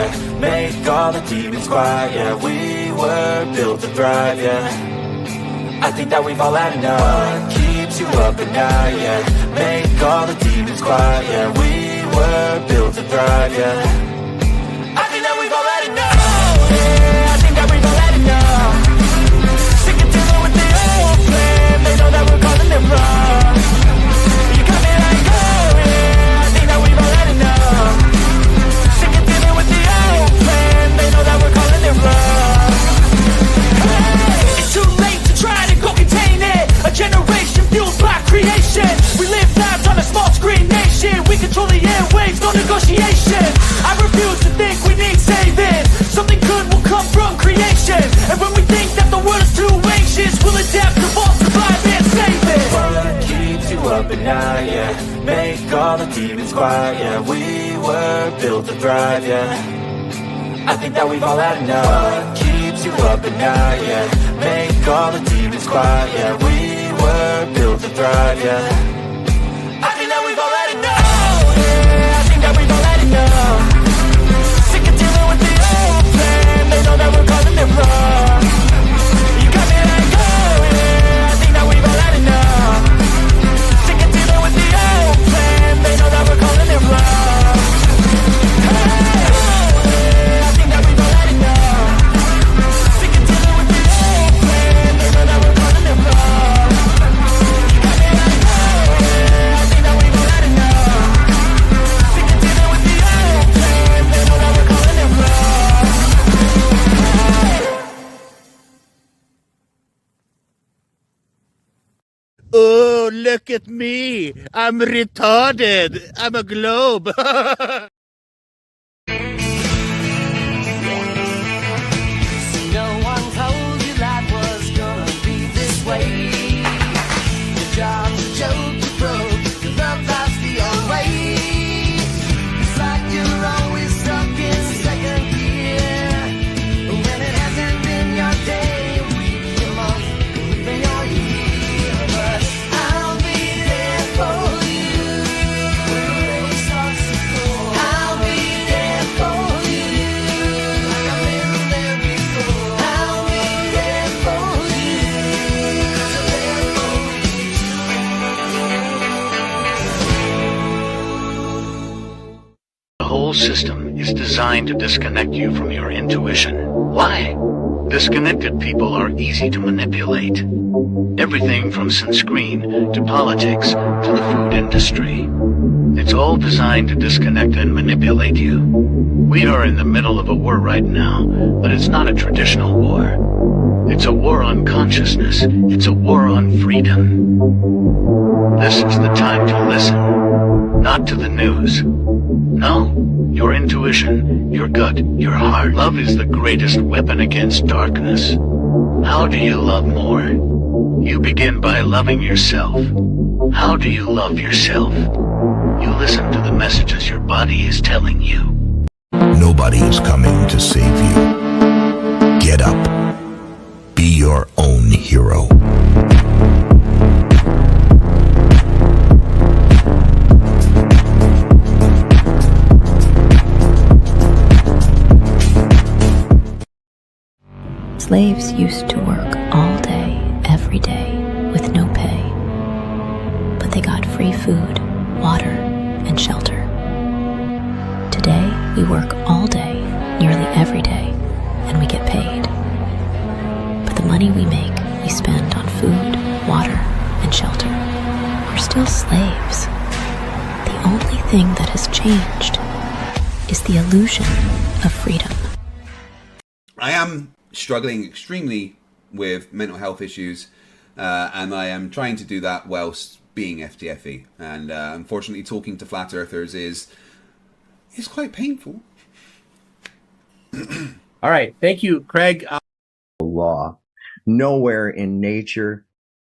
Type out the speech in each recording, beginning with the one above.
yeah. Make all the demons quiet, yeah. We were built to thrive, yeah. I think that we've all had enough. What keeps you up at night, yeah. Make all the demons quiet, yeah. We were built to thrive, yeah. I think that we've all had enough. Yeah, I think that we've all had enough. Sick of dealing with the old plan. They know that we're calling it wrong. You got me like, oh yeah, I think that we've all had enough. Sick of dealing with the old plan. They know that we're calling it wrong. Hey, it's too late to try to go contain it. A generation fueled by creation. We live lives on a small screen nation. We control the airwaves, no negotiation. I refuse to think we need saving. Something good will come from creation. And when we think that the world is too anxious, we'll adapt, evolve, survive and save it. What keeps you up at night, yeah. Make all the demons quiet, yeah. We were built to thrive, yeah. I think that we've all had enough. What keeps you up at night, yeah. Make all the demons quiet, yeah. We were built to thrive, yeah. I think that we've all had enough. Yeah, I think that we've all had enough. Sick of dealing with the old plan. They know that we're calling it wrong. You got me like, oh yeah, I think that we've all had enough. Sick of dealing with the old plan. They know that we're calling it wrong. Hey, oh yeah, I think that we've all had enough. Sick of dealing with the old plan. They know that we're calling it wrong. You got me like, oh yeah, I think that we've all had enough. Sick of dealing with the old plan. They know that we're calling it wrong. Oh, look at me. I'm retarded. I'm a globe. No one told you life was gonna be this way. Your job's a joke, you broke. Your love life's the old way. It's like you're always stuck in second gear. When it hasn't been your day, your week, your month, even your year. But I'll be there for you when the rain starts to pour. I'll be there for you like I've been there before. I'll be there for you 'cause I'm there for you too. The whole system is designed to disconnect you from your intuition. Why? Disconnected people are easy to manipulate. Everything from sunscreen to politics to the food industry. It's all designed to disconnect and manipulate you. We are in the middle of a war right now, but it's not a traditional war. It's a war on consciousness. It's a war on freedom. This is the time to listen, not to the news. No, your intuition, your gut, your heart. Love is the greatest weapon against darkness. How do you love more? You begin by loving yourself. How do you love yourself? You listen to the messages your body is telling you. Nobody is coming to save you. Get up. Be your own hero. Slaves used to work all day, every day, with no pay. But they got free food, water, and shelter. Today, we work all day, nearly every day, and we get paid. But the money we make, we spend on food, water, and shelter. We're still slaves. The only thing that has changed is the illusion of freedom. I am struggling extremely with mental health issues, and I am trying to do that whilst being FTFE. And unfortunately, talking to flat earthers is quite painful. All right. Thank you, Craig. Law. Nowhere in nature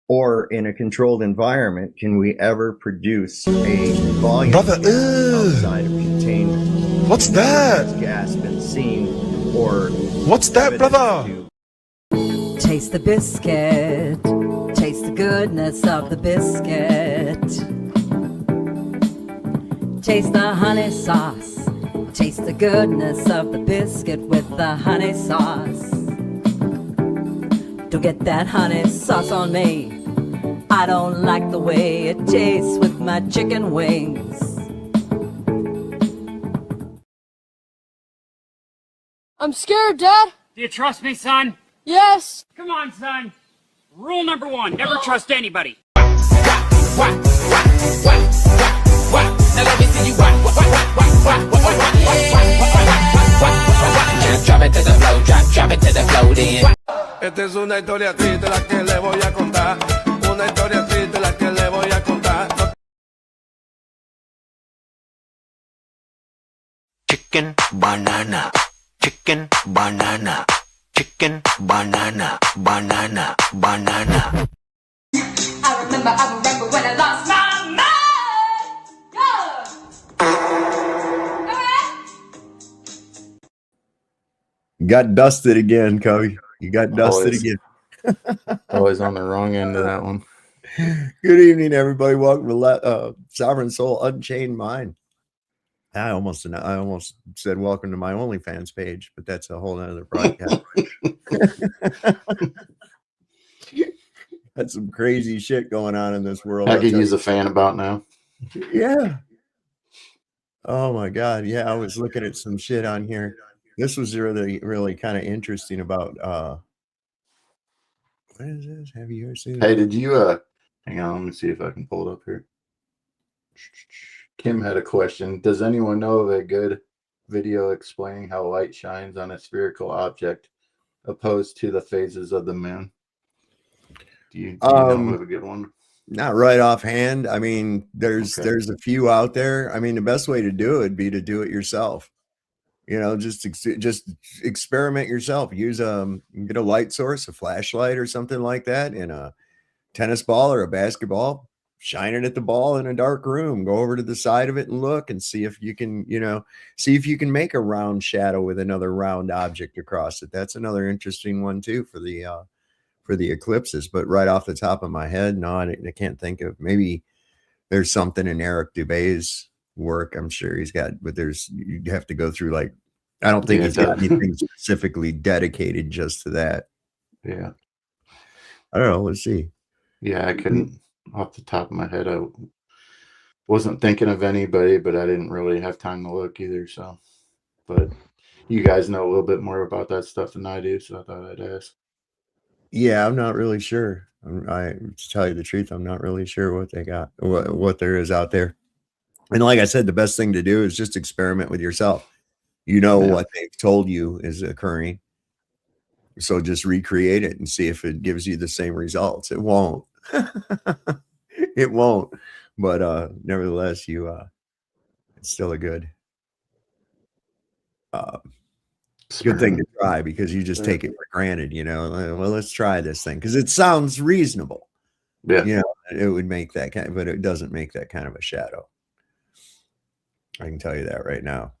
or in a controlled environment can we ever produce a volume Brother, of gas outside of containment. What's that? Has gas been seen or What's that, brother? Taste the biscuit. Taste the goodness of the biscuit. Taste the honey sauce. Taste the goodness of the biscuit with the honey sauce. Don't get that honey sauce on me. I don't like the way it tastes with my chicken wings. I'm scared, Dad. Do you trust me, son? Yes. Come on, son. Rule number 1, never trust anybody. Now let me see you drop it to the flow, drop it to the flow, then. Esta es una historia triste la que le voy a contar. Una historia triste la que le voy a contar. Chicken banana, chicken banana, chicken banana, banana, banana. I remember when I lost my mind. You got dusted again, Cody. You got dusted again. Always on the wrong end of that one. Good evening, everybody. Welcome to Sovereign Soul Unchained Mind. I almost said welcome to my OnlyFans page, but that's a whole other broadcast. That's some crazy shit going on in this world. I could use a fan about now. Yeah. Oh my God. Yeah, I was looking at some shit on here. This was really, really kind of interesting about what is this? Have you ever seen Hey, did you hang on, let me see if I can pull it up here. Kim had a question. Does anyone know of a good video explaining how light shines on a spherical object opposed to the phases of the moon? Do you know of a good one? Not right offhand. I mean, there's a few out there. I mean, the best way to do it would be to do it yourself. You know, just experiment yourself. Use get a light source, a flashlight or something like that, and a tennis ball or a basketball. Shine it at the ball in a dark room. Go over to the side of it and look and see if you can, see if you can make a round shadow with another round object across it. That's another interesting one too for the eclipses. But right off the top of my head, no, I can't think of. Maybe there's something in Eric Dubé's work. I'm sure he's got, but you have to go through I don't think he's got anything specifically dedicated just to that. Yeah. I don't know. Let's see. Yeah, I couldn't off the top of my head. I wasn't thinking of anybody, but I didn't really have time to look either. So, but you guys know a little bit more about that stuff than I do, so I thought I'd ask. Yeah, I'm not really sure. To tell you the truth, I'm not really sure what they got, what there is out there. And like I said, the best thing to do is just experiment with yourself. What they've told you is occurring. So just recreate it and see if it gives you the same results. It won't. It won't. But nevertheless, it's still a good thing to try, because you just take it for granted, well, let's try this thing because it sounds reasonable. Yeah. It would make that but it doesn't make that kind of a shadow. I can tell you that right now.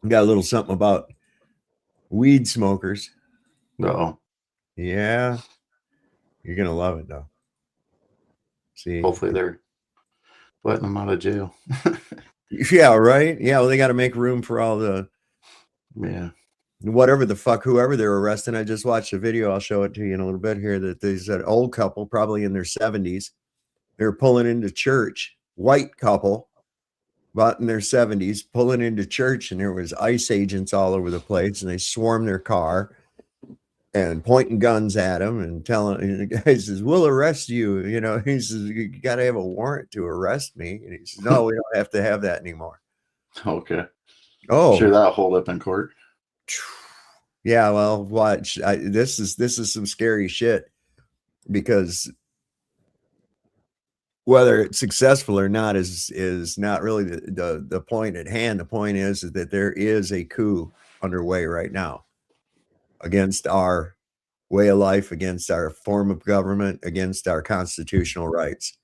Got a little something about weed smokers. No. Yeah. You're going to love it though. See, hopefully they're letting them out of jail. Yeah. Right. Yeah. Well, they got to make room for all whatever the fuck, whoever they're arresting. I just watched a video. I'll show it to you in a little bit here, that there's an old couple, probably in their 70s. They're pulling into church, white couple, about in their 70s, pulling into church, and there was ICE agents all over the place, and they swarmed their car and pointing guns at him and telling, the guy says, "We'll arrest you." He says, "You got to have a warrant to arrest me." And he says, "No, we don't have to have that anymore." Okay. Oh, sure, that'll hold up in court. Yeah, well, watch. This is some scary shit, because whether it's successful or not is not really the point at hand. The point is that there is a coup underway right now against our way of life, against our form of government, against our constitutional rights.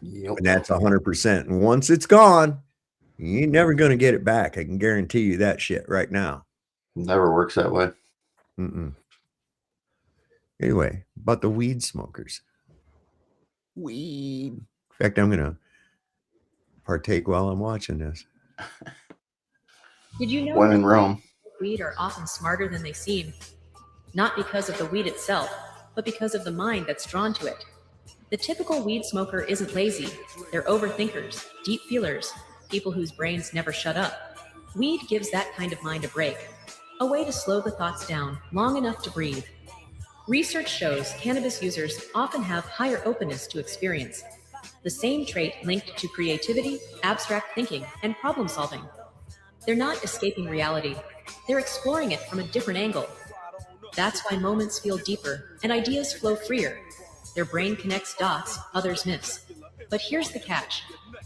Yep. And that's 100%. And once it's gone, you ain't never going to get it back. I can guarantee you that shit right now. Never works that way. Anyway, about the weed smokers. Weed. In fact, I'm going to partake while I'm watching this. Did you know When in that Rome. weed are often smarter than they seem? Not because of the weed itself, but because of the mind that's drawn to it. The typical weed smoker isn't lazy. They're overthinkers, deep feelers, people whose brains never shut up. Weed gives that kind of mind a break, a way to slow the thoughts down long enough to breathe. Research shows cannabis users often have higher openness to experience, the same trait linked to creativity, abstract thinking, and problem solving. They're not escaping reality, they're exploring it from a different angle. That's why moments feel deeper and ideas flow freer. Their brain connects dots others miss. But here's the catch.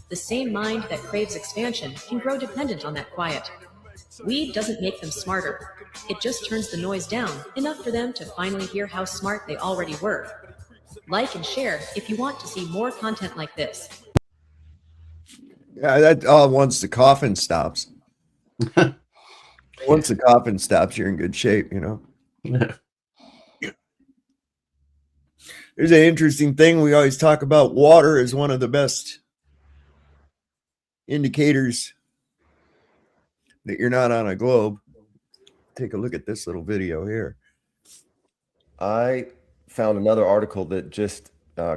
The same mind that craves expansion can grow dependent on that quiet. Weed doesn't make them smarter. It just turns the noise down enough for them to finally hear how smart they already were. Like and share if you want to see more content like this. Yeah, that once the coffin stops. Once the coffin stops, you're in good shape, you know. There's an interesting thing. We always talk about water as one of the best indicators that you're not on a globe. Take a look at this little video here. I found another article that just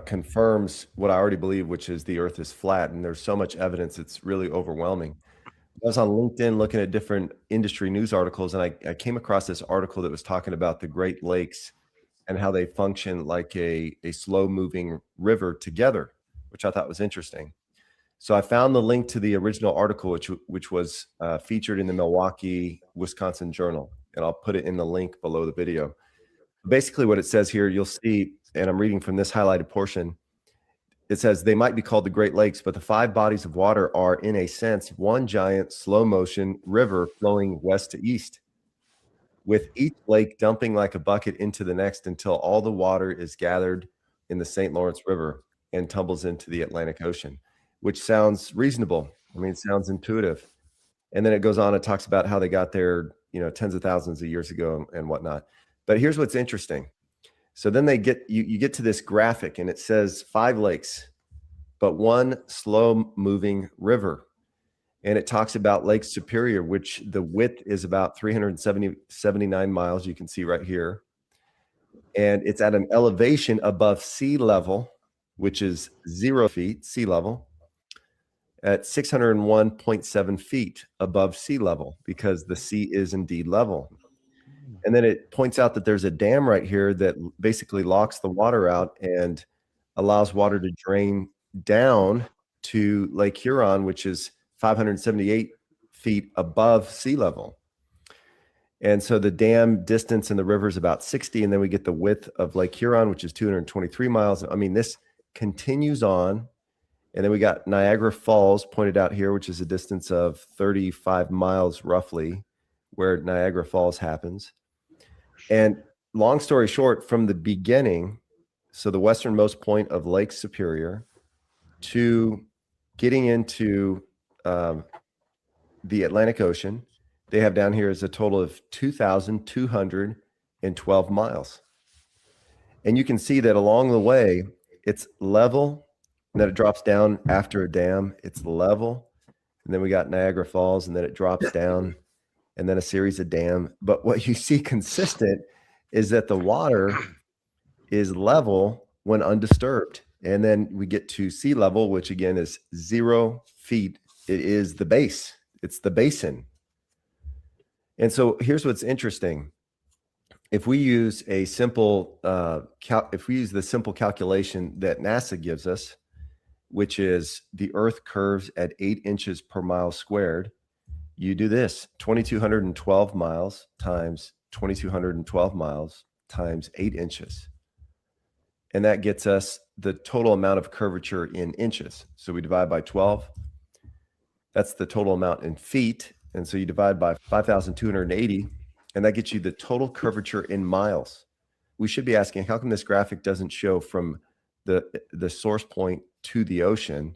confirms what I already believe, which is the Earth is flat, and there's so much evidence, it's really overwhelming. I was on LinkedIn looking at different industry news articles, and I came across this article that was talking about the Great Lakes and how they function like a slow-moving river together, which I thought was interesting. So I found the link to the original article, which was featured in the Milwaukee, Wisconsin Journal, and I'll put it in the link below the video. Basically what it says here, you'll see, and I'm reading from this highlighted portion, it says they might be called the Great Lakes, but the 5 bodies of water are, in a sense, one giant slow motion river flowing west to east, with each lake dumping like a bucket into the next until all the water is gathered in the St. Lawrence River and tumbles into the Atlantic Ocean, which sounds reasonable. I mean, it sounds intuitive. And then it goes on and talks about how they got there, you know, tens of thousands of years ago and whatnot. But here's what's interesting. So then they get you get to this graphic, and it says 5 lakes, but one slow moving river. And it talks about Lake Superior, which the width is about 379 miles. You can see right here. And it's at an elevation above sea level, which is 0 feet sea level, at 601.7 feet above sea level, because the sea is indeed level. And then it points out that there's a dam right here that basically locks the water out and allows water to drain down to Lake Huron, which is 578 feet above sea level. And so the dam distance in the river is about 60, and then we get the width of Lake Huron, which is 223 miles. I mean, this continues on. And then we got Niagara Falls pointed out here, which is a distance of 35 miles roughly, where Niagara Falls happens. And long story short, from the beginning, so the westernmost point of Lake Superior to getting into the Atlantic Ocean, they have down here is a total of 2,212 miles. And you can see that along the way, it's level, and then it drops down after a dam. It's level, and then we got Niagara Falls, and then it drops down, and then a series of dam. But what you see consistent is that the water is level when undisturbed. And then we get to sea level, which again is 0 feet. It is the base. It's the basin. And so here's what's interesting. If we use a simple, if we use the simple calculation that NASA gives us, which is the Earth curves at 8 inches per mile squared, you do this: 2,212 miles times 2,212 miles times 8 inches. And that gets us the total amount of curvature in inches. So we divide by 12. That's the total amount in feet. And so you divide by 5,280, and that gets you the total curvature in miles. We should be asking, how come this graphic doesn't show from the source point to the ocean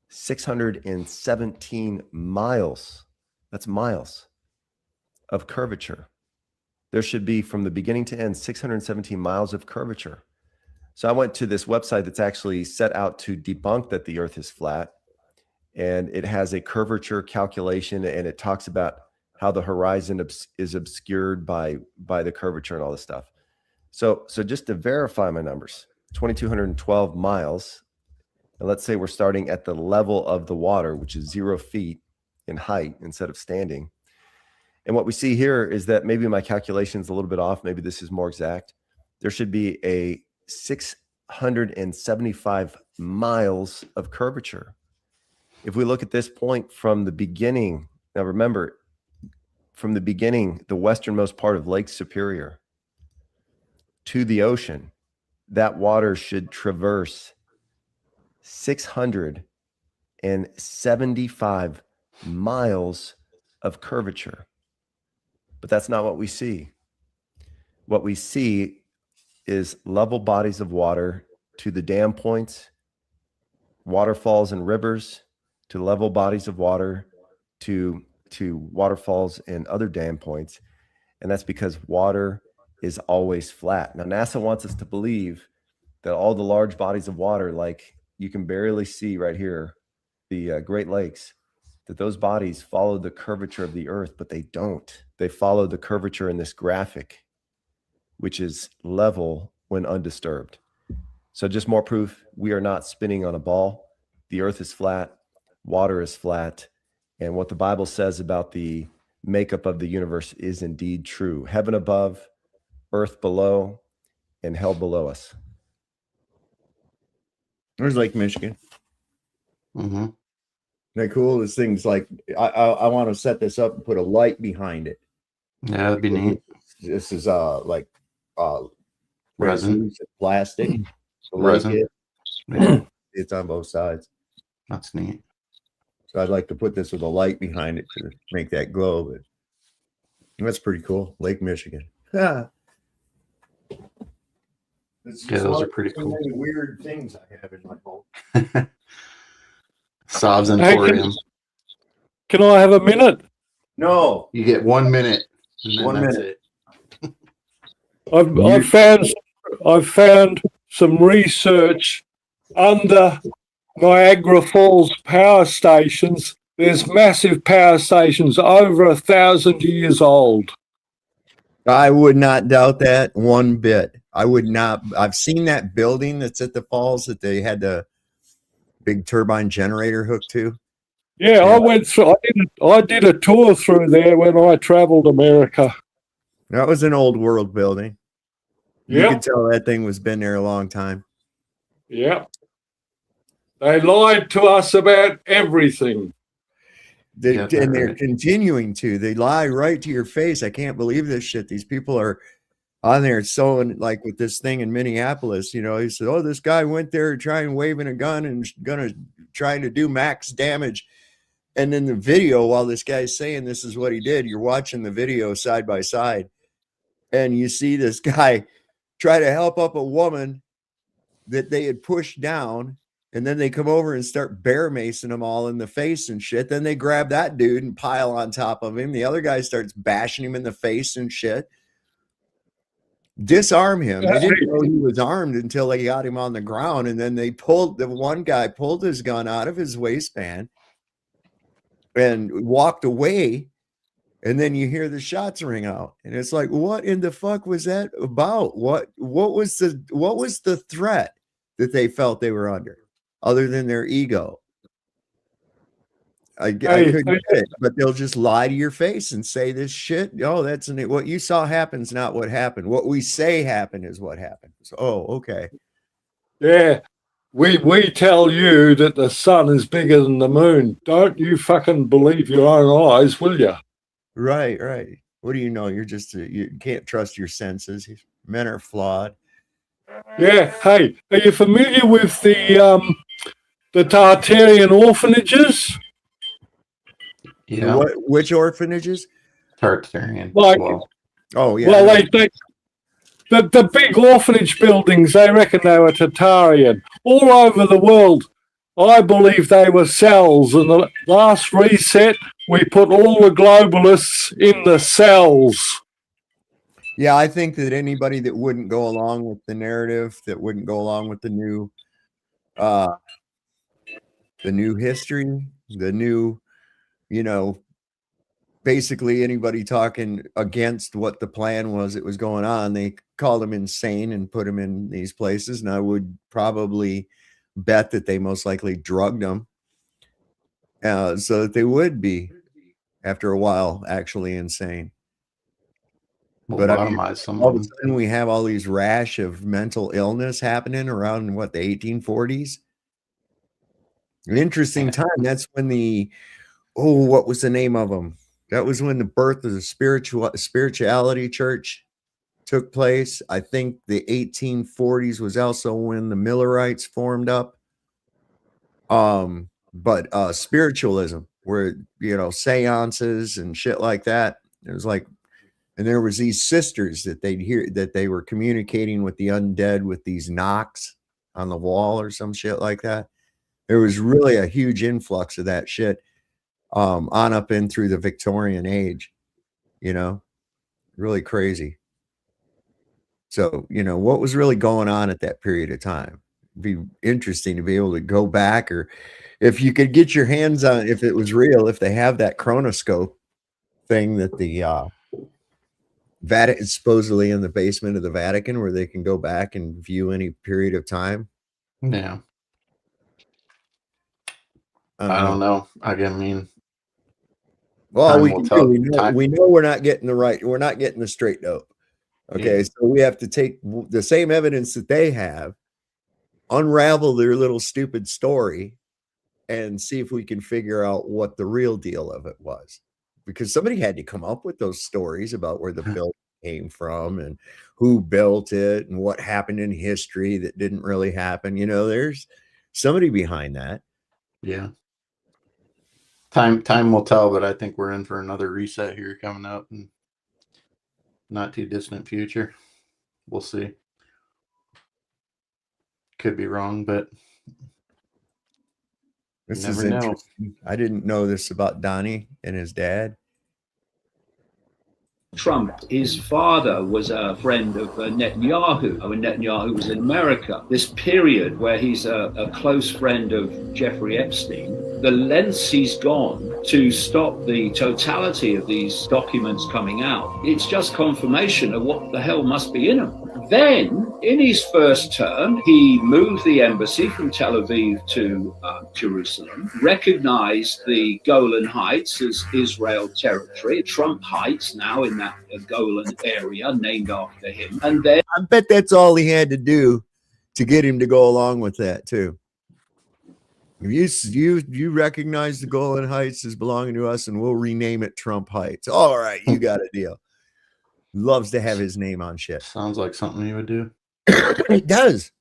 617 miles? That's miles of curvature. There should be, from the beginning to end, 617 miles of curvature. So I went to this website that's actually set out to debunk that the Earth is flat, and it has a curvature calculation, and it talks about how the horizon is obscured by the curvature and all this stuff. So just to verify my numbers, 2,212 miles, and let's say we're starting at the level of the water, which is 0 feet in height instead of standing. And what we see here is that maybe my calculation is a little bit off. Maybe this is more exact. There should be a 675 miles of curvature. If we look at this point from the beginning, now remember, from the beginning, the westernmost part of Lake Superior to the ocean, that water should traverse 675 miles of curvature. But that's not what we see. What we see is level bodies of water to the dam points, waterfalls and rivers, to level bodies of water to waterfalls and other dam points. And that's because water is always flat. Now, NASA wants us to believe that all the large bodies of water, like you can barely see right here, the Great Lakes, that those bodies follow the curvature of the earth, but they don't. They follow the curvature in this graphic, which is level when undisturbed. So just more proof, we are not spinning on a ball. The earth is flat, water is flat, and what the Bible says about the makeup of the universe is indeed true. Heaven above, earth below, and hell below us. There's Lake Michigan. Mm-hmm. The coolest thing's like I want to set this up and put a light behind it. Yeah, that'd be neat. This is like Resin. plastic. Resin. It's on both sides. That's neat. So I'd like to put this with a light behind it to make that glow. But that's pretty cool. Lake Michigan. Yeah. Those are pretty cool. Many weird things I have in my home. Sobs Emporium. Can I have a minute? No. You get 1 minute. And then 1 that's minute. it. I've found some research under Niagara Falls power stations. There's massive power stations over 1,000 years old. I would not doubt that one bit. I would not. I've seen that building that's at the falls that they had the big turbine generator hooked to. Yeah, I went through. I did a tour through there when I traveled America. That was an old world building. You Yep. could tell that thing was been there a long time. Yeah. They lied to us about everything. And they're continuing to. They lie right to your face. I can't believe this shit. These people are on there sewing, like with this thing in Minneapolis. You know, he said, "Oh, this guy went there trying waving a gun and trying to do max damage." And in the video, while this guy's saying this is what he did, you're watching the video side by side, and you see this guy try to help up a woman that they had pushed down. And then they come over and start bear macing them all in the face and shit. Then they grab that dude and pile on top of him. The other guy starts bashing him in the face and shit. Disarm him. They didn't know he was armed until they got him on the ground. And then the one guy pulled his gun out of his waistband and walked away. And then you hear the shots ring out. And it's like, what in the fuck was that about? What was the threat that they felt they were under? Other than their ego. I couldn't get it, but they'll just lie to your face and say this shit. Oh, that's what you saw happens, not what happened. What we say happened is what happened. So, okay. Yeah. We tell you that the sun is bigger than the moon. Don't you fucking believe your own eyes, will you? Right. What do you know? You're just you can't trust your senses. Men are flawed. Yeah. Hey, are you familiar with the Tartarian orphanages? Yeah. Which orphanages? Tartarian. Like, oh yeah. Well, the big orphanage buildings, they reckon they were Tartarian. All over the world, I believe they were cells. And the last reset, we put all the globalists in the cells. Yeah, I think that anybody that wouldn't go along with the narrative, that wouldn't go along with the new the new history, the new, you know, basically anybody talking against what the plan was that was going on, they called him insane and put him in these places. And I would probably bet that they most likely drugged him so that they would be, after a while, actually insane. Well, But I mean, some all of of a them. sudden we have all these rash of mental illness happening around what, the 1840s. An interesting time. That's when what was the name of them? That was when the birth of the spirituality church took place. I think the 1840s was also when the Millerites formed up. But spiritualism, where, you know, seances and shit like that. It was like, and there was these sisters that they'd hear that they were communicating with the undead with these knocks on the wall or some shit like that. There was really a huge influx of that shit on up in through the Victorian age, you know, really crazy. So, you know, what was really going on at that period of time? It'd be interesting to be able to go back, or if you could get your hands on, if it was real, if they have that chronoscope thing that the Vatican is supposedly in the basement of the Vatican, where they can go back and view any period of time. Yeah. I don't know. I mean, well, we know we're not getting the straight dope. Okay, so we have to take the same evidence that they have, unravel their little stupid story, and see if we can figure out what the real deal of it was. Because somebody had to come up with those stories about where the building came from and who built it and what happened in history that didn't really happen. You know, there's somebody behind that. Yeah. Time will tell, but I think we're in for another reset here coming up in not too distant future. We'll see. Could be wrong, but this you is never know. interesting. I didn't know this about Donnie and his dad. Trump, his father was a friend of Netanyahu when Netanyahu was in America. This period where he's a close friend of Jeffrey Epstein, the lengths he's gone to stop the totality of these documents coming out, it's just confirmation of what the hell must be in them. Then, in his first term, he moved the embassy from Tel Aviv to Jerusalem, recognized the Golan Heights as Israel territory, Trump Heights now in that Golan area named after him. And then I bet that's all he had to do to get him to go along with that too. You recognize the Golan Heights as belonging to us, and we'll rename it Trump Heights. All right, you got a deal. Loves to have his name on shit. Sounds like something he would do. It does.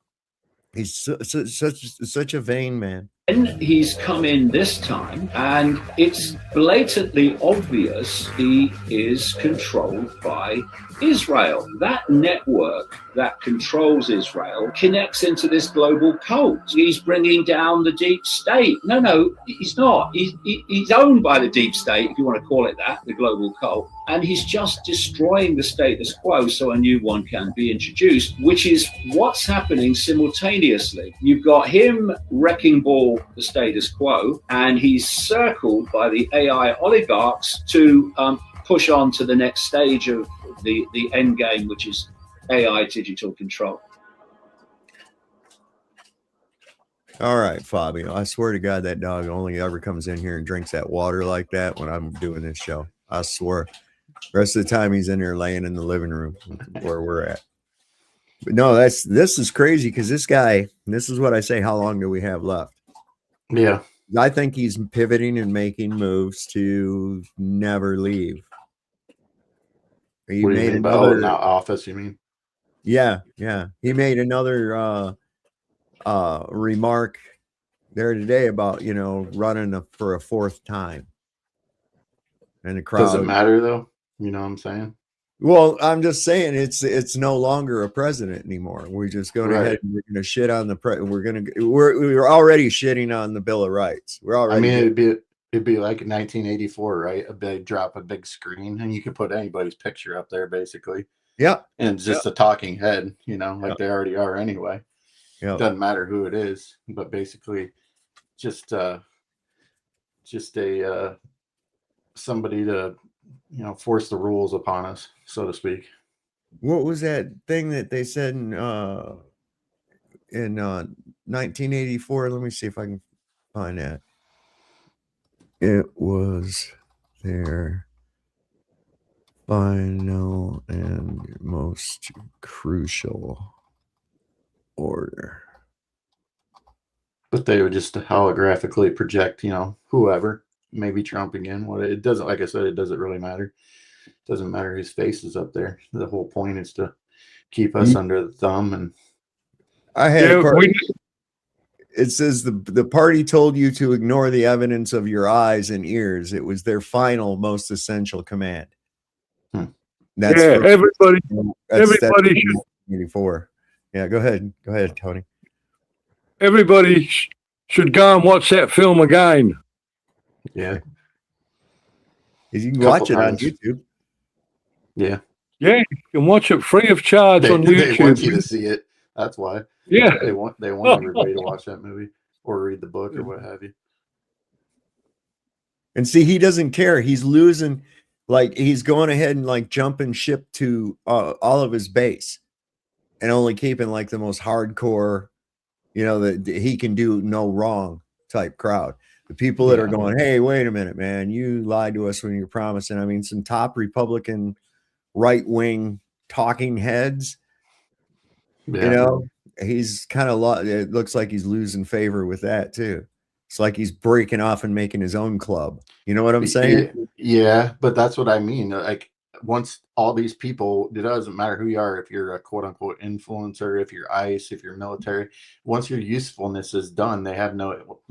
He's such a vain man. And he's come in this time, and it's blatantly obvious he is controlled by Israel. That network that controls Israel connects into this global cult. He's bringing down the deep state. No, he's not. He's owned by the deep state, if you want to call it that, the global cult. And he's just destroying the status quo so a new one can be introduced, which is what's happening simultaneously. You've got him wrecking ball the status quo, and he's circled by the AI oligarchs to push on to the next stage of the end game, which is AI digital control. All right, Fabio. I swear to God, that dog only ever comes in here and drinks that water like that when I'm doing this show. I swear. The rest of the time he's in there laying in the living room where we're at. But no, this is crazy because this guy, this is what I say, how long do we have left? Yeah. I think he's pivoting and making moves to never leave. He What do you made mean by another not office, you mean? Yeah. He made another remark there today about, you know, running for a fourth time. And the crowd. Does it matter though? You know what I'm saying? Well, I'm just saying it's no longer a president anymore. We're just going ahead and we're going to shit on the we're already shitting on the Bill of Rights. We're already. I mean, it'd be like 1984, right? Drop a big screen, and you could put anybody's picture up there, basically. Yeah, and it's just a talking head, you know, like they already are anyway. Yeah, doesn't matter who it is, but basically, just a somebody to force the rules upon us, so to speak. What was that thing that they said in 1984? Let me see if I can find that. It was their final and most crucial order. But they would just holographically project, whoever, maybe Trump again. What it doesn't, like I said, it doesn't really matter. It doesn't matter whose face is up there. The whole point is to keep us under the thumb. And I had a part. It says the party told you to ignore the evidence of your eyes and ears. It was their final, most essential command. That's everybody. That's Everybody should. 84. Yeah, go ahead, Tony. Everybody should go and watch that film again. Yeah, you can watch it on YouTube. Yeah, you can watch it free of charge on YouTube. They want you to see it. That's why. Yeah, they want everybody to watch that movie or read the book or what have you. And see, he doesn't care. He's losing, like he's going ahead and like jumping ship to all of his base, and only keeping like the most hardcore, that he can do no wrong type crowd. The people that are going, hey, wait a minute, man, you lied to us when you're promising. I mean, some top Republican right wing talking heads. He's kind of it looks like he's losing favor with that too. It's like he's breaking off and making his own club. You know what I'm saying? Yeah, but that's what I mean. Like once all these people, it doesn't matter who you are, if you're a quote unquote influencer, if you're ICE, if you're military, once your usefulness is done, they have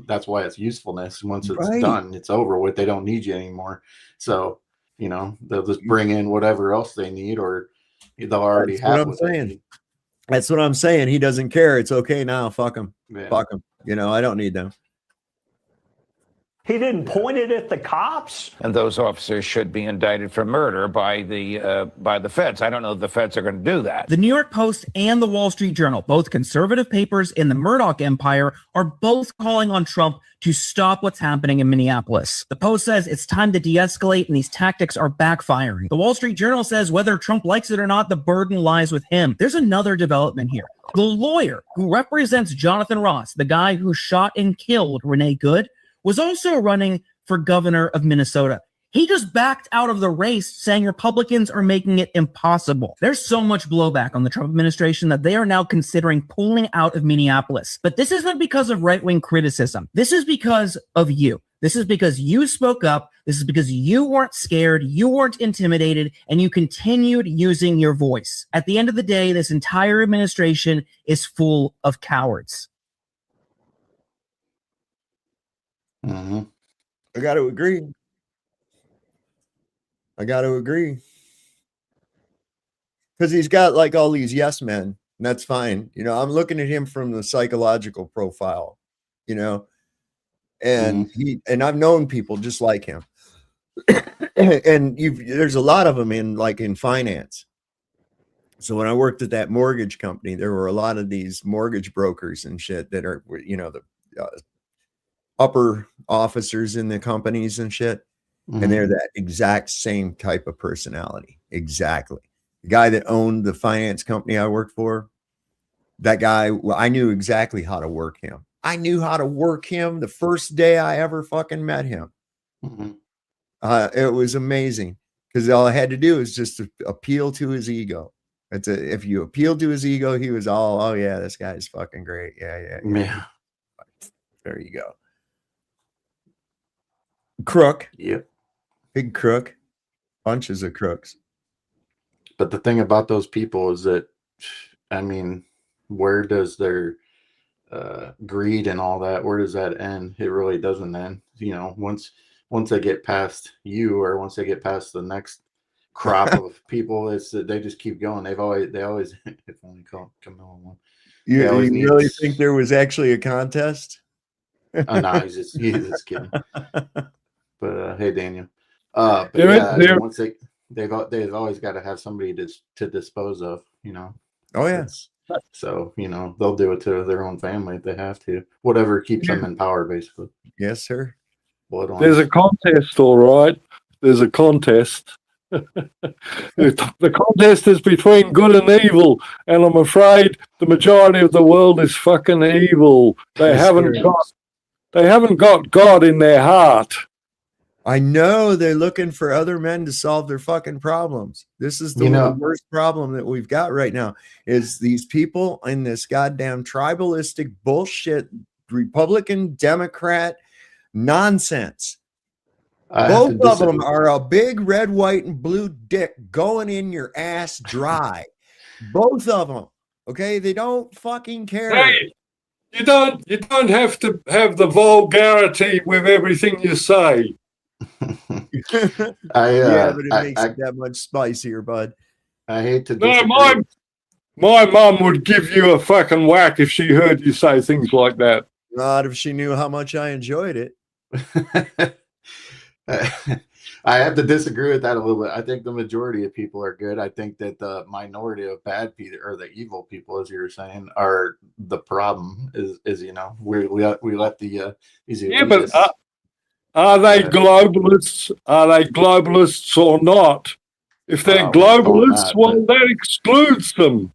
that's why it's usefulness. Once it's done, it's over with. They don't need you anymore. So, they'll just bring in whatever else they need, or they'll already have what they need. That's what I'm saying. He doesn't care. It's okay now. Fuck him. Yeah. Fuck him. I don't need them. He didn't point it at the cops. And those officers should be indicted for murder by the feds. I don't know if the feds are going to do that. The New York Post and the Wall Street Journal, both conservative papers in the Murdoch empire, are both calling on Trump to stop what's happening in Minneapolis. The Post says it's time to de-escalate and these tactics are backfiring. The Wall Street Journal says whether Trump likes it or not, the burden lies with him. There's another development here. The lawyer who represents Jonathan Ross, the guy who shot and killed Renee Good, was also running for governor of Minnesota. He just backed out of the race, saying Republicans are making it impossible. There's so much blowback on the Trump administration that they are now considering pulling out of Minneapolis. But this isn't because of right-wing criticism. This is because of you. This is because you spoke up. This is because you weren't scared, you weren't intimidated, and you continued using your voice. At the end of the day, this entire administration is full of cowards. Mm-hmm. I got to agree. Because he's got like all these yes men, and that's fine. I'm looking at him from the psychological profile, and I've known people just like him. And there's a lot of them in finance. So when I worked at that mortgage company, there were a lot of these mortgage brokers and shit that are, the upper officers in the companies and shit. And they're that exact same type of personality. Exactly. The guy that owned the finance company I worked for, that guy, I knew exactly how to work him. I knew how to work him the first day I ever fucking met him. It was amazing because all I had to do was just to appeal to his ego. If you appeal to his ego, he was all, oh yeah, this guy's fucking great. Yeah. There you go. Crook. Yep. Big crook. Bunches of crooks. But the thing about those people is that, where does their greed and all that, where does that end? It really doesn't end. Once they get past you, or once they get past the next crop of people, they just keep going. They always if only Camilla won. You really think there was actually a contest? No, he's just kidding. But hey, Daniel. But once they've always got to have somebody to dispose of. Oh yeah. So, they'll do it to their own family if they have to. Whatever keeps them in power, basically. Yes, sir. Bloodline. There's a contest, all right. There's a contest. The contest is between good and evil, and I'm afraid the majority of the world is fucking evil. They haven't got God in their heart. I know they're looking for other men to solve their fucking problems. This is the worst problem that we've got right now is these people in this goddamn tribalistic bullshit, Republican, Democrat nonsense. Both of them are a big red, white, and blue dick going in your ass dry. Both of them. Okay, they don't fucking care. Hey, you don't have to have the vulgarity with everything you say. Yeah, but it makes it that much spicier, bud. I hate to No, my mum would give you a fucking whack if she heard you say things like that. Not if she knew how much I enjoyed it. I have to disagree with that a little bit. I think the majority of people are good. I think that the minority of bad people or the evil people, as you were saying, are the problem. Is we let the these but are they globalists? Are they globalists or not? If they're globalists, that excludes them.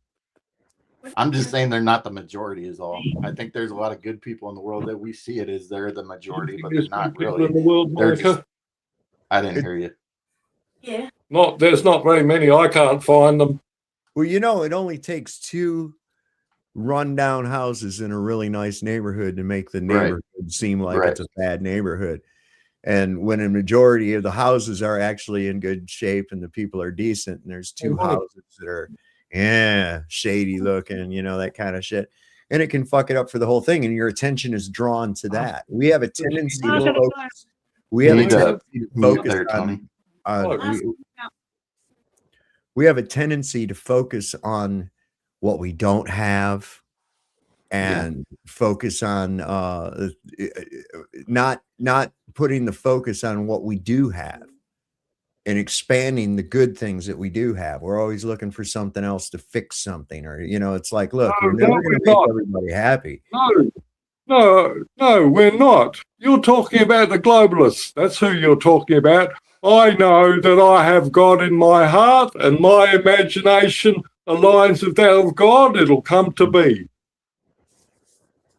I'm just saying they're not the majority is all. I think there's a lot of good people in the world that we see it as they're the majority, but they're not really. In the world, I didn't hear you. Yeah. There's not very many. I can't find them. Well, it only takes 2 rundown houses in a really nice neighborhood to make the neighborhood seem like it's a bad neighborhood. And when a majority of the houses are actually in good shape and the people are decent, and there's 2 houses that are shady looking, that kind of shit. And it can fuck it up for the whole thing. And your attention is drawn to that. We have a tendency to focus. We have a tendency to focus on we have a tendency to focus on what we don't have and focus on not putting the focus on what we do have and expanding the good things that we do have. We're always looking for something else to fix something, or it's like, look, we're never going to make everybody happy. No, we're not. You're talking about the globalists. That's who you're talking about. I know that I have God in my heart, and my imagination aligns with that of God. It'll come to be.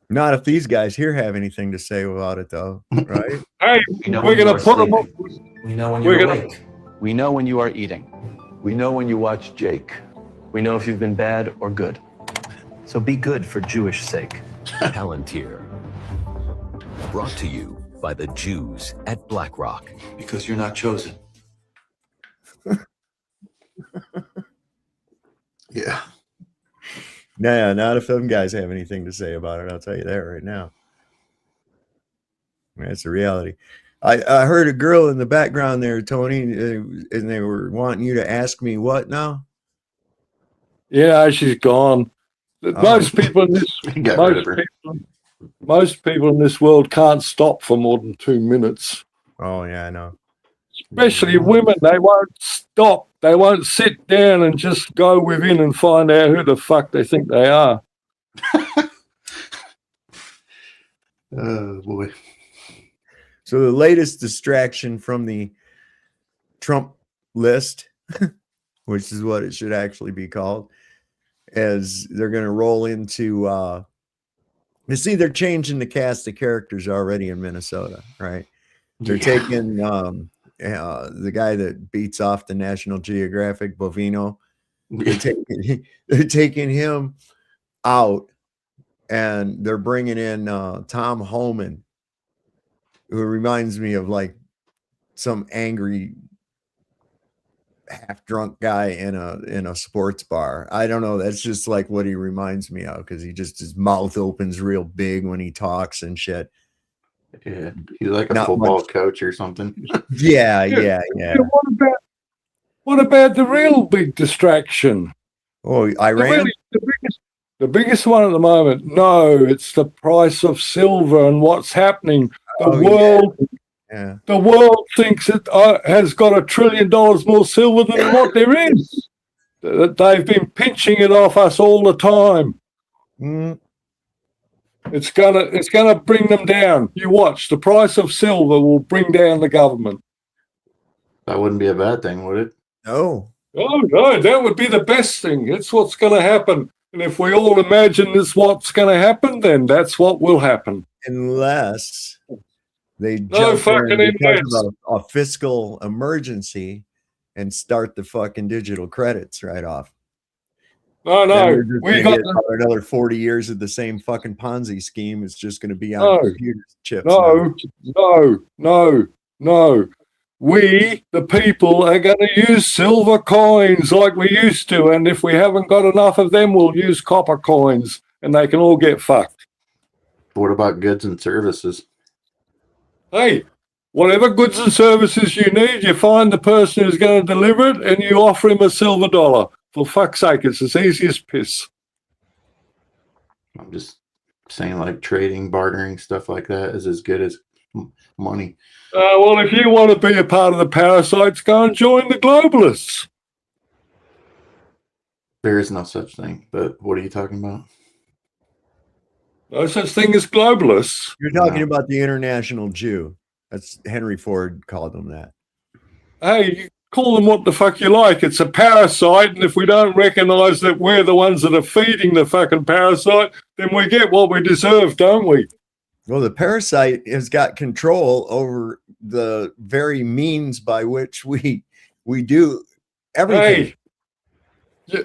Not if these guys here have anything to say about it, though, right? Hey, we're going to put them up. We know when you're awake. We know when you are eating. We know when you watch Jake. We know if you've been bad or good. So be good for Jewish sake. Palantir. Brought to you by the Jews at BlackRock. Because you're not chosen. Yeah. Nah, not if them guys have anything to say about it. I'll tell you that right now. That's the reality. I heard a girl in the background there, Tony, and they were wanting you to ask me what now? Yeah, she's gone. Most people in this most people in this world can't stop for more than 2 minutes. Oh yeah, I know. Especially women, they won't stop. They won't sit down and just go within and find out who the fuck they think they are. Oh boy. So the latest distraction from the Trump list, which is what it should actually be called, is they're going to roll into you see, they're changing the cast of characters already in Minnesota, right? They're taking the guy that beats off the National Geographic, Bovino. They're taking him out, and they're bringing in Tom Homan, who reminds me of like some angry half-drunk guy in a sports bar. I don't know. That's just like what he reminds me of, because his mouth opens real big when he talks and shit. Yeah, he's like a football coach or something. Yeah. What about the real big distraction? Oh, Iran? The biggest one at the moment. No, it's the price of silver and what's happening. The world thinks it has got $1 trillion more silver than what there is. They've been pinching it off us all the time. It's gonna bring them down. You watch. The price of silver will bring down the government. That wouldn't be a bad thing, would it? No. Oh no, that would be the best thing. That's what's going to happen. And if we all imagine this what's going to happen, then that's what will happen. Unless they No jump in fucking because unless. of a fiscal emergency and start the fucking digital credits right off. No, Then no. we're just We gonna got get another 40 years of the same fucking Ponzi scheme. It's just going to be on No. computer chips. No. We, the people, are going to use silver coins like we used to. And if we haven't got enough of them, we'll use copper coins and they can all get fucked. What about goods and services? Hey, whatever goods and services you need, you find the person who's going to deliver it and you offer him a silver dollar. For fuck's sake, it's as easy as piss. I'm just saying, like, trading, bartering, stuff like that is as good as money. Well, if you want to be a part of the parasites, go and join the globalists. There is no such thing, but what are you talking about? No such thing as globalists. You're talking about the international Jew. That's Henry Ford called them that. Hey, you call them what the fuck you like. It's a parasite, and if we don't recognize that we're the ones that are feeding the fucking parasite, then we get what we deserve, don't we? Well, the parasite has got control over the very means by which we do everything. Hey,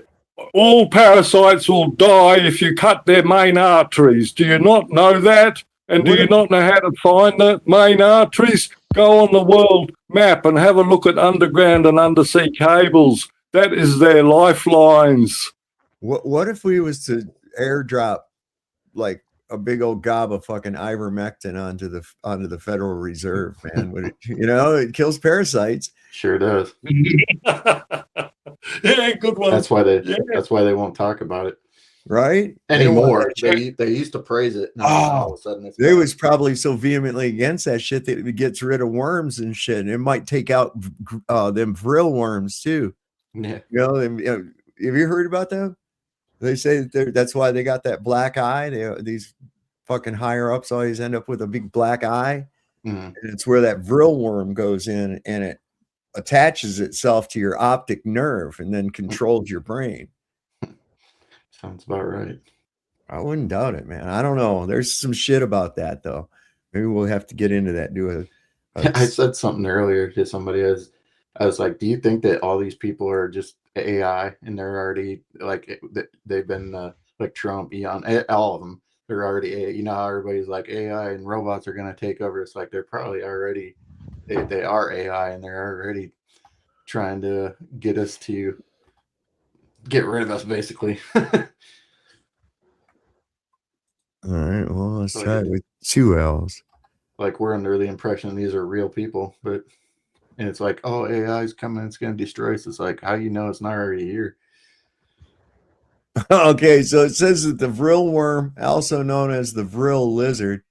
all parasites will die if you cut their main arteries. Do you not know that? And do you not know how to find the main arteries? Go on the world map and have a look at underground and undersea cables. That is their lifelines. What if we was to airdrop like a big old gob of fucking ivermectin onto the Federal Reserve, man? Would it, it kills parasites. Sure does. Yeah, good one. That's why they won't talk about it. Right? Anymore. They used to praise it. Now all of a sudden it's they was probably so vehemently against that shit that it gets rid of worms and shit. And it might take out them vril worms too. Yeah. Have you heard about them? They say that's why they got that black eye. These fucking higher ups always end up with a big black eye. Mm-hmm. And it's where that vril worm goes in and it attaches itself to your optic nerve and then controls your brain. Sounds about right. I wouldn't doubt it, man. I don't know. There's some shit about that though. Maybe we'll have to get into that. I said something earlier to somebody. I was like, do you think that all these people are just AI and they're already like they've been like Trump, Elon, all of them? They're already, how everybody's like AI and robots are going to take over. It's like they're probably already they are AI and they're already trying to get us to get rid of us, basically. All right, well, let's try it with 2 L's. Like we're under the impression these are real people, and it's like, oh, AI is coming, it's going to destroy us. It's like, how do you know it's not already here? Okay, so it says that the vril worm, also known as the vril lizard,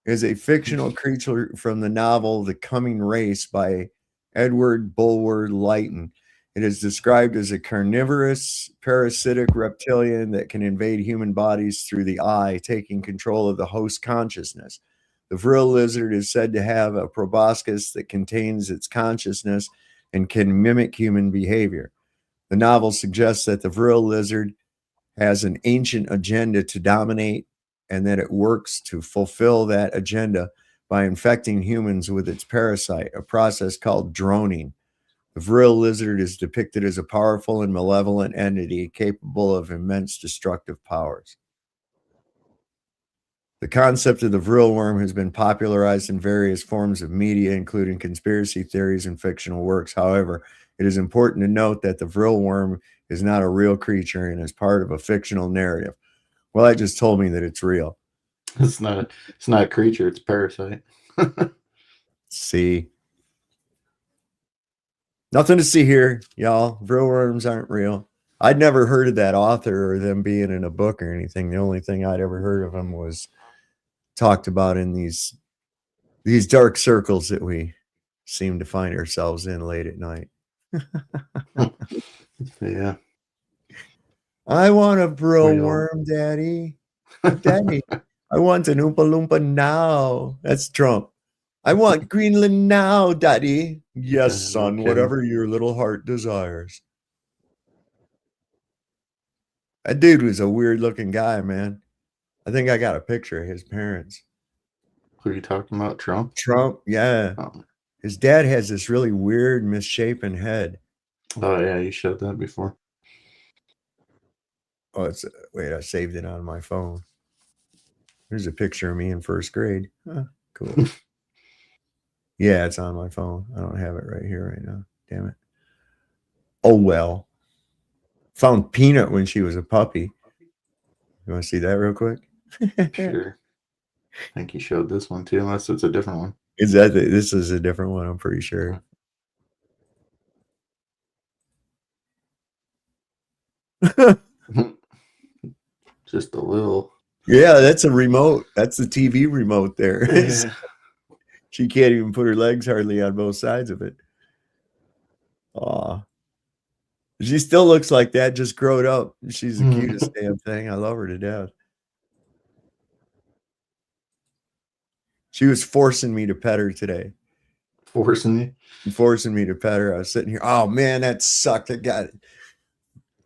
is a fictional creature from the novel The Coming Race by Edward Bulwer Lytton. It is described as a carnivorous, parasitic reptilian that can invade human bodies through the eye, taking control of the host consciousness. The vril lizard is said to have a proboscis that contains its consciousness and can mimic human behavior. The novel suggests that the vril lizard has an ancient agenda to dominate and that it works to fulfill that agenda by infecting humans with its parasite, a process called droning. The vril lizard is depicted as a powerful and malevolent entity capable of immense destructive powers. The concept of the vril worm has been popularized in various forms of media, including conspiracy theories and fictional works. However, it is important to note that the vril worm is not a real creature and is part of a fictional narrative. Well, that just told me that it's real. It's not a creature, it's a parasite. See? Nothing to see here, y'all. Vril worms aren't real. I'd never heard of that author or them being in a book or anything. The only thing I'd ever heard of them was talked about in these dark circles that we seem to find ourselves in late at night. Yeah. I want a bro Real. worm, Daddy. Daddy, I want an Oompa Loompa now. That's Trump. I want Greenland now, Daddy. Yes, Yeah, no son, kidding. whatever your little heart desires. That dude was a weird looking guy, man. I think I got a picture of his parents. Who are you talking about? Trump? Trump, yeah. Oh, His dad has this really weird, misshapen head. oh yeah, you showed that before. Oh, it's wait, I saved it on my phone. There's a picture of me in first grade. Huh, cool. Yeah, it's on my phone. I don't have it right here right now. Damn it. Oh well. Found Peanut when she was a puppy. You want to see that real quick? Sure. I think you showed this one too, unless it's a different one. Is that this is a different one? I'm pretty sure. Just a little. Yeah, that's a remote. That's the TV remote there. Yeah. She can't even put her legs hardly on both sides of it. Aw. She still looks like that, just growed up. She's the cutest damn thing. I love her to death. She was forcing me to pet her today. Forcing you? Forcing me to pet her. I was sitting here. Oh, man, that sucked. I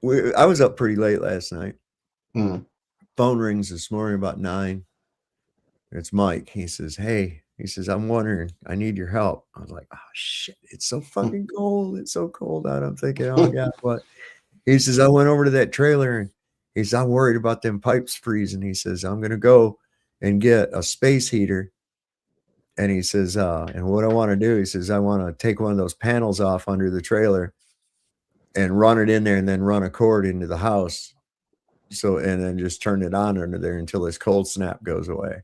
was up pretty late last night. Phone rings this morning about 9. It's Mike. He says, hey, I'm wondering, I need your help. I was like, oh, shit, it's so fucking cold. It's so cold out. I'm thinking, oh, God, what? He says, I went over to that trailer and he says, I'm worried about them pipes freezing. He says, I'm going to go and get a space heater. And he says, and what I want to do, he says, I want to take one of those panels off under the trailer and run it in there and then run a cord into the house. So, and then just turn it on under there until this cold snap goes away.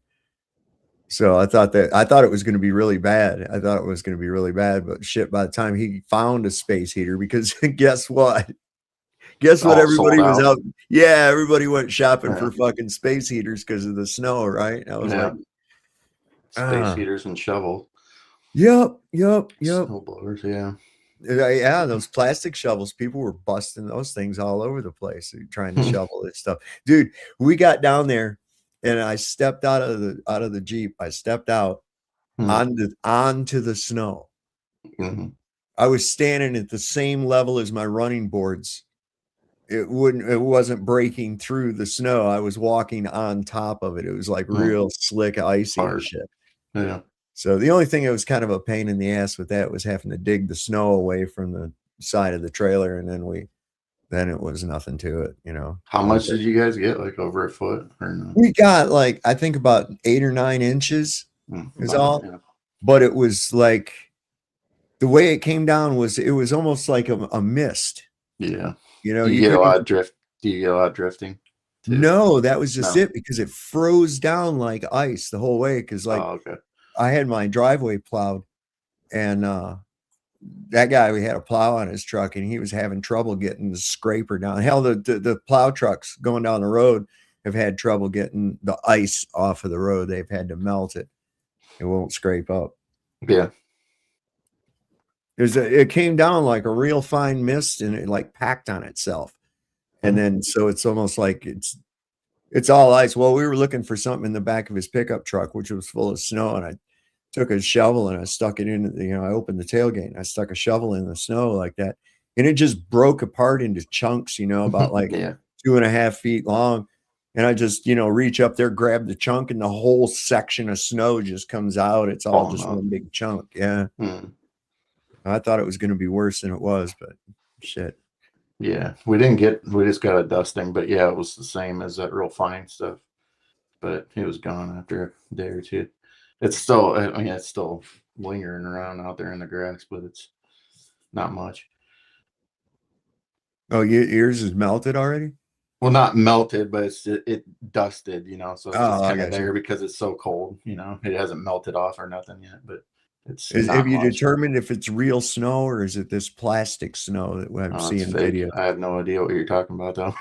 So I thought it was going to be really bad. But shit, by the time he found a space heater, because guess what? Everybody was out. Yeah, everybody went shopping for fucking space heaters because of the snow, right? I was like, space heaters and shovel. Yep. Snow blowers, yeah. Yeah, those plastic shovels, people were busting those things all over the place trying to shovel this stuff. Dude, we got down there and I stepped out of the Jeep. I stepped out onto the snow. I was standing at the same level as my running boards. It wasn't breaking through the snow. I was walking on top of it. It was like real slick, icy and shit. Yeah. So the only thing that was kind of a pain in the ass with that was having to dig the snow away from the side of the trailer, and then it was nothing to it, you know. How much did you guys get? Like over a foot or no? We got like I think about 8 or 9 inches is all. Yeah. But it was like the way it came down was it was almost like a mist. Yeah. You know, you get a lot of drift. Do you get a lot of drifting? Too? No, that was just it because it froze down like ice the whole way. Because I had my driveway plowed, and that guy, we had a plow on his truck, and he was having trouble getting the scraper down. Hell, the plow trucks going down the road have had trouble getting the ice off of the road. They've had to melt it. It won't scrape up. Yeah. It came down like a real fine mist, and it like packed on itself. And then, so it's almost like it's all ice. Well, we were looking for something in the back of his pickup truck, which was full of snow. And I took a shovel and I stuck it in, I opened the tailgate and I stuck a shovel in the snow like that. And it just broke apart into chunks, about like 2.5 feet long. And I just, reach up there, grab the chunk, and the whole section of snow just comes out. It's all one big chunk. Yeah. I thought it was going to be worse than it was, but shit. Yeah, we just got a dusting, but yeah, it was the same as that real fine stuff, but it was gone after a day or two. It's still, it's still lingering around out there in the grass, but it's not much. Oh, yours is melted already? Well, not melted, but it dusted, so it's just kind of there because it's so cold, it hasn't melted off or nothing yet, but have you determined if it's real snow or is it this plastic snow that I'm seeing video? I have no idea what you're talking about though.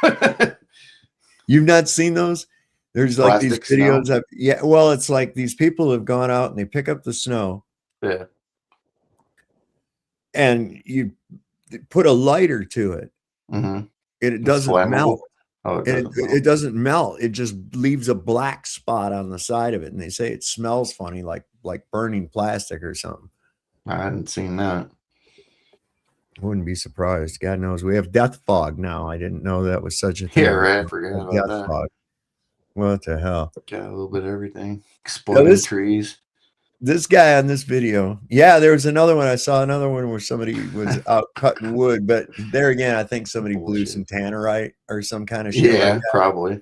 You've not seen those? There's like plastic these videos. Well, it's like these people have gone out and they pick up the snow. Yeah. And you put a lighter to it. Mm-hmm. It doesn't melt. Oh, it And doesn't melt. it doesn't melt. It just leaves a black spot on the side of it. And they say it smells funny, like burning plastic or something. I hadn't seen that. Wouldn't be surprised. God knows we have death fog now. I didn't know that was such a thing. Yeah, right. I forgot about Death that. fog. What the hell? Got a little bit of everything. Exploding trees. This guy on this video. Yeah, there was another one. I saw another one where somebody was out cutting wood, but there again, I think somebody blew some tannerite or some kind of shit. Yeah, like that. probably.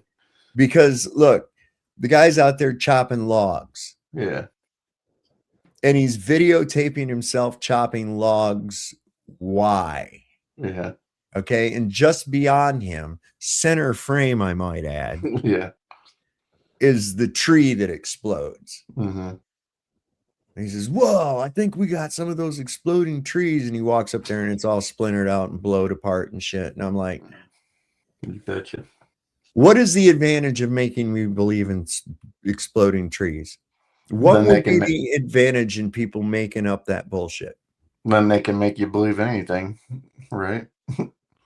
Because look, the guy's out there chopping logs. Yeah. And he's videotaping himself chopping logs. Why? Yeah. Okay. And just beyond him, center frame, I might add, yeah, is the tree that explodes. Mm-hmm. And he says, whoa, I think we got some of those exploding trees. And he walks up there and it's all splintered out and blowed apart and shit. And I'm like, you betcha. What is the advantage of making me believe in exploding trees? What Then would be the advantage in people making up that bullshit? Then they can make you believe anything, right?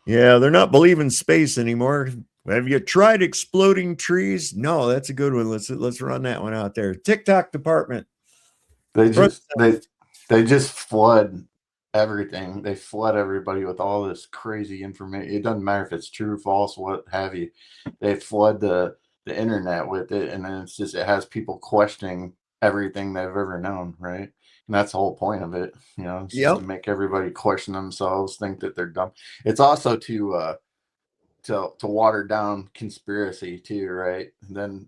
Yeah, they're not believing space anymore. Have you tried exploding trees? No, that's a good one. Let's run that one out there. TikTok department. They just flood everything. They flood everybody with all this crazy information. It doesn't matter if it's true, false, what have you. They flood the internet with it, and then it has people questioning everything they've ever known, right? And that's the whole point of it, it's just to make everybody question themselves, think that they're dumb. It's also to water down conspiracy too, right? And then,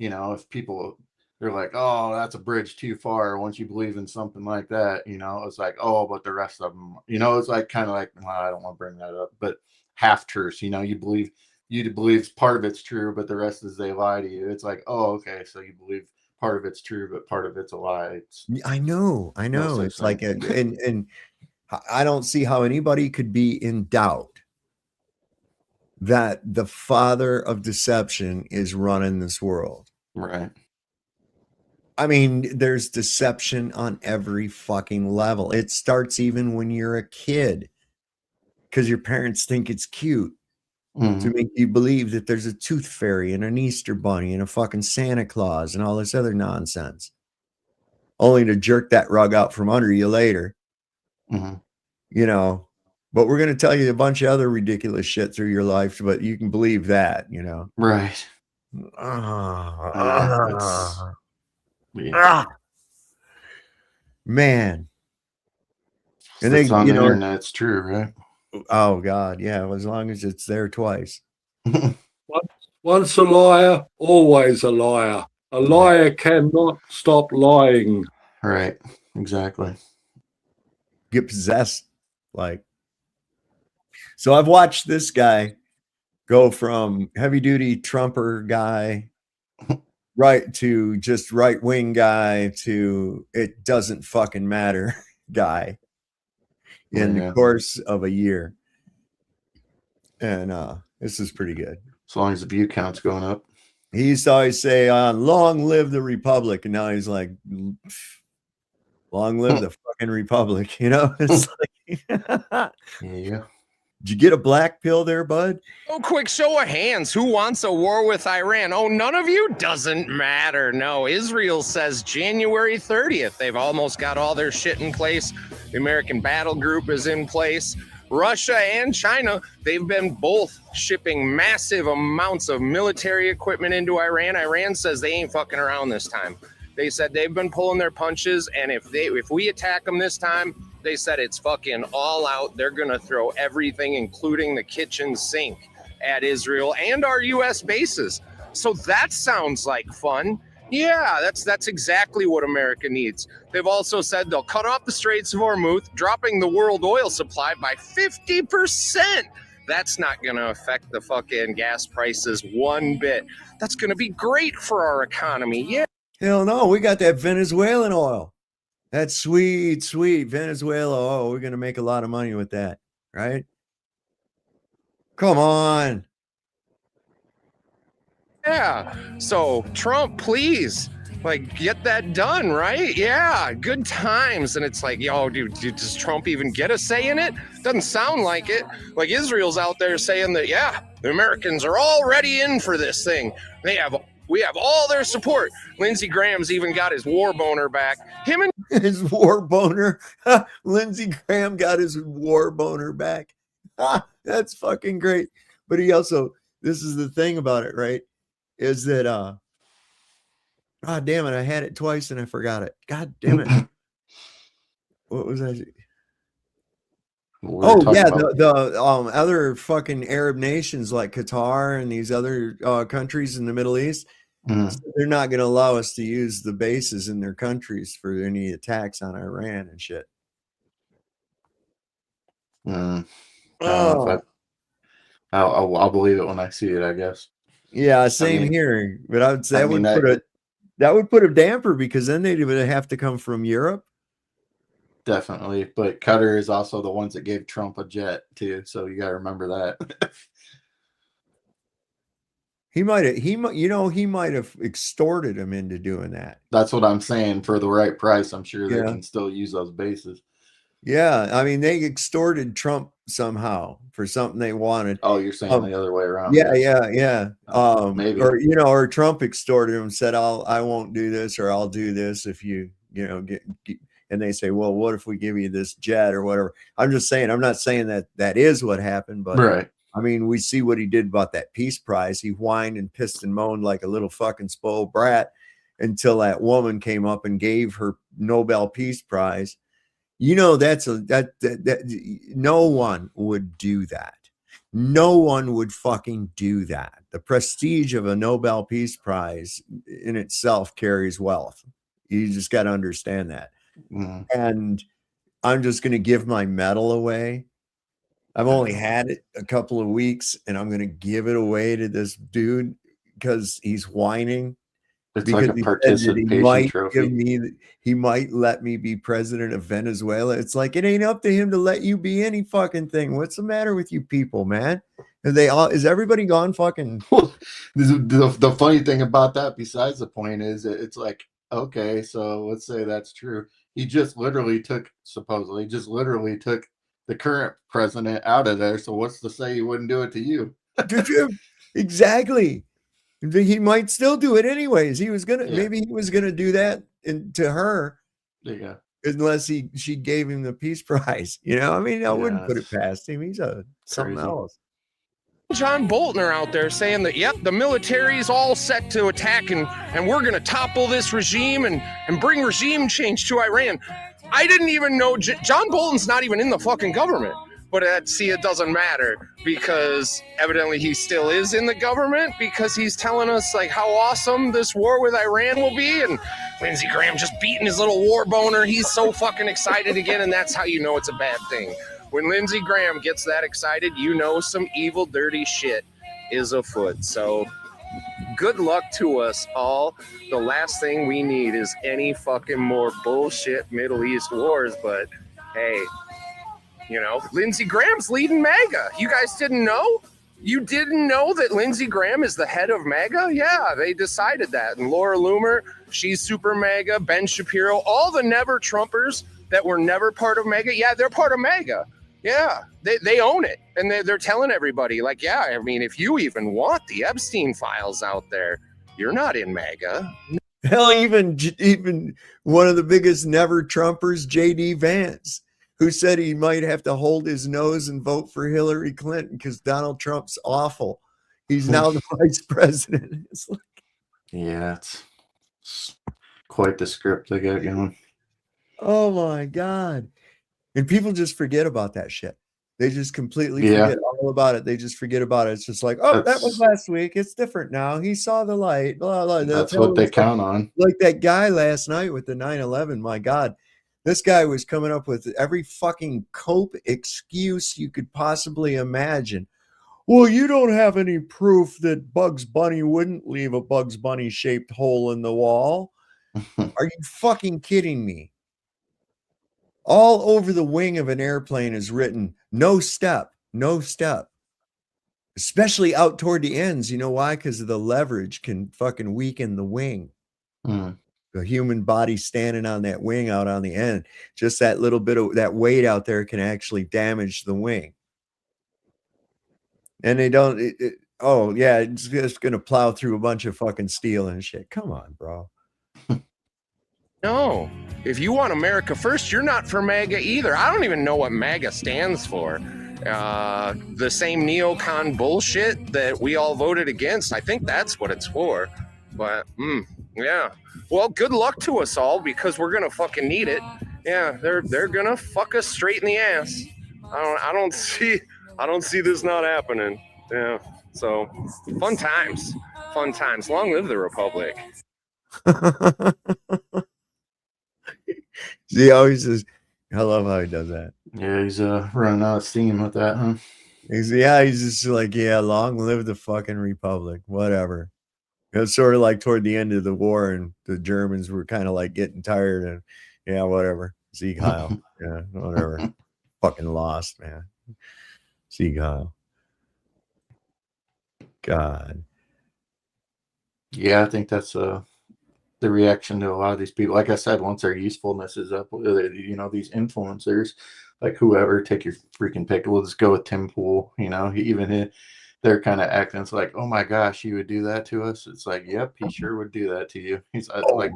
if people, they're like, oh, that's a bridge too far. Once you believe in something like that, it's like, oh, but the rest of them, it's like kind of like, well, I don't want to bring that up, but half truths, you believe part of it's true, but the rest is they lie to you. It's like, oh, okay, so you believe part of it's true, but part of it's a lie. I know. It's like, and I don't see how anybody could be in doubt that the father of deception is running this world. Right. I mean, there's deception on every fucking level. It starts even when you're a kid because your parents think it's cute to make you believe that there's a tooth fairy and an Easter bunny and a fucking Santa Claus and all this other nonsense, only to jerk that rug out from under you later. But we're going to tell you a bunch of other ridiculous shit through your life, but you can believe that, Right. Man. And they, on the internet, it's true, right? Oh God, yeah. As long as it's there twice. Once a liar, always a liar. A liar cannot stop lying. Right. Exactly. Get possessed. So I've watched this guy go from heavy duty Trumper guy right to just right wing guy to it doesn't fucking matter guy in the course of a year. And this is pretty good. As long as the view count's going up. He used to always say, long live the Republic. And now he's like, long live the fucking Republic. It's like, yeah. Did you get a black pill there, bud? Oh, quick show of hands. Who wants a war with Iran? Oh, none of you? Doesn't matter. No, Israel says January 30th. They've almost got all their shit in place. The American Battle Group is in place. Russia and China, they've been both shipping massive amounts of military equipment into Iran. Iran says they ain't fucking around this time. They said they've been pulling their punches, and if we attack them this time, they said it's fucking all out. They're going to throw everything, including the kitchen sink, at Israel and our U.S. bases. So that sounds like fun. Yeah, that's exactly what America needs. They've also said they'll cut off the Straits of Hormuz, dropping the world oil supply by 50%. That's not going to affect the fucking gas prices one bit. That's going to be great for our economy. Yeah. Hell no, we got that Venezuelan oil. That sweet, sweet Venezuela oil. We're going to make a lot of money with that, right? Come on. Yeah. So Trump, please Like, get that done, right? Yeah, good times. And it's like, yo, dude, does Trump even get a say in it? Doesn't sound like it. Like, Israel's out there saying that, yeah, the Americans are already in for this thing. We have all their support. Lindsey Graham's even got his war boner back. Him and his war boner. Lindsey Graham got his war boner back. That's fucking great. But he also, this is the thing about it, right? Is that God damn it, I had it twice and I forgot it. God damn it. What was I? Oh yeah, the other fucking Arab nations like Qatar and these other countries in the Middle East, so they're not going to allow us to use the bases in their countries for any attacks on Iran and shit. I don't know if I'll believe it when I see it, I guess. Yeah, same here. But I would say that would put a damper, because then they would have to come from Europe. Definitely, but Qatar is also the ones that gave Trump a jet too, so you got to remember that. He might have extorted him into doing that. That's what I'm saying. For the right price, I'm sure they can still use those bases. Yeah, I mean, they extorted Trump somehow for something they wanted. Oh, you're saying the other way around? Yeah. Maybe. Or Trump extorted him, said, I won't do this, or I'll do this if you get. And they say, well, what if we give you this jet or whatever? I'm just saying, I'm not saying that is what happened, but right. I mean, we see what he did about that peace prize. He whined and pissed and moaned like a little fucking spoiled brat until that woman came up and gave her Nobel Peace Prize. That no one would do that. No one would fucking do that. The prestige of a Nobel Peace Prize in itself carries wealth. You just got to understand that. And I'm just going to give my medal away. I've only had it a couple of weeks, and I'm going to give it away to this dude because he's whining. It's like a participation trophy. He might let me be president of Venezuela. It's like, it ain't up to him to let you be any fucking thing. What's the matter with you people, man? Is everybody gone fucking? The funny thing about that, besides the point, is that it's like, okay, so let's say that's true. He just literally took the current president out of there. So what's to say he wouldn't do it to you? Exactly. He might still do it anyways. Maybe he was gonna do that to her. Yeah. Unless she gave him the peace prize. I mean, I wouldn't put it past him. He's something else. John Bolton are out there saying that, yep, the military's all set to attack and we're going to topple this regime and bring regime change to Iran. I didn't even know John Bolton's not even in the fucking government. But it doesn't matter, because evidently he still is in the government, because he's telling us like how awesome this war with Iran will be. And Lindsey Graham just beating his little war boner. He's so fucking excited again. And that's how you know it's a bad thing. When Lindsey Graham gets that excited, some evil, dirty shit is afoot. So good luck to us all. The last thing we need is any fucking more bullshit Middle East wars. But hey, Lindsey Graham's leading MAGA. You guys didn't know? You didn't know that Lindsey Graham is the head of MAGA? Yeah, they decided that. And Laura Loomer, she's super MAGA. Ben Shapiro, all the never Trumpers that were never part of MAGA, yeah, they're part of MAGA. Yeah, they own it. And they're telling everybody, like, yeah, I mean, if you even want the Epstein files out there, you're not in MAGA. Hell, even one of the biggest never Trumpers, J.D. Vance, who said he might have to hold his nose and vote for Hillary Clinton because Donald Trump's awful. He's now the vice president. It's like, yeah, it's quite the script they got going. Oh my God. And people just forget about that shit. They just completely forget all about it. They just forget about it. It's just like, that was last week. It's different now. He saw the light. Blah, blah. That's what they count on. Like that guy last night with the 9/11. My God. This guy was coming up with every fucking cope excuse you could possibly imagine. Well, you don't have any proof that Bugs Bunny wouldn't leave a Bugs Bunny shaped hole in the wall. Are you fucking kidding me? All over the wing of an airplane is written, no step, no step. Especially out toward the ends. You know why? Because of the leverage can fucking weaken the wing. The human body standing on that wing out on the end, just that little bit of that weight out there can actually damage the wing. And they don't. Oh yeah, it's just gonna plow through a bunch of fucking steel and shit. Come on, bro. No, if you want America first, you're not for MAGA either. I don't even know what MAGA stands for. The same neocon bullshit that we all voted against. I think that's what it's for. But yeah. Well, good luck to us all because we're gonna fucking need it. Yeah, they're gonna fuck us straight in the ass. I don't see this not happening. Yeah. So fun times. Long live the Republic. He always says, I love how he does that. Yeah, he's running out of steam with that, huh? He's just like, yeah, long live the fucking Republic, whatever. It was sort of like toward the end of the war, and the Germans were kind of like getting tired, and yeah, whatever. Sieg Heil. Yeah, whatever. Fucking lost, man. Sieg Heil. God. Yeah, I think that's the reaction to a lot of these people. Like I said, once their usefulness is up, you know, these influencers, like whoever, take your freaking pick. We'll just go with Tim Pool. You know, they're kind of acting. It's like, oh my gosh, you would do that to us. It's like, yep, he sure would do that to you. He's like,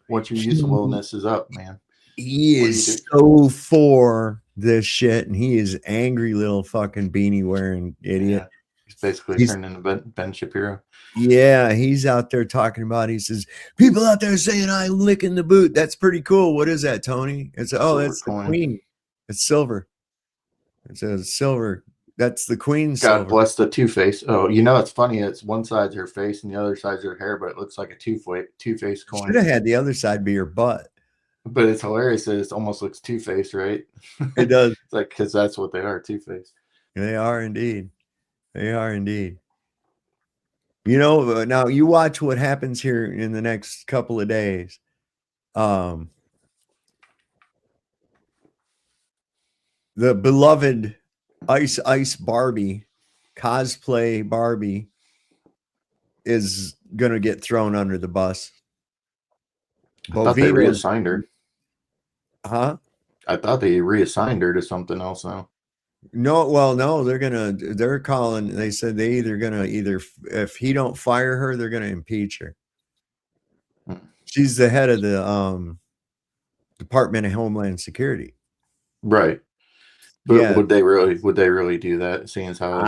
once your usefulness is up, man. He is so for this shit, and he is angry little fucking beanie wearing idiot. Yeah. He's basically turned into Ben Shapiro. Yeah, he's out there talking about. He says, "People out there saying I'm licking the boot. That's pretty cool. What is that, Tony?" It's that's the Queen. It's silver. It's a silver. That's the Queen's silver. God bless the Two-Face. Oh, you know it's funny. It's one side's her face and the other side's her hair, but it looks like a Two-Face coin. Should have had the other side be her butt. But it's hilarious that it almost looks Two-Face, right? It does. It's like, because that's what they are, Two-Face. They are indeed. They are indeed. You know, now you watch what happens here in the next couple of days. The beloved Ice Barbie, cosplay Barbie, is going to get thrown under the bus. I thought they reassigned her. Huh? I thought they reassigned her to something else now. No, well, no, they're calling. They said if he don't fire her, they're gonna impeach her. She's the head of the Department of Homeland Security. Right. But yeah. Would they really do that, seeing as how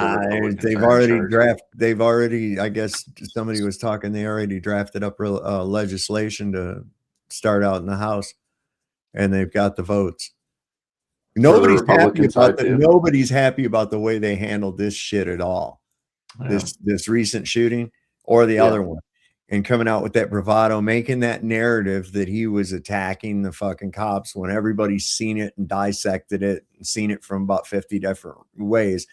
they've already I guess somebody was talking, they already drafted up legislation to start out in the House, and they've got the votes. Nobody's happy about the way they handled this shit at all. Yeah. This recent shooting or the other one, and coming out with that bravado, making that narrative that he was attacking the fucking cops when everybody's seen it and dissected it and seen it from about 50 different ways.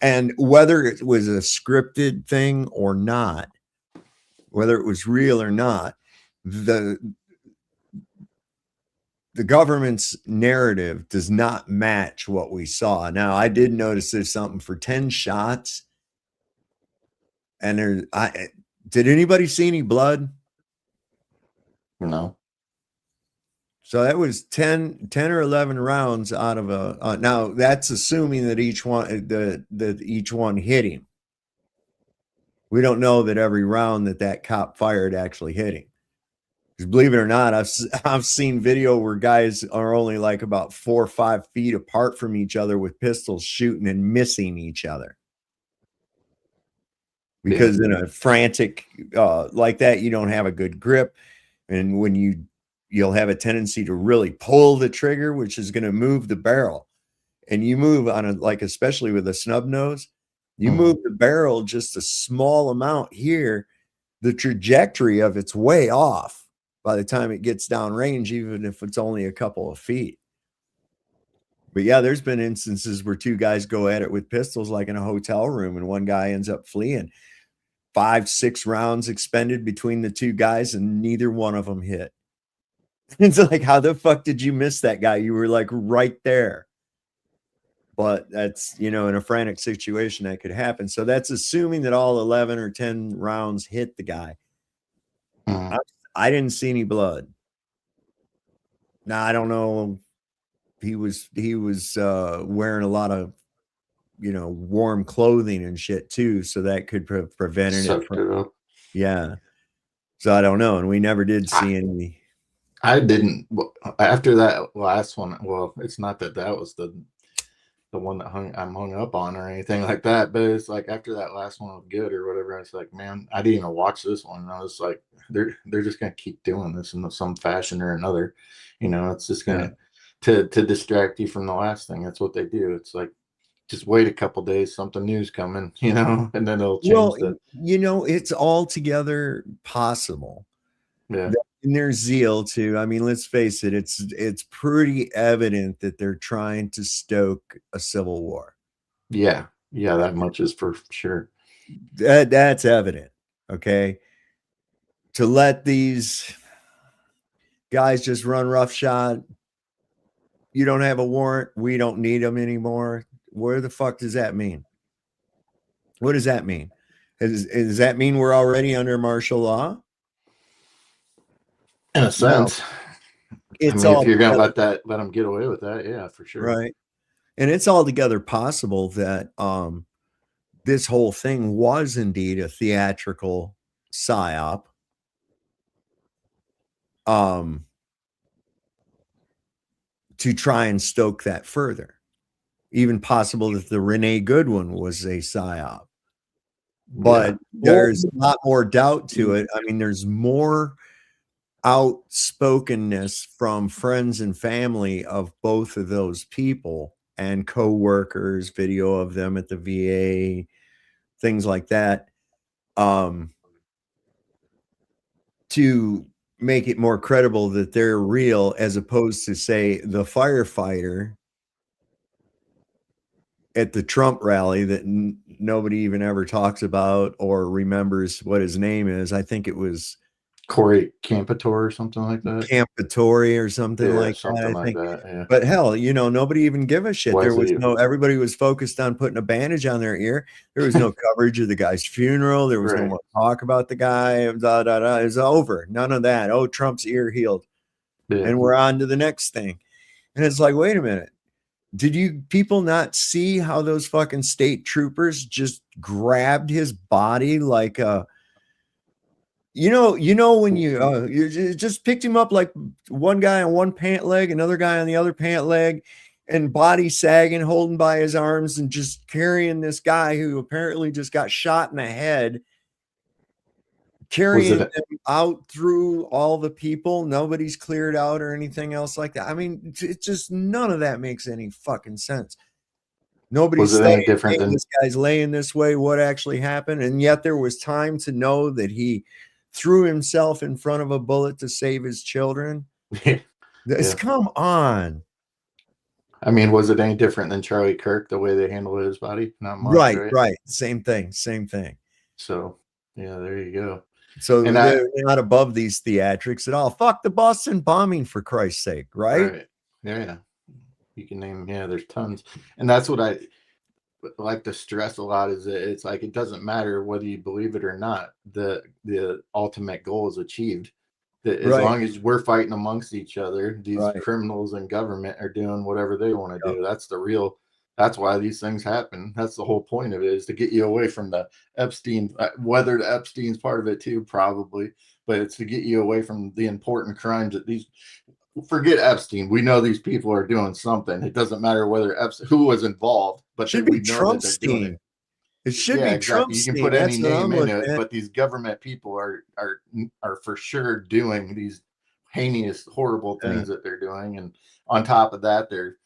And whether it was a scripted thing or not, whether it was real or not, the government's narrative does not match what we saw. Now, I did notice there's something for 10 shots. And did anybody see any blood? No. So that was 10 or 11 rounds out of now that's assuming that each one hit him. We don't know that every round that cop fired actually hit him. Believe it or not, I've seen video where guys are only like about 4 or 5 feet apart from each other with pistols shooting and missing each other. Because in a frantic like that, you don't have a good grip, and when you'll have a tendency to really pull the trigger, which is going to move the barrel, and you move on especially with a snub nose, you move the barrel just a small amount here, the trajectory of it's way off by the time it gets downrange, even if it's only a couple of feet. But yeah, there's been instances where 2 guys go at it with pistols, like in a hotel room, and one guy ends up fleeing. 5-6 rounds expended between the 2 guys, and neither one of them hit. It's like, how the fuck did you miss that guy? You were like right there. But that's, in a frantic situation that could happen. So that's assuming that all 11 or 10 rounds hit the guy. I didn't see any blood. Now I don't know. He was wearing a lot of warm clothing and shit too, so that could have prevented it Sucked it from. up. Yeah. So I don't know, and we never did see any. I didn't after that last one. Well, it's not that was the one that I'm hung up on or anything like that, but it's like after that last one was good or whatever. I was like, man, I didn't even watch this one. And I was like, they're just gonna keep doing this in some fashion or another. It's just gonna to distract you from the last thing. That's what they do. It's like just wait a couple days, something new's coming, and then it'll change it's altogether possible. Yeah. In their zeal to, I mean, let's face it, it's pretty evident that they're trying to stoke a civil war. Yeah, that much is for sure. That's evident. Okay. To let these guys just run roughshod, you don't have a warrant, we don't need them anymore. Where the fuck does that mean? What does that mean? Does that mean we're already under martial law? In a sense. It's if you're gonna let them get away with that, yeah, for sure. Right. And it's altogether possible that this whole thing was indeed a theatrical psyop. To try and stoke that further. Even possible that the Renee Goodwin was a psyop. But there's a lot more doubt to it. I mean, there's more outspokenness from friends and family of both of those people and co-workers, video of them at the VA, things like that, to make it more credible that they're real, as opposed to, say, the firefighter at the Trump rally that nobody even ever talks about or remembers what his name is. I think it was Corey Campitor or something like that. Campitori or something like something that. I like think. that. Yeah. But hell, nobody even give a shit. There was Wesley. everybody was focused on putting a bandage on their ear. There was no coverage of the guy's funeral. There was no more talk about the guy. It was over. None of that. Oh, Trump's ear healed. Yeah. And we're on to the next thing. And it's like, wait a minute. Did you people not see how those fucking state troopers just grabbed his body like a when you just picked him up, like one guy on one pant leg, another guy on the other pant leg, and body sagging, holding by his arms and just carrying this guy who apparently just got shot in the head, carrying them out through all the people. Nobody's cleared out or anything else like that. I mean, it's just none of that makes any fucking sense. Nobody's saying this guy's laying this way, what actually happened. And yet there was time to know that he threw himself in front of a bullet to save his children. Come on. I mean, was it any different than Charlie Kirk, the way they handled his body? Not much, right. Same thing. So, yeah, there you go. So they're not above these theatrics at all. Fuck the Boston bombing, for Christ's sake, right? Yeah. You can name, there's tons. And that's what I like to stress a lot, is that it's like, it doesn't matter whether you believe it or not, the ultimate goal is achieved. That as long as we're fighting amongst each other, these criminals and government are doing whatever they want to do. That's why these things happen. That's the whole point of it, is to get you away from the Epstein, whether the Epstein's part of it too, probably, but it's to get you away from the important crimes that forget Epstein. We know these people are doing something. It doesn't matter who was involved, but it should be Trumpstein. It should be Trumpstein. You can put any name in it, but these government people are for sure doing these heinous, horrible things that they're doing. And on top of that, they're,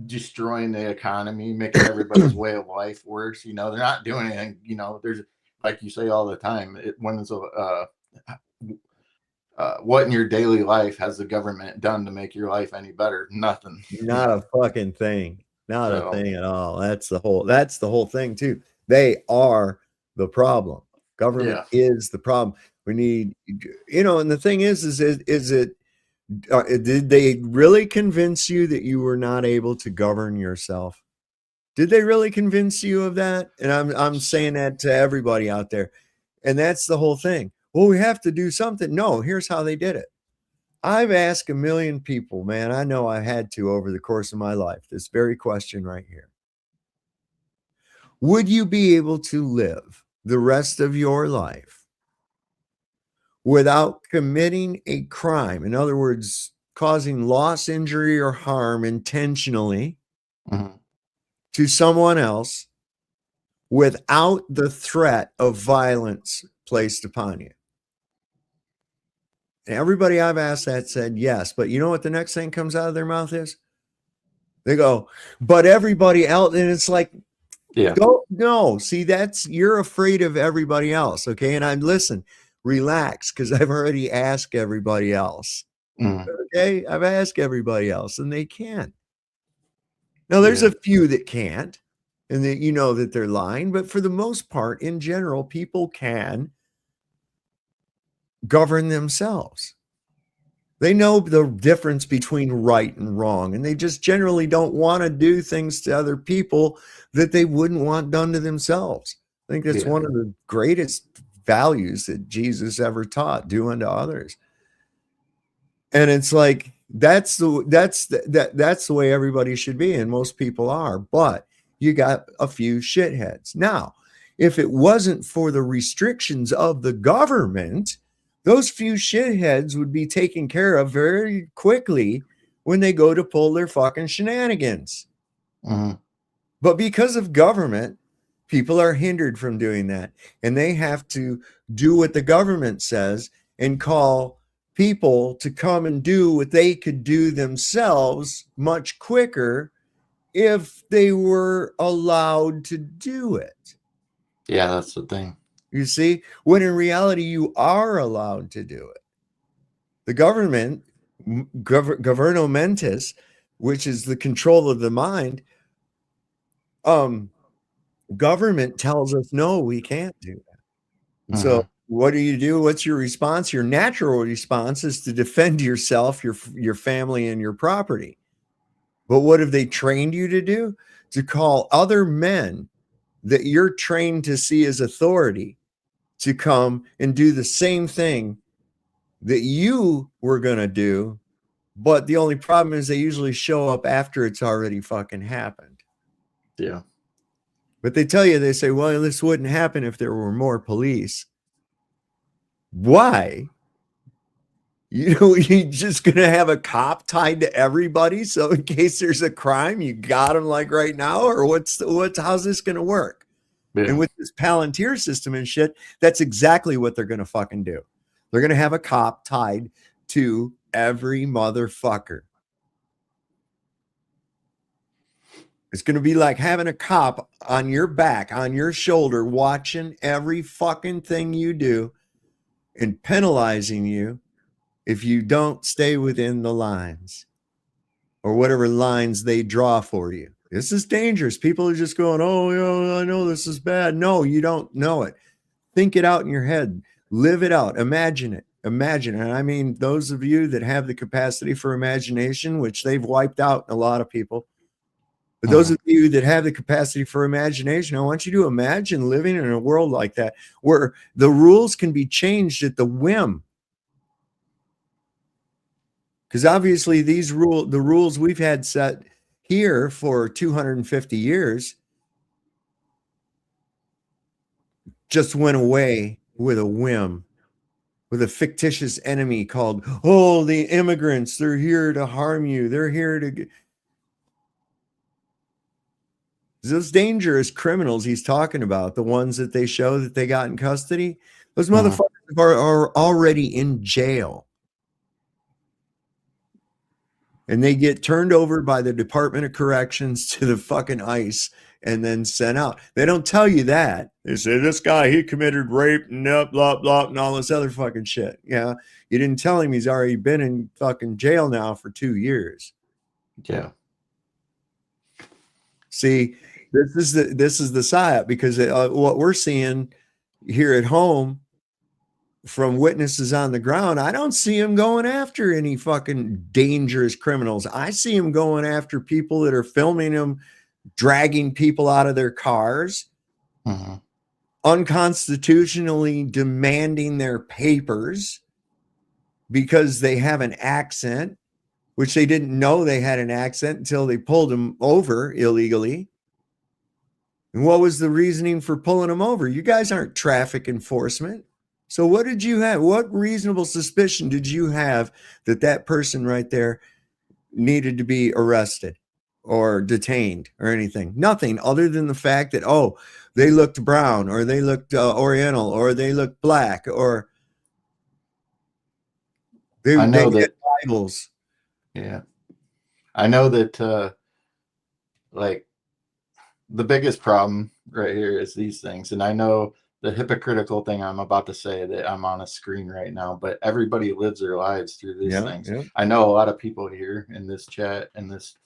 destroying the economy, making everybody's way of life worse. They're not doing anything. There's, like you say all the time, what in your daily life has the government done to make your life any better? Nothing. Not a fucking thing. Not a thing at all. That's the whole thing too. They are the problem. Government is the problem. We need, and the thing is it, did they really convince you that you were not able to govern yourself? Did they really convince you of that? And I'm saying that to everybody out there. And that's the whole thing. well, we have to do something. No, here's how they did it. I've asked a million people, man. I know I had to over the course of my life, this very question right here. Would you be able to live the rest of your life without committing a crime? In other words, causing loss, injury, or harm intentionally to someone else without the threat of violence placed upon you? And everybody I've asked that said yes. But you know what the next thing comes out of their mouth is? They go, but everybody else, and it's like, go, no, see, you're afraid of everybody else. Okay. And listen, relax, because I've already asked everybody else. Okay. I've asked everybody else and they can't. Now there's a few that can't, and that you know that they're lying, but for the most part, in general, people can govern themselves. They know the difference between right and wrong, and they just generally don't want to do things to other people that they wouldn't want done to themselves. I think that's one of the greatest values that Jesus ever taught, do unto others. And it's like that's the way everybody should be, and most people are. But you got a few shitheads. Now, if it wasn't for the restrictions of the government, those few shitheads would be taken care of very quickly when they go to pull their fucking shenanigans. But because of government, people are hindered from doing that. And they have to do what the government says and call people to come and do what they could do themselves much quicker if they were allowed to do it. Yeah, that's the thing. You see, when in reality, you are allowed to do it. The government, governmentis, which is the control of the mind, government tells us, no, we can't do that. So what do? What's your response? Your natural response is to defend yourself, your family, and your property. But what have they trained you to do? To call other men that you're trained to see as authority to come and do the same thing that you were going to do. But the only problem is they usually show up after it's already fucking happened. Yeah. But they tell you, they say, well, this wouldn't happen if there were more police. Why? You're just going to have a cop tied to everybody. So in case there's a crime, you got him like right now, or how's this going to work? Yeah. And with this Palantir system and shit, that's exactly what they're going to fucking do. They're going to have a cop tied to every motherfucker. It's going to be like having a cop on your back, on your shoulder, watching every fucking thing you do and penalizing you if you don't stay within the lines or whatever lines they draw for you. This is dangerous. People are just going, oh, yeah, I know this is bad. No, you don't know it. Think it out in your head. Live it out. Imagine it. Imagine it. And I mean, those of you that have the capacity for imagination, which they've wiped out a lot of people, but those of you that have the capacity for imagination, I want you to imagine living in a world like that where the rules can be changed at the whim. Because obviously the rules we've had set here for 250 years just went away with a whim, with a fictitious enemy called, oh, the immigrants, they're here to harm you. They're here to... Those dangerous criminals he's talking about, the ones that they show that they got in custody, those motherfuckers are already in jail. And they get turned over by the Department of Corrections to the fucking ICE and then sent out. They don't tell you that. They say, this guy, he committed rape and blah, blah, and all this other fucking shit. Yeah. You didn't tell him he's already been in fucking jail now for 2 years. Yeah. See, this is the psyop, because what we're seeing here at home from witnesses on the ground, I don't see him going after any fucking dangerous criminals. I see him going after people that are filming him, dragging people out of their cars, unconstitutionally demanding their papers because they have an accent, which they didn't know they had an accent until they pulled them over illegally. And what was the reasoning for pulling them over? You guys aren't traffic enforcement. So what did you have? What reasonable suspicion did you have that that person right there needed to be arrested or detained or anything? Nothing other than the fact that, oh, they looked brown or they looked Oriental or they looked black or they I know had that Bibles. Yeah. I know that like the biggest problem right here is these things. And I know the hypocritical thing I'm about to say that I'm on a screen right now, but everybody lives their lives through these Yeah, things. yeah. I know a lot of people here in this chat and this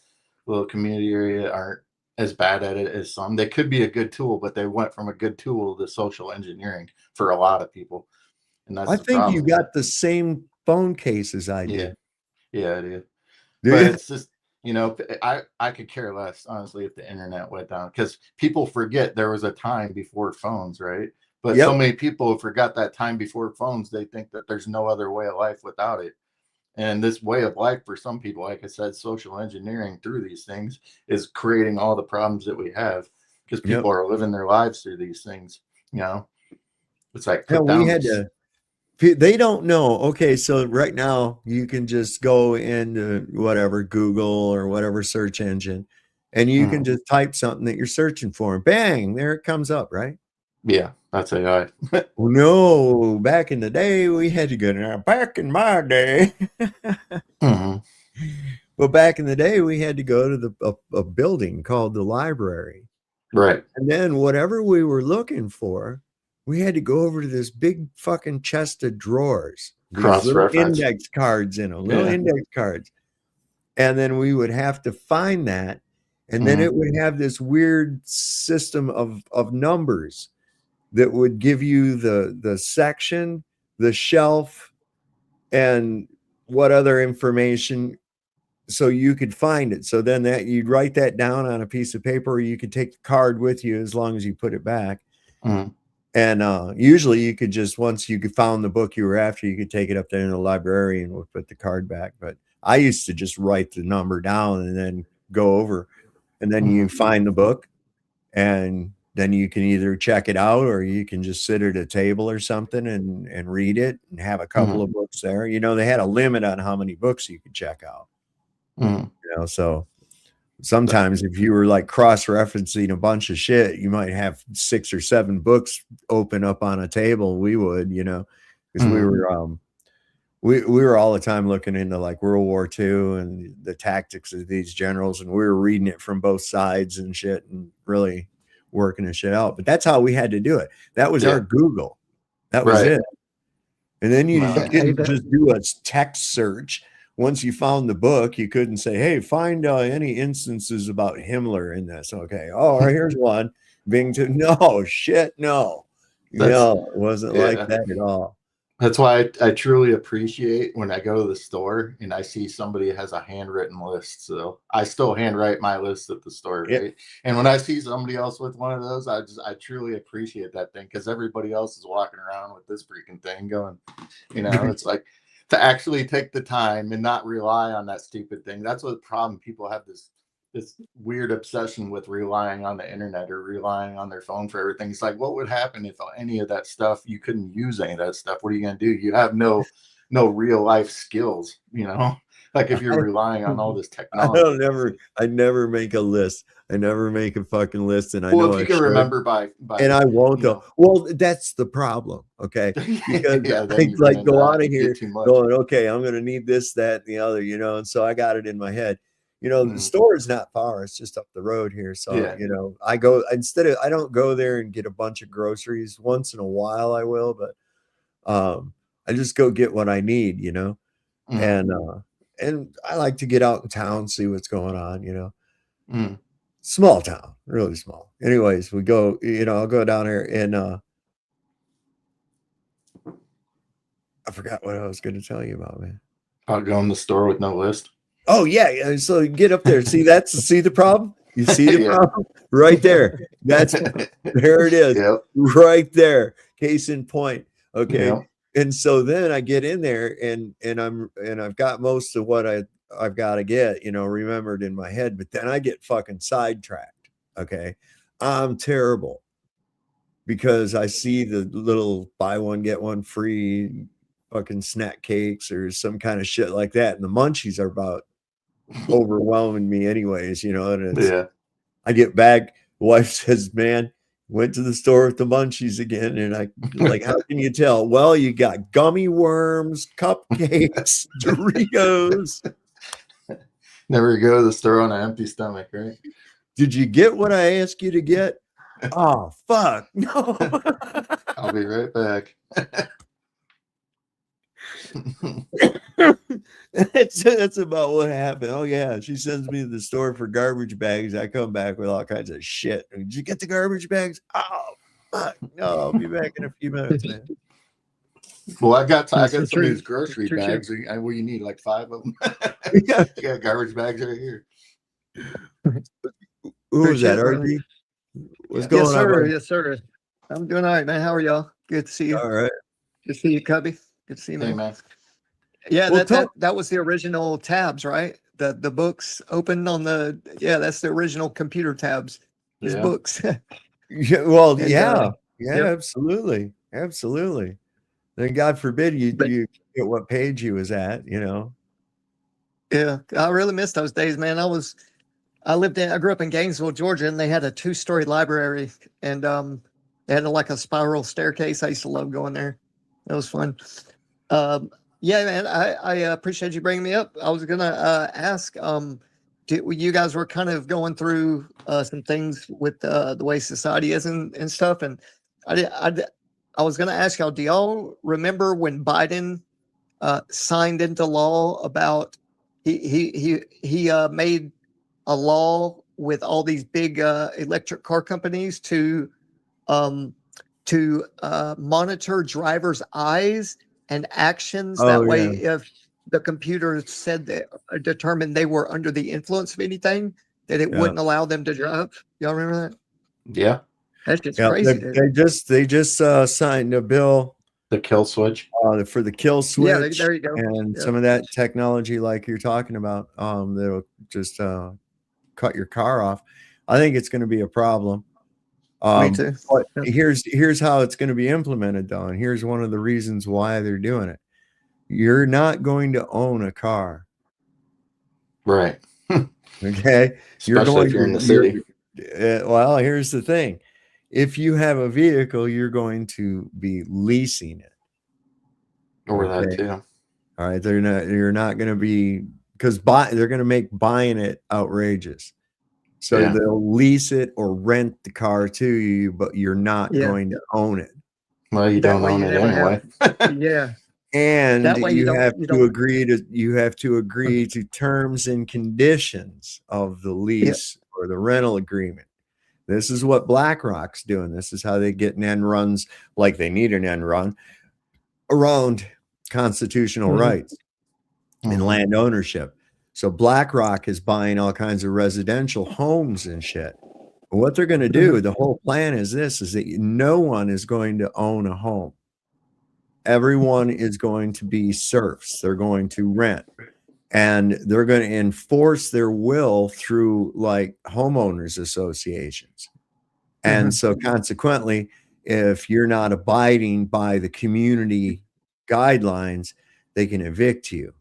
little community area aren't as bad at it as some. They could be a good tool, but they went from a good tool to social engineering for a lot of people. And that's I the think you problem. got the same phone case as I do. Yeah, it is. Do But you? it's just, I could care less, honestly, if the internet went down, because people forget there was a time before phones, right? But so Yep. many people forgot that time before phones. They think that there's no other way of life without it. And this way of life for some people, like I said, social engineering through these things is creating all the problems that we have because people are living their lives through these things. It's like Hell, put we down had this. to. They don't know. Okay, so right now you can just go into whatever Google or whatever search engine, and you can just type something that you're searching for, and bang, there it comes up, right? Yeah, that's AI. Well, no, back in the day we had to go now. Back in my day, well, back in the day we had to go to a building called the library, Right. and then whatever we were looking for, we had to go over to this big fucking chest of drawers, these little Cross-reference. index cards in them, little Yeah. index cards. And then we would have to find that. And then it would have this weird system of numbers that would give you the section, the shelf, and what other information so you could find it. So then that you'd write that down on a piece of paper, or you could take the card with you as long as you put it back. And usually you could just, once you could found the book you were after, you could take it up there in the library and we'll put the card back. But I used to just write the number down and then go over, and then you find the book, and then you can either check it out or you can just sit at a table or something and read it and have a couple of books there. They had a limit on how many books you could check out. So sometimes if you were like cross-referencing a bunch of shit, you might have 6 or 7 books open up on a table. We would, because we were all the time looking into like World War II and the tactics of these generals, and we were reading it from both sides and shit and really working the shit out. But that's how we had to do it. That was our Google. That was it. And then you didn't just do a text search. Once you found the book, you couldn't say, hey, find any instances about Himmler in this. Okay. Oh, here's one. Bing to no shit. No, it wasn't like that at all. That's why I truly appreciate when I go to the store and I see somebody has a handwritten list. So I still handwrite my list at the store, right? And when I see somebody else with one of those, I truly appreciate that thing, because everybody else is walking around with this freaking thing going, it's like to actually take the time and not rely on that stupid thing. That's what the problem. People have this weird obsession with relying on the internet or relying on their phone for everything. It's like, what would happen if any of that stuff, you couldn't use any of that stuff? What are you going to do? You have no real life skills, like if you're relying on all this technology. I never make a list. I never make a fucking list. And I well, know if you can remember by and I won't though. Well, that's the problem. Okay. Because I like go out of here going, okay, I'm going to need this, that, and the other, and so I got it in my head. The store is not far. It's just up the road here. So, I go I don't go there and get a bunch of groceries. Once in a while I will, but I just go get what I need, and I like to get out in town, see what's going on, Small town, really small. Anyways, we go, I'll go down there and I forgot what I was going to tell you about, man. I'll go in the store with no list. Oh yeah. So you get up there. See the problem? You see the Yeah. problem? Right there. There it is. Yep. Right there. Case in point. Okay. Yep. And so then I get in there and I've got most of what I've got to get, remembered in my head, but then I get fucking sidetracked. Okay. I'm terrible because I see the little buy one, get one free fucking snack cakes or some kind of shit like that. And the munchies are about overwhelming me anyways, and Yeah. I get back, wife says, man, went to the store with the munchies again. And I like, how can you tell? Well, you got gummy worms, cupcakes, Doritos. Never go to the store on an empty stomach, right? Did you get what I asked you to get? Oh, fuck. No. I'll be right back. That's about what happened. Oh yeah, she sends me to the store for garbage bags. I come back with all kinds of shit. Did you get the garbage bags? Oh fuck, no, I'll be back in a few minutes, man. Well, I got some of That's these true. grocery True, bags. Well, you need like 5 of them. Yeah. You got garbage bags right here. Who was that, Appreciate it, RG? What's Yes, going on, sir. brother? Yes, sir. I'm doing all right, man. How are y'all? Good to see you. All right. Good to see you, Cubby. Good to see you, Hey, man. man. Yeah, Well, that was the original tabs, right? The books opened on that's the original computer tabs. His Yeah. books. Yeah, well, And, yeah, yep. absolutely. Then God forbid you get what page he was at, Yeah, I really miss those days, man. I grew up in Gainesville, Georgia, and they had a 2-story library, and they had like a spiral staircase. I used to love going there. That was fun. Yeah, man, I appreciate you bringing me up. I was gonna ask, you guys were kind of going through some things with the way society is and stuff, and I was gonna ask y'all, do y'all remember when Biden signed into law about he made a law with all these big electric car companies to monitor drivers' eyes and actions. Oh, That way, yeah. if the computer said that determined they were under the influence of anything, that it Yeah. wouldn't allow them to drive. Y'all remember that? Yeah. That's just Yeah, crazy, dude. they just signed a bill, the kill switch, for the kill Yeah, switch, there you go. and Yeah. some of that technology, like you're talking about, that'll just cut your car off. I think it's going to be a problem. Me too. But Yeah. here's how it's going to be implemented, though, and here's one of the reasons why they're doing it. You're not going to own a car, right? Okay, Especially if you're in the city. Well, here's the thing: if you have a vehicle, you're going to be leasing it. Or that Okay? too. All right, you're not going to be, because they're going to make buying it outrageous. So Yeah. they'll lease it or rent the car to you, but you're not Yeah. going to own it. Well, you That don't way own you it never anyway. Yeah. And That way you you don't- have you to don't- agree to terms and conditions of the lease or the rental agreement. This is what BlackRock's doing. This is how they get an end runs, like they need an end run around constitutional Mhm. rights and land ownership. So BlackRock is buying all kinds of residential homes and shit. What they're going to do, the whole plan is this, is that no one is going to own a home. Everyone is going to be serfs. They're going to rent. And they're going to enforce their will through like homeowners associations. And so consequently, if you're not abiding by the community guidelines, they can evict you.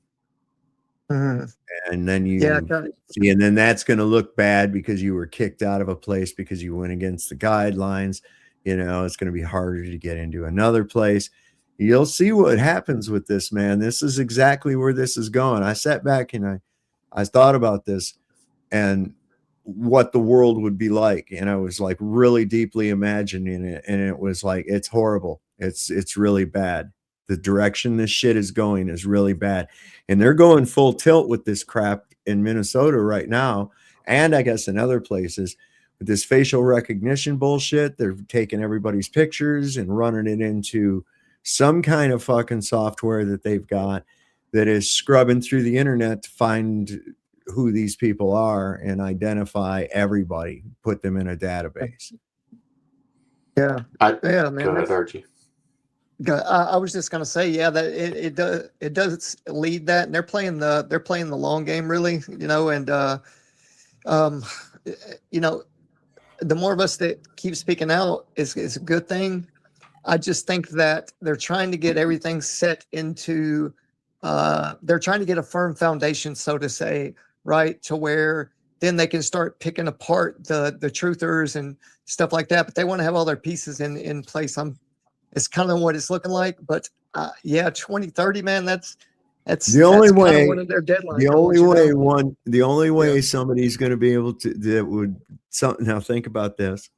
And then and then that's going to look bad because you were kicked out of a place because you went against the guidelines. It's going to be harder to get into another place. You'll see what happens with this, man. This is exactly where this is going. I sat back and I thought about this and what the world would be like. And I was like really deeply imagining it. And it was like, it's horrible. It's really bad. The direction this shit is going is really bad. And they're going full tilt with this crap in Minnesota right now. And I guess in other places with this facial recognition bullshit. They're taking everybody's pictures and running it into some kind of fucking software that they've got that is scrubbing through the internet to find who these people are and identify everybody, put them in a database. Yeah, yeah, man. Go ahead, that's- Archie. I was just gonna say, yeah, that it does lead that, and they're playing the long game, really, and um, the more of us that keep speaking out is a good thing. I just think that they're trying to get everything set into, they're trying to get a firm foundation, so to say, right, to where then they can start picking apart the truthers and stuff like that. But they want to have all their pieces in place. It's kind of what it's looking like. But yeah, 2030, man, that's The only kind way of one of their deadline the goals, the only way somebody's going to be able to that would something. Now think about this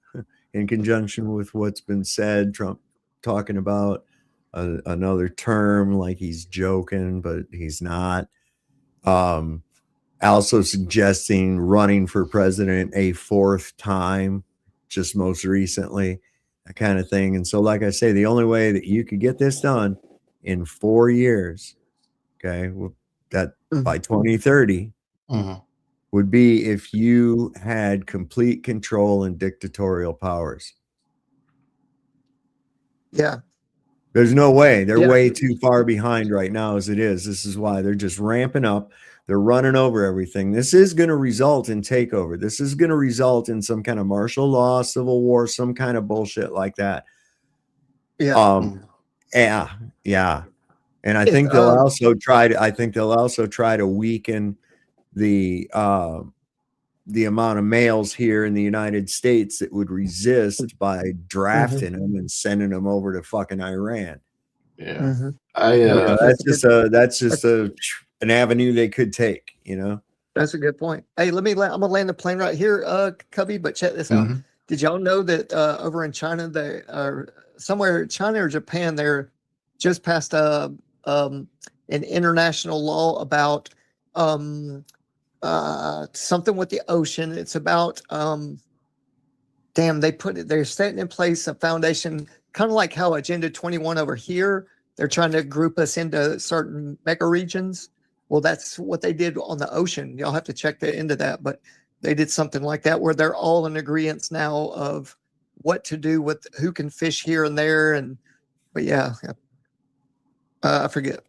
in conjunction with what's been said. Trump talking about another term, like he's joking, but he's not. Also suggesting running for president a fourth time, just most recently, that kind of thing. And so, like I say, the only way that you could get this done in 4 years, okay, that by 2030 would be if you had complete control and dictatorial powers. Yeah. There's no way. They're Yeah. way too far behind right now as it is. This is why they're just ramping up. They're running over everything. This is going to result in takeover. This is going to result in some kind of martial law, civil war, some kind of bullshit like that. Yeah. Yeah. And I think they'll also try to weaken the amount of males here in the United States that would resist by drafting them and sending them over to fucking Iran. Yeah. That's just an avenue they could take, That's a good point. Hey, I'm gonna land the plane right here, Cubby. But check this out. Did y'all know that over in China, they are somewhere, China or Japan, they're just passed an international law about something with the ocean. It's about they're setting in place a foundation, kind of like how Agenda 21 over here. They're trying to group us into certain mega regions. Well, that's what they did on the ocean. Y'all have to check into that, but they did something like that where they're all in agreement now of what to do with who can fish here and there. But yeah, I forget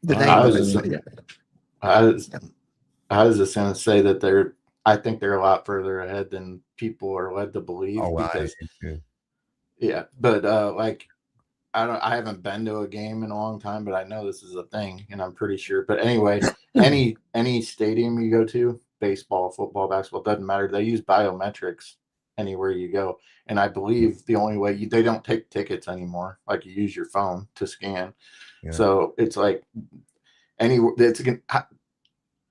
the name of it. I was just going to say that I think they're a lot further ahead than people are led to believe. But I haven't been to a game in a long time, but I know this is a thing, and I'm pretty sure. But anyway, any stadium you go to, baseball, football, basketball, doesn't matter. They use biometrics anywhere you go, and I believe the only way they don't take tickets anymore. Like you use your phone to scan. Yeah. So it's like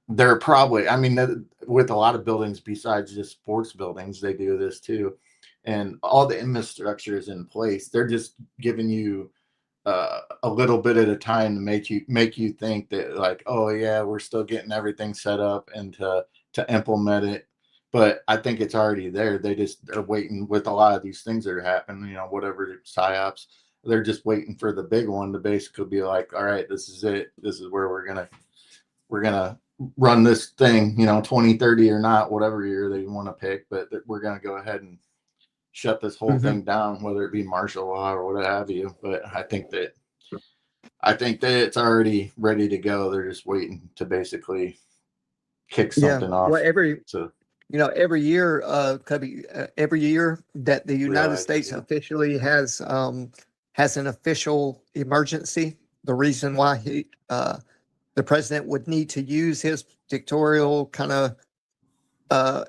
they're probably. I mean, with a lot of buildings besides just sports buildings, they do this too. And all the infrastructure is in place. They're just giving you a little bit at a time to make you think that, like, oh yeah, we're still getting everything set up and to implement it. But I think it's already there. They're waiting with a lot of these things that are happening. Whatever psyops, they're just waiting for the big one to basically be like, all right, this is it. This is where we're gonna run this thing. 2030 or not, whatever year they want to pick, but we're gonna go ahead and shut this whole thing down, whether it be martial law or what have you. But I think that it's already ready to go. They're just waiting to basically kick something off. Well, every year, Cubby, every year that the United States officially has an official emergency, the reason why the president would need to use his dictatorial kind of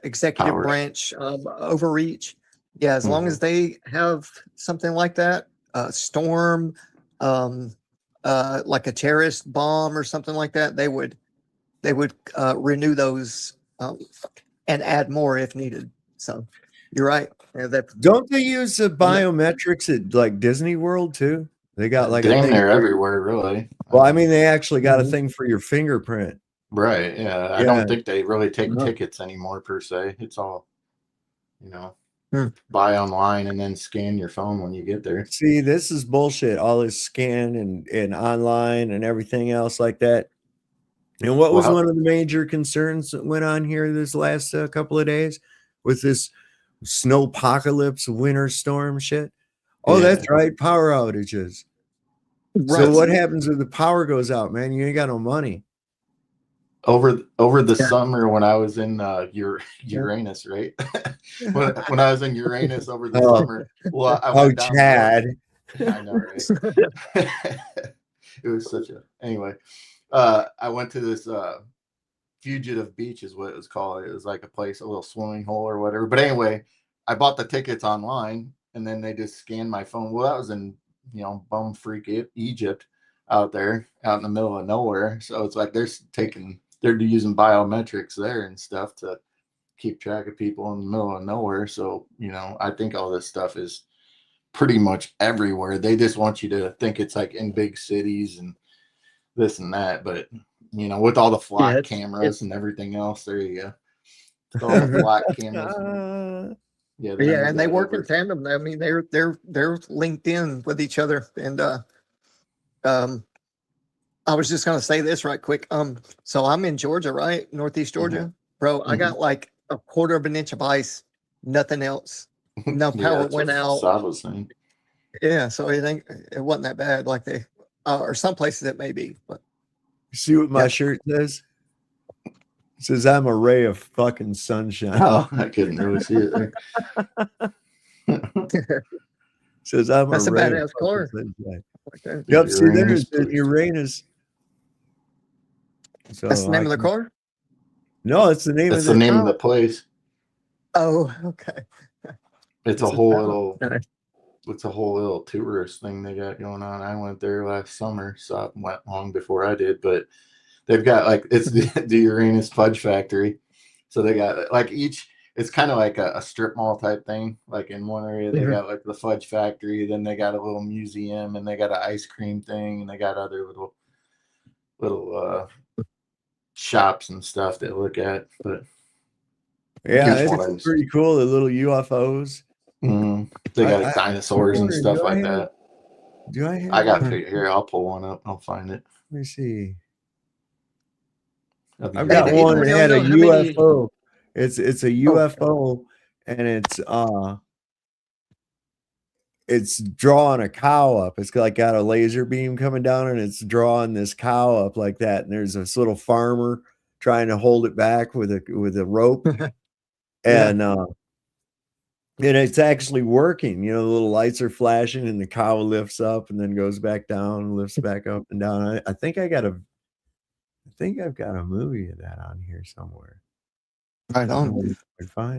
executive branch overreach. Yeah, as long as they have something like that, storm, like a terrorist bomb or something like that, they would renew those and add more if needed. So you're right. Yeah, don't they use the biometrics at like Disney World too? They got like damn near everywhere, really. Well, I mean, they actually got a thing for your fingerprint. Right. Yeah. I don't think they really take tickets anymore per se. It's all, buy online and then scan your phone when you get there. See, this is bullshit. All this scan and online and everything else like that. And what was Well, one of the major concerns that went on here this last couple of days with this snowpocalypse, winter storm shit? Oh, Yeah. that's right, power outages. So what happens if the power goes out, man? You ain't got no money. Over the summer when I was in Uranus, right? when I was in Uranus over the summer, well, I went down Chad. I know, right? It was such a anyway. I went to this Fugitive Beach is what it was called. It was like a place, a little swimming hole or whatever. But anyway, I bought the tickets online, and then they just scanned my phone. Well, that was in bum freak Egypt, out there, out in the middle of nowhere. So it's like they're using biometrics there and stuff to keep track of people in the middle of nowhere. So I think all this stuff is pretty much everywhere. They just want you to think it's like in big cities and this and that, but with all the flock cameras and everything else, there you go. With all the flock cameras. Yeah, and they work in tandem. I mean, they're linked in with each other. And I was just gonna say this right quick. So I'm in Georgia, right? Northeast Georgia. Bro, I got like a quarter of an inch of ice, nothing else. No power went out. Yeah, so it wasn't that bad like they or some places it may be, but see what my shirt says? It says I'm a ray of fucking sunshine. Oh, I couldn't really see it there. Says I'm that's a ray badass of color. sunshine. Okay. Yep, see there's the Uranus. So that's the name of the car? No, it's the name That's of the name of the place. Oh, okay. It's a whole little tourist thing they got going on. I went there last summer, so I went long before I did, but they've got it's the Uranus Fudge Factory. So they got it's kind of like a strip mall type thing. Like in one area they got like the Fudge Factory, then they got a little museum, and they got an ice cream thing, and they got other little shops and stuff to look at. But yeah, it's pretty cool. The little UFOs. They got dinosaurs and stuff like that. Do I have? I got here. I'll pull one up. I'll find it. Let me see. I've got one that had a UFO. It's a UFO, and it's drawing a cow up. It's got a laser beam coming down, and it's drawing this cow up like that. And there's this little farmer trying to hold it back with a rope, and it's actually working. The little lights are flashing, and the cow lifts up and then goes back down, lifts back up and down. I think I've got a movie of that on here somewhere. Right on.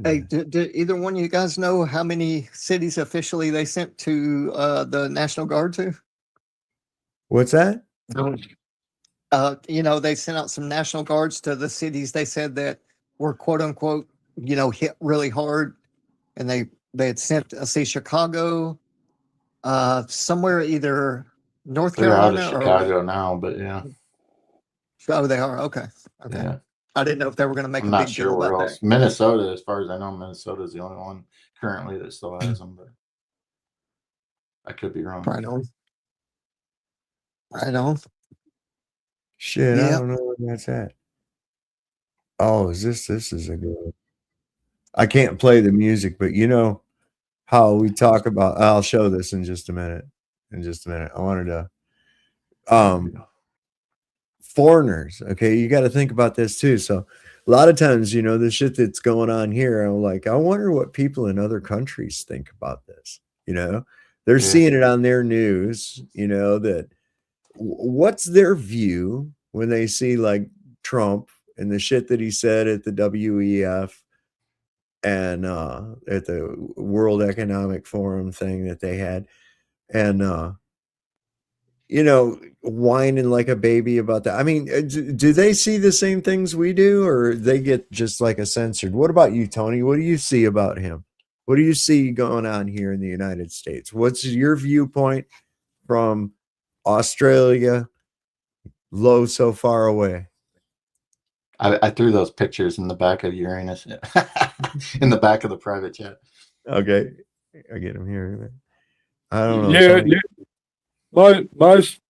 Hey, do either one of you guys know how many cities officially they sent to the National Guard to? What's that? They sent out some National Guards to the cities they said that were quote unquote, hit really hard. And they had sent, Chicago, somewhere either North Carolina They're out of Chicago now, but yeah. Oh, they are. Okay. Yeah. I didn't know if they were going to make I'm a not big sure deal where about else. that. Minnesota, as far as I know, Minnesota is the only one currently that still has them, but I could be wrong. Right on. Shit, I don't know where that's at. Oh, this is a good one. I can't play the music, but how we talk about, I'll show this in just a minute. I wanted to foreigners. Okay, you got to think about this too. So a lot of times, the shit that's going on here, I'm like, I wonder what people in other countries think about this. They're seeing it on their news, that what's their view when they see like Trump and the shit that he said at the WEF and at the World Economic Forum thing that they had, and whining like a baby about that. I mean, do they see the same things we do, or they get just like a censored? What about you, Tony? What do you see about him? What do you see going on here in the United States? What's your viewpoint from Australia, low so far away? I threw those pictures in the back of Uranus, in the back of the private chat. Okay, I get them here. I don't know. Most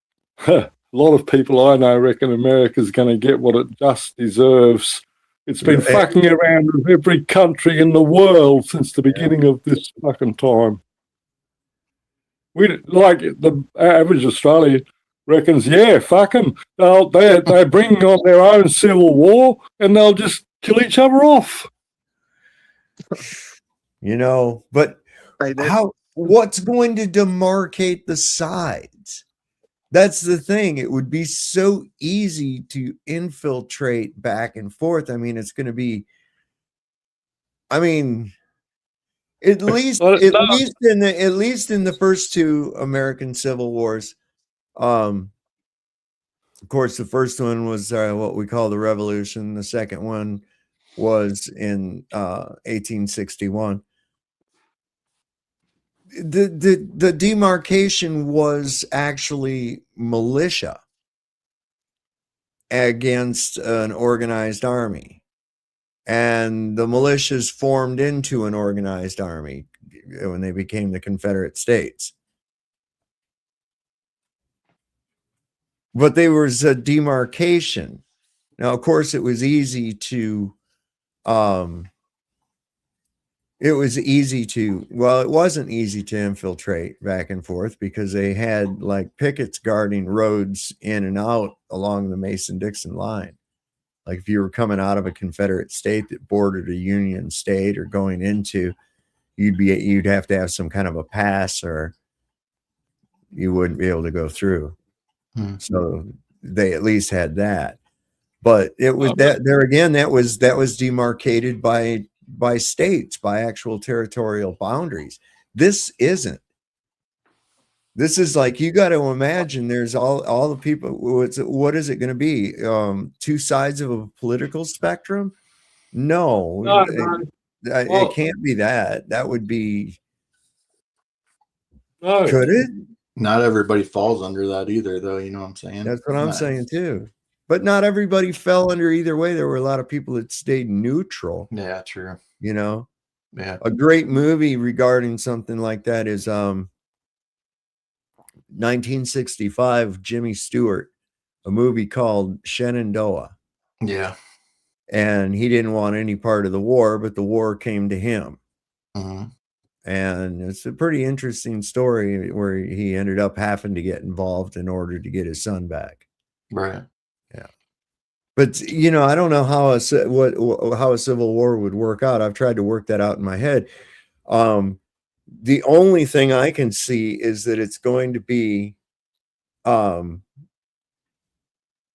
A lot of people I know reckon America's going to get what it just deserves. It's been fucking around with every country in the world since the beginning of this fucking time. We like the average Australian reckons, yeah, fuck them. They're bringing on their own civil war, and they'll just kill each other off. You know, but what's going to demarcate the sides? That's the thing. It would be so easy to infiltrate back and forth. I mean, it's going to be, I mean, at least in the first two American Civil Wars, of course, the first one was what we call the Revolution. The second one was in 1861. The demarcation was actually militia against an organized army, and the militias formed into an organized army when they became the Confederate States. But there was a demarcation. Now, of course, it was easy to it wasn't easy to infiltrate back and forth because they had like pickets guarding roads in and out along the Mason-Dixon line. Like if you were coming out of a Confederate state that bordered a Union state or going into, you'd have to have some kind of a pass or you wouldn't be able to go through. So they at least had that. But it was that was demarcated by states, by actual territorial boundaries. This isn't. This is like, you got to imagine there's all the people. What is it going to be? Two sides of a political spectrum? No, it can't be that. That would be. Could it? Not everybody falls under that either, though. You know what I'm saying? That's what I'm saying too. But not everybody fell under either way. There were a lot of people that stayed neutral. Yeah, true. You know? Yeah. A great movie regarding something like that is 1965, Jimmy Stewart, a movie called Shenandoah. Yeah. And he didn't want any part of the war, but the war came to him. And it's a pretty interesting story where he ended up having to get involved in order to get his son back. Right. Yeah. But, you know, I don't know how a civil war would work out. I've tried to work that out in my head. The only thing I can see is that it's going to be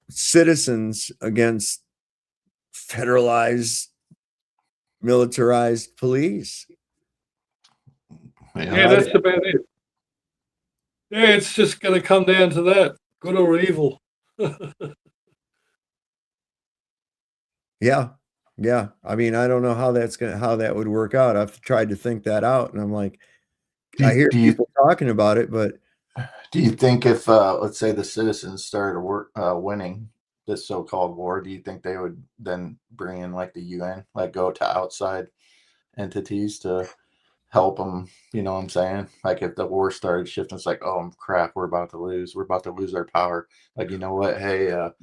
citizens against federalized, militarized police. Yeah, that's about it. Yeah, it's just going to come down to that, good or evil. Yeah. I mean, I don't know how that would work out. I've tried to think that out, and I'm like, I hear people talking about it, but do you think if let's say the citizens started winning this so-called war, do you think they would then bring in like the UN, like go to outside entities to help them? You know what I'm saying? Like if the war started shifting, it's like, oh crap, we're about to lose our power. Like, you know what? Hey, UK,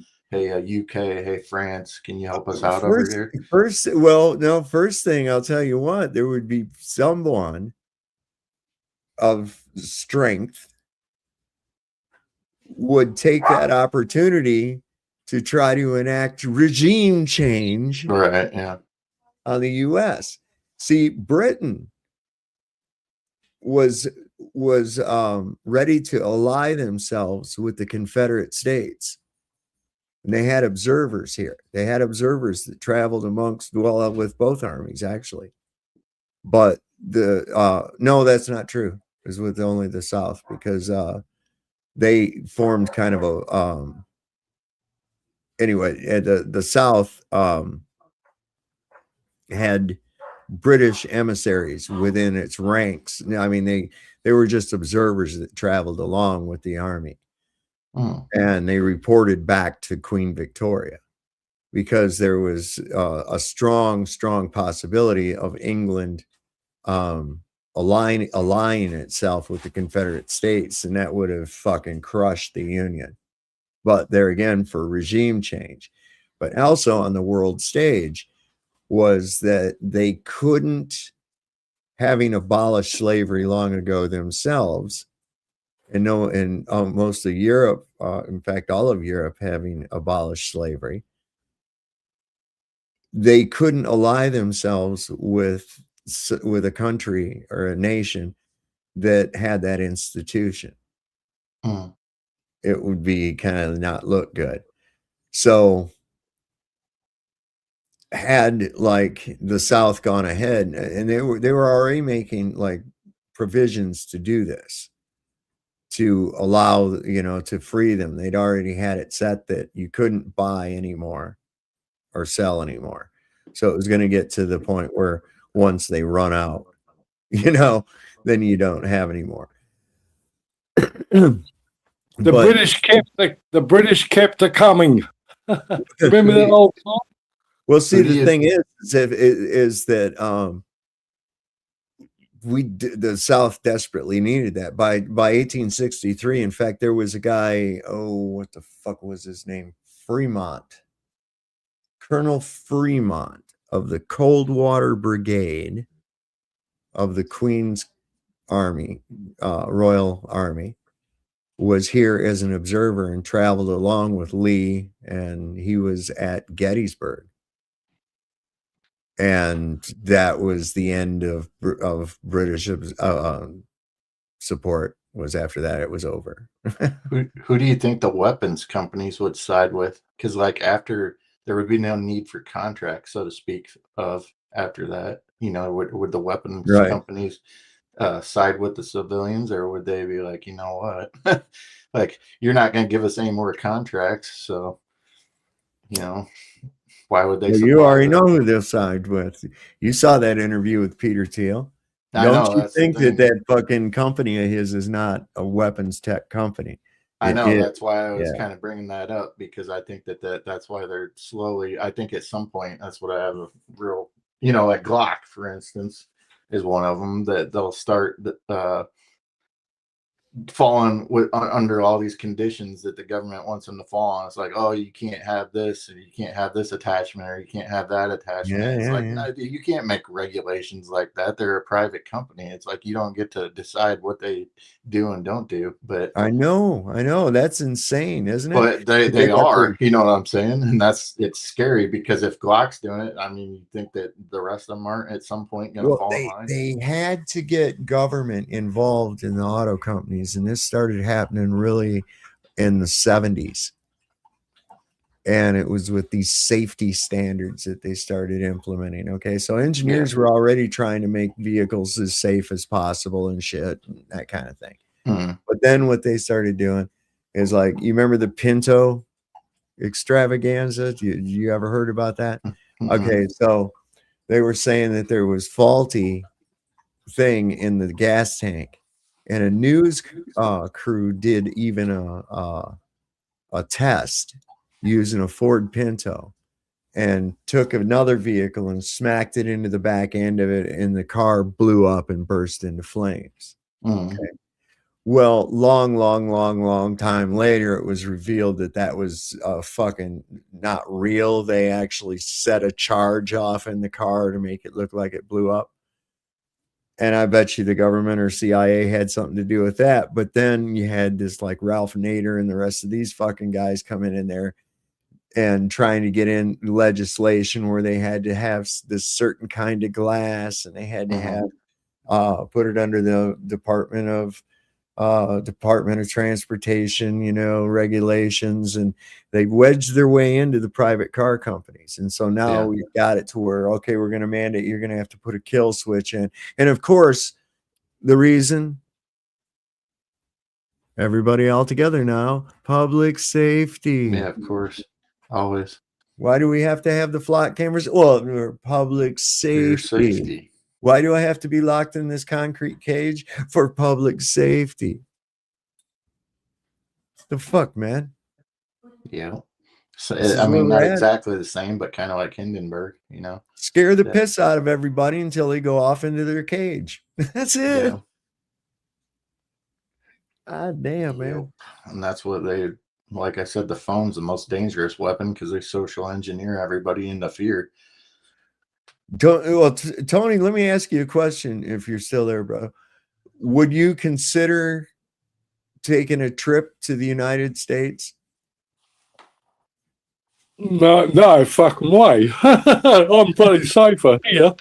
hey France, can you help us out over here? First thing I'll tell you what, there would be someone of strength would take that opportunity to try to enact regime change, right? Yeah, on the U.S. See, Britain was ready to ally themselves with the Confederate States. And they had observers here. They had observers that traveled with both armies, actually. But no, that's not true. It was with only the South, because they formed kind of a anyway. The South had British emissaries within its ranks. I mean, they were just observers that traveled along with the army. And they reported back to Queen Victoria, because there was a strong possibility of England aligning itself with the Confederate States, and that would have fucking crushed the Union. but there again for regime change. But also on the world stage was that they couldn't, having abolished slavery long ago themselves, and most of Europe, in fact, all of Europe having abolished slavery, they couldn't ally themselves with a country or a nation that had that institution. It would be kind of not look good. So had like the South gone ahead, and they were already making like provisions to do this, to allow, to free them. They'd already had it set that you couldn't buy anymore or sell anymore. So it was going to get to the point where once they run out, then you don't have anymore. The British kept it coming. Remember that old song? Well, see, the thing is that the South desperately needed that by 1863. In fact, there was a guy, what the fuck was his name? Colonel Fremont of the Coldwater Brigade of the Queen's Army, Royal Army, was here as an observer and traveled along with Lee, and he was at Gettysburg. And that was the end of British support. Was after that it was over. Who do you think the weapons companies would side with? Because like after, there would be no need for contracts, so to speak, after that. Would the weapons companies side with the civilians, or would they be like, you know what, like you're not going to give us any more contracts, so why would they? Well, you already know who they'll side with. You saw that interview with Peter Thiel. Don't you think that fucking company of his is not a weapons tech company? I know. That's why I was kind of bringing that up, because I think that's why they're slowly. I think at some point, that's what I have a real, like Glock, for instance, is one of them that they'll start falling under all these conditions that the government wants them to fall on. It's like, oh, you can't have this, and you can't have this attachment, or you can't have that attachment. No, you can't make regulations like that. They're a private company. It's like you don't get to decide what they do and don't do. But I know that's insane, isn't it? But they are, you know what I'm saying? And it's scary, because if Glock's doing it, I mean, you think that the rest of them aren't at some point going to fall behind? They had to get government involved in the auto companies, and this started happening really in the 70s. And it was with these safety standards that they started implementing. Okay, so engineers were already trying to make vehicles as safe as possible and shit, and that kind of thing. But then what they started doing is, like, you remember the Pinto extravaganza? You ever heard about that? Okay, so they were saying that there was faulty thing in the gas tank, and a news crew did even a test using a Ford Pinto, and took another vehicle and smacked it into the back end of it, and the car blew up and burst into flames. Okay. Well, long time later, it was revealed that was fucking not real. They actually set a charge off in the car to make it look like it blew up. And I bet you the government or CIA had something to do with that. But then you had this like Ralph Nader and the rest of these fucking guys coming in there and trying to get in legislation where they had to have this certain kind of glass, and they had to have put it under the Department of Transportation, regulations, and they wedged their way into the private car companies. And so now we've got it to where, okay, we're going to mandate, you're going to have to put a kill switch in. And of course, the reason, everybody all together now, public safety. Yeah, of course. Always. Why do we have to have the flock cameras? Well, public safety. Why do I have to be locked in this concrete cage? For public safety. The fuck, man? Yeah. So, I mean, not exactly the same, but kind of like Hindenburg, Scare the piss out of everybody until they go off into their cage. That's it. Yeah. God damn, man. And that's what they like I said, the phone's the most dangerous weapon because they social engineer everybody into fear. Well, Tony, let me ask you a question. If you're still there, bro, would you consider taking a trip to the United States? No fucking way. I'm pretty safer here.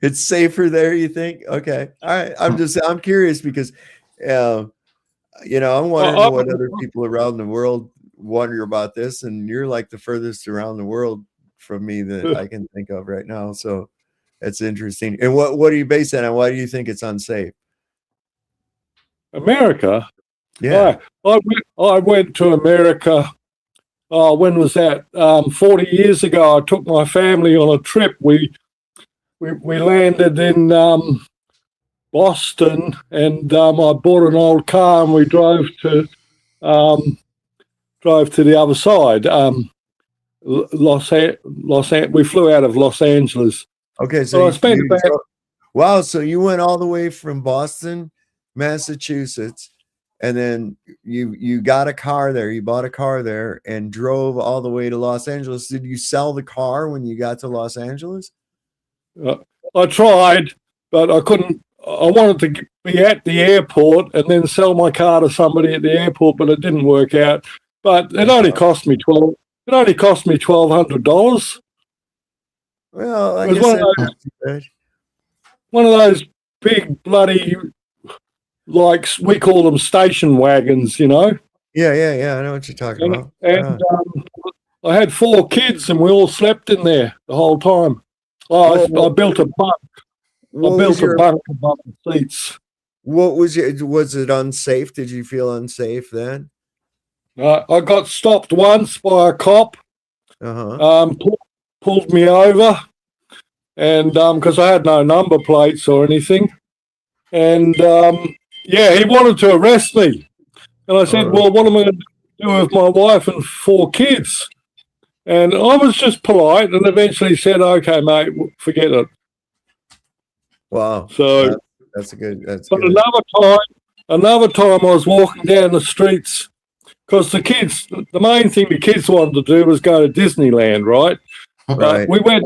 It's safer there, you think? Okay. All right. I'm curious because, I'm wondering what other people around the world wonder about this. And you're like the furthest around the world from me that I can think of right now. So that's interesting. And what do you base that on? Why do you think it's unsafe? America? Yeah. I went to America. When was that? 40 years ago. I took my family on a trip. We landed in Boston, and I bought an old car, and we drove to the other side. We flew out of Los Angeles. Okay, so I spent about. Wow, so you went all the way from Boston, Massachusetts, and then you got a car there. You bought a car there and drove all the way to Los Angeles. Did you sell the car when you got to Los Angeles? I tried, but I couldn't. I wanted to be at the airport and then sell my car to somebody at the airport, but it didn't work out. But it only cost me $1,200. Well, I it was guess one of those big bloody, like we call them station wagons, you know. Yeah. I know what you're talking about. And I had 4 kids, and we all slept in there the whole time. I built a bunk. I built a bunk above the seats. Was it unsafe? Did you feel unsafe then? I got stopped once by a cop. Pulled me over, and because I had no number plates or anything, and he wanted to arrest me, and I said, "Well, what am I going to do with my wife and 4 kids?" And I was just polite, and eventually said, "Okay, mate, forget it." Wow. So that's good. But another time, I was walking down the streets because the main thing the kids wanted to do was go to Disneyland, right? Right. We went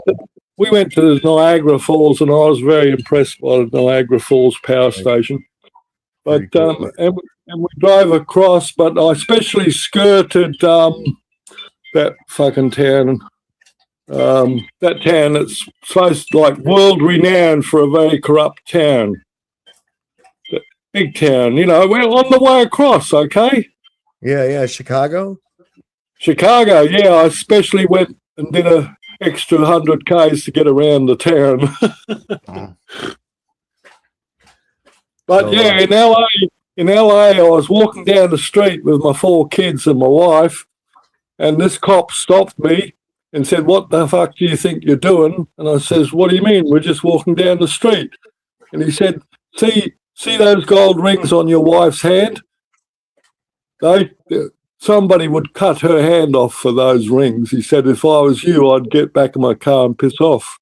to the Niagara Falls, and I was very impressed by the Niagara Falls power station. But and we drove across, but I especially skirted that fucking town. That town that's supposed like world renowned for a very corrupt town. Big town, you know, we're on the way across, okay? Yeah, Chicago? Chicago, yeah. I especially went and did a extra 100 Ks to get around the town. But in LA, I was walking down the street with my 4 kids and my wife, and this cop stopped me and said, "What the fuck do you think you're doing?" And I says, "What do you mean? We're just walking down the street." And he said, See those gold rings on your wife's hand? Somebody would cut her hand off for those rings. He said, "If I was you, I'd get back in my car and piss off."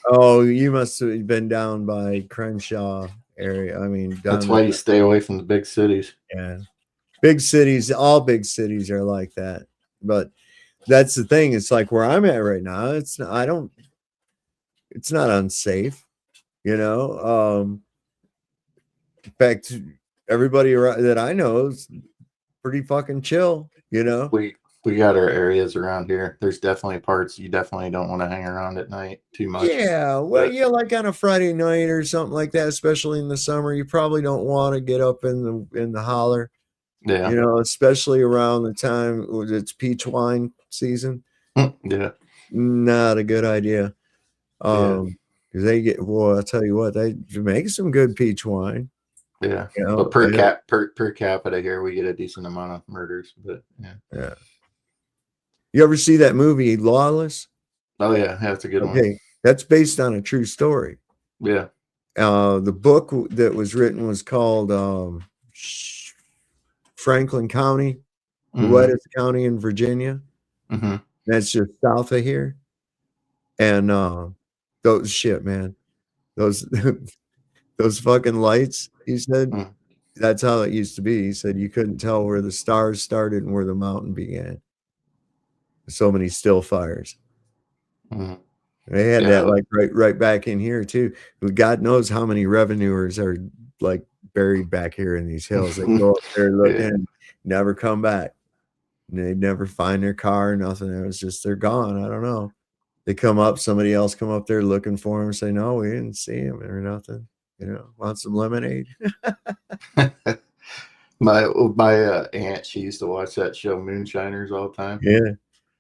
Oh, you must have been down by Crenshaw area. I mean, that's why you stay away from the big cities. Yeah. Big cities, all big cities are like that. But that's the thing. It's like where I'm at right now. It's not unsafe, you know. In fact, everybody that I know is pretty fucking chill, you know. We got our areas around here. There's definitely parts you definitely don't want to hang around at night too much. Yeah, well, yeah, like on a Friday night or something like that, especially in the summer, you probably don't want to get up in the holler. Yeah, you know, especially around the time it's peach wine season. Yeah, not a good idea. Because they get, well, I'll tell you what, they make some good peach wine. Yeah, you know, but per capita here, we get a decent amount of murders. But yeah. You ever see that movie Lawless? Oh yeah, that's a good one. Okay, that's based on a true story. Yeah. The book that was written was called Franklin County, the wettest county in Virginia. That's just south of here. And those shit, man, those fucking lights, he said, That's how it used to be. He said you couldn't tell where the stars started and where the mountain began. So many still fires. Mhm. They had Yeah. that like right back in here too. God knows how many revenuers are like buried back here in these hills. They go up there, look Yeah. in, never come back. And they never find their car, nothing. It was just they're gone. I don't know. They come up, somebody else come up there looking for them, say, no, we didn't see him or nothing. You know, want some lemonade? My aunt, she used to watch that show Moonshiners all the time. Yeah.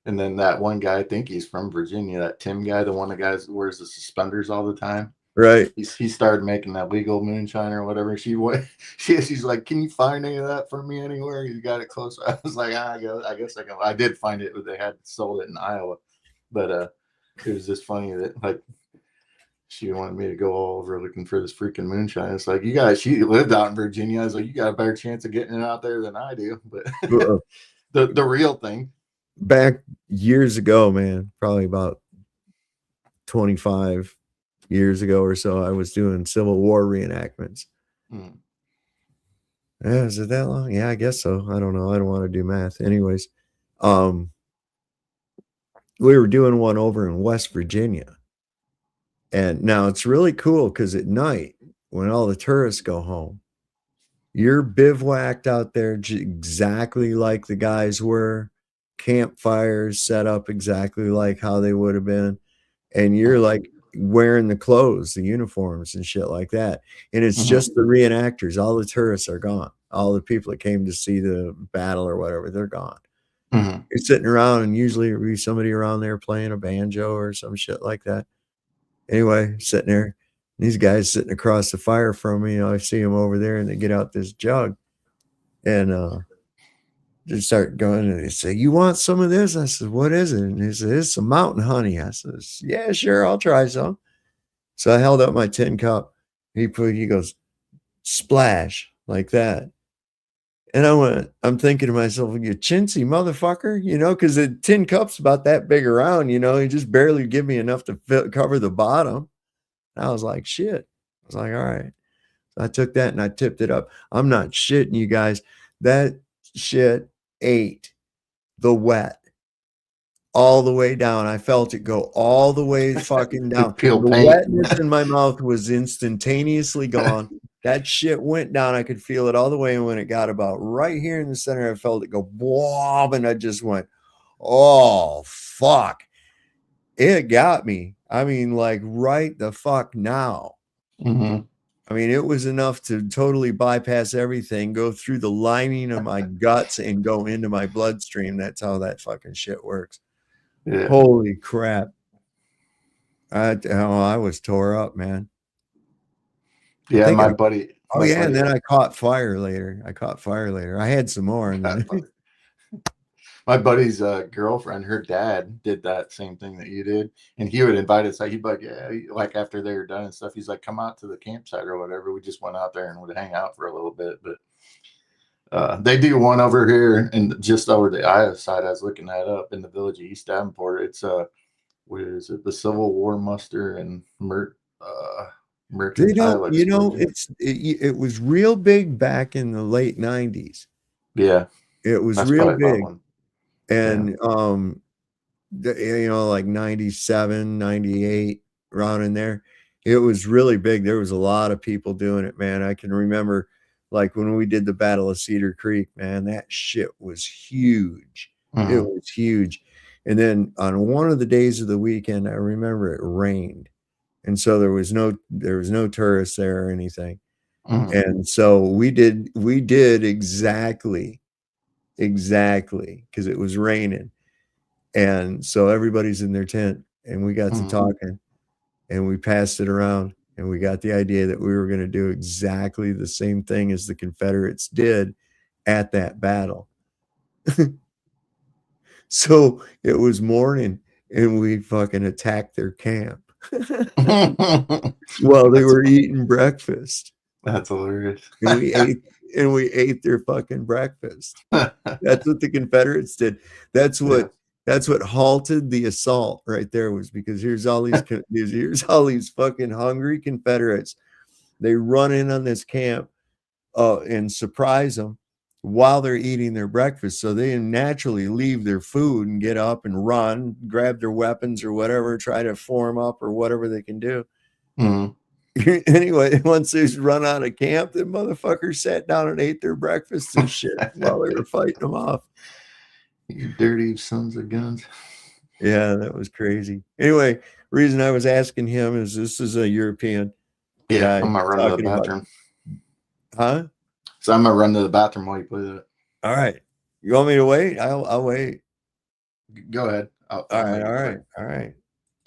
And then that one guy, I think he's from Virginia, that Tim guy, the one that guys wears the suspenders all the time. Right. He started making that legal moonshine or whatever. She's like, can you find any of that for me anywhere? You got it close. I was like, I guess I can. I did find it, but they had sold it in Iowa. But it was just funny that like she wanted me to go all over looking for this freaking moonshine. It's like, she lived out in Virginia. I was like, you got a better chance of getting it out there than I do. But the real thing. Back years ago, man, probably about 25 years ago or so, I was doing Civil War reenactments. Mm. Yeah, is it that long? Yeah, I guess so. I don't know. I don't want to do math. Anyways, we were doing one over in West Virginia. And now it's really cool because at night, when all the tourists go home, you're bivouacked out there exactly like the guys were, campfires set up exactly like how they would have been. And you're like wearing the clothes, the uniforms and shit like that. And it's just the reenactors. All the tourists are gone. All the people that came to see the battle or whatever, they're gone. Mm-hmm. You're sitting around and usually there'll be somebody around there playing a banjo or some shit like that. Anyway, sitting there, these guys sitting across the fire from me, I see them over there and they get out this jug and they start going and they say, you want some of this? I said, what is it? And he said, it's some mountain honey. I said, yeah, sure, I'll try some. So I held up my tin cup. He goes, splash, like that. And I'm thinking to myself, you chintzy motherfucker, because the tin cup's about that big around, he just barely give me enough to cover the bottom. And I was like, shit. I was like, all right. So I took that and I tipped it up. I'm not shitting you guys. That shit ate the wet all the way down. I felt it go all the way fucking down. The wetness in my mouth was instantaneously gone. That shit went down. I could feel it all the way. And when it got about right here in the center, I felt it go boom. And I just went, oh, fuck. It got me. I mean, like right the fuck now. Mm-hmm. I mean, it was enough to totally bypass everything, go through the lining of my guts and go into my bloodstream. That's how that fucking shit works. Yeah. Holy crap. I was tore up, man. Yeah, my buddy. Oh, yeah, and then I caught fire later. I had some more. And then my buddy's girlfriend, her dad did that same thing that you did. And he would invite us. He'd be like, yeah, like after they were done and stuff, he's like, come out to the campsite or whatever. We just went out there and would hang out for a little bit. But they do one over here and just over the Iowa side. I was looking that up in the village of East Davenport. It's what is it? The Civil War muster and mercantile explosion. it was real big back in the late 90s. Yeah. It was That's real big. And like 97, 98, around in there. It was really big. There was a lot of people doing it, man. I can remember like when we did the Battle of Cedar Creek, man, that shit was huge. Mm-hmm. It was huge. And then on one of the days of the weekend, I remember it rained. And so there was no tourists there or anything. Mm-hmm. And so we did exactly because it was raining. And so everybody's in their tent and we got to talking and we passed it around and we got the idea that we were going to do exactly the same thing as the Confederates did at that battle. So it was morning and we fucking attacked their camp while they were eating breakfast. That's hilarious. And we ate their fucking breakfast. That's what the Confederates did. That's what halted the assault right there, was because here's all these fucking hungry Confederates. They run in on this camp and surprise them while they're eating their breakfast. So they naturally leave their food and get up and run, grab their weapons or whatever, try to form up or whatever they can do. Anyway, once they run out of camp, the motherfuckers sat down and ate their breakfast and shit while they were fighting them off. You dirty sons of guns. Yeah, that was crazy. Anyway, reason I was asking him is this is a European guy. I'm gonna run to the bathroom. Huh? So I'm gonna run to the bathroom while you play that. All right. You want me to wait? I'll wait. Go ahead. All right.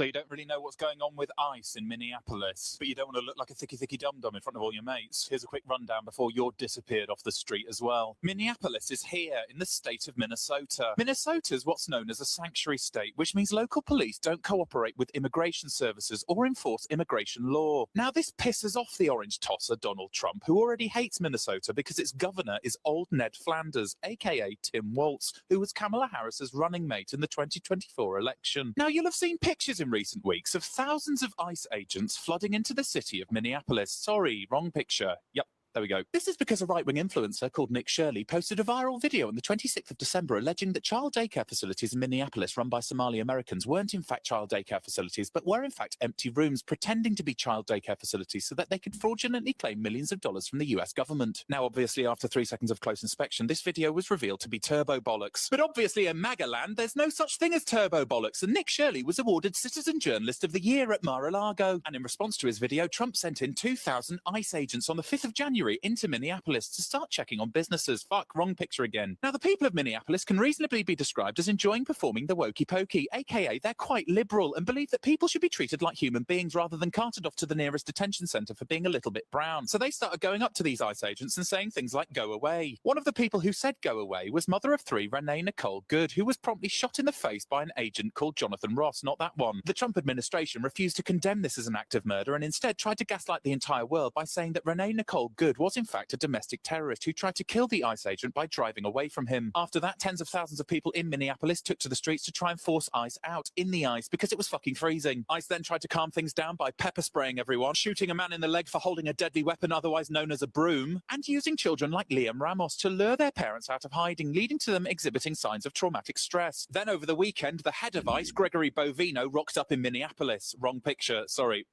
So you don't really know what's going on with ICE in Minneapolis, but you don't want to look like a thicky dum-dum in front of all your mates. Here's a quick rundown before you're disappeared off the street as well. Minneapolis is here in the state of Minnesota. Minnesota's what's known as a sanctuary state, which means local police don't cooperate with immigration services or enforce immigration law. Now, this pisses off the orange tosser Donald Trump, who already hates Minnesota because its governor is old Ned Flanders, aka Tim Walz, who was Kamala Harris's running mate in the 2024 election. Now, you'll have seen pictures in recent weeks of thousands of ICE agents flooding into the city of Minneapolis. Sorry, wrong picture. Yep. There we go. This is because a right-wing influencer called Nick Shirley posted a viral video on the 26th of December alleging that child daycare facilities in Minneapolis run by Somali Americans weren't in fact child daycare facilities, but were in fact empty rooms pretending to be child daycare facilities so that they could fraudulently claim millions of dollars from the US government. Now, obviously, after 3 seconds of close inspection, this video was revealed to be turbo bollocks. But obviously, in MAGA land, there's no such thing as turbo bollocks, and Nick Shirley was awarded Citizen Journalist of the Year at Mar-a-Lago. And in response to his video, Trump sent in 2,000 ICE agents on the 5th of January into Minneapolis to start checking on businesses. Fuck, wrong picture again. Now, the people of Minneapolis can reasonably be described as enjoying performing the wokey pokey, aka they're quite liberal and believe that people should be treated like human beings rather than carted off to the nearest detention center for being a little bit brown. So they started going up to these ICE agents and saying things like, go away. One of the people who said go away was mother of 3 Renee Nicole Good, who was promptly shot in the face by an agent called Jonathan Ross, not that one. The Trump administration refused to condemn this as an act of murder and instead tried to gaslight the entire world by saying that Renee Nicole Good was in fact a domestic terrorist who tried to kill the ICE agent by driving away from him. After that, tens of thousands of people in Minneapolis took to the streets to try and force ICE out in the ice because it was fucking freezing. ICE then tried to calm things down by pepper spraying everyone, shooting a man in the leg for holding a deadly weapon otherwise known as a broom, and using children like Liam Ramos to lure their parents out of hiding, leading to them exhibiting signs of traumatic stress. Then over the weekend, the head of ICE, Gregory Bovino, rocked up in Minneapolis. Wrong picture. Sorry.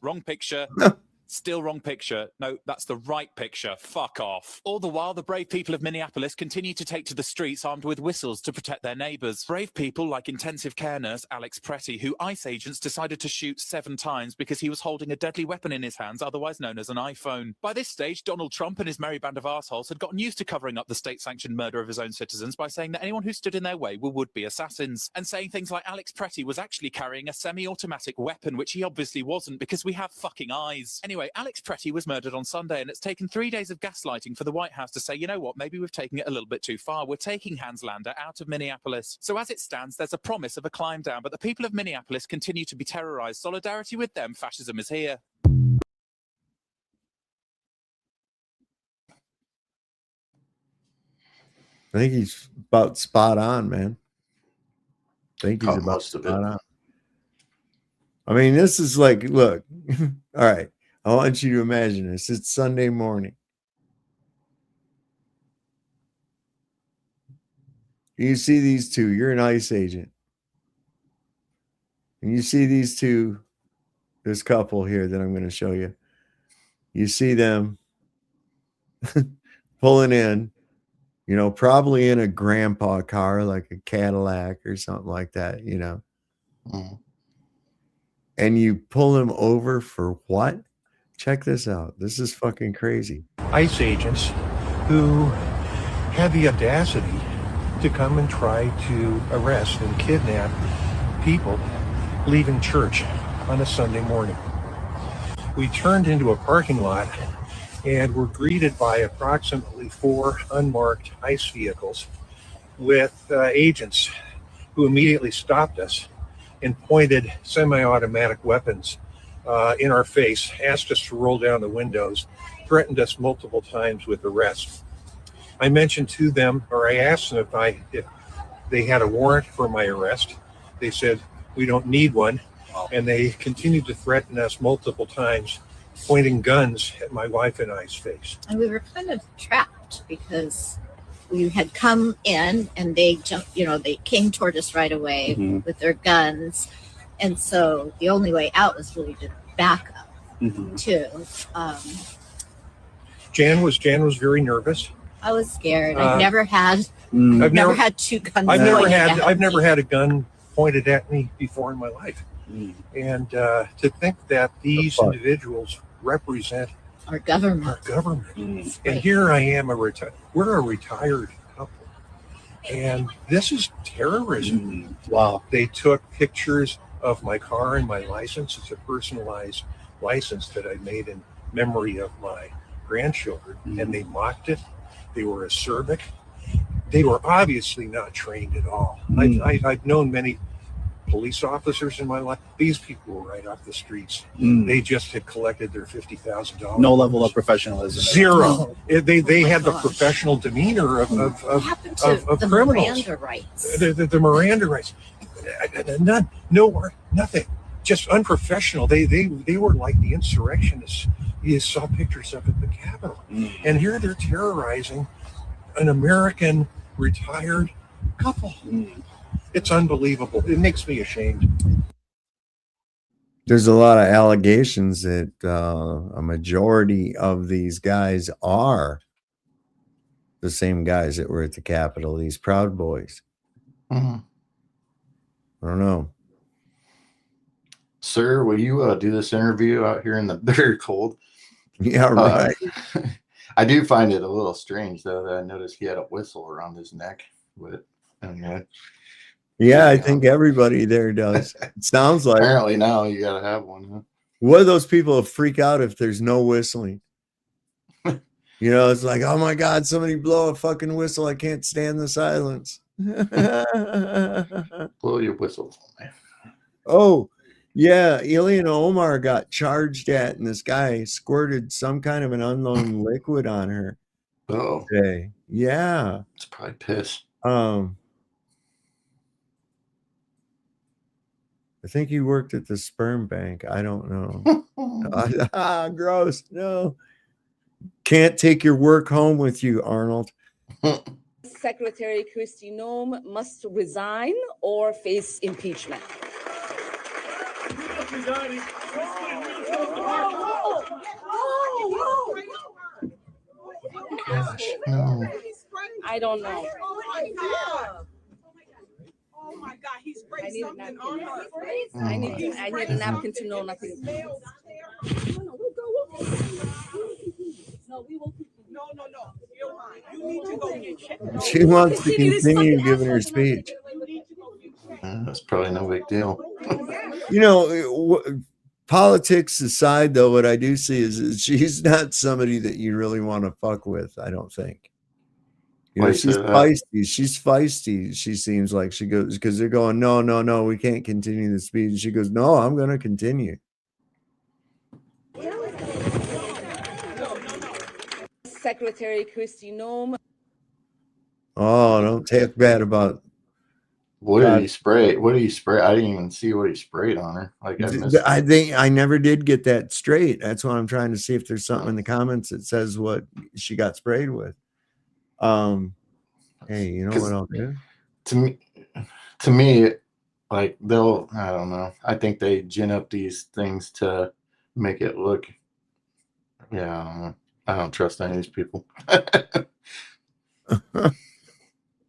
Wrong picture. Still wrong picture. No, that's the right picture. Fuck off. All the while, the brave people of Minneapolis continue to take to the streets armed with whistles to protect their neighbors. Brave people like intensive care nurse Alex Pretty, who ICE agents decided to shoot 7 times because he was holding a deadly weapon in his hands, otherwise known as an iPhone. By this stage, Donald Trump and his merry band of arseholes had gotten used to covering up the state-sanctioned murder of his own citizens by saying that anyone who stood in their way were would-be assassins, and saying things like Alex Pretty was actually carrying a semi-automatic weapon, which he obviously wasn't because we have fucking eyes. Anyway, Alex Pretty was murdered on Sunday, and it's taken 3 days of gaslighting for the White House to say, you know what, maybe we've taken it a little bit too far. We're taking Hans Lander out of Minneapolis. So as it stands, there's a promise of a climb down, but the people of Minneapolis continue to be terrorized. Solidarity with them, fascism is here. I think he's about spot on, man. I think he's about spot on. I mean, this is like, look, all right. I want you to imagine this. It's Sunday morning. You see these two. You're an ICE agent. And you see these two, this couple here that I'm going to show you. You see them pulling in, you know, probably in a grandpa car, like a Cadillac or something like that, you know. And you pull them over for what? Check this out. This is fucking crazy. ICE agents who had the audacity to come and try to arrest and kidnap people leaving church on a Sunday morning. We turned into a parking lot and were greeted by approximately 4 unmarked ICE vehicles with agents who immediately stopped us and pointed semi-automatic weapons in our face, asked us to roll down the windows, threatened us multiple times with arrest. I mentioned to them, or I asked them if they had a warrant for my arrest. They said, we don't need one. And they continued to threaten us multiple times pointing guns at my wife and I's face. And we were kind of trapped because we had come in and they jumped, they came toward us right away with their guns. And so the only way out was really to back up too. Jan was very nervous. I was scared. I've never had two guns. I've never had a gun pointed at me before in my life. And to think that these individuals represent our government. And here I am, we're a retired couple. And this is terrorism. Wow. They took pictures of my car and my license. It's a personalized license that I made in memory of my grandchildren. And they mocked it. They were acerbic. They were obviously not trained at all. I've known many police officers in my life. These people were right off the streets. They just had collected their $50,000. No level of professionalism. Zero. They had the professional demeanor of criminals. Miranda rights. The Miranda rights. None. No. Nothing. Just unprofessional. They were like the insurrectionists you saw pictures of at the Capitol. And here they're terrorizing an American retired couple. It's unbelievable. It makes me ashamed. There's a lot of allegations that a majority of these guys are the same guys that were at the Capitol, these Proud Boys. I don't know. Sir, will you do this interview out here in the very cold? Yeah, right. I do find it a little strange, though, that I noticed he had a whistle around his neck. But yeah, I think everybody there does. It sounds like. Apparently now you got to have one. Huh? What do those people freak out if there's no whistling? It's like, oh my God, somebody blow a fucking whistle. I can't stand the silence. Blow your whistle for me. Oh, yeah. Ilhan Omar got charged at, and this guy squirted some kind of an unknown liquid on her. Oh. Today. Yeah. It's probably piss. I think he worked at the sperm bank. I don't know. Gross. No. Can't take your work home with you, Arnold. Secretary Kristi Noem must resign or face impeachment. Gosh, no. I don't know. Oh my God, he sprayed something on her. I need a napkin to know nothing. No. You're fine. You need to go get checked. She wants to continue giving her speech. That's probably no big deal. Politics aside, though, what I do see is she's not somebody that you really want to fuck with, I don't think. She's feisty. She's feisty. She seems like she goes, because they're going, no, we can't continue the speech. And she goes, no, I'm going to continue. Secretary Kristi Noem. Oh, don't talk bad about. What did he spray? What did he spray? I didn't even see what he sprayed on her. I think I never did get that straight. That's why I'm trying to see if there's something in the comments that says what she got sprayed with. Hey, you know what I'll do? To me, like I don't know. I think they gin up these things to make it look. Yeah, I don't know. I don't trust any of these people.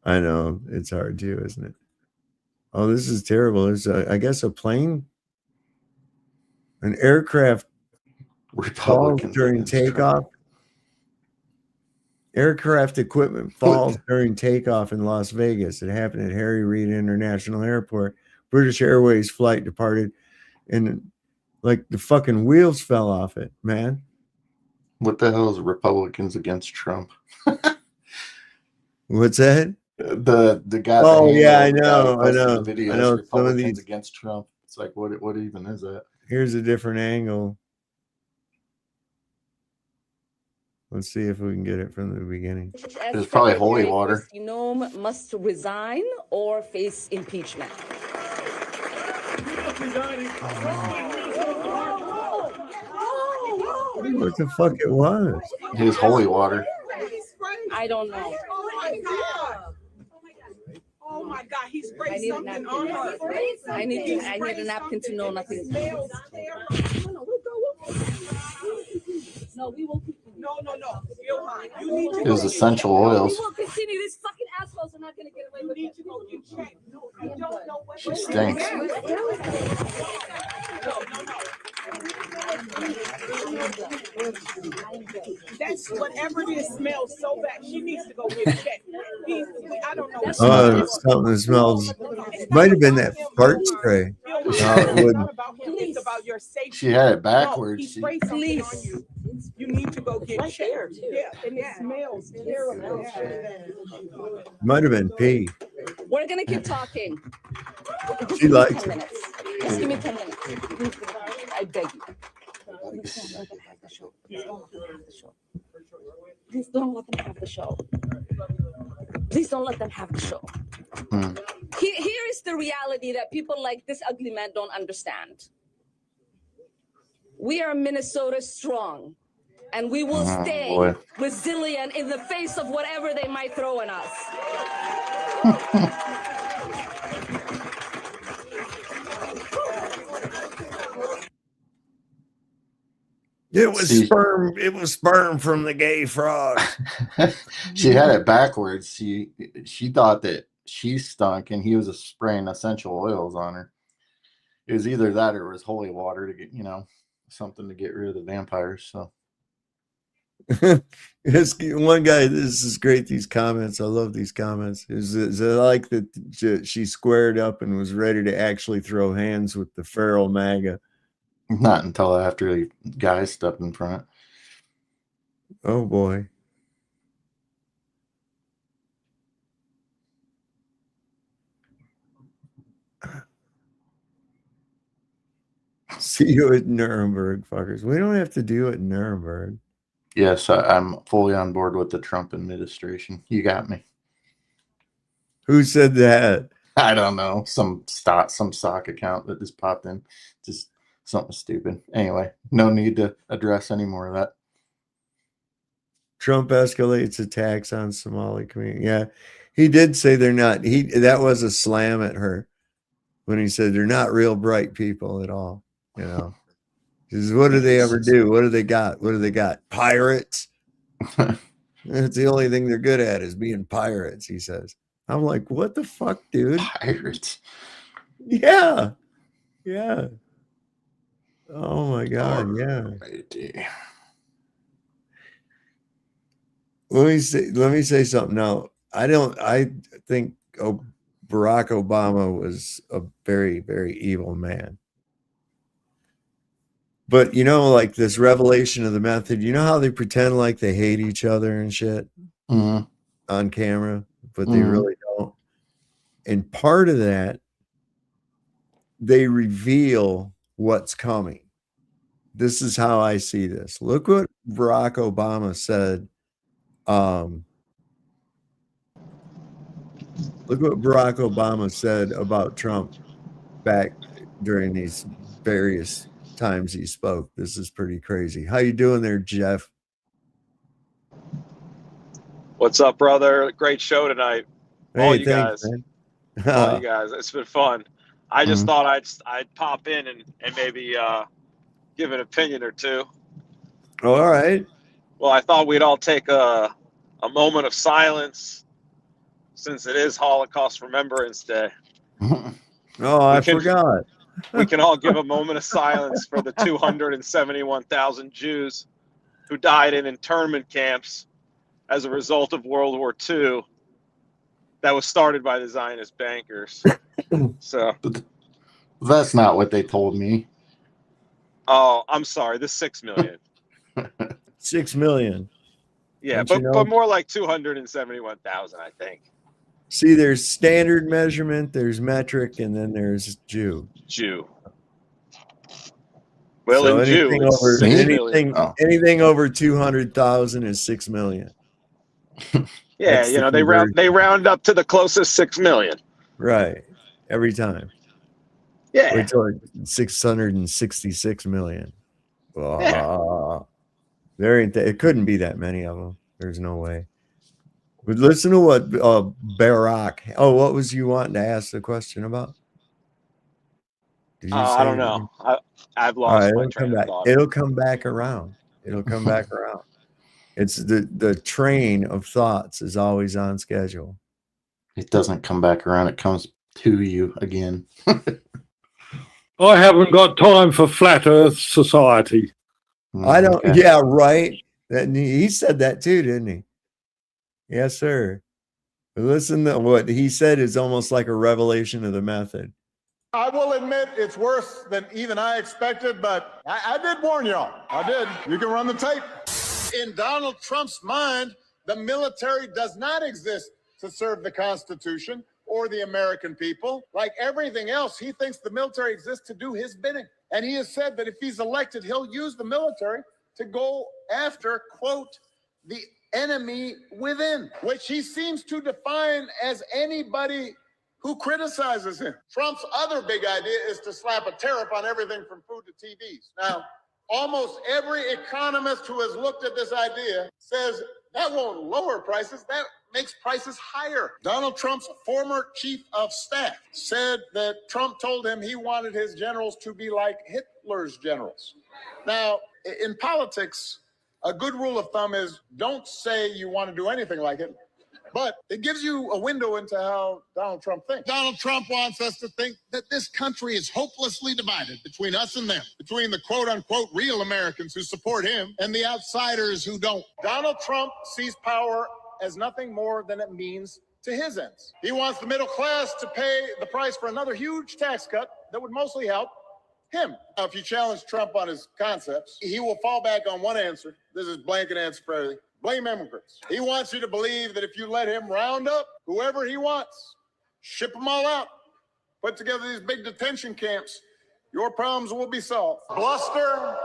I know it's hard too, isn't it? Oh, this is terrible. There's, I guess, an aircraft falls during takeoff. Aircraft equipment falls during takeoff in Las Vegas. It happened at Harry Reid International Airport. British Airways flight departed, and like the fucking wheels fell off it, man. What the hell is Republicans against Trump? What's that? The guy. Oh yeah, I know. Videos, some of these against Trump. It's like what even is that? Here's a different angle. Let's see if we can get it from the beginning. It's probably holy water. Kristi Noem must resign or face impeachment. what the fuck it was. His holy water. I don't know. Oh my God, he sprayed I need a something napkin. on her. I need a napkin to know nothing. No, we will. No. You're fine. You need to His go essential get oils. We will continue. These fucking assholes are not going to get away with You it. need to go get checked. No, you don't know what She stinks. That's whatever it is smells so bad. She needs to go get checked. I don't know. It's not Oh, something that smells. Might have been that fart spray. No, it It's wouldn't. not about him. It's about your safety. She had it No, backwards. he sprayed something on you. You need to go get checked. Yeah, and it smells terrible. Might have been pee. We're going to keep talking. She likes 10 it. minutes. Just give me 10 minutes. I beg you. Please don't let them have the show. Please don't let them have the show. Here is the reality that people like this ugly man don't understand. We are Minnesota strong, and we will stay resilient in the face of whatever they might throw at us. It was sperm. It was sperm from the gay frog. She had it backwards. She thought that she stunk, and he was spraying essential oils on her. It was either that or it was holy water to get, something to get rid of the vampires. So This one guy, this is great. These comments, I love these comments. Is it like that she squared up and was ready to actually throw hands with the feral MAGA? not until after the guy stepped in front. Oh boy. See you at Nuremberg, fuckers. We don't have to do it in Nuremberg. Yes, I'm fully on board with the Trump administration. You got me. Who said that? I don't know. Some stock account that just popped in. Just something stupid. Anyway, no need to address any more of that. Trump escalates attacks on Somali community. Yeah, he did say they're not. That was a slam at her when he said they're not real bright people at all. He says, what do they ever do? What do they got? What do they got? Pirates. That's the only thing they're good at is being pirates, he says. I'm like, what the fuck, dude? Pirates. Yeah. Yeah. Oh my God. Yeah. Let me say something. Now, I think Barack Obama was a very, very evil man. But like this revelation of the method, how they pretend like they hate each other and shit on camera, but they really don't. And part of that, they reveal what's coming. This is how I see this. Look what Barack Obama said. Look what Barack Obama said about Trump back during these various times he spoke. This is pretty crazy. How you doing there, Jeff? What's up, brother? Great show tonight. Hey, all you thanks, guys. man. All you guys. It's been fun. I just thought I'd pop in and maybe give an opinion or two. All right. Well, I thought we'd all take a moment of silence since it is Holocaust Remembrance Day. Oh, I forgot. We can all give a moment of silence for the 271,000 Jews who died in internment camps as a result of World War II that was started by the Zionist bankers. So that's not what they told me. Oh, I'm sorry. The 6 million. 6 million. Yeah, but more like 271,000, I think. See, there's standard measurement, there's metric, and then there's Jew. Well, so in Jew, anything over 200,000 is 6 million. Yeah, they round up to the closest 6 million. Right. Every time. Yeah. Wait till 666 million. Yeah. There ain't it couldn't be that many of them. There's no way. But listen to what Barack. Oh, what was you wanting to ask the question about? Did you say? I don't know. I've All right, lost my it'll come train of back. thought. It'll come back around. It'll come back around. It's the train of thoughts is always on schedule. It doesn't come back around. It comes to you again. I haven't got time for flat Earth society. I don't. Okay. Yeah, right. He said that too, didn't he? Yes, sir. Listen to what he said is almost like a revelation of the method. I will admit it's worse than even I expected, but I did warn y'all. I did. You can run the tape. In Donald Trump's mind, the military does not exist to serve the Constitution or the American people. Like everything else, he thinks the military exists to do his bidding. And he has said that if he's elected, he'll use the military to go after, quote, the enemy within, which he seems to define as anybody who criticizes him. Trump's other big idea is to slap a tariff on everything from food to TVs. Now, almost every economist who has looked at this idea says that won't lower prices, that makes prices higher. Donald Trump's former chief of staff said that Trump told him he wanted his generals to be like Hitler's generals. Now, in politics, a good rule of thumb is don't say you want to do anything like it, but it gives you a window into how Donald Trump thinks. Donald Trump wants us to think that this country is hopelessly divided between us and them, between the quote unquote real Americans who support him and the outsiders who don't. Donald Trump sees power as nothing more than it means to his ends. He wants the middle class to pay the price for another huge tax cut that would mostly help him. Now, if you challenge Trump on his concepts, he will fall back on one answer. This is blanket answer for everything. Blame immigrants. He wants you to believe that if you let him round up whoever he wants, ship them all out, put together these big detention camps, your problems will be solved. Bluster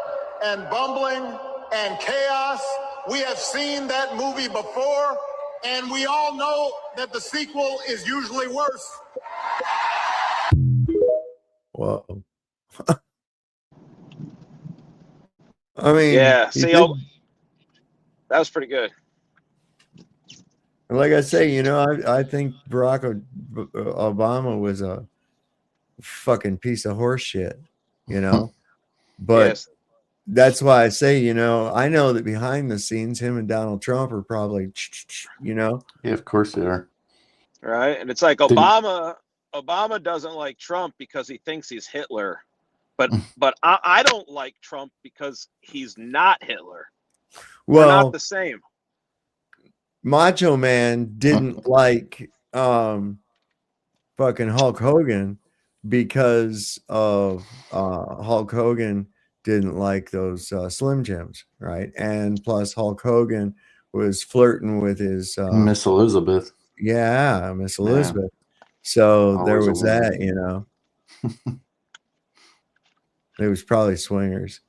and bumbling and chaos. We have seen that movie before, and we all know that the sequel is usually worse. Whoa. I mean, Yeah, he see, did- that was pretty good. like I say, I think Barack Obama was a fucking piece of horse shit, but Yes. that's why I say, I know that behind the scenes, him and Donald Trump are probably, Yeah, of course they are. Right? And it's like Obama doesn't like Trump because he thinks he's Hitler. But I don't like Trump because he's not Hitler. We're well, not the same. Macho Man didn't like fucking Hulk Hogan because of Hulk Hogan didn't like those Slim Jims, right? And plus Hulk Hogan was flirting with his Miss Elizabeth. Yeah, Miss Elizabeth. So there Always a was woman. that, It was probably swingers.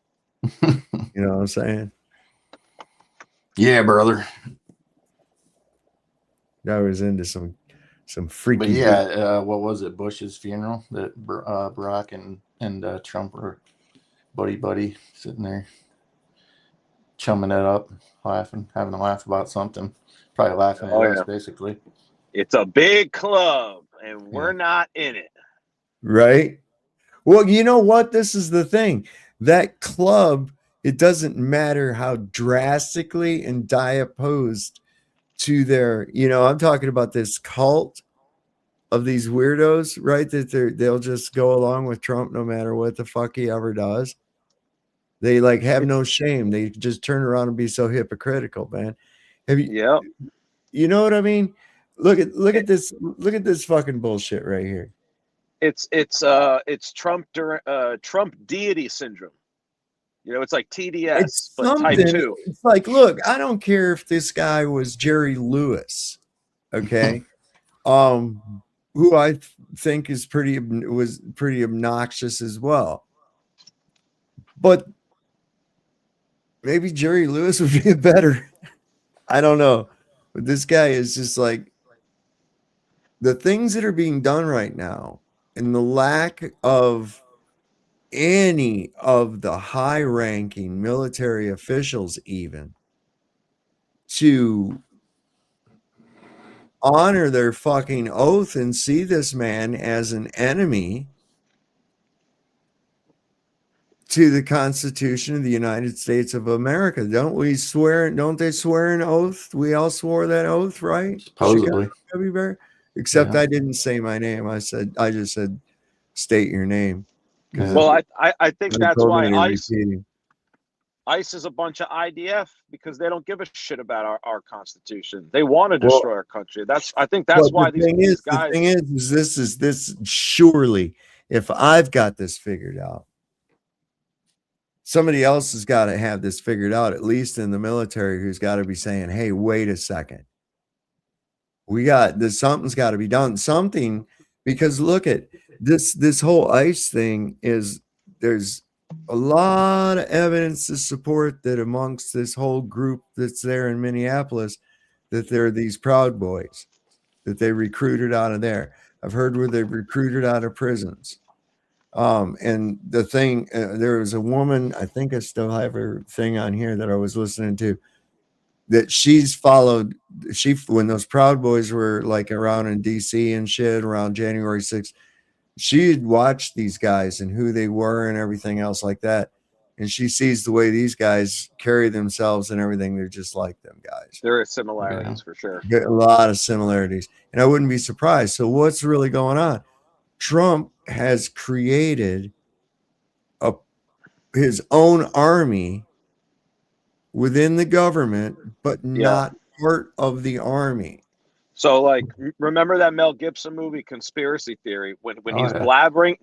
You know what I'm saying? Yeah, brother. I was into some freaky. But yeah, what was it? Bush's funeral that Barack and Trump were buddy sitting there, chumming it up, laughing, having a laugh about something. Probably laughing at us, basically. It's a big club, and we're not in it. Right? Well, you know what? This is the thing. That club, it doesn't matter how drastically and diopposed to their, I'm talking about this cult of these weirdos, right? That they'll just go along with Trump no matter what the fuck he ever does. They have no shame. They just turn around and be so hypocritical, man. Yep. You know what I mean? Look at this fucking bullshit right here. It's Trump deity syndrome. It's like TDS, It's but type 2. It's like, look, I don't care if this guy was Jerry Lewis, okay, who I think was pretty obnoxious as well. But maybe Jerry Lewis would be better. I don't know, but this guy is just like the things that are being done right now, and the lack of any of the high-ranking military officials even to honor their fucking oath and see this man as an enemy to the Constitution of the United States of America. Don't they swear an oath? We all swore that oath, right? Supposedly. Chicago, except Yeah. I didn't say my name. I just said state your name. Yeah. Well, I think don't that's go why any ICE repeating. is a bunch of IDF, because they don't give a shit about our Constitution. They want to Well, destroy our country. I think that's why these guys. the thing is this surely, if I've got this figured out, somebody else has got to have this figured out, at least in the military, who's got to be saying, hey, wait a second. Something's got to be done. Something, because look at this whole ICE thing there's a lot of evidence to support that amongst this whole group that's there in Minneapolis, that there are these Proud Boys that they recruited out of there. I've heard where they've recruited out of prisons. And the thing, there was a woman, I think I still have her thing on here that I was listening to, that she's followed. When those Proud Boys were like around in DC and shit around January 6th, she had watched these guys and who they were and everything else like that. And she sees the way these guys carry themselves and everything. They're just like them guys. There are similarities for sure. A lot of similarities. And I wouldn't be surprised. So what's really going on? Trump has created his own army within the government, but not part of the army. So, like, remember that Mel Gibson movie, Conspiracy Theory, when he's blabbering,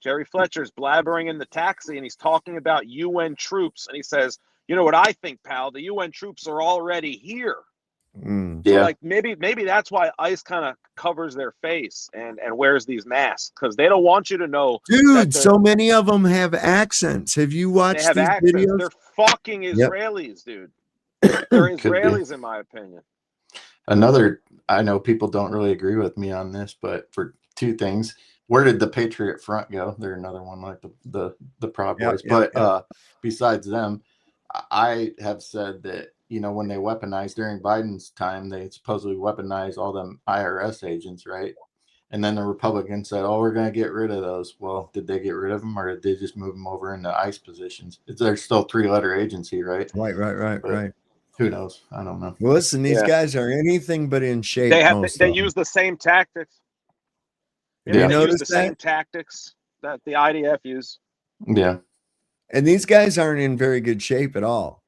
Jerry Fletcher's blabbering in the taxi, and he's talking about UN troops, and he says, "You know what I think, pal? The UN troops are already here." So, like, maybe that's why ICE kind of covers their face and wears these masks, because they don't want you to know. Dude, so many of them have accents. Have you watched They have these accents. videos? They're fucking Israelis, dude. They're Israelis, in my opinion. Another, I know people don't really agree with me on this, but for two things, where did the Patriot Front go? They're another one like the Proud Boys. Besides them, I have said that, when they weaponized during Biden's time, they supposedly weaponized all them IRS agents, right? And then the Republicans said, "Oh, we're going to get rid of those." Well, did they get rid of them, or did they just move them over into ICE positions? They're still 3-letter agency, right? Right. Who knows? I don't know. Well, listen, these guys are anything but in shape. They use the same tactics. You use the that? same tactics that the IDF use. Yeah. And these guys aren't in very good shape at all.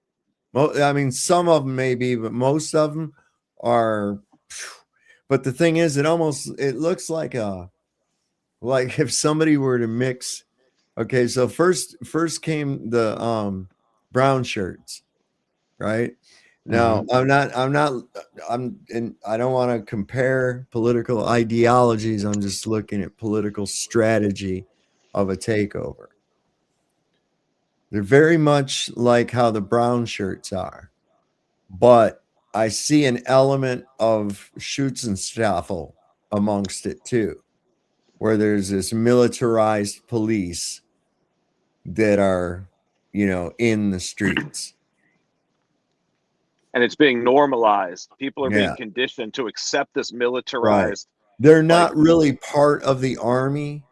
I mean, some of them may be, but most of them are. But the thing is, it looks like if somebody were to mix. Okay, so first came the brown shirts, right? Now, I don't want to compare political ideologies. I'm just looking at political strategy of a takeover. They're very much like how the brown shirts are, but I see an element of Schutzenstaffel amongst it too, where there's this militarized police that are, in the streets. And it's being normalized. People are being conditioned to accept this militarized. Right. They're not really part of the army.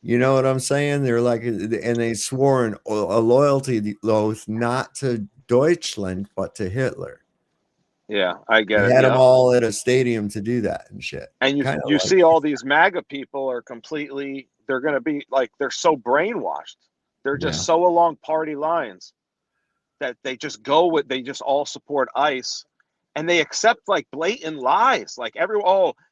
You know what I'm saying? They're like, and they swore a loyalty oath not to Deutschland, but to Hitler. Yeah, I get They it. had them all at a stadium to do that and shit. And you see all these MAGA people are completely, they're going to be like, they're so brainwashed. They're just so along party lines that they just they just all support ICE, and they accept like blatant lies. Like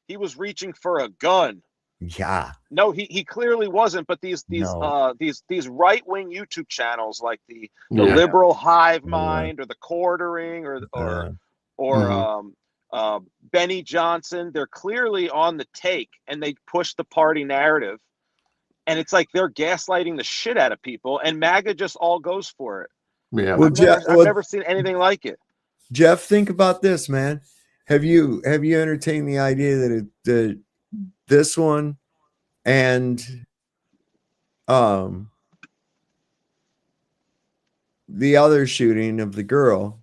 he was reaching for a gun. Yeah. No, he clearly wasn't. But these right wing YouTube channels like the liberal hive mind or the quartering or Benny Johnson, they're clearly on the take, and they push the party narrative. And it's like they're gaslighting the shit out of people, and MAGA just all goes for it. Yeah. Well, I've never seen anything like it. Jeff, think about this, man. Have you entertained the idea that this one and The other shooting of the girl,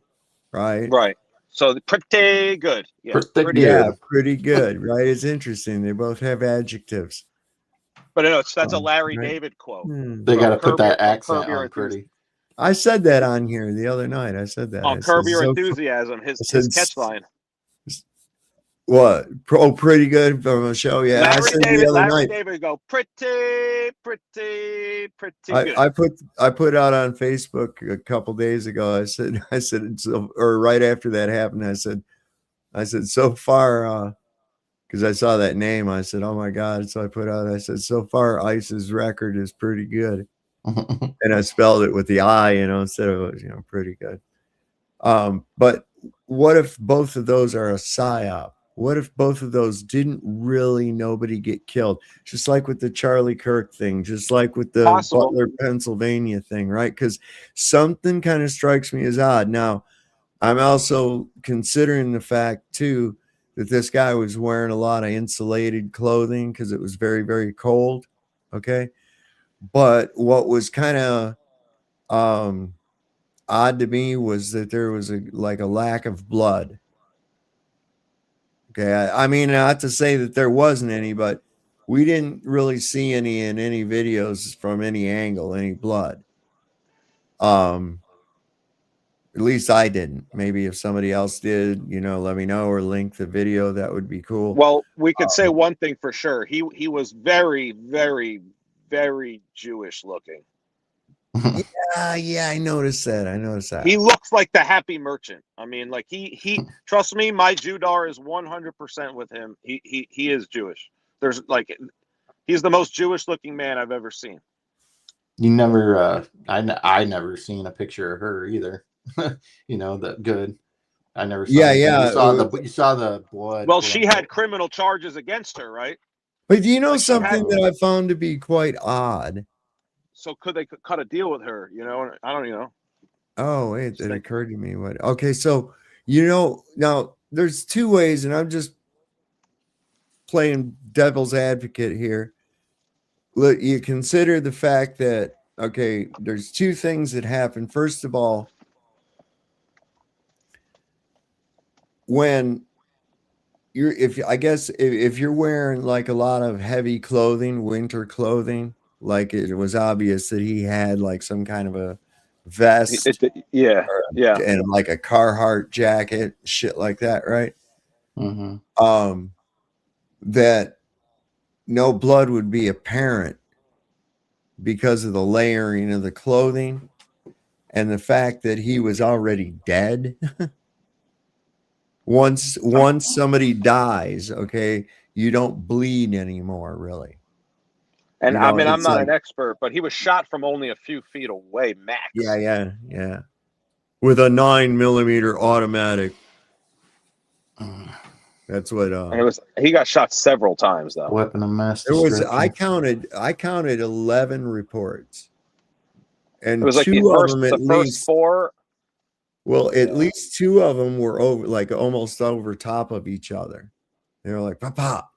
right? Right. So pretty good. Yeah. Pretty Yeah, good. pretty good, right? It's interesting. They both have adjectives. But no, that's a Larry Right. David quote. They got to put that accent on pretty. I said that on here the other night. I said that. On I Curb said, Your so Enthusiasm, his I said, catch line. What? Oh, pretty good from a show. Yeah, I said the other Larry night. David go pretty good. I put out on Facebook a couple days ago. I said or right after that happened, I said so far, because I saw that name, I said, oh my God. So I put out, I said, so far ICE's record is pretty good. And I spelled it with the I, instead of, pretty good. But what if both of those are a psyop? What if both of those didn't really nobody get killed? Just like with the Charlie Kirk thing, just like with the Butler, Pennsylvania thing, right? Because something kind of strikes me as odd. Now, I'm also considering the fact, too, that this guy was wearing a lot of insulated clothing because it was very, very cold. Okay. But what was kind of odd to me was that there was a lack of blood. Okay. I mean, not to say that there wasn't any, but we didn't really see any in any videos from any angle, any blood. At least I didn't. Maybe if somebody else did, let me know or link the video. That would be cool. Well, we could say one thing for sure. He was very, very, very Jewish looking. Yeah, I noticed that. He looks like the happy merchant. I mean, like he trust me, my Judar is 100% with him. He is Jewish. There's he's the most Jewish looking man I've ever seen. You never I never seen a picture of her either. That good. I never saw you saw the blood. Well, she had criminal charges against her, right? But do you know something that I found to be quite odd? So could they cut a deal with her? I don't know. Oh, wait, it occurred to me. What? Okay, so now there's two ways, and I'm just playing devil's advocate here. Look, you consider the fact that there's two things that happen. First of all, when if you're wearing like a lot of heavy clothing, winter clothing, like it was obvious that he had like some kind of a vest, and like a Carhartt jacket, shit like that, right? Mm-hmm. That no blood would be apparent because of the layering of the clothing and the fact that he was already dead. Once somebody dies, you don't bleed anymore, really. And I mean, I'm not an expert, but he was shot from only a few feet away, max. Yeah. With a 9mm automatic. That's what. And he got shot several times, though. Weapon of mass destruction. I counted 11 reports, and it was like the first four. Well, at least two of them were almost over top of each other. They were like pop, pop,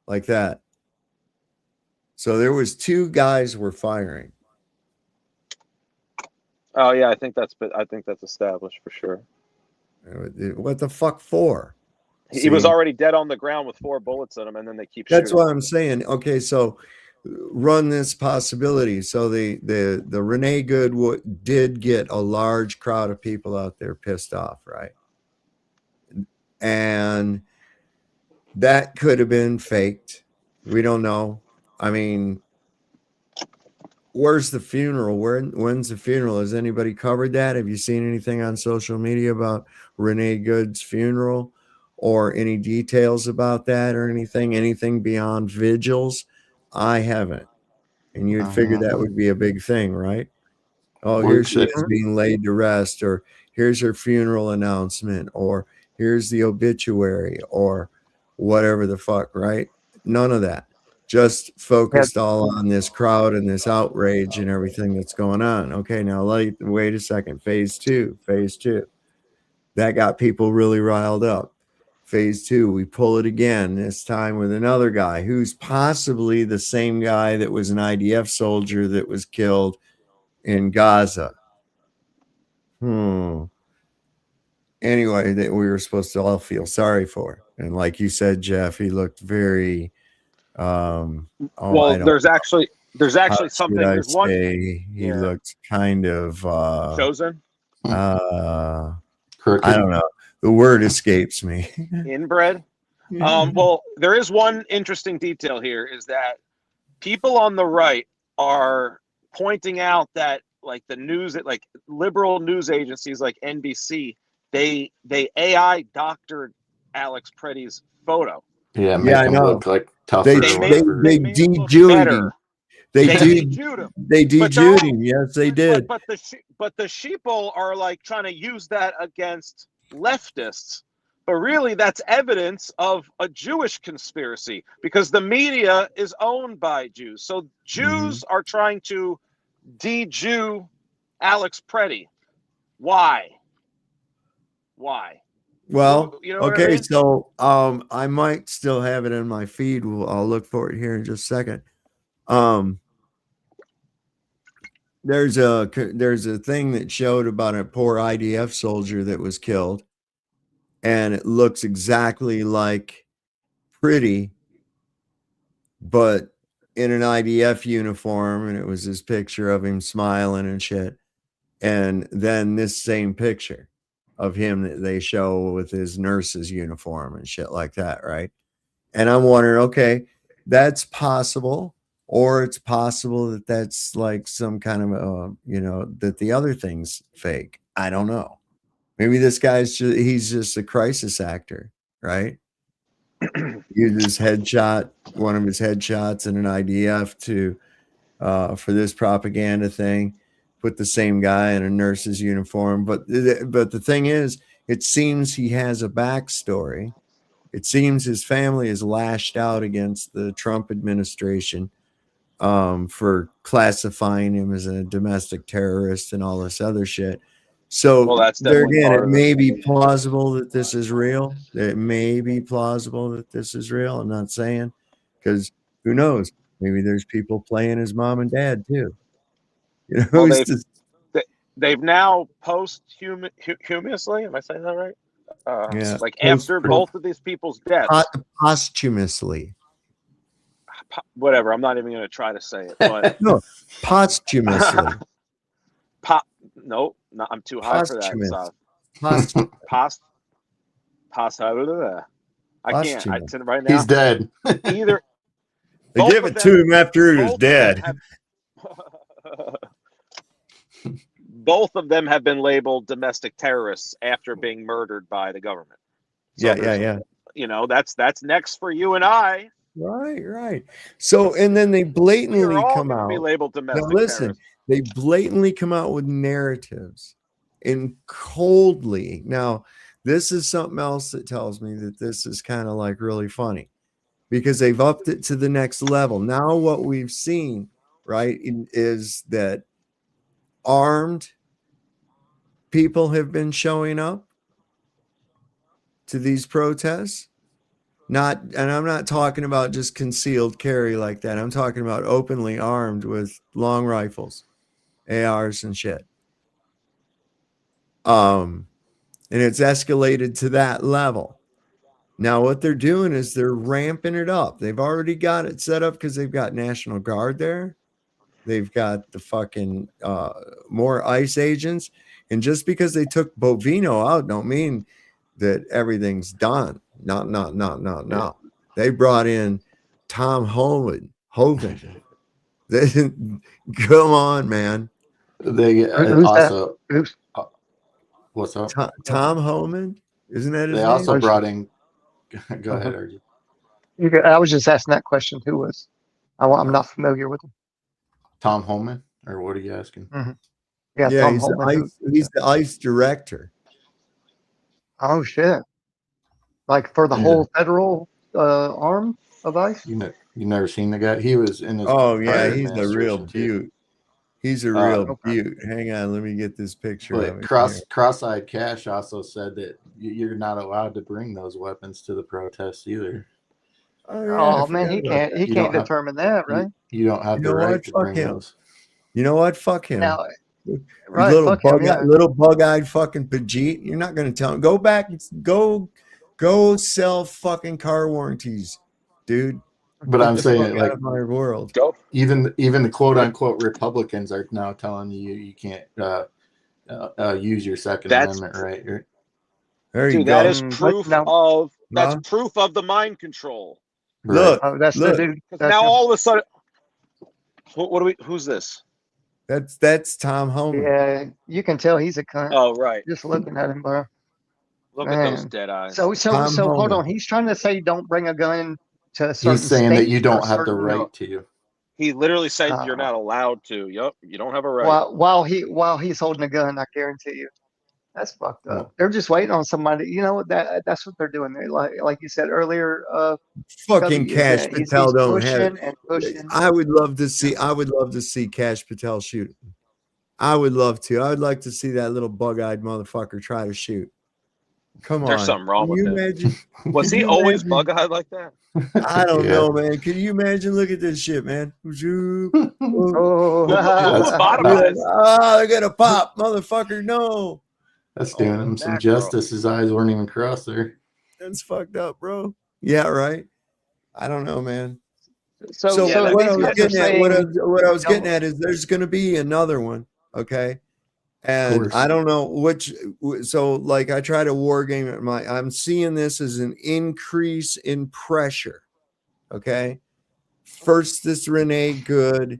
like that. So there was two guys were firing. Oh yeah, I think that's established for sure. What the fuck for? He was already dead on the ground with 4 bullets in him, and then they keep shooting. That's what I'm saying. Okay, so run this possibility. So the Renee Good did get a large crowd of people out there pissed off, right? And that could have been faked. We don't know. I mean, where's the funeral? When's the funeral? Has anybody covered that? Have you seen anything on social media about Renee Good's funeral or any details about that or anything beyond vigils? I haven't. And you'd figure that would be a big thing, right? Oh, here she is being laid to rest, or here's her funeral announcement, or here's the obituary, or whatever the fuck, right? None of that. Just focused all on this crowd and this outrage and everything that's going on. Okay, now wait a second. Phase two. That got people really riled up. Phase 2, we pull it again, this time with another guy who's possibly the same guy that was an IDF soldier that was killed in Gaza. Anyway, that we were supposed to all feel sorry for. And like you said, Jeff, he looked very well, there's actually something. I There's one. He looked kind of Chosen. I don't know. The word escapes me. Inbred. Well, there is one interesting detail here, is that people on the right are pointing out that, like, the news, like liberal news agencies like NBC, they AI doctored Alex Preddy's photo. Yeah, make him look like tougher. They de-Jewed him. They de-Jewed him. Yes, they did. But the sheeple are like trying to use that against leftists. But really, that's evidence of a Jewish conspiracy, because the media is owned by Jews. So Jews are trying to de-Jew Alex Preddy. Why? Well, You know what I okay, mean? so I might still have it in my feed. I'll look for it here in just a second. There's a thing that showed about a poor IDF soldier that was killed, and it looks exactly like Pretty, but in an IDF uniform, and it was this picture of him smiling and shit. And then this same picture of him that they show with his nurse's uniform and shit like that, right? And I'm wondering, okay, that's possible, or it's possible that that's like some kind of that the other thing's fake. I don't know. Maybe this guy's he's just a crisis actor, right? Uses one of his headshots in an IDF to for this propaganda thing. Put the same guy in a nurse's uniform, but the thing is, it seems he has a backstory. It seems his family is lashed out against the Trump administration for classifying him as a domestic terrorist and all this other shit. So there again, it may be plausible that this is real. It may be plausible that this is real. I'm not saying, because who knows? Maybe there's people playing his mom and dad too. You know, Well, they've now posthumously, am I saying that right? Like after both of these people's deaths. Posthumously. Whatever. I'm not even going to try to say it. But no, posthumously. No, I'm too high for that. I can't. I tell right now. He's dead. Either they give it to him after he was dead. Both of them have been labeled domestic terrorists after being murdered by the government. So yeah. You know, that's next for you and I. Right. So, and then they blatantly come out. Be labeled domestic now, listen, terrorists. They blatantly come out with narratives and coldly. Now, this is something else that tells me that this is kind of like really funny, because they've upped it to the next level. Now, what we've seen, right, is that armed people have been showing up to these protests. And I'm not talking about just concealed carry like that. I'm talking about openly armed with long rifles, ARs and shit. And it's escalated to that level. Now what they're doing is they're ramping it up. They've already got it set up because they've got National Guard there. They've got the fucking more ICE agents. And just because they took Bovino out don't mean that everything's done. No. They brought in Tom Hoven. Come on, man. They also what's up? Tom Homan, isn't that his name? They also brought in. Go ahead, Archie. I was just asking that question. Who was? I'm not familiar with him. Tom Homan, or what are you asking? Mm-hmm. Yeah, Tom he's Homan. He's the ICE director. Oh shit! Like for the whole federal arm of ICE. You never seen the guy? He was in his. Oh yeah, he's a real beaut. He's a real beaut. Hang on, let me get this picture. But Cross-eyed Cash also said that you're not allowed to bring those weapons to the protests either. Oh, yeah, I Oh man, forgot he about can't. that. He You can't don't have determine that, right? you don't have You the know right what? to Fuck bring him. those. You know what? Fuck him. Now, You right? Fuck him. Yeah. little bug-eyed fucking Pajit. You're not going to tell him. Go back. Go sell fucking car warranties, dude. But Get I'm the fuck saying, out like, of my world. even the quote unquote Republicans are now telling you can't use your Second Amendment right. There you Dude, that go. is proof No. of Huh? the mind control. Look, Oh, that's the look. dude. Because That's now him. all of a sudden, what do we? Who's this? That's Tom Homan. Yeah, you can tell he's a cunt Oh, right. just looking at him, bro. Look at those Man. dead eyes. So Tom hold Homan. on. He's trying to say don't bring a gun to a He's certain saying that state you or don't have the certain right to. He literally said you're uh, not allowed to. Yup, you don't have a right. while he's holding a gun. I guarantee you, that's fucked up. Well, They're just waiting on somebody. You know that's what they're doing. They like you said earlier. Fucking Cubby, is Cash that Patel he's don't have it. pushing and pushing. I would love to see Cash Patel shoot. I would love to. I would like to see that little bug-eyed motherfucker try to shoot. Come on. There's something wrong Can with you him. imagine? Was Can he you always imagine? bug-eyed like that? I don't Yeah. know, man. Can you imagine? Look at this shit, man. Oh, Who lobotomized? They're gonna pop, motherfucker. No. That's doing him some mackerel. justice. His eyes weren't even crossed there. That's fucked up, bro. Yeah, right. I don't know, man. so what these I was guys are getting at, saying, what I was getting at is there's going to be another one, okay? And course. I don't know which. So, like, I try to war game at I'm seeing this as an increase in pressure, okay? First, this Renee Good,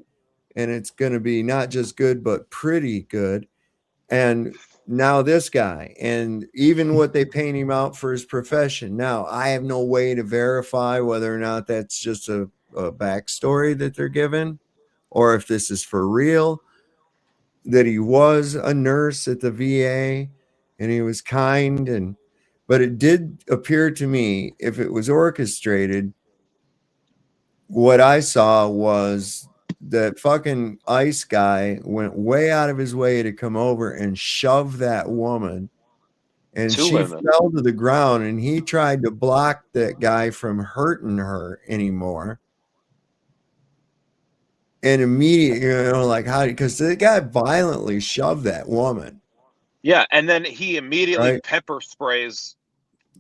and it's going to be not just good, but pretty good. And now this guy, and even what they paint him out for his profession. Now, I have no way to verify whether or not that's just a backstory that they're given, or if this is for real, that he was a nurse at the VA and he was kind. But it did appear to me, if it was orchestrated, what I saw was that fucking ICE guy went way out of his way to come over and shove that woman, and Two she women. fell to the ground, and he tried to block that guy from hurting her anymore. And immediately, like, how? Because the guy violently shoved that woman. Yeah, and then he immediately Right. pepper sprays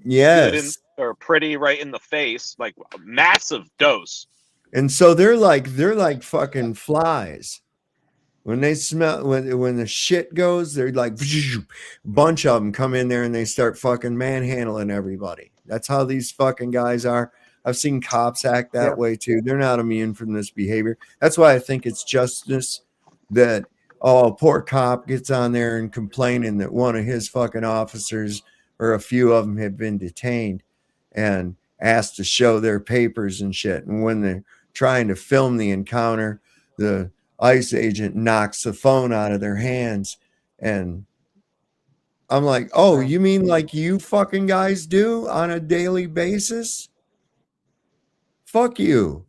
Yes. Pretty right in the face, like a massive dose. And so they're like fucking flies. When they smell, when the shit goes, they're like, bunch of them come in there and they start fucking manhandling everybody. That's how these fucking guys are. I've seen cops act that way too. They're not immune from this behavior. That's why I think it's justice that, oh, poor cop gets on there and complaining that one of his fucking officers or a few of them have been detained and asked to show their papers and shit. And when they're trying to film the encounter, the ICE agent knocks the phone out of their hands. And I'm like, oh, you mean like you fucking guys do on a daily basis? Fuck you.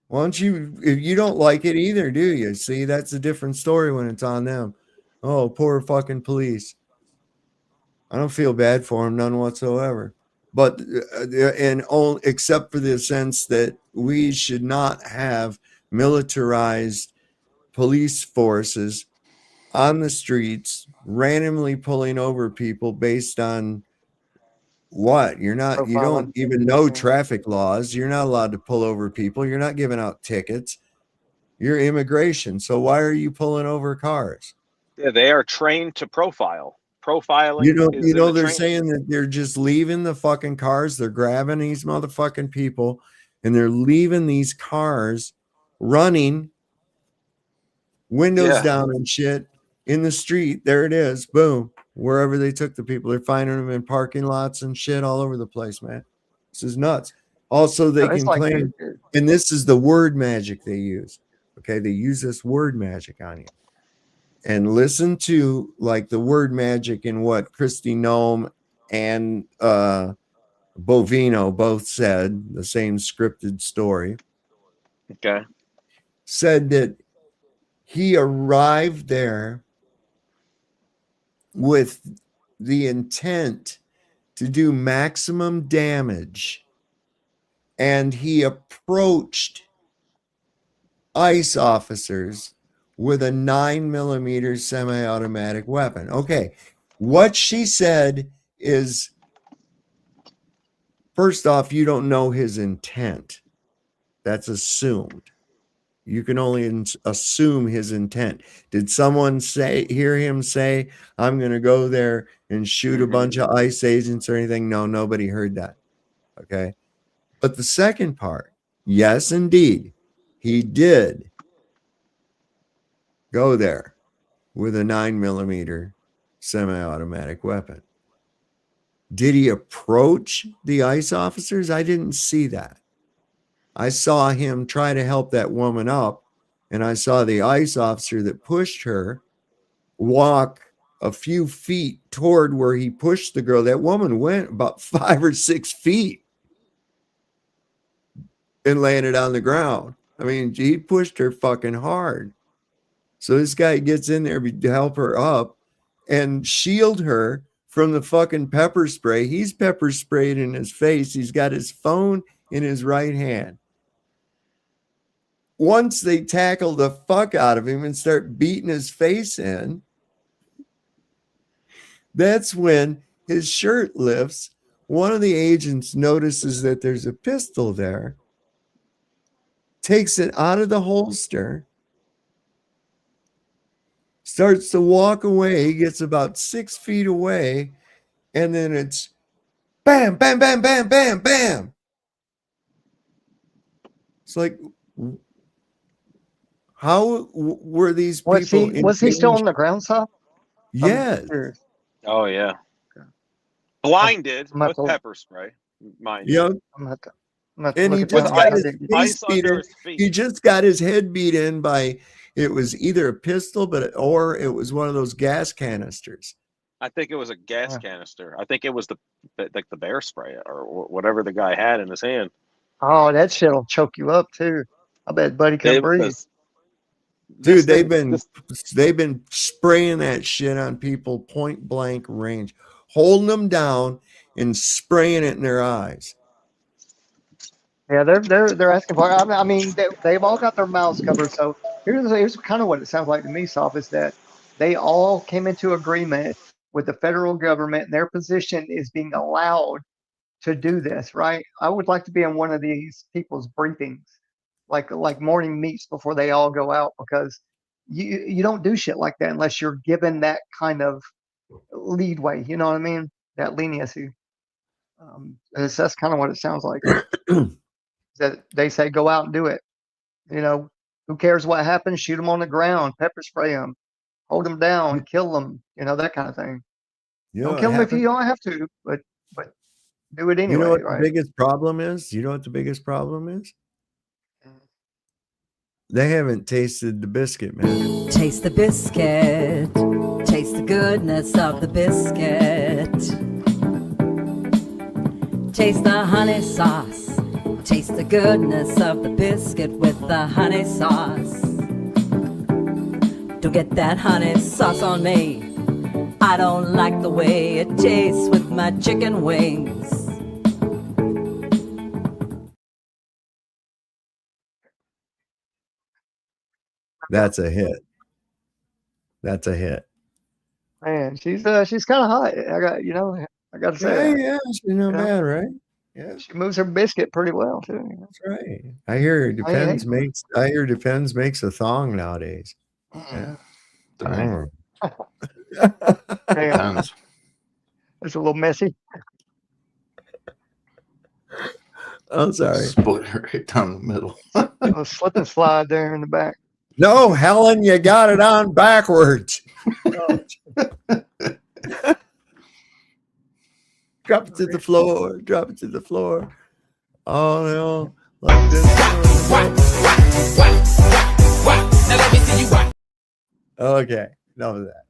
Why don't you, if you don't like it either, do you? See, that's a different story when it's on them. Oh, poor fucking police. I don't feel bad for them, none whatsoever. But, except for the sense that we should not have militarized police forces on the streets randomly pulling over people based on what? You don't even know traffic laws. You're not allowed to pull over people. You're not giving out tickets. You're immigration. So why are you pulling over cars? Yeah, they are trained to profile. Profiling. They're saying that they're just leaving the fucking cars. They're grabbing these motherfucking people and they're leaving these cars running, windows down and shit in the street. There it is. Boom. Wherever they took the people, they're finding them in parking lots and shit all over the place, man. This is nuts. Also, they can claim, and this is the word magic they use. Okay, they use this word magic on you. And listen to like the word magic in what Christy Nome and Bovino both said, the same scripted story. Okay. Said that he arrived there with the intent to do maximum damage, and he approached ICE officers with a 9mm semi-automatic weapon. Okay, what she said is, first off, you don't know his intent. That's assumed. You can only assume his intent. Did someone hear him say, I'm going to go there and shoot a bunch of ICE agents or anything? No, nobody heard that. Okay. But the second part, yes, indeed, he did go there with a 9mm semi-automatic weapon. Did he approach the ICE officers? I didn't see that. I saw him try to help that woman up, and I saw the ICE officer that pushed her walk a few feet toward where he pushed the girl. That woman went about 5 or 6 feet and landed on the ground. I mean, he pushed her fucking hard. So this guy gets in there to help her up and shield her from the fucking pepper spray. He's pepper sprayed in his face. He's got his phone in his right hand. Once they tackle the fuck out of him and start beating his face in, that's when his shirt lifts. One of the agents notices that there's a pistol there, takes it out of the holster, starts to walk away. He gets about 6 feet away, and then it's bam, bam, bam, bam, bam, bam. It's like, how were these people? Was he still on the ground, sir? Yes. Oh yeah. Blinded with pepper spray, mind you. Yep. And he just got his face beat in. He just got his head beat in by, it was either a pistol, or it was one of those gas canisters. I think it was a gas canister. I think it was the bear spray or whatever the guy had in his hand. Oh, that shit'll choke you up too. I bet Buddy couldn't breathe. Dude, they've been spraying that shit on people point blank range, holding them down and spraying it in their eyes. Yeah, they're asking for it. I mean, they've all got their mouths covered. So here's kind of what it sounds like to me, Soph, is that they all came into agreement with the federal government, and their position is being allowed to do this, right? I would like to be on one of these people's briefings, like morning meets before they all go out, because you don't do shit like that unless you're given that kind of leadway. You know what I mean? That leniency. That's kind of what it sounds like. That they say go out and do it. You know, who cares what happens? Shoot them on the ground, pepper spray them, hold them down, kill them. You know, that kind of thing. Don't kill them if you don't have to, but do it anyway. You know what right? the biggest problem is? You know what the biggest problem is? They haven't tasted the biscuit, man. Taste the biscuit. Taste the goodness of the biscuit. Taste the honey sauce. Taste the goodness of the biscuit with the honey sauce. Don't get that honey sauce on me. I don't like the way it tastes with my chicken wings. That's a hit. That's a hit. Man, she's kind of hot. I got to say. Yeah, she's not bad, right? Yeah, she moves her biscuit pretty well too. That's right. I hear Depends makes a thong nowadays. Yeah. Damn. It's a little messy. I'm sorry. Split right down the middle. A slip and slide there in the back. No, Helen, you got it on backwards. Drop it to the floor. Drop it to the floor. Oh no, like this. Okay, enough of that.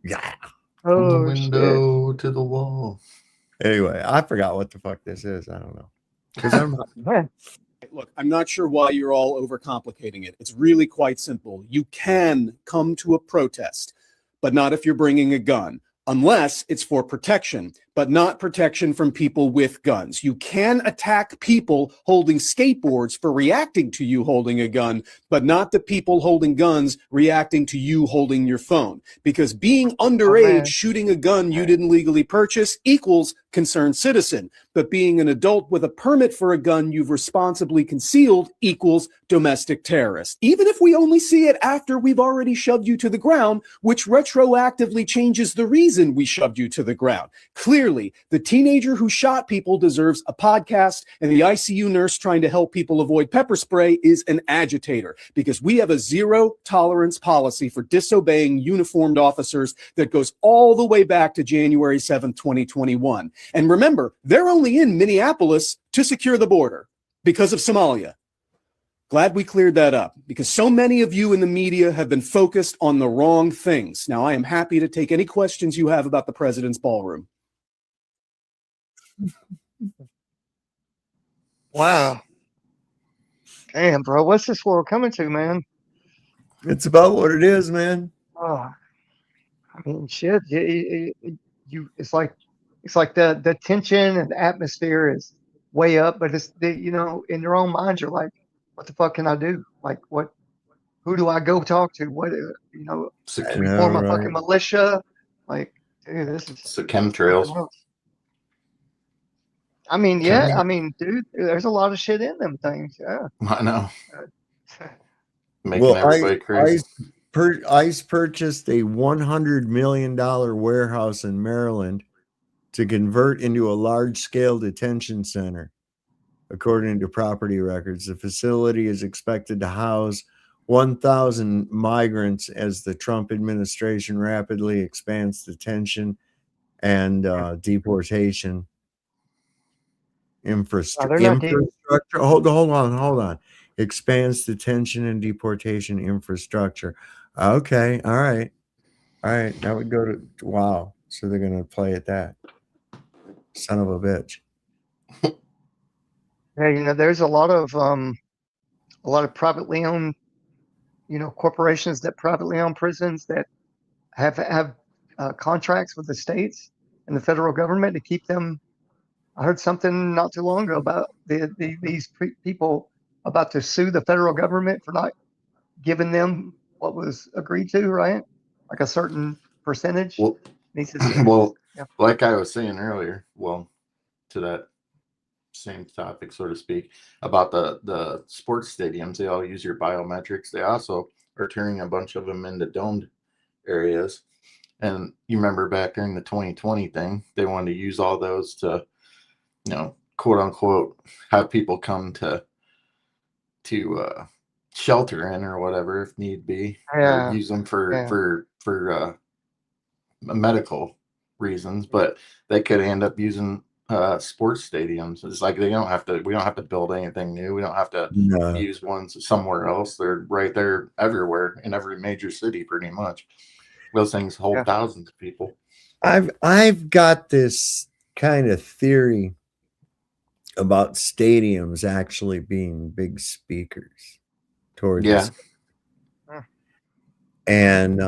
Yeah. From the window to the wall. Anyway, I forgot what the fuck this is. I don't know. Because I'm Look, I'm not sure why you're all overcomplicating it. It's really quite simple. You can come to a protest, but not if you're bringing a gun. unless it's for protection, but not protection from people with guns. You can attack people holding skateboards for reacting to you holding a gun, but not the people holding guns reacting to you holding your phone. Because being underage shooting a gun you didn't legally purchase equals concerned citizen. But being an adult with a permit for a gun you've responsibly concealed equals domestic terrorist. Even if we only see it after we've already shoved you to the ground, which retroactively changes the reason we shoved you to the ground. Clearly, the teenager who shot people deserves a podcast, and the ICU nurse trying to help people avoid pepper spray is an agitator, because we have a zero tolerance policy for disobeying uniformed officers that goes all the way back to January 7th, 2021. And remember, they're only in Minneapolis to secure the border because of Somalia. Glad we cleared that up, because so many of you in the media have been focused on the wrong things. Now, I am happy to take any questions you have about the president's ballroom. Wow. Damn, bro. What's this world coming to, man? It's about what it is, man. Oh, I mean, shit. It's like the tension and the atmosphere is way up, but in your own mind, you're like, what the fuck can I do? Like, who do I go talk to? We form a fucking militia. Like, dude, this is the chemtrails. I mean, yeah. I mean, dude, there's a lot of shit in them things. Yeah. I know. Making everybody crazy. ICE purchased a $100 million warehouse in Maryland to convert into a large-scale detention center. According to property records, the facility is expected to house 1,000 migrants as the Trump administration rapidly expands detention and deportation infrastructure. Hold on. Expands detention and deportation infrastructure. Okay, all right. Now we go to wow. So they're gonna play at that. Son of a bitch. Yeah, there's a lot of privately owned, corporations that privately own prisons that have contracts with the states and the federal government to keep them. I heard something not too long ago about these people about to sue the federal government for not giving them what was agreed to, right? Like a certain percentage. Like I was saying earlier, to that same topic, so to speak, about the sports stadiums, they all use your biometrics. They also are turning a bunch of them into domed areas. And you remember back during the 2020 thing, they wanted to use all those to, quote unquote, have people come to shelter in or whatever if need be, or use them for medical reasons, but they could end up using sports stadiums. It's like we don't have to build anything new. We don't have to use ones somewhere else. They're right there everywhere in every major city pretty much. Those things hold thousands of people. I've got this kind of theory about stadiums actually being big speakers towards this. And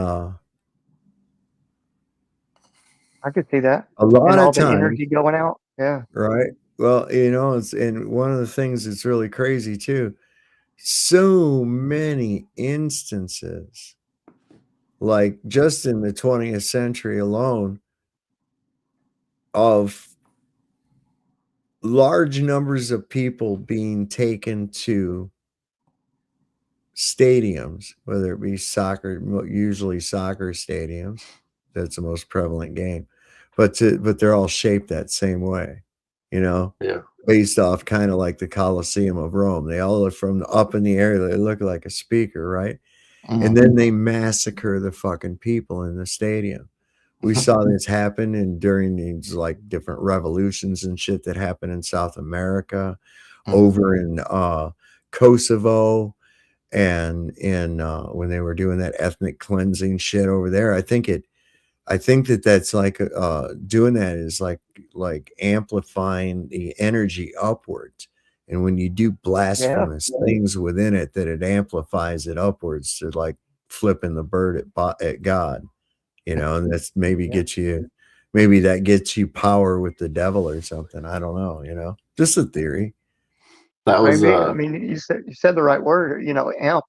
I could see that. A lot and of all times, the energy going out. Yeah. Right. Well, it's and one of the things that's really crazy too. So many instances, like just in the 20th century alone, of large numbers of people being taken to stadiums, whether it be soccer, usually soccer stadiums. That's the most prevalent game, but they're all shaped that same way, based off kind of like the Colosseum of Rome. They all look from up in the air. They look like a speaker, right? Mm-hmm. And then they massacre the fucking people in the stadium. We saw this happen during these like different revolutions and shit that happened in South America, over in Kosovo, and in when they were doing that ethnic cleansing shit over there. I think that's like doing that is like amplifying the energy upwards. And when you do blasphemous things within it, that it amplifies it upwards to like flipping the bird at God. you know, and that's maybe maybe that gets you power with the devil or something. I don't know, you know, just a theory. That was Maybe. I mean, you said the right word. You know, amp.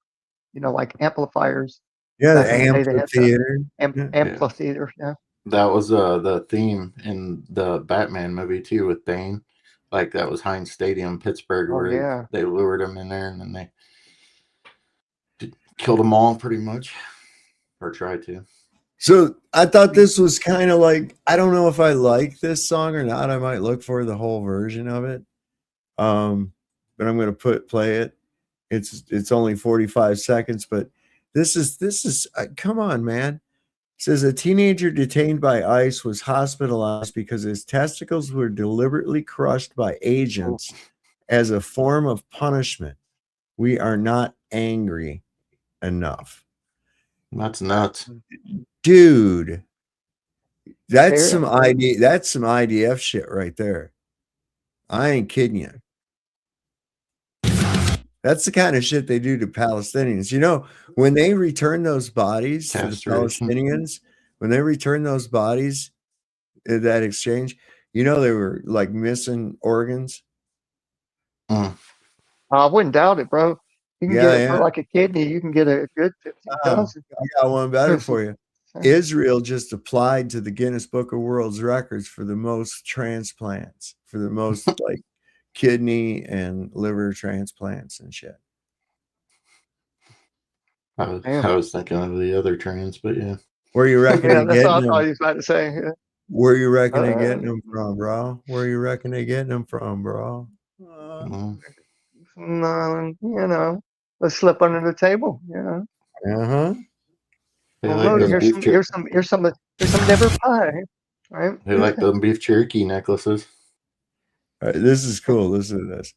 You know, like amplifiers. Yeah, Back the in the day, they had the amphitheater. amphitheater. Yeah. that was the theme in the Batman movie too with Bane. Like that was Heinz Stadium, Pittsburgh, Oh where yeah. they lured him in there and then they killed them all pretty much, or tried to. So I thought this was kind of like, I don't know if I like this song or not. I might look for the whole version of it. But I'm going to play it. It's only 45 seconds, but this is come on, man. It says a teenager detained by ICE was hospitalized because his testicles were deliberately crushed by agents as a form of punishment. We are not angry enough. That's nuts. Dude. That's Fair. some IDF shit right there. I ain't kidding you. That's the kind of shit they do to Palestinians. You know, when they return those bodies to the Castration. Palestinians, when they return those bodies in that exchange, you know, they were like missing organs. I wouldn't doubt it, bro. You can get it for Yeah. like a kidney. You can get a good 15,000. I got one better for you. Israel just applied to the Guinness Book of World Records for the most transplants, for the most like kidney and liver transplants and shit. I was thinking of the other trans, but yeah. Where you reckon Yeah, that's what I getting thought them? he was about to say. Yeah. Where you reckon they getting them from, bro? Where you reckon they getting them from, bro? No, you know, let's slip under the table. You know. Uh-huh. They Well, like look, those here's some liver pie, right? They like them beef jerky necklaces. All right, this is cool. Listen to this.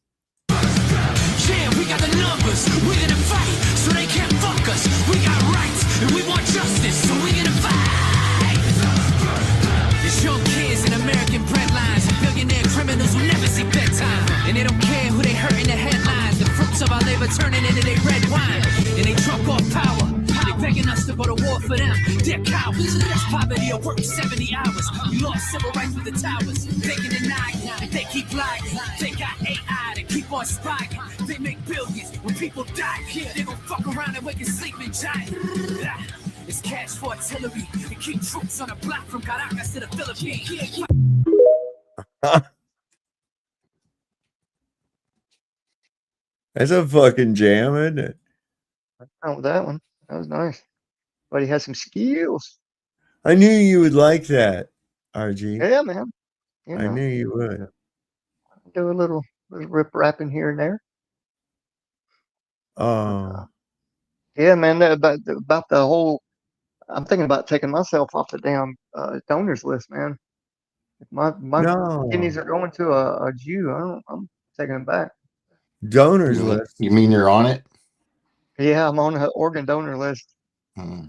Yeah, we got the numbers, we're gonna fight, so they can't fuck us. We got rights, and we want justice, so we're gonna fight. It's young kids and American breadlines, and billionaire criminals who never see bedtime. And they don't care who they hurt in the headlines. The fruits of our labor turning into their red wine. And they drunk off power. They begging us to go to war for them. They're cowards. That's poverty at work 70 hours. We lost civil rights with the towers. They can deny it. They keep lying. They got AI to keep on spying. They make billions when people die. They gon' fuck around and wake a sleeping giant. It's cash for artillery. They keep troops on the block from Caracas to the Philippines. That's a fucking jam, isn't it? Oh, that one. That was nice. But he has some skills. I knew you would like that, RG. Yeah, man. You I know, knew you would. do a little rip rapping here and there. Oh. Yeah, man. About the whole. I'm thinking about taking myself off the damn donors list, man. If my kidneys No. are going to a Jew, I'm taking them back. Donors list. You mean you're on it? Yeah, I'm on the organ donor list.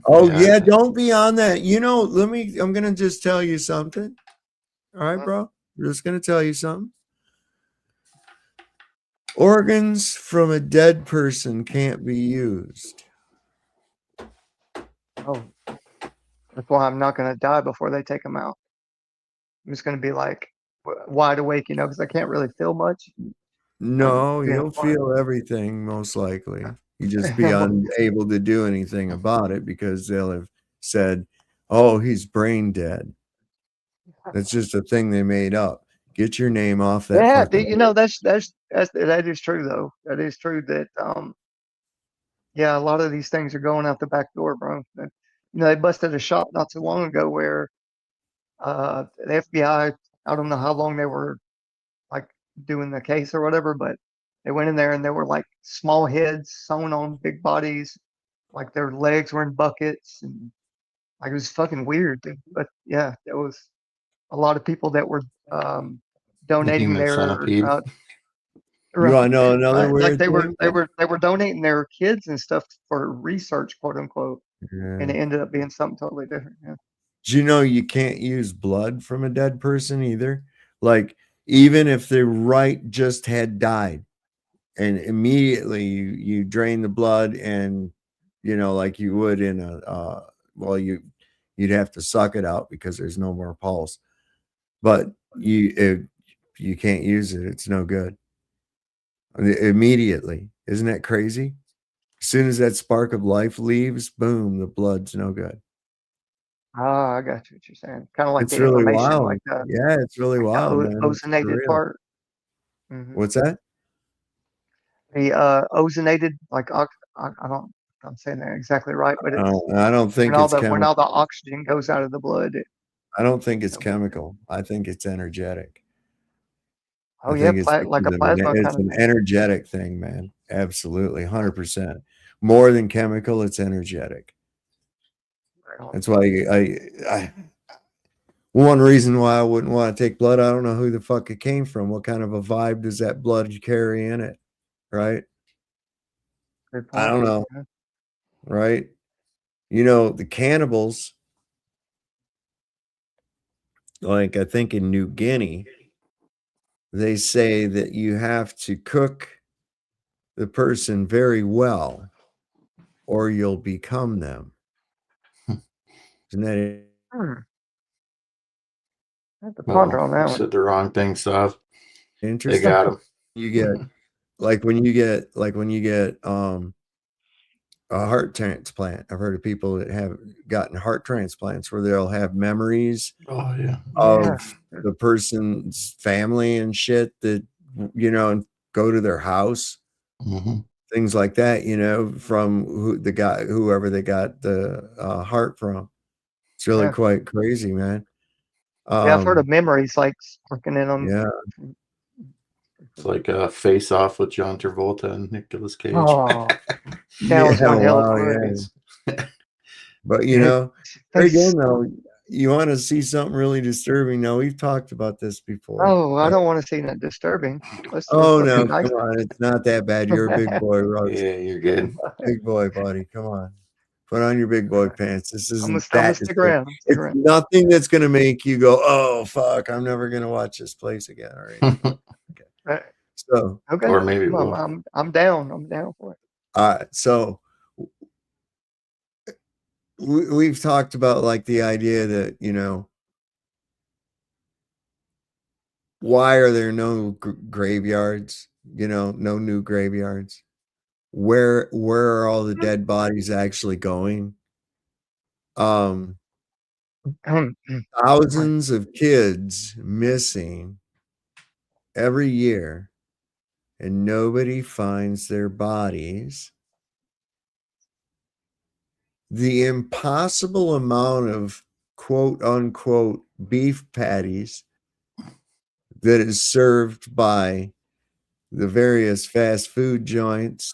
Oh yeah, don't be on that. You know, I'm gonna just tell you something. All right, bro. I'm just gonna tell you something. Organs from a dead person can't be used. Oh, that's why I'm not gonna die before they take them out. I'm just gonna be like wide awake, you know, because I can't really feel much. No, Yeah, you'll fine. feel everything most likely. You just be unable to do anything about it because they'll have said, "Oh, he's brain dead." That's just a thing they made up. Get your name off that. Yeah, fucking you know that is true though. That is true that yeah, a lot of these things are going out the back door, bro. You know, they busted a shop not too long ago where the FBI, I don't know how long they were like doing the case or whatever, but they went in there and there were like small heads sewn on big bodies, like their legs were in buckets, and like it was fucking weird, dude. But yeah, there was a lot of people that were The donating human their centipede. You want to know right, another right. Like weird thing? they were donating their kids and stuff for research, quote unquote, and Yeah. it ended up being something totally different. Yeah. Do you know you can't use blood from a dead person either? Like, even if the right just had died and immediately you drain the blood and, you know, like you would in a, well, you You'd have to suck it out because there's no more pulse. But you can't use it. It's no good. Immediately. Isn't that crazy? As soon as that spark of life leaves, boom, the blood's no good. Oh, I got you what you're saying. Kind of like It's the really inflammation, wild. like the Yeah, it's really wild, man. It's for ozonated real. part. Mhm. What's that? The ozonated, like I don't, I'm saying that exactly right, but it's I don't think it's when chemical. all the oxygen goes out of the blood. I don't think it's chemical. I think it's energetic. Oh I yeah, think it's like a plasma it's kind of an thing. energetic thing, man. Absolutely, 100%. More than chemical, it's energetic. That's why I one reason why I wouldn't want to take blood. I don't know who the fuck it came from. What kind of a vibe does that blood carry in it? Right? Good I point. don't know. Yeah. Right? You know, the cannibals, like I think in New Guinea, they say that you have to cook the person very well or you'll become them. Isn't that I have to Well, ponder on you that one. said the wrong thing, Sav. They interesting? got him. You get when you get a heart transplant. I've heard of people that have gotten heart transplants where they'll have memories Oh yeah. of the person's family and shit that, you know, and go to their house, things like that, you know, from whoever they got the heart from. It's really Yeah. quite crazy, man. Yeah, I've heard of memories like working in them. Yeah. It's like a Face Off with John Travolta and Nicolas Cage. Oh, that was one hell of a movie. Yeah. But you Yeah, know, they again though, you want to see something really disturbing. Now we've talked about this before. Oh, I don't want to see that disturbing. Let's Oh be no, nice. come on. It's not that bad. You're a big boy, Rose. Yeah, you're good. Big boy, buddy. Come on. Put on your big boy pants. This isn't I'm gonna that stick disturbing. around. It's nothing that's gonna make you go, oh fuck, I'm never gonna watch this place again. All right. Right. So Okay. Or maybe Well, we'll. I'm down. I'm down for it. all right. So we've talked about like the idea that, you know, why are there no graveyards? You know, no new graveyards. Where are all the dead bodies actually going? Thousands of kids missing every year, and nobody finds their bodies. The impossible amount of quote unquote beef patties that is served by the various fast food joints,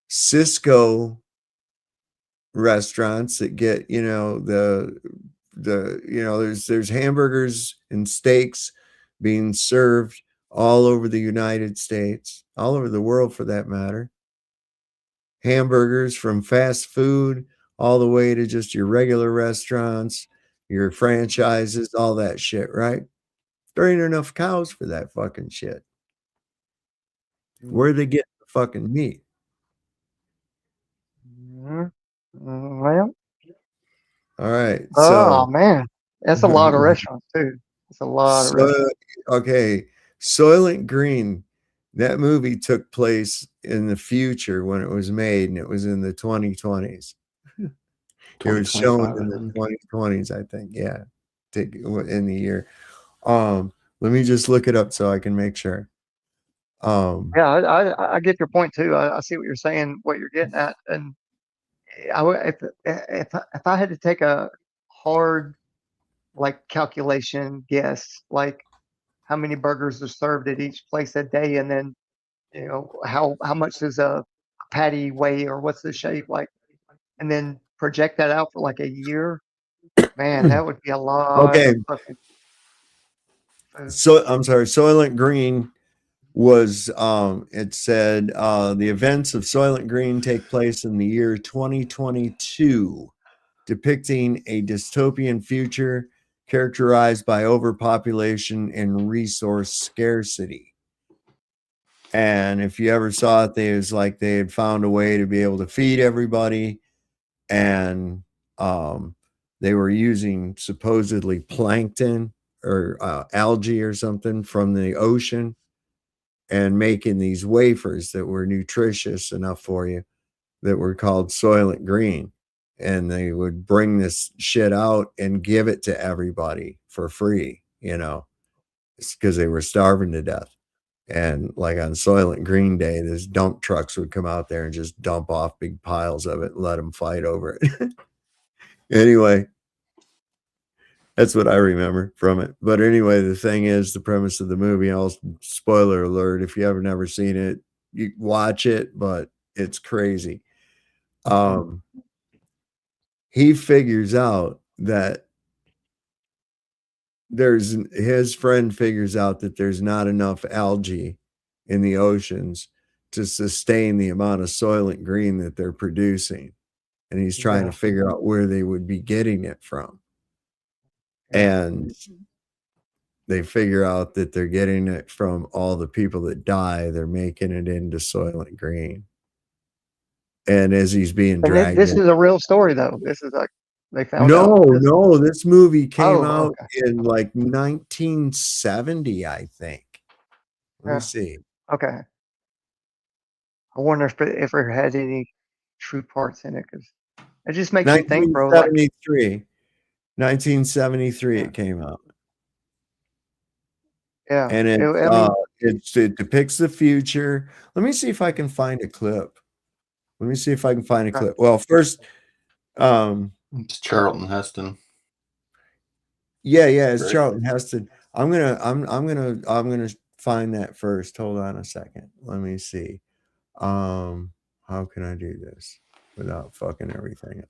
Cisco restaurants that get, you know, the you know, there's hamburgers and steaks being served all over the United States, all over the world for that matter. Hamburgers from fast food all the way to just your regular restaurants, your franchises, all that shit, right? There ain't enough cows for that fucking shit. Where they get the fucking meat? Well, All right. oh So man, that's a lot of restaurants too. It's a lot of restaurants. okay, Soylent Green. That movie took place in the future when it was made, and it was in the 2020s. It was shown in the 2020s, I think. Yeah, in the year. Let me just look it up so I can make sure. Yeah, I get your point too. I see what you're saying, what you're getting at, and if I had to take a hard like calculation guess, like how many burgers are served at each place a day, and then you know how much does a patty weigh or what's the shape like, and then project that out for like a year, man, that would be a lot Okay. of fucking food. So I'm sorry, Soylent Green was it said the events of Soylent Green take place in the year 2022, depicting a dystopian future characterized by overpopulation and resource scarcity. And if you ever saw it, it was like they had found a way to be able to feed everybody, and they were using supposedly plankton or algae or something from the ocean and making these wafers that were nutritious enough for you that were called Soylent Green. And they would bring this shit out and give it to everybody for free, you know, it's because they were starving to death. And like on Soylent Green Day, these dump trucks would come out there and just dump off big piles of it and let them fight over it. Anyway, that's what I remember from it. But anyway, the thing is, the premise of the movie, spoiler alert, if you ever never seen it, you watch it, but it's crazy. He figures out that his friend figures out that there's not enough algae in the oceans to sustain the amount of Soylent Green that they're producing. And he's trying to figure out where they would be getting it from. And they figure out that they're getting it from all the people that die. They're making it into Soylent Green. And as he's being dragged this is a real story, though. This is like they found no, out. no, this movie came Oh, out okay. in like 1970, I think. Let me see. Okay. I wonder if it had any true parts in it, because it just makes you think, bro. Like, 1973 it came out. yeah. And it depicts the future. Let me see if I can find a clip. Well, first, it's Charlton Heston. Yeah, it's Right. Charlton Heston. I'm gonna find that first. Hold on a second. Let me see. How can I do this without fucking everything up?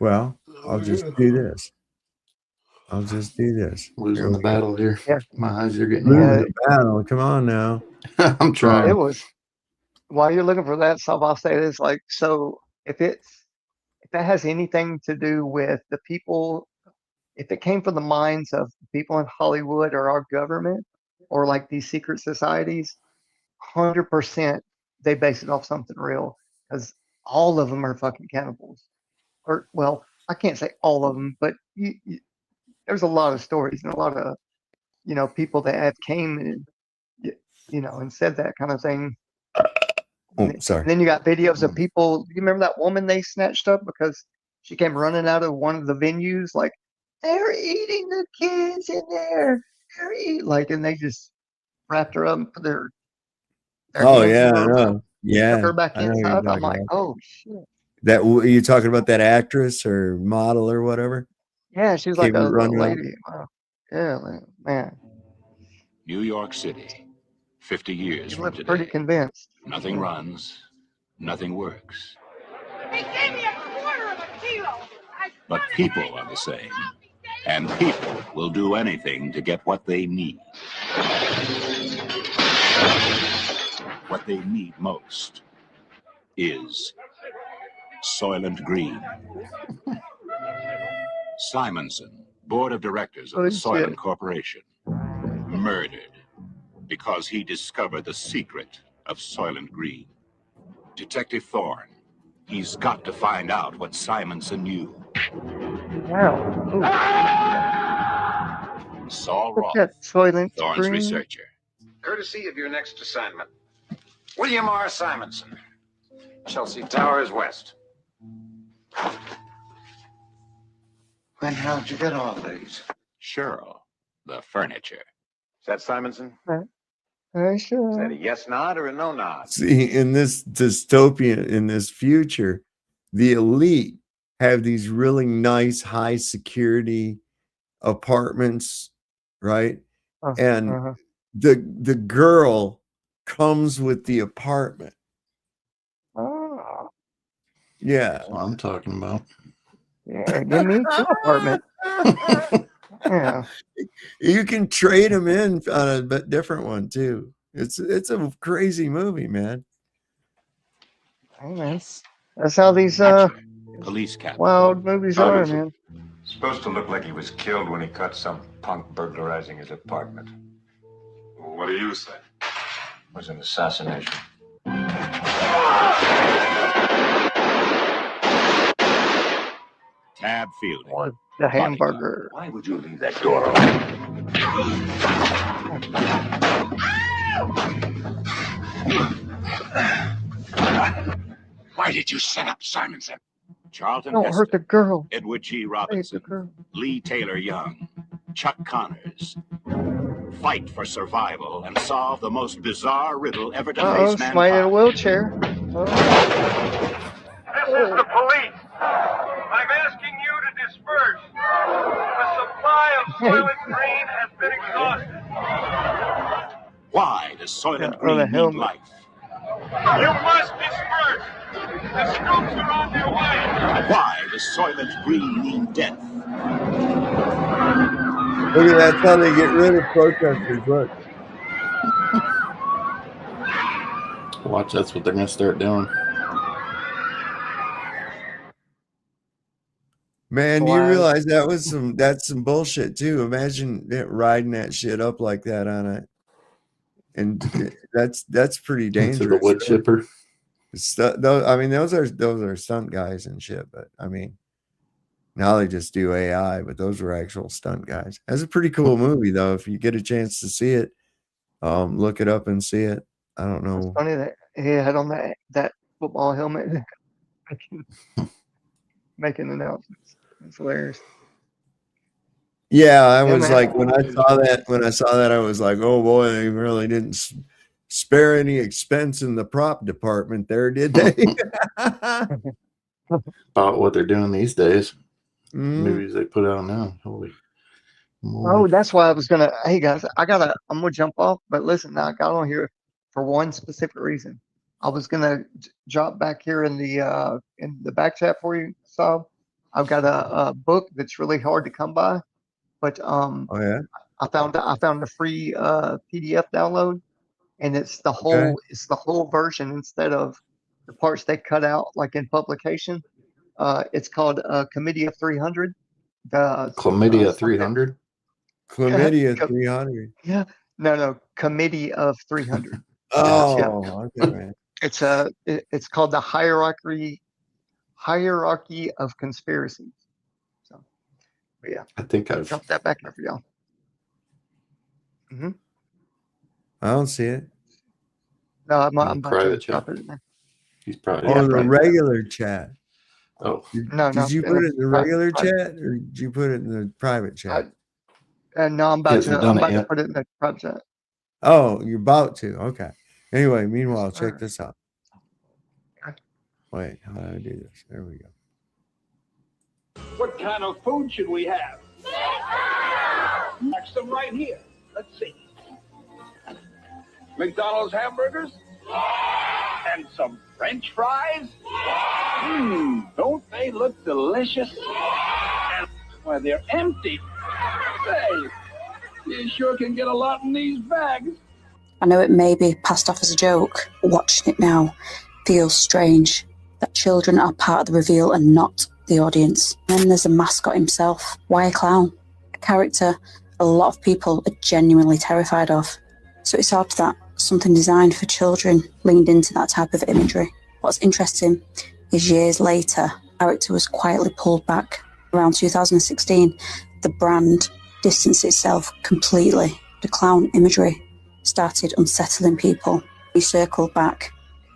Well, I'll just do this. Losing the battle here. Yeah. My eyes are getting Losing the battle. Come on now. I'm trying. It was, while you're looking for that stuff, I'll say this, like, so if that has anything to do with the people, if it came from the minds of people in Hollywood or our government or like these secret societies, 100% they base it off something real, because all of them are fucking cannibals. Or, well, I can't say all of them, but there's a lot of stories and a lot of, people that have came and, and said that kind of thing. Sorry. And then you got videos of people. You remember that woman they snatched up because she came running out of one of the venues, like, they're eating the kids in there. And they just wrapped her up and put their hands in her mouth. Took her back inside. I'm like, oh shit. That you talking about that actress or model or whatever? Yeah, she's like Came a running up. lady. Wow. Yeah, man. New York City, 50 years She from looked today. pretty convinced. Nothing runs, nothing works. He gave me a quarter of a kilo. But people are the same. And people will do anything to get what they need. What they need most is Soylent Green. Simonson, board of directors of the Soylent Corporation, murdered because he discovered the secret of Soylent Green. Detective Thorne, he's got to find out what Simonson knew. Wow. Saul Look Roth, at Soylent Thorne's Green. researcher. Courtesy of your next assignment, William R. Simonson, Chelsea Towers West. When how'd you get all these? Cheryl, the furniture. Is that Simonson? Is Sure. that a yes nod or a no nod? See, in this dystopia, in this future, the elite have these really nice, high security apartments, right? And the girl comes with the apartment. Oh. Yeah. That's what I'm talking about. Yeah, give me two apartments. Yeah. You can trade them in on a different one too. It's a crazy movie, man. Hey, man. That's how these Police captain. wild movies are, man. Supposed to look like he was killed when he caught some punk burglarizing his apartment. Well, what do you say? It was an assassination. Tab Fielding, The hamburger. Why would you leave that door open? Why did you set up Simonson? Charlton Don't Heston, hurt the girl. Edward G. Save the Robinson, girl. Lee Taylor Young, Chuck Connors. Fight for survival and solve the most bizarre riddle ever to Uh-oh, face somebody in a mankind. wheelchair. Oh. This is the police. I'm asking you to disperse. The supply of Soylent Green has been exhausted. Why does Soylent On Green a mean helmet. life? You must disperse. The scoops are on their way. Why does Soylent Green mean death? Look at that. That's how they get rid of protesters. Look. Watch, that's what they're gonna start doing. Man, do you Wow. realize that's some bullshit too? Imagine riding that shit up like that on it. And that's pretty Into dangerous. the wood chipper. I mean, those are stunt guys and shit, but I mean, now they just do AI, but those were actual stunt guys. That's a pretty cool movie, though. If you get a chance to see it, look it up and see it. I don't It's know. funny that he had on that football helmet making announcements. It's hilarious. Yeah, I was man. like, when I saw that, I was like, oh boy, they really didn't spare any expense in the prop department there, did they? About what they're doing these days. Mm. Movies they put out now. Holy moly. Oh, that's why I was gonna. Hey guys, I'm gonna jump off. But listen, now I got on here for one specific reason. I was gonna drop back here in the back chat for you. So I've got a book that's really hard to come by, but Oh yeah. I found a free PDF download, and it's the whole version instead of the parts they cut out like in publication. It's called Committee of 300. Chlamydia 300. Chlamydia 300. Yeah, no, Committee of 300. Oh, okay, man. It's called the hierarchy of conspiracies. So, but yeah, I think I've drop that back here for y'all. Mm-hmm. I don't see it. No, I'm about private to drop chat. it in there. He's probably Oh, the private. regular chat. Oh, No, Did you in put the it in the regular private. chat or did you put it in the private chat? No, I'm He about hasn't to. done I'm it about to yet. put it in the private chat. Oh, you're about to. Okay. Anyway, meanwhile, check Sir. this out. Okay. Wait, how do I do this? There we go. What kind of food should we have? Next some right here. Let's see. McDonald's hamburgers? And some French fries? Don't they look delicious? And why, they're empty. Say, you sure can get a lot in these bags. I know it may be passed off as a joke, but watching it now feels strange that children are part of the reveal and not the audience. And then there's the mascot himself. Why a clown? A character a lot of people are genuinely terrified of. So it's odd that something designed for children leaned into that type of imagery. What's interesting is years later, the character was quietly pulled back. Around 2016, the brand distanced itself completely. The clown imagery started unsettling people. We circled back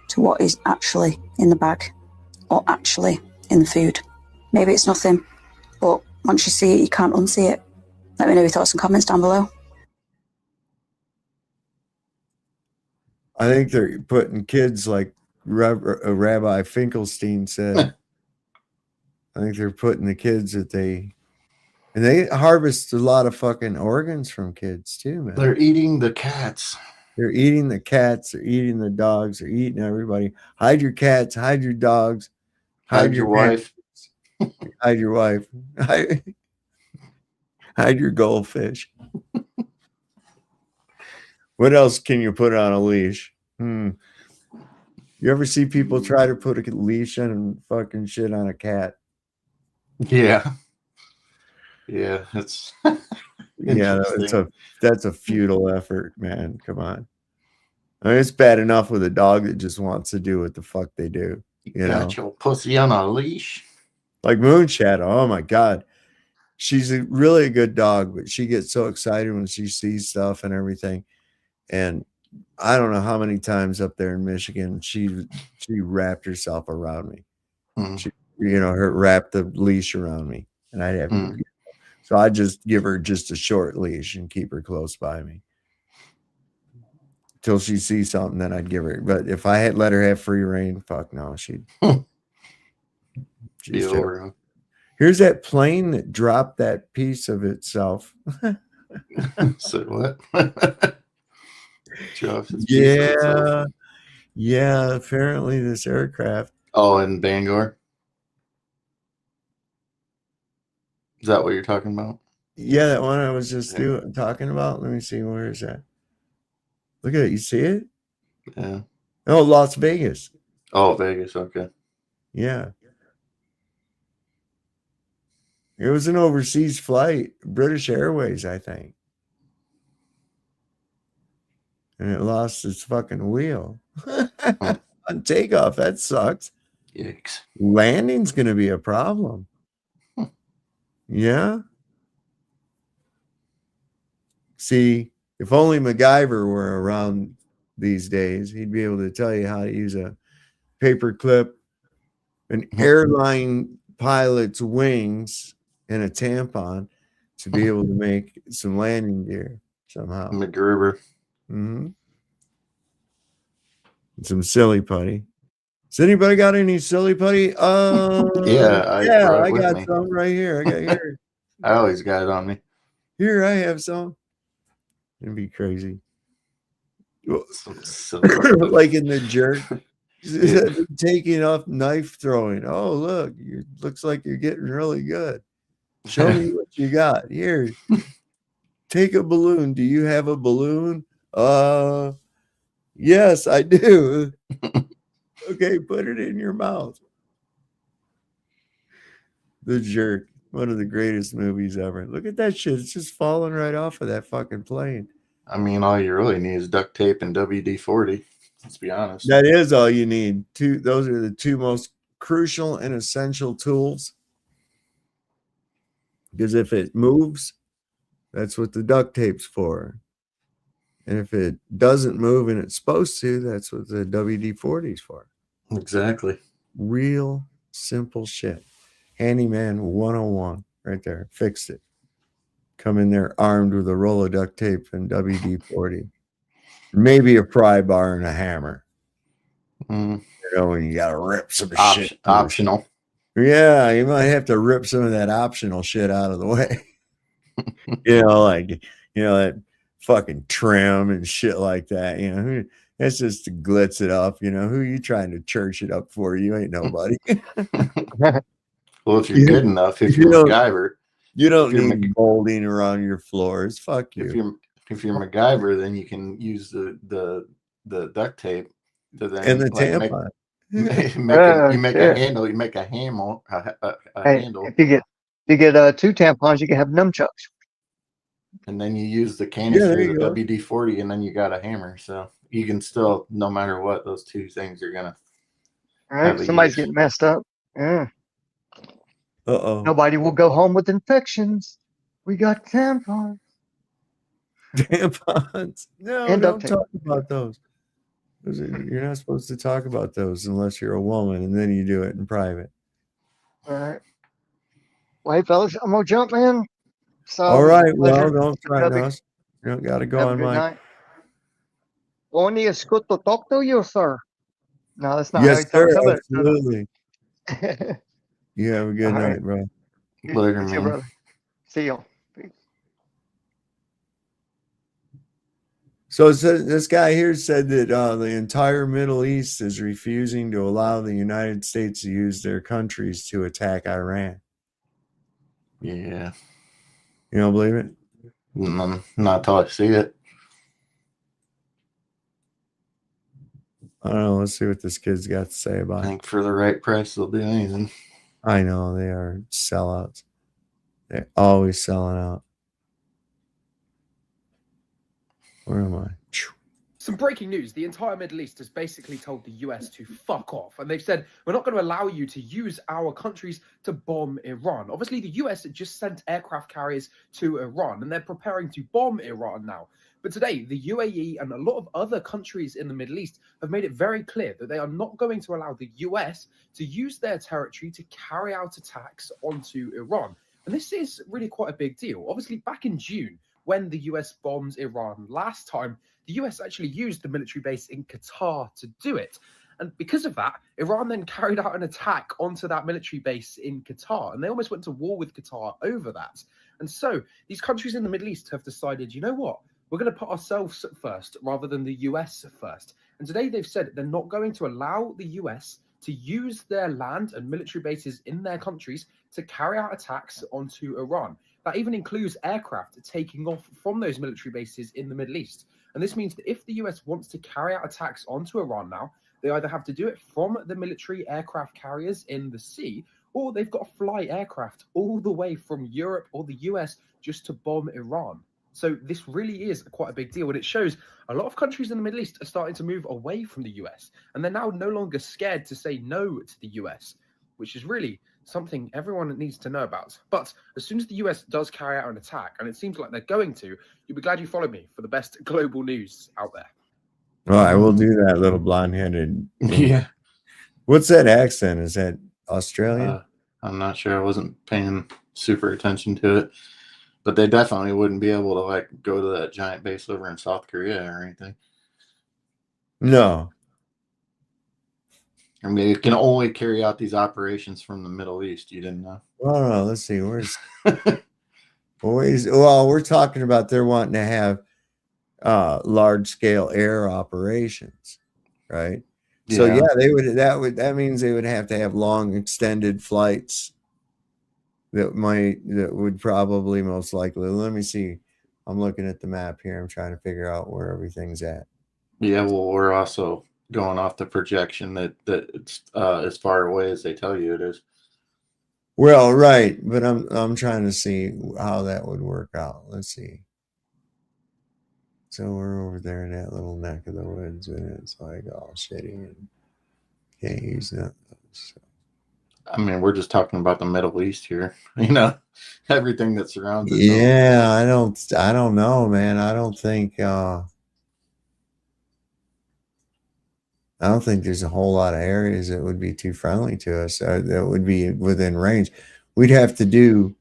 to what is actually in the bag or actually in the food. Maybe it's nothing, but once you see it, you can't unsee it. Let me know your thoughts and comments down below. I think they're putting kids like Rabbi Finkelstein said. I think they're putting the kids that they harvest a lot of fucking organs from kids too, man. They're eating the cats. They're eating the cats. They're eating the dogs. They're eating everybody. Hide your cats. Hide your dogs. Hide your wife. Hide your wife. Hide your goldfish. What else can you put on a leash? You ever see people try to put a leash and fucking shit on a cat? Yeah. Yeah, it's yeah, that's a futile effort, man. Come on. I mean, it's bad enough with a dog that just wants to do what the fuck they do. You got know, your pussy on a leash. like Moonshadow. Oh my god, she's a really good dog, but she gets so excited when she sees stuff and everything. And I don't know how many times up there in Michigan she wrapped herself around me. She, her wrapped the leash around me, and I'd have to. So I just give her just a short leash and keep her close by me till she sees something. Then I'd give her. But if I had let her have free reign, fuck no, she'd be over. Here's that plane that dropped that piece of itself. So what? Yeah. Apparently, this aircraft. Oh, in Bangor. Is that what you're talking about? Yeah, that one I was just talking about. Let me see. Where is that? Look at it. You see it? Yeah. Oh, Las Vegas. Oh, Vegas. Okay. Yeah. It was an overseas flight, British Airways, I think. And it lost its fucking wheel on takeoff. That sucks. Yikes. Landing's going to be a problem. Yeah. See, if only MacGyver were around these days, he'd be able to tell you how to use a paper clip, an airline pilot's wings, and a tampon to be able to make some landing gear somehow. MacGruber. Mm-hmm. Some silly putty. Has anybody got any silly putty? I got some right here. I got here. I always got it on me. Here, I have some. It'd be crazy. Like in The Jerk. Taking off knife throwing. Oh, look, looks like you're getting really good. Show me what you got. Here, take a balloon. Do you have a balloon? Yes, I do. Okay, put it in your mouth. The Jerk, one of the greatest movies ever. Look at that shit. It's just falling right off of that fucking plane. I mean, all you really need is duct tape and WD-40. Let's be honest. That is all you need. Those are the two most crucial and essential tools. Because if it moves, that's what the duct tape's for. And if it doesn't move and it's supposed to, that's what the WD-40 is for. Exactly. Real simple shit. Handyman 101 right there. Fixed it. Come in there armed with a roll of duct tape and WD-40. Maybe a pry bar and a hammer. You know, when you got to rip some shit. Optional. Yeah, you might have to rip some of that optional shit out of the way. That fucking trim and shit like that. That's just to glitz it up. Who are you trying to church it up for? You ain't nobody. Well, if you're good enough, if you're MacGyver, you don't need molding around your floors. Fuck you. If you're MacGyver, then you can use the duct tape to then and the tampon. You make a handle. You make a handle. Handle. If you get 2 tampons, you can have nunchucks. And then you use the canister, the WD-40, and then you got a hammer. So you can still, no matter what, those two things are gonna. All right, somebody's getting messed up. Yeah. Uh-oh. Nobody will go home with infections. We got tampons. Tampons. No, don't talk about those. You're not supposed to talk about those unless you're a woman, and then you do it in private. All right. Well, hey, fellas, I'm going to jump in. So, all right. Well, don't threaten us. You don't got to go on my. Only is good to talk to you, sir. No, that's not yes, how you sir. talk Absolutely. You have a good night, bro. Later, man. Brother. See you. Peace. So this guy here said that the entire Middle East is refusing to allow the United States to use their countries to attack Iran. Yeah. You don't believe it? Not till I see it. I don't know. Let's see what this kid's got to say about it. I think for the right price, they'll do anything. I know. They are sellouts. They're always selling out. Where am I? Some breaking news. The entire Middle East has basically told the US to fuck off. And they've said, we're not going to allow you to use our countries to bomb Iran. Obviously, the US just sent aircraft carriers to Iran, and they're preparing to bomb Iran now. But today, the UAE and a lot of other countries in the Middle East have made it very clear that they are not going to allow the US to use their territory to carry out attacks onto Iran. And this is really quite a big deal. Obviously, back in June, when the US bombed Iran last time, the US actually used the military base in Qatar to do it. And because of that, Iran then carried out an attack onto that military base in Qatar. And they almost went to war with Qatar over that. And so these countries in the Middle East have decided, you know what? We're going to put ourselves first rather than the US first. And today they've said they're not going to allow the US to use their land and military bases in their countries to carry out attacks onto Iran. That even includes aircraft taking off from those military bases in the Middle East. And this means that if the US wants to carry out attacks onto Iran now, they either have to do it from the military aircraft carriers in the sea, or they've got to fly aircraft all the way from Europe or the US just to bomb Iran. So this really is quite a big deal. And it shows a lot of countries in the Middle East are starting to move away from the US. And they're now no longer scared to say no to the US, which is really something everyone needs to know about. But as soon as the US does carry out an attack, and it seems like they're going to, you'll be glad you followed me for the best global news out there. Well, I will do that, little blonde-headed. Yeah. What's that accent? Is that Australian? I'm not sure. I wasn't paying super attention to it. But they definitely wouldn't be able to like go to that giant base over in South Korea or anything. No. I mean, it can only carry out these operations from the Middle East. You didn't know? Oh, no. Let's see. Where's well, we're talking about they're wanting to have large-scale air operations, right? So yeah, that means they would have to have long extended flights. That would probably most likely. Let me see. I'm looking at the map here. I'm trying to figure out where everything's at. Yeah, well, we're also going off the projection that it's as far away as they tell you it is. Well, right, but I'm trying to see how that would work out. Let's see. So we're over there in that little neck of the woods, and it's like all shitty and can't use that. So. I mean, we're just talking about the Middle East here, you know, everything that surrounds it. Yeah, I don't know, man. I don't think there's a whole lot of areas that would be too friendly to us. That would be within range. We'd have to do.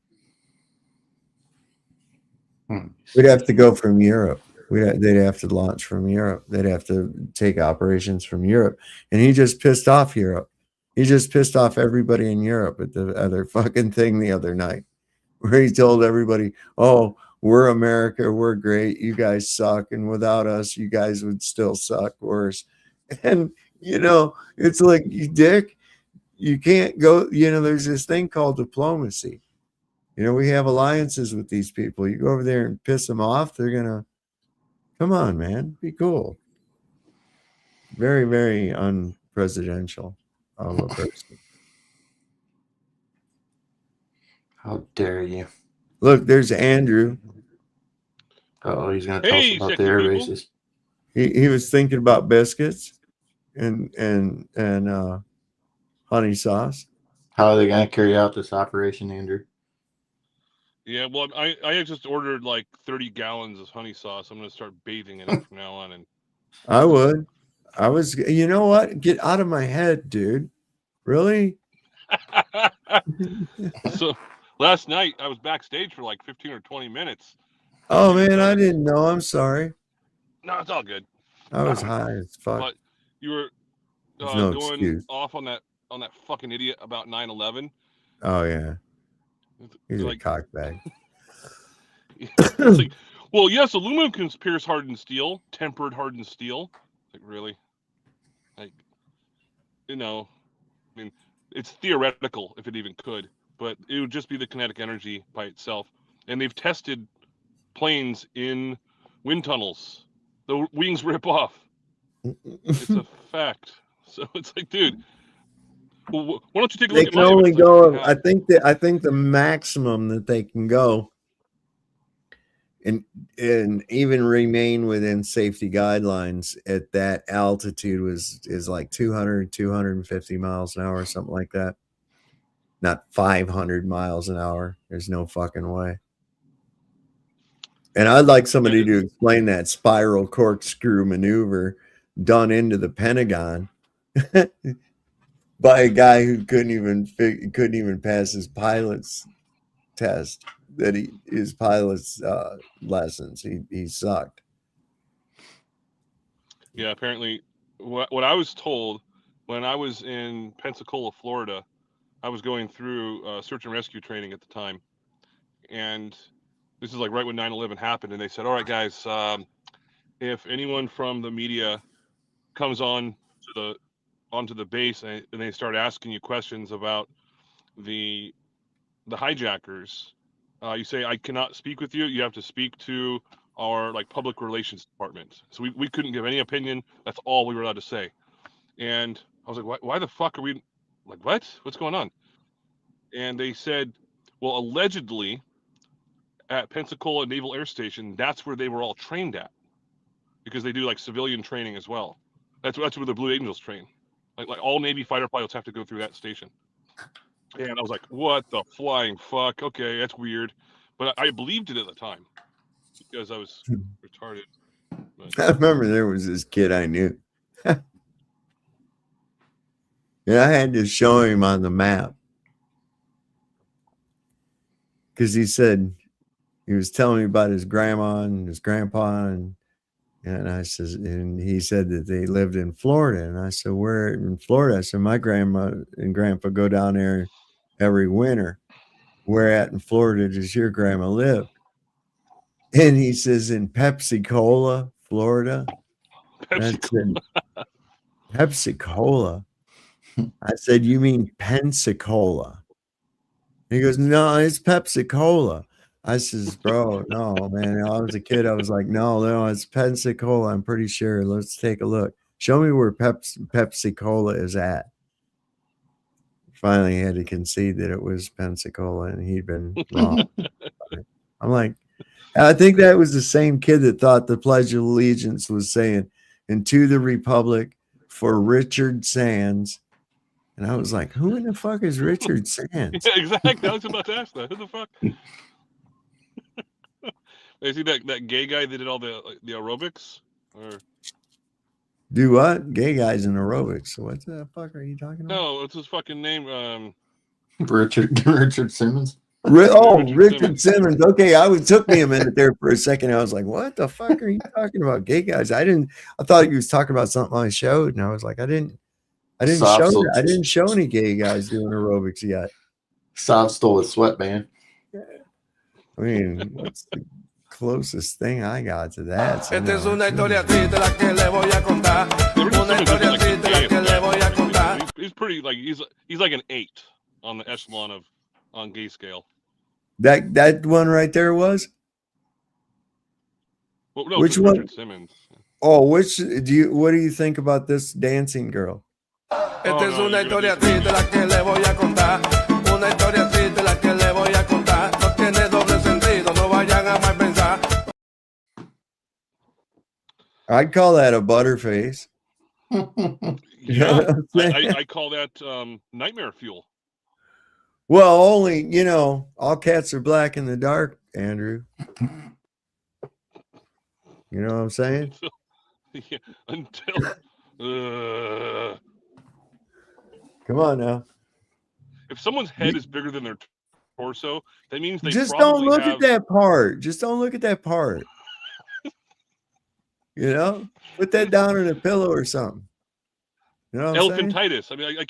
We'd have to go from Europe. They'd have to launch from Europe. They'd have to take operations from Europe, and he just pissed off Europe. He just pissed off everybody in Europe at the other fucking thing the other night, where he told everybody, "Oh, we're America, we're great. You guys suck, and without us, you guys would still suck worse." And you know, it's like, you dick, you can't go. You know, there's this thing called diplomacy. You know, we have alliances with these people. You go over there and piss them off, they're gonna, come on, man, be cool. Very, very unpresidential. Of a person. How dare you? Look, there's Andrew. Oh, he's going to tell us about the air bases. He was thinking about biscuits and honey sauce. How are they going to carry out this operation, Andrew? Yeah, well, I just ordered like 30 gallons of honey sauce. I'm going to start bathing in it from now on. And I would. You know what? Get out of my head, dude. Really? So last night I was backstage for like 15 or 20 minutes. Oh man, I didn't know. I'm sorry. No, it's all good. I was high as fuck. But you were no going excuse. off on that fucking idiot about 9/11. Oh yeah. He's like, a cockbag. It's like, well, yes, aluminum can pierce hardened steel, tempered hardened steel. Like, really? Like, you know, I mean, it's theoretical if it even could, but it would just be the kinetic energy by itself. And they've tested planes in wind tunnels. The wings rip off. It's a fact. So it's like, dude, well, why don't you take a look They at can my only image? go. Like, I think the maximum that they can go and even remain within safety guidelines at that altitude is like 250 miles an hour, something like that. Not 500 miles an hour. There's no fucking way. And I'd like somebody to explain that spiral corkscrew maneuver done into the Pentagon by a guy who couldn't even pass his pilot's test. His pilot's lessons. He sucked. Yeah, apparently, what I was told when I was in Pensacola, Florida, I was going through search and rescue training at the time, and this is like right when 9/11 happened, and they said, "All right, guys, if anyone from the media comes onto the base and they start asking you questions about the hijackers, you say I cannot speak with you. You have to speak to our like public relations department." So we couldn't give any opinion. That's all we were allowed to say. And I was like, why the fuck are we like, what's going on? And they said, well, allegedly at Pensacola Naval Air Station, that's where they were all trained at, because they do like civilian training as well. That's where the Blue Angels train. Like all Navy fighter pilots have to go through that station. And I was like, what the flying fuck? Okay, that's weird. But I believed it at the time because I was retarded. But I remember there was this kid I knew. And I had to show him on the map. Because he said, he was telling me about his grandma and his grandpa. And I said, and he said that they lived in Florida. And I said, where in Florida? I said, my grandma and grandpa go down there every winter. Where at in Florida does your grandma live? And he says, in Pepsi-Cola, Florida. And I said, Pepsi-Cola? I said, you mean Pensacola? He goes, no, it's Pepsi-Cola. I says, bro, no, man. I was a kid. I was like, no, it's Pensacola. I'm pretty sure. Let's take a look. Show me where Pepsi-Cola is at. Finally, he had to concede that it was Pensacola, and he'd been wrong. I'm like, I think that was the same kid that thought the Pledge of Allegiance was saying, "And to the Republic for Richard Sands." And I was like, who in the fuck is Richard Sands? yeah, exactly. I was about to ask that. Who the fuck? You see that gay guy that did all the aerobics? Or Do what? Gay guys in aerobics. What the fuck are you talking about? no, what's his fucking name? Richard Simmons. Richard Simmons. Okay, took me a minute there for a second. I was like, what the fuck are you talking about? Gay guys. I thought you was talking about something I showed, and I was like, I didn't show any gay guys doing aerobics yet. Sav stole a sweatband. I mean, what's the closest thing I got to that? So Esta es una historia triste la que le voy a contar. Una historia triste la que le voy a contar. He's pretty like he's like an 8 on the echelon on gay scale. That one right there was. Well, no, which one? Richard Simmons. Oh, what do you think about this dancing girl? Esta es una historia triste la que le voy a contar. Una historia triste la que le voy a contar. No tiene doble sentido, no vayan a mal pensar. I'd call that a butterface. Yeah, I call that nightmare fuel. Well, only, all cats are black in the dark, Andrew. You know what I'm saying? Until come on now. If someone's head is bigger than their torso, that means they just probably don't look have... at that part. Just don't look at that part. Put that down in a pillow or something. You know what I'm saying? Elephantitis. I mean, I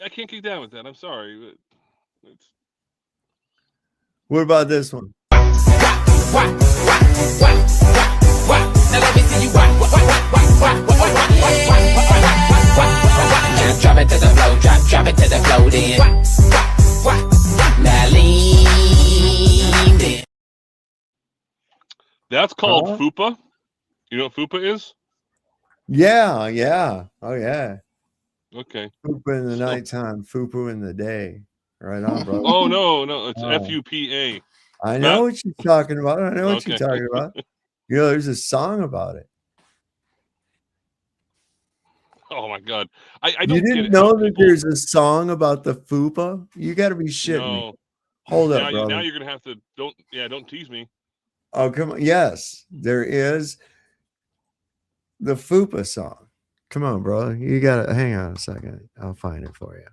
can't get down with that. I'm sorry. But what about this one? Now let me see you drop it to the floor, drop it to the floor, then. Now lean in. That's called fupa. You know what fupa is? Yeah. Oh yeah. Okay. Fupa in the nighttime, fupa in the day. Right on, bro. Oh no, it's FUPA. I know what you're talking about. I know what Okay. you're talking about. You know, there's a song about it. Oh my god. I You don't get didn't it how know that people. there's a song about the fupa? You got to be shitting me. No. Hold Now up, brother. now you're gonna have to don't tease me. Oh, come on. Yes, there is the fupa song. Come on, bro. You got to hang on a second. I'll find it for you.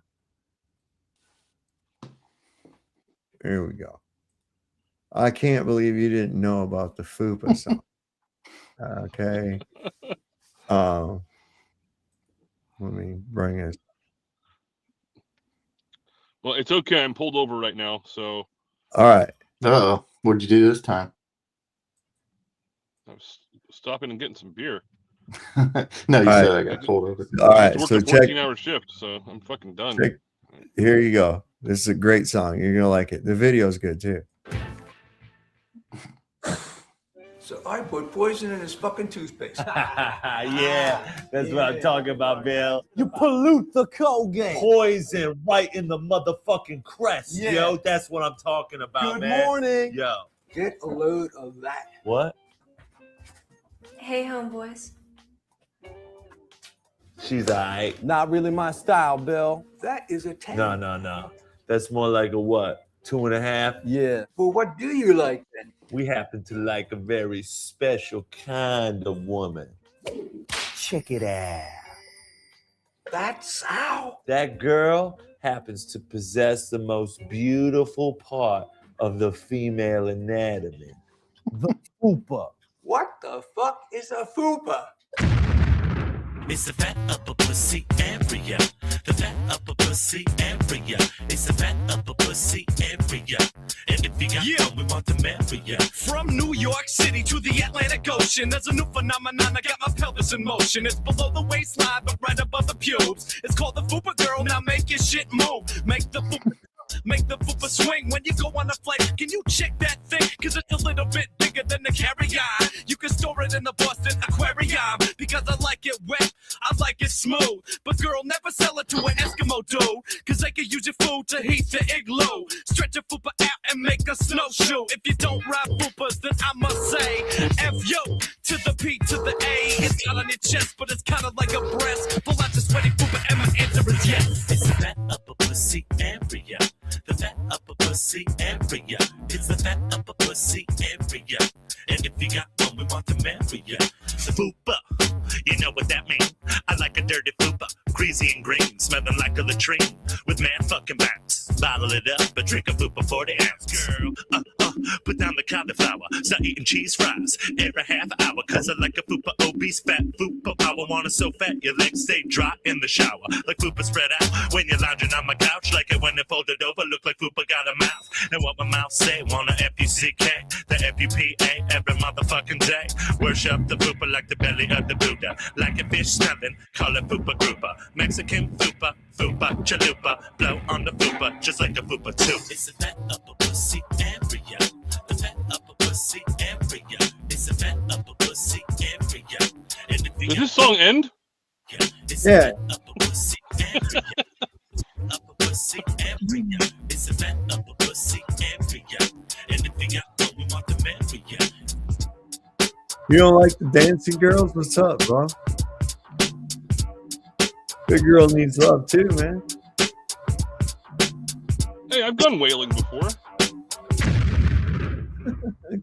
Here we go. I can't believe you didn't know about the fupa song. Okay. Let me bring it. Well, it's okay. I'm pulled over right now, so All right. Oh, what'd you do this time? I was stopping and getting some beer. No, you All said right. I got pulled over. All I right. just worked So a check. 14-hour shift, so I'm fucking done. Check. Here you go. This is a great song. You're gonna like it. The video's good too. So I put poison in his fucking toothpaste. Yeah, that's what I'm talking about, Bill. You pollute the Colgate. Poison right in the motherfucking crest, Yeah. yo. That's what I'm talking about, Good man. morning. Yo. Get a load of that. What? Hey, homeboys. She's alright. Not really my style, Bill. That is a 10. No. That's more like a what? 2.5? Yeah. Well, what do you like then? We happen to like a very special kind of woman. Check it out. That's how. That girl happens to possess the most beautiful part of the female anatomy. The fupa. What the fuck is a fupa? It's a fat upper pussy area. The fat upper pussy area. It's a fat upper pussy area. And if you got one, we want to marry ya. From New York City to the Atlantic Ocean, there's a new phenomenon. I got my pelvis in motion. It's below the waistline, but right above the pubes. It's called the fupa girl. Now make your shit move. Make the fupa swing when you go on a flight. Can you check that thing? Cause it's a little bit bigger than the carry-on. You can store it in the Boston Aquarium. Because I like it wet, I like it smooth. But girl, never sell it to an Eskimo dude. Cause they can use your food to heat the igloo. Stretch your fupa out and make a snowshoe. If you don't ride fupas, then I must say F-yo to the P to the A. It's not on your chest, but it's kinda like a breast. Pull out the sweaty fupa and my answer is yes. It's a fat upper pussy area. The fat upper pussy area. It's the fat upper pussy area. And if you got one, we want to marry ya. The fupa, you know what that means. I like a dirty fupa, greasy and green, smelling like a latrine, with mad fucking bounce. Bottle it up and drink a fupa 40 ounce. Girl, put down the cauliflower, start eating cheese fries every half hour, cause I like a fupa obese fat fupa power. Want it so fat your legs stay dry in the shower, like fupa spread out when you're lounging on my couch, like it when it folded over, look like fupa got a mouth. And what my mouth say, wanna F-U-C-K, the F-U-P-A every motherfucking day. Worship the fupa like the belly of the Buddha, like a fish smelling, call it fupa grouper. Mexican fupa, fupa chalupa, blow on the fupa just like a fupa too. It's a fat upper pussy area. The fat upper pussy area. It's a fat upper pussy area. And if you Did this song end? it's a fat upper pussy area. Upper pussy area. It's a fat upper pussy area. And if you got one, we want to marry ya. You don't like the dancing girls? What's up, bro? Good girl needs love too, man. Hey, I've done whaling before.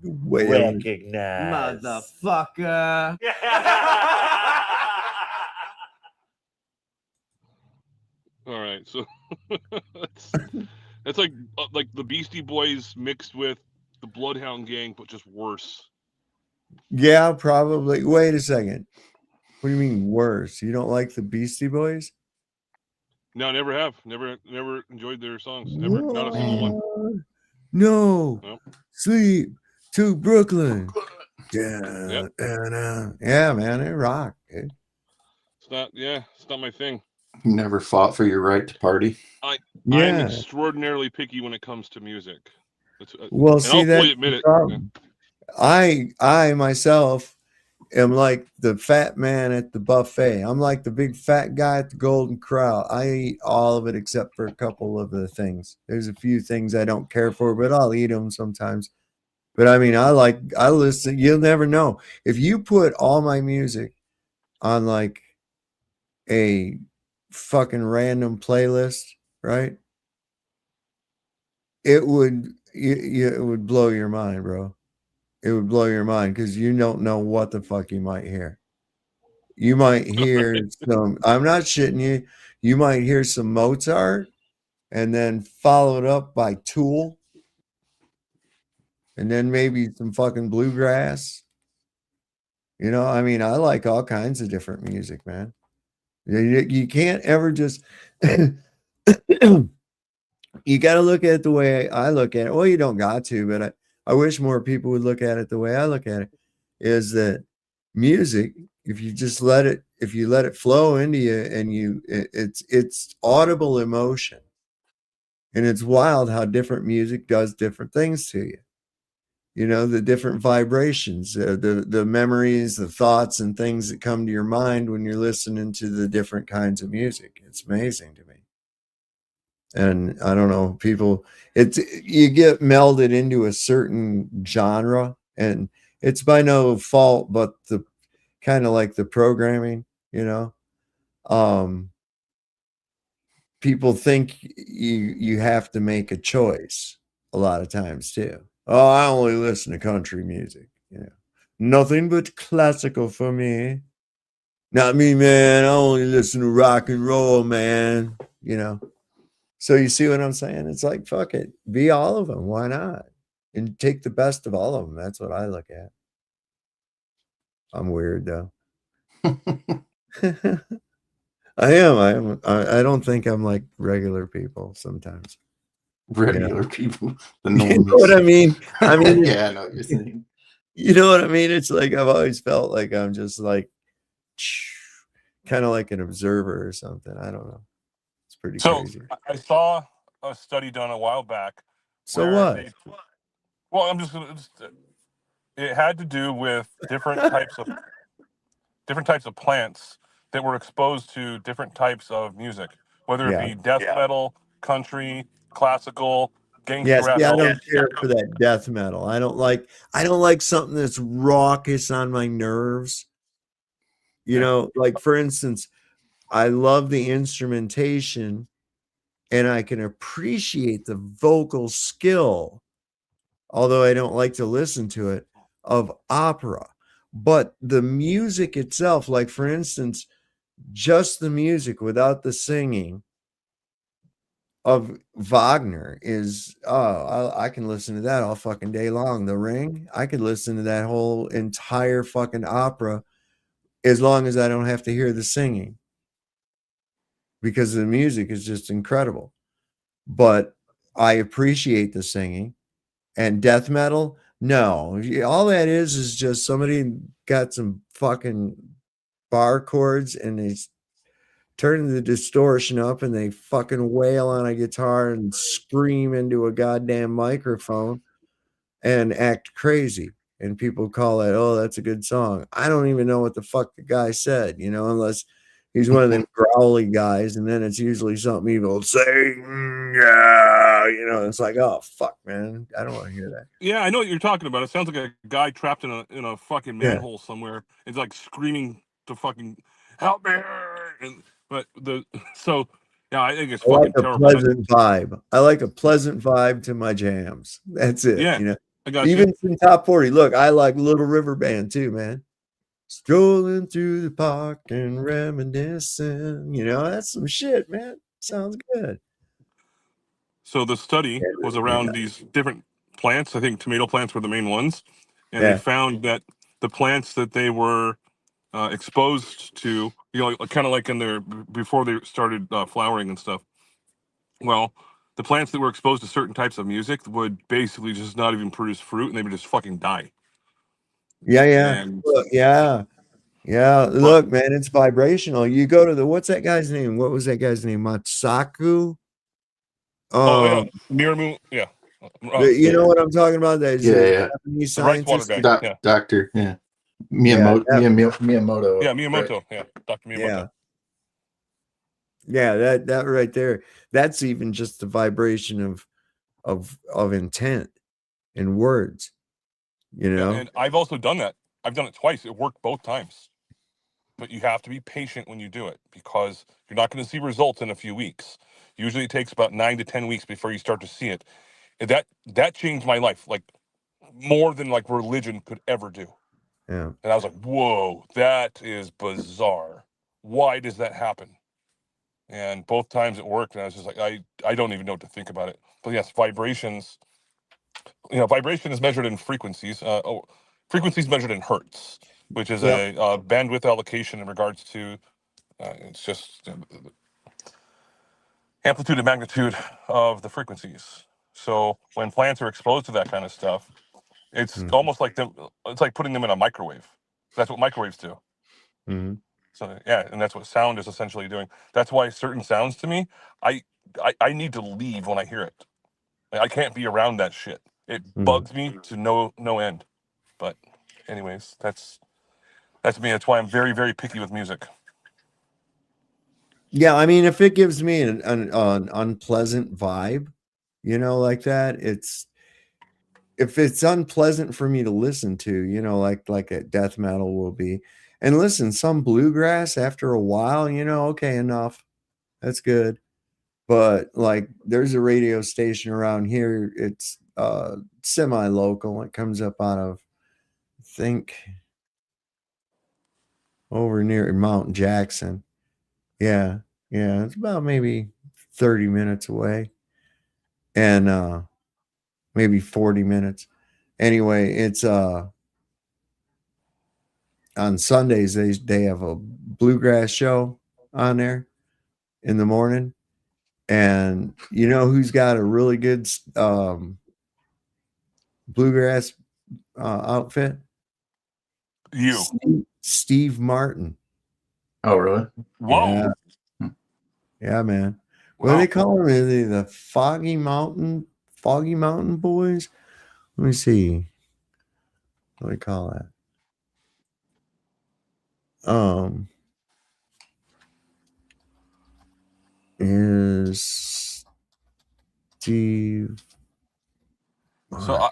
Whaling. Recognize. Motherfucker. All right, so it's like the Beastie Boys mixed with the Bloodhound Gang, but just worse. Yeah, probably. Wait a second. What do you mean worse? You don't like the Beastie Boys? No, never have. Never enjoyed their songs. Never. Not a single one. No. Nope. Sleep to Brooklyn. Yeah. Yep. Yeah, man, it rocked. Dude. It's not my thing. You never fought for your right to party. I'm Yeah. extraordinarily picky when it comes to music. Well, and see, I'll that's fully admit the it. problem. I myself am like the fat man at the buffet. I'm like the big fat guy at the Golden Corral. I eat all of it except for a couple of the things. There's a few things I don't care for, but I'll eat them sometimes. But I mean, I listen. You'll never know. If you put all my music on like a fucking random playlist, right? It would it would blow your mind, bro. It would blow your mind because you don't know what the fuck you might hear. You might hear some, I'm not shitting you. You might hear some Mozart and then followed up by Tool and then maybe some fucking bluegrass. You know, I mean, I like all kinds of different music, man. You can't ever just, you got to look at it the way I look at it. Well, you don't got to, but I wish more people would look at it the way I look at it, is that music, if you just let it flow into you and it's audible emotion. And it's wild how different music does different things to you. You know, the different vibrations, the memories, the thoughts and things that come to your mind when you're listening to the different kinds of music. It's amazing to me. And I don't know, people, you get melded into a certain genre, and it's by no fault, but the kind of like the programming, you know, people think you have to make a choice a lot of times too. Oh, I only listen to country music, you know, nothing but classical for me. Not me, man. I only listen to rock and roll, man. You know. So you see what I'm saying? It's like, fuck it. Be all of them. Why not? And take the best of all of them. That's what I look at. I'm weird though. I am. I don't think I'm like regular people sometimes. Regular people. The You know what I mean? I mean, yeah, I know what you're saying. You know what I mean? It's like I've always felt like I'm just like kind of like an observer or something. I don't know. It's pretty So crazy. I saw a study done a while back. So where what? They, well, I'm just gonna. It had to do with different types of plants that were exposed to different types of music, whether it Yeah. be death metal, country, classical, gangster Yes, rap. yeah, I don't care for that death metal. I don't like something that's raucous on my nerves. You know, like for instance, I love the instrumentation and I can appreciate the vocal skill, although I don't like to listen to it, of opera. But the music itself, like for instance, just the music without the singing of Wagner is, I can listen to that all fucking day long. The Ring, I could listen to that whole entire fucking opera as long as I don't have to hear the singing, because the music is just incredible. But I appreciate the singing. And death metal, no, all that is just somebody got some fucking bar chords and they turn the distortion up and they fucking wail on a guitar and scream into a goddamn microphone and act crazy. And people call it, oh, that's a good song. I don't even know what the fuck the guy said, you know, unless he's one of them growly guys, and then it's usually something evil. Satan, yeah, you know, it's like, oh fuck, man, I don't want to hear that. Yeah, I know what you're talking about. It sounds like a guy trapped in a fucking Yeah. manhole somewhere. It's like screaming to fucking help me. But yeah, I think it's I like fucking a terrible. pleasant vibe. I like a pleasant vibe to my jams. That's it. Yeah, You know, I got you. even in top 40. Look, I like Little River Band too, man. Strolling through the park and reminiscing. You know, that's some shit, man. Sounds good. So the study was around these different plants. I think tomato plants were the main ones, and they Yeah. found that the plants that they were exposed to, you know, kind of like in their before they started flowering and stuff. Well, the plants that were exposed to certain types of music would basically just not even produce fruit, and they would just fucking die. Yeah, yeah. And Look, yeah. Yeah. Look, man, it's vibrational. You go to what's that guy's name? What was that guy's name? Matsaku? oh yeah, Miramu, yeah. You know what I'm talking about? That is Yeah, a yeah. Japanese The rice water scientist. guy. Yeah. Doctor, yeah. Miyamoto. that- Miyamoto. Yeah, right? Miyamoto. Yeah, Dr. Miyamoto. Yeah, that right there. That's even just the vibration of intent in words. You Yeah, know. and I've also done that. I've done it twice. It worked both times. But you have to be patient when you do it because you're not going to see results in a few weeks. Usually it takes about 9 to 10 weeks before you start to see it. And that changed my life, like more than like religion could ever do. Yeah. And I was like, whoa, that is bizarre. Why does that happen? And both times it worked. And I was just like, I don't even know what to think about it. But yes, vibrations, vibration is measured in frequencies. Frequencies measured in hertz, which is a bandwidth allocation in regards to, it's just amplitude and magnitude of the frequencies. So when plants are exposed to that kind of stuff, it's almost like it's like putting them in a microwave. That's what microwaves do. Mhm. So yeah, and that's what sound is essentially doing. That's why certain sounds to me, I need to leave when I hear it. Like, I can't be around that shit. It bugs me to no end. But anyways, that's me. That's why I'm very, very picky with music. Yeah, I mean, if it gives me an unpleasant vibe, like that, if it's unpleasant for me to listen to, like a death metal will be. And listen, some bluegrass after a while, okay, enough. That's good. But like there's a radio station around here, it's semi-local. It comes up out of, I think, over near Mount Jackson. Yeah. Yeah, it's about maybe 30 minutes away. And maybe 40 minutes. Anyway, it's on Sundays they have a bluegrass show on there in the morning. And you know who's got a really good bluegrass outfit? You. Steve Martin. Oh, really? Whoa. Yeah, man. What do they call him? Is he the Foggy Mountain Boys? Let me see. What do they call that? Is Steve So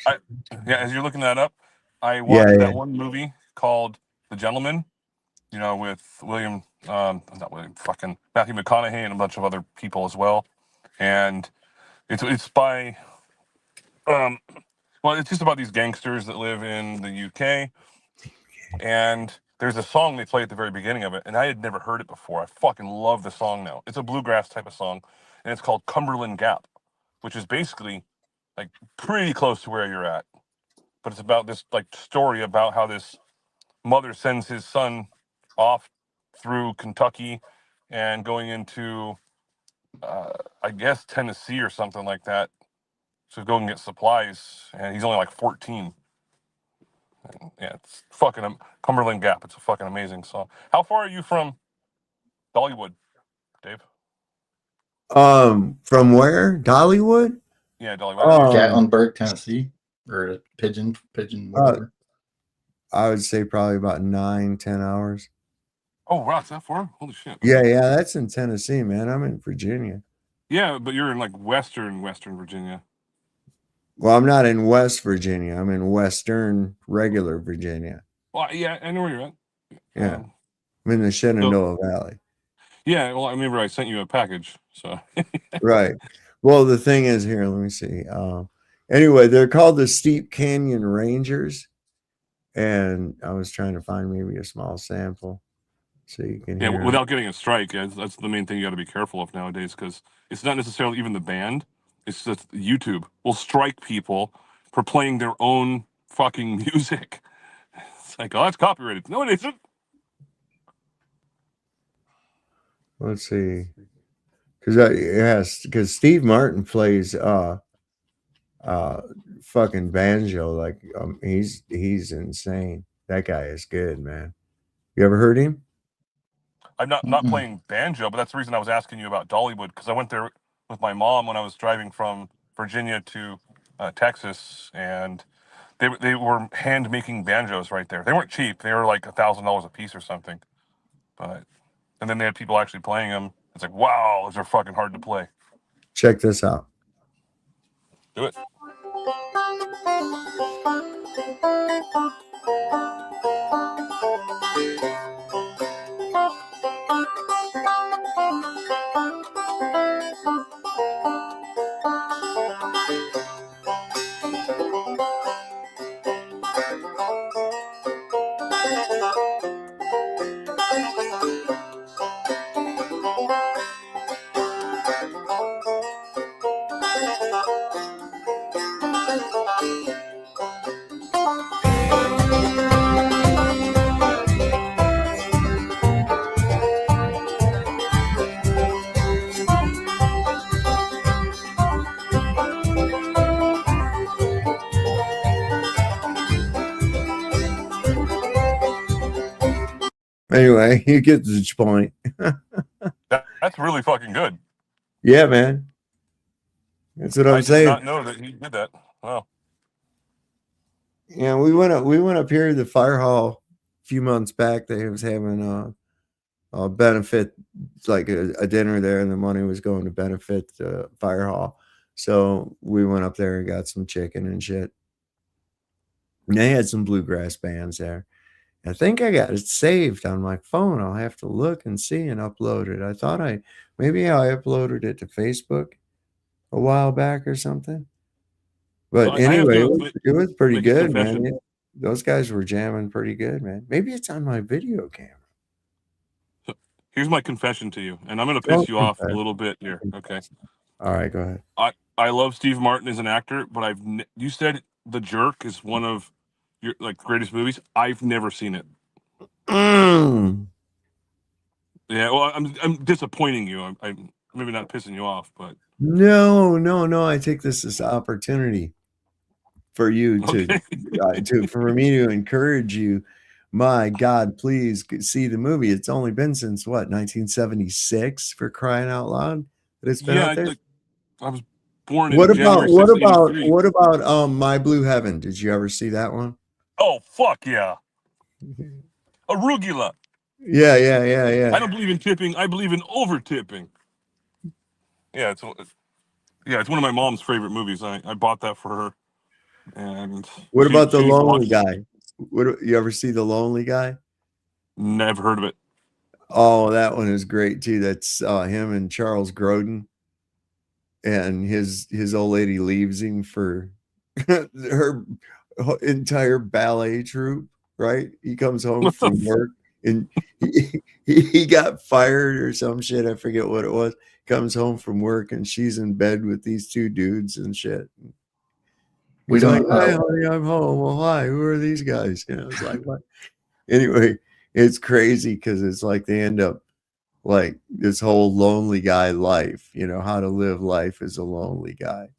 yeah, as you're looking that up, I Yeah, watched yeah. that one movie called The Gentleman, with not William, fucking Matthew McConaughey and a bunch of other people as well. And it's by it's just about these gangsters that live in the UK. And there's a song they play at the very beginning of it, and I had never heard it before. I fucking love the song now. It's a bluegrass type of song, and it's called Cumberland Gap, which is basically like pretty close to where you're at. But it's about this like story about how this mother sends his son off through Kentucky and going into I guess Tennessee or something like that to go and get supplies, and he's only like 14. And, yeah, it's fucking Cumberland Gap. It's a fucking amazing song. How far are you from Dollywood, Dave? From where? Dollywood? Yeah, Dollywood. Gatlinburg, Tennessee, or Pigeon, whatever. I would say probably about 9-10 hours. Oh, wow, it's that far? Holy shit. Yeah, that's in Tennessee, man. I'm in Virginia. Yeah, but you're in like Western Virginia. Well, I'm not in West Virginia. I'm in Western regular Virginia. Well, yeah, I know where you're at. Yeah. I'm in the Shenandoah Valley. Yeah, well, I remember I sent you a package, so. Right. Well, the thing is here, let me see. Anyway, they're called the Steep Canyon Rangers. And I was trying to find maybe a small sample so you can hear. Without getting a strike, that's the main thing you got to be careful of nowadays, because it's not necessarily even the band. It's just YouTube will strike people for playing their own fucking music. It's like, oh, that's copyrighted. No, it isn't. Let's see. Because Steve Martin plays fucking banjo. Like he's insane. That guy is good, man. You ever heard him? I'm not playing banjo, but that's the reason I was asking you about Dollywood, because I went there with my mom when I was driving from Virginia to Texas, and They were hand making banjos right there. They weren't cheap. They were like $1,000 a piece or something. But and then they had people actually playing them. It's like, wow, those are fucking hard to play. Check this out. Do it. Anyway, you get the point. That's really fucking good. Yeah, man. That's what I'm I saying. did not know that he did that. Wow. Yeah, we went up here to the fire hall a few months back. They was having a benefit, like a dinner there, and the money was going to benefit the fire hall. So we went up there and got some chicken and shit. And they had some bluegrass bands there. I think I got it saved on my phone. I'll have to look and see and upload it. I thought maybe I uploaded it to Facebook a while back or something. But So I have anyway, to it was pretty make a good, man. confession. Those guys were jamming pretty good, man. Maybe it's on my video camera. Here's my confession to you, and I'm going to Don't piss you off a confess. little bit here. Okay. All right, go ahead. I love Steve Martin as an actor, but you said The Jerk is one of your like greatest movies. I've never seen it. Mm. Yeah, well, I'm disappointing you. I'm maybe not pissing you off, but No. I take this as an opportunity for you for me to encourage you. My God, please see the movie. It's only been since what, 1976, for crying out loud, that it's been out there. I was born in January 6th, 83. What about My Blue Heaven? Did you ever see that one? Oh fuck yeah, arugula. Yeah. I don't believe in tipping. I believe in over tipping. Yeah, it's one of my mom's favorite movies. I bought that for her. And What about The she Lonely watched- Guy? You ever see The Lonely Guy? Never heard of it. Oh, that one is great too. That's him and Charles Grodin, and his old lady leaves him for her entire ballet troupe. Right? He comes home from work and he got fired or some shit. I forget what it was. Comes home from work and she's in bed with these two dudes and shit. He's like, "Hi, honey, I'm home." Well, hi. Who are these guys? You know, it's like, what? Anyway, it's crazy because it's like they end up like this whole lonely guy life. You know, how to live life as a lonely guy,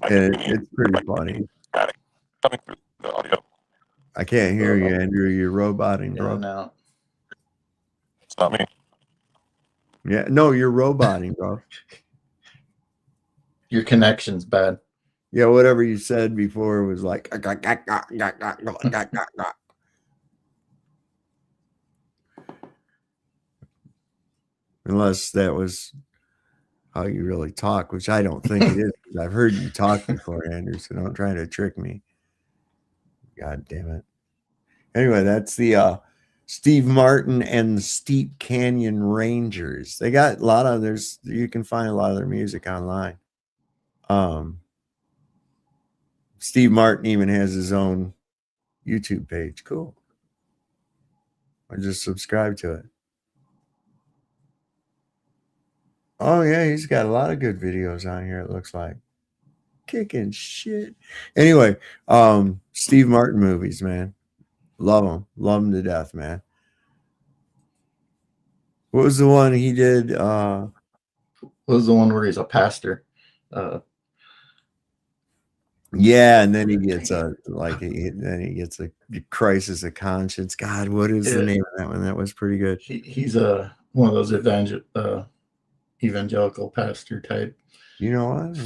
and it's pretty funny. Coming through the audio. I can't hear you, Andrew. You're roboting, bro. No. It's not me. Yeah, no, you're roboting, bro. Your connection's bad. Yeah, whatever you said before was like, unless that was how you really talk, which I don't think it is. I've heard you talk before, Andrew, so don't try to trick me. God damn it. Anyway, that's the Steve Martin and the Steep Canyon Rangers. They got a lot of you can find a lot of their music online. Steve Martin even has his own YouTube page. Cool. I just subscribe to it. Oh yeah, he's got a lot of good videos on here, it looks like. Kicking shit. Anyway, Steve Martin movies, man. Love them to death, man. What was the one he did? What was the one where he's a pastor? Yeah, and then he gets a crisis of conscience. God, what is the name of that one? That was pretty good. He's one of those evangelical pastor type. You know what?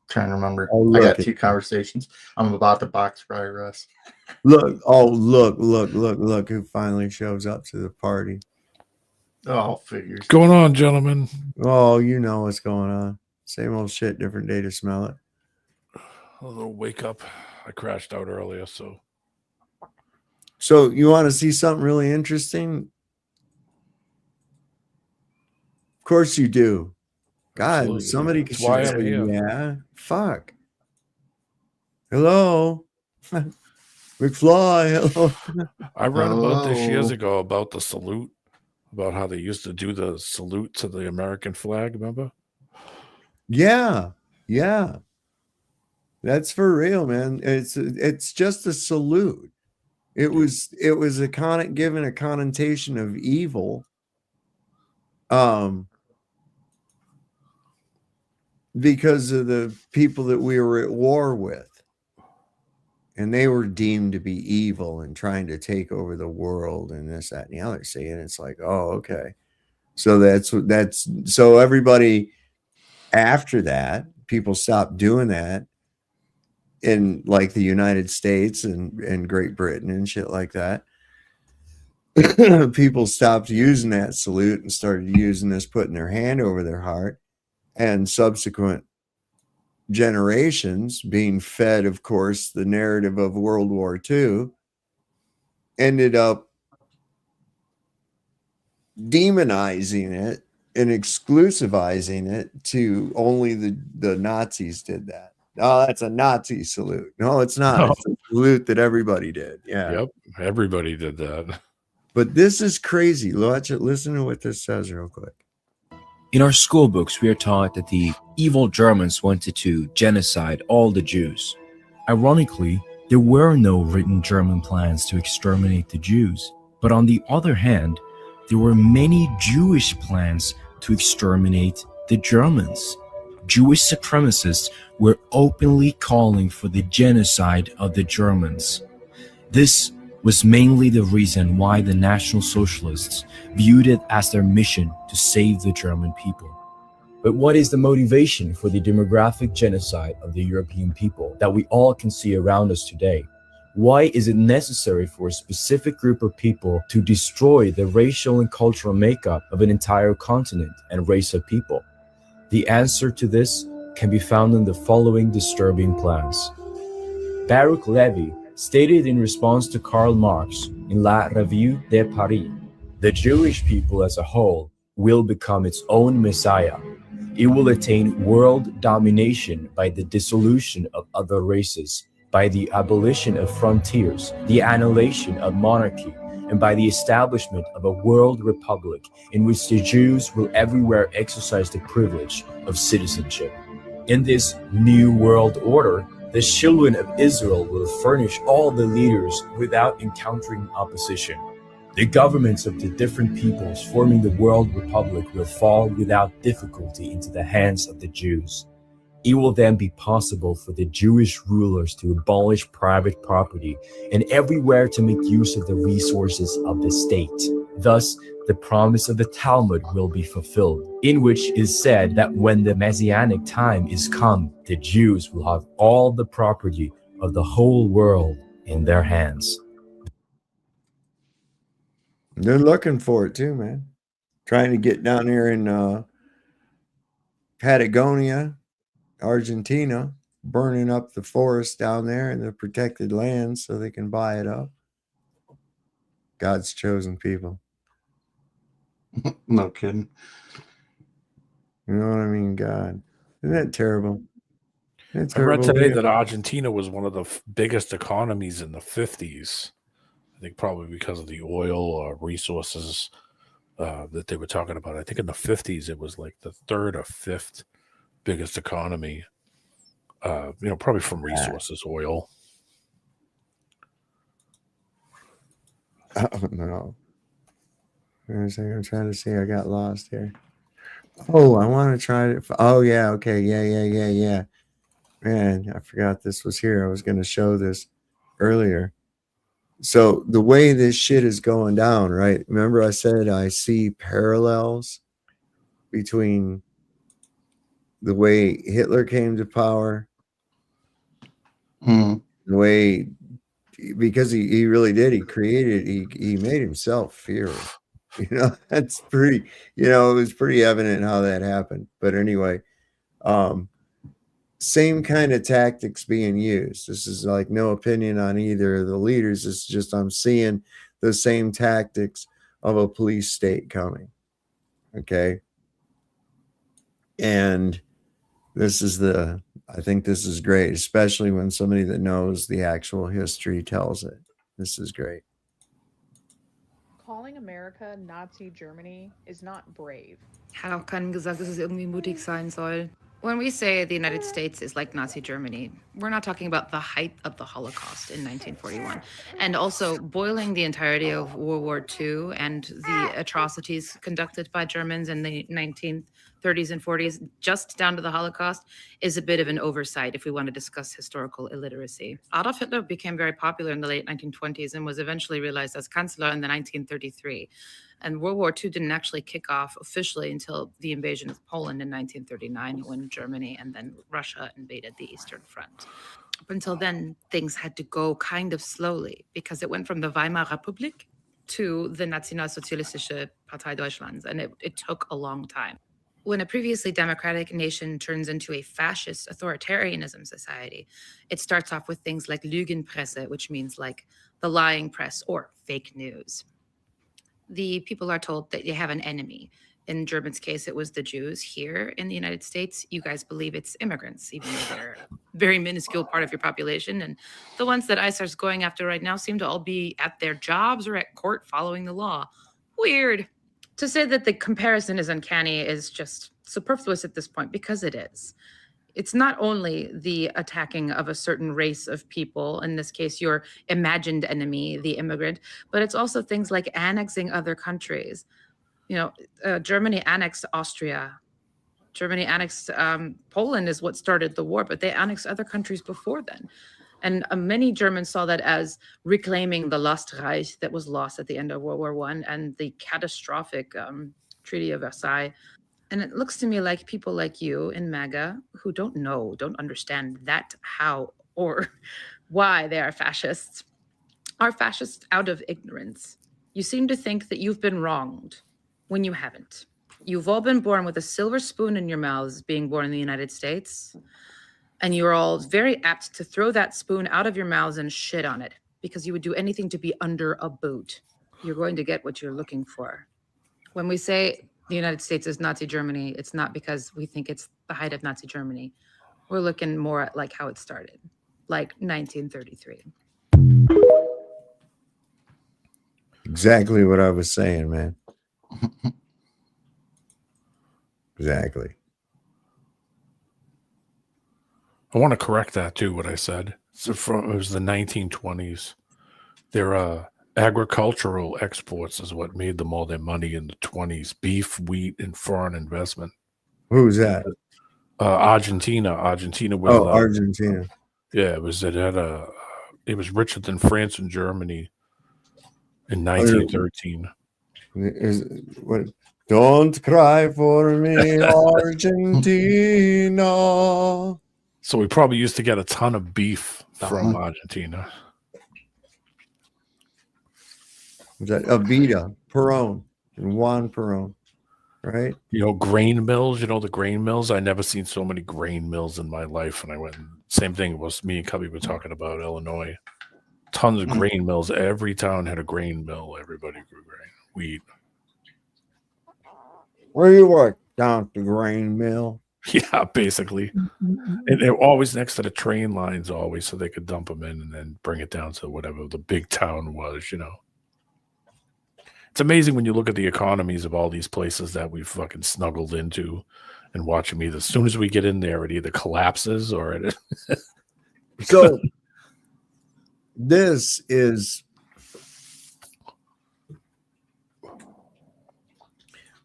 Trying to remember. Oh, I look got 2 conversations. I'm about to box Fry Russ. Look, oh, look who finally shows up to the party. Oh, figures. Going on, gentlemen? Oh, you know what's going on. Same old shit, different day to smell it. A little wake up. I crashed out earlier, so. So you want to see something really interesting? Of course you do. God, Absolutely. somebody That's should why I'm say, here. yeah. Fuck. Hello. McFly. Hello. I read about this years Hello. ago about the salute, about how they used to do the salute to the American flag, remember? Yeah. Yeah. That's for real, man. It's just a salute. It was given a connotation of evil. Because of the people that we were at war with. And they were deemed to be evil and trying to take over the world and this, that, and the other. See, and it's like, oh, okay. So so everybody after that, people stopped doing that in like the United States and Great Britain and shit like that. People stopped using that salute and started using this, putting their hand over their heart, and subsequent generations being fed, of course, the narrative of World War II, ended up demonizing it and exclusivizing it to only the Nazis did that. Oh, that's a Nazi salute. No, it's not. No. It's a salute that everybody did. Yeah. Yep, everybody did that. But this is crazy. Watch it. Listen to what this says real quick. In our school books, we are taught that the evil Germans wanted to genocide all the Jews. Ironically, there were no written German plans to exterminate the Jews. But on the other hand, there were many Jewish plans to exterminate the Germans. Jewish supremacists were openly calling for the genocide of the Germans. This was mainly the reason why the National Socialists viewed it as their mission to save the German people. But what is the motivation for the demographic genocide of the European people that we all can see around us today? Why is it necessary for a specific group of people to destroy the racial and cultural makeup of an entire continent and race of people? The answer to this can be found in the following disturbing plans. Baruch Levy stated in response to Karl Marx in La Revue de Paris, the Jewish people as a whole will become its own messiah. It will attain world domination by the dissolution of other races, by the abolition of frontiers, the annihilation of monarchy, and by the establishment of a world republic in which the Jews will everywhere exercise the privilege of citizenship. In this new world order, the children of Israel will furnish all the leaders without encountering opposition. The governments of the different peoples forming the world republic will fall without difficulty into the hands of the Jews. It will then be possible for the Jewish rulers to abolish private property and everywhere to make use of the resources of the state. Thus, the promise of the Talmud will be fulfilled, in which is said that when the Messianic time is come, the Jews will have all the property of the whole world in their hands. They're looking for it too, man. Trying to get down here in Patagonia, Argentina, burning up the forest down there in the protected land so they can buy it up. God's chosen people. No kidding. You know what I mean? God. Isn't that terrible? Isn't that I read terrible? today that Argentina was one of the biggest economies in the 50s. I think probably because of the oil or resources that they were talking about. I think in the 50s, it was like the third or fifth biggest economy, probably from resources, oil. Oh, no. I'm trying to see. I got lost here. Oh, I want to try it. Oh, yeah. Okay. Yeah. Man, I forgot this was here. I was going to show this earlier. So the way this shit is going down, right? Remember I said I see parallels between the way Hitler came to power, Mhm. the way, because he really did, he made himself fear. You know, that's pretty, you know, it was pretty evident how that happened. But anyway, same kind of tactics being used. This is like no opinion on either of the leaders. It's just I'm seeing the same tactics of a police state coming. Okay. And I think this is great, especially when somebody that knows the actual history tells it. This is great. Calling America Nazi Germany is not brave. Hat auch keinen gesagt, dass es irgendwie mutig sein soll. When we say the United States is like Nazi Germany, we're not talking about the height of the Holocaust in 1941, and also boiling the entirety of World War II and the atrocities conducted by Germans in the 1930s and 40s, just down to the Holocaust, is a bit of an oversight if we want to discuss historical illiteracy. Adolf Hitler became very popular in the late 1920s and was eventually realized as Chancellor in the 1933. And World War II didn't actually kick off officially until the invasion of Poland in 1939, when Germany and then Russia invaded the Eastern Front. Up until then, things had to go kind of slowly because it went from the Weimar Republik to the Nationalsozialistische Partei Deutschlands, and it took a long time. When a previously democratic nation turns into a fascist authoritarianism society, it starts off with things like Lügenpresse, which means like the lying press or fake news. The people are told that you have an enemy. In Germany's case, it was the Jews. Here in the United States, you guys believe it's immigrants, even though they're a very minuscule part of your population. And the ones that ICER's going after right now seem to all be at their jobs or at court following the law. Weird. To say that the comparison is uncanny is just superfluous at this point, because it is. It's not only the attacking of a certain race of people, in this case, your imagined enemy, the immigrant, but it's also things like annexing other countries. You know, Germany annexed Austria. Germany annexed Poland is what started the war, but they annexed other countries before then. And many Germans saw that as reclaiming the Lost Reich that was lost at the end of World War I and the catastrophic Treaty of Versailles. And it looks to me like people like you in MAGA who don't understand that how or why they are fascists out of ignorance. You seem to think that you've been wronged when you haven't. You've all been born with a silver spoon in your mouths being born in the United States. And you're all very apt to throw that spoon out of your mouths and shit on it because you would do anything to be under a boot. You're going to get what you're looking for. When we say the United States is Nazi Germany, it's not because we think it's the height of Nazi Germany. We're looking more at like how it started, like 1933. Exactly what I was saying, man. Exactly. I want to correct that too, what I said. So it was the 1920s. Their agricultural exports is what made them all their money in the 20s. Beef, wheat, and foreign investment. Who's that? Argentina. Argentina was Argentina. Yeah, it was richer than France and Germany in 1913. Don't cry for me, Argentina. So we probably used to get a ton of beef from Argentina. Was that Avita, Perón, and Juan Perón, right? You know, grain mills, the grain mills. I never seen so many grain mills in my life. And I went, same thing was me and Cubby were talking about Illinois. Tons of grain mills. Every town had a grain mill. Everybody grew grain, wheat. Where you work? Down at the grain mill. Yeah, basically. And they're always next to the train lines, always, so they could dump them in and then bring it down to whatever the big town was, It's amazing when you look at the economies of all these places that we fucking snuggled into and watch them either. As soon as we get in there, it either collapses or it. So this is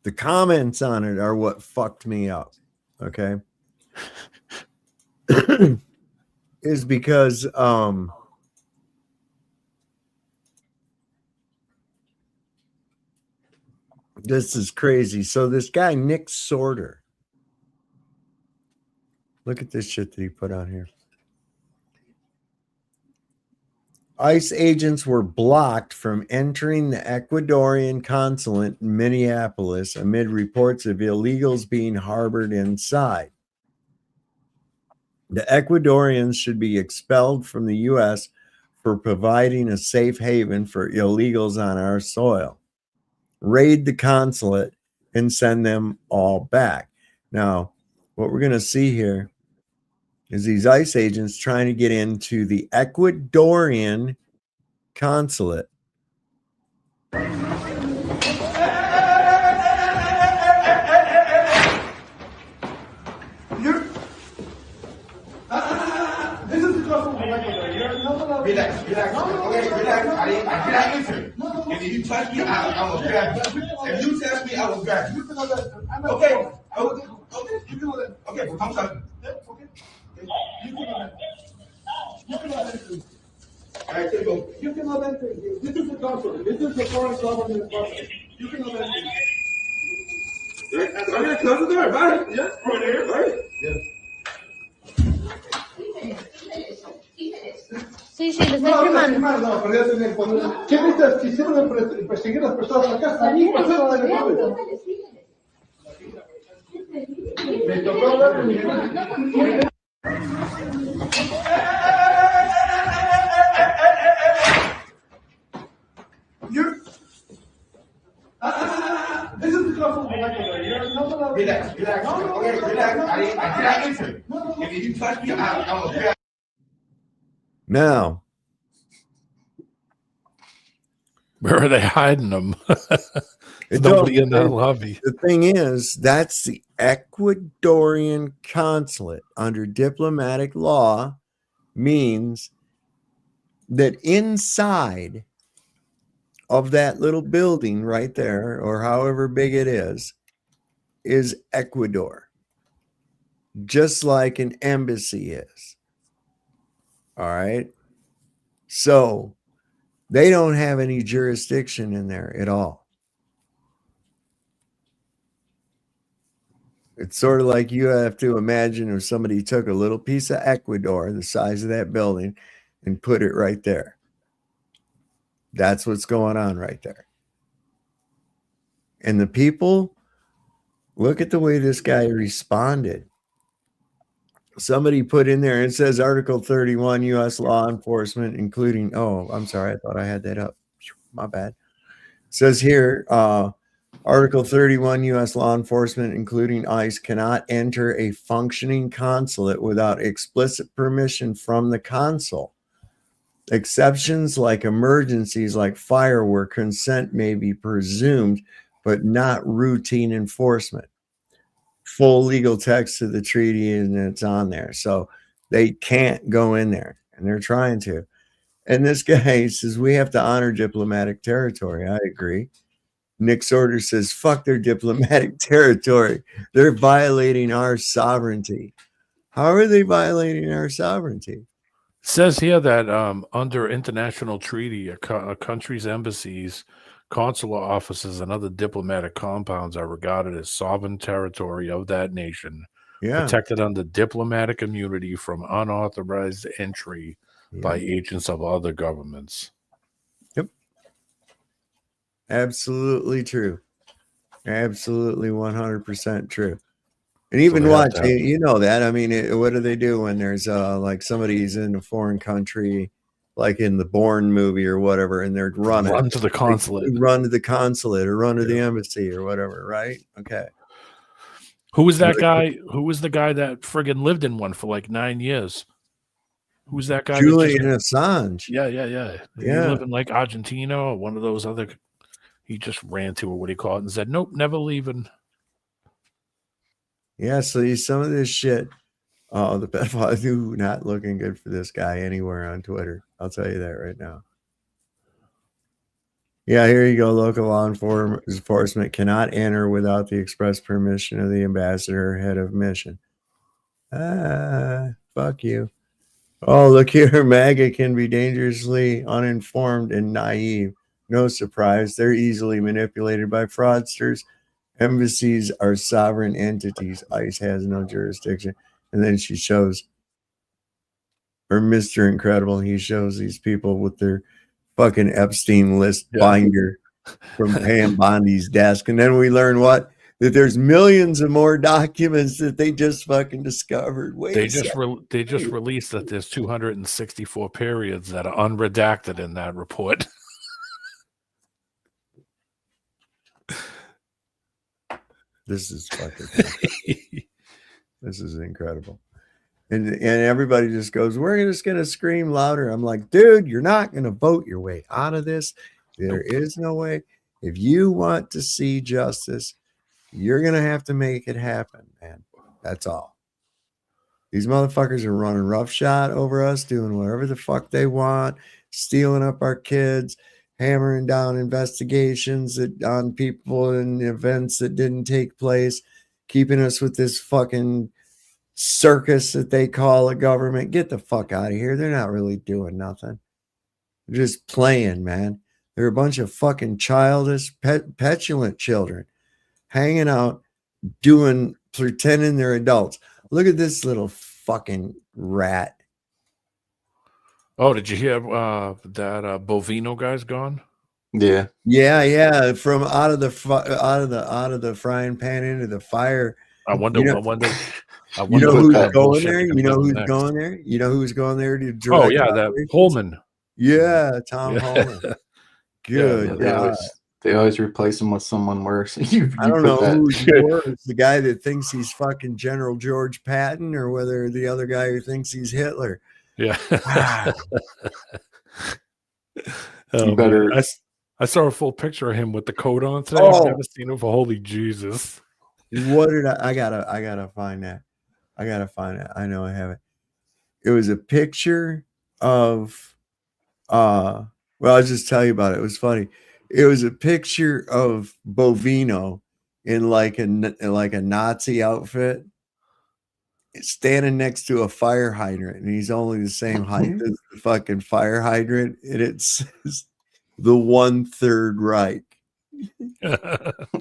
the comments on it are what fucked me up. Okay. Is because this is crazy. So this guy Nick Sorter, Look at this shit that he put on here. ICE agents were blocked from entering the Ecuadorian consulate in Minneapolis amid reports of illegals being harbored inside. The Ecuadorians should be expelled from the U.S. for providing a safe haven for illegals on our soil. Raid the consulate and send them all back. Now, what we're going to see here is these ICE agents trying to get into the Ecuadorian consulate. This is the trouble with relax, relax. Okay, relax. I did not enter. If you touch me, I will grab you. If you touch me, I will grab you. Okay. Okay. You can let. Okay. I'm sorry. Okay. You can let. You can let. All right, there you go. You can let enter. This is the consulate. This is the foreign government consulate. You can let enter. Right? I'm gonna close the door, right? Yeah. Over there, right? Yeah. Sí, sí, le estoy firmando. No, pero ya se me pone. ¿Qué necesitas? Quisieron perseguir a las personas acá. Ahí pasaron de nuevo. Me tocó hablar con mi hermano. This is the trouble with relax, relax. Okay, relax. I did not enter. If you touch me, I will grab. Now, where are they hiding them? It Nobody don't- in that lobby. The thing is, that's the Ecuadorian consulate under diplomatic law means that inside of that little building right there, or however big it is Ecuador, just like an embassy is. All right. So they don't have any jurisdiction in there at all. It's sort of like you have to imagine if somebody took a little piece of Ecuador, the size of that building, and put it right there. That's what's going on right there. And the people, look at the way this guy responded. Somebody put in there, it says Article 31, U.S. law enforcement, including, oh, I'm sorry, I thought I had that up. My bad. It says here, Article 31, U.S. law enforcement, including ICE, cannot enter a functioning consulate without explicit permission from the consul. Exceptions like emergencies like fire where consent may be presumed, but not routine enforcement. Full legal text of the treaty, and it's on there. So they can't go in there, and they're trying to. And this guy says, we have to honor diplomatic territory. I agree. Nick's order says, fuck their diplomatic territory. They're violating our sovereignty. How are they violating our sovereignty? Says here that under international treaty, a country's embassies, consular offices, and other diplomatic compounds are regarded as sovereign territory of that nation, protected under diplomatic immunity from unauthorized entry by agents of other governments. Yep. Absolutely true. Absolutely 100% true. And even watch, you know that. I mean, what do they do when there's like somebody's in a foreign country, like in the Bourne movie or whatever, and they're running. Run to the consulate. Run to the consulate or run to the embassy or whatever, right? Okay. Who was that guy? Who was the guy that friggin' lived in one for like 9 years? Who's that guy? Julian Assange. Yeah. Yeah. He lived in like Argentina or one of those other. He just ran to, or what do you call it, and said, "Nope, never leaving." Yeah, so some of this shit, the pedophile, not looking good for this guy anywhere on Twitter. I'll tell you that right now. Yeah, here you go. Local law enforcement cannot enter without the express permission of the ambassador or head of mission. Fuck you. Oh, look here. MAGA can be dangerously uninformed and naive. No surprise. They're easily manipulated by fraudsters. Embassies are sovereign entities. ICE has no jurisdiction. And then she shows, or Mr. Incredible, he shows these people with their fucking Epstein list binder from Pam Bondi's desk. And then we learn what? That there's millions of more documents that they just fucking discovered. Wait They a just second. they just released that there's 264 periods that are unredacted in that report. This is fucking this is incredible. And everybody just goes, we're just gonna scream louder. I'm like, dude, you're not gonna vote your way out of this. There is no way. If you want to see justice, you're gonna have to make it happen, man. That's all. These motherfuckers are running roughshod over us, doing whatever the fuck they want, stealing up our kids, hammering down investigations on people and events that didn't take place, keeping us with this fucking circus that they call a government. Get the fuck out of here. They're not really doing nothing. They're just playing, man. They're a bunch of fucking childish, petulant children hanging out, pretending they're adults. Look at this little fucking rat. Oh, did you hear that Bovino guy's gone? Yeah. Yeah. From out of the frying pan into the fire. I wonder. You know, I wonder who's what going there? bullshit You know who's next. going there? You know who's going there to direct? Oh yeah, that Pullman. Yeah, Tom Holland. Good God. They always replace him with someone worse. I don't know who's worse, the guy that thinks he's fucking General George Patton or whether the other guy who thinks he's Hitler. Yeah. You better. Man. I saw a full picture of him with the coat on today. Oh. I've never seen him for holy Jesus. What did I gotta find that. I gotta find it. I know I have it. It was a picture of well, I'll just tell you about it. It was funny. It was a picture of Bovino in like a Nazi outfit, standing next to a fire hydrant, and he's only the same height as the fucking fire hydrant, and it says the 1/3 Reich.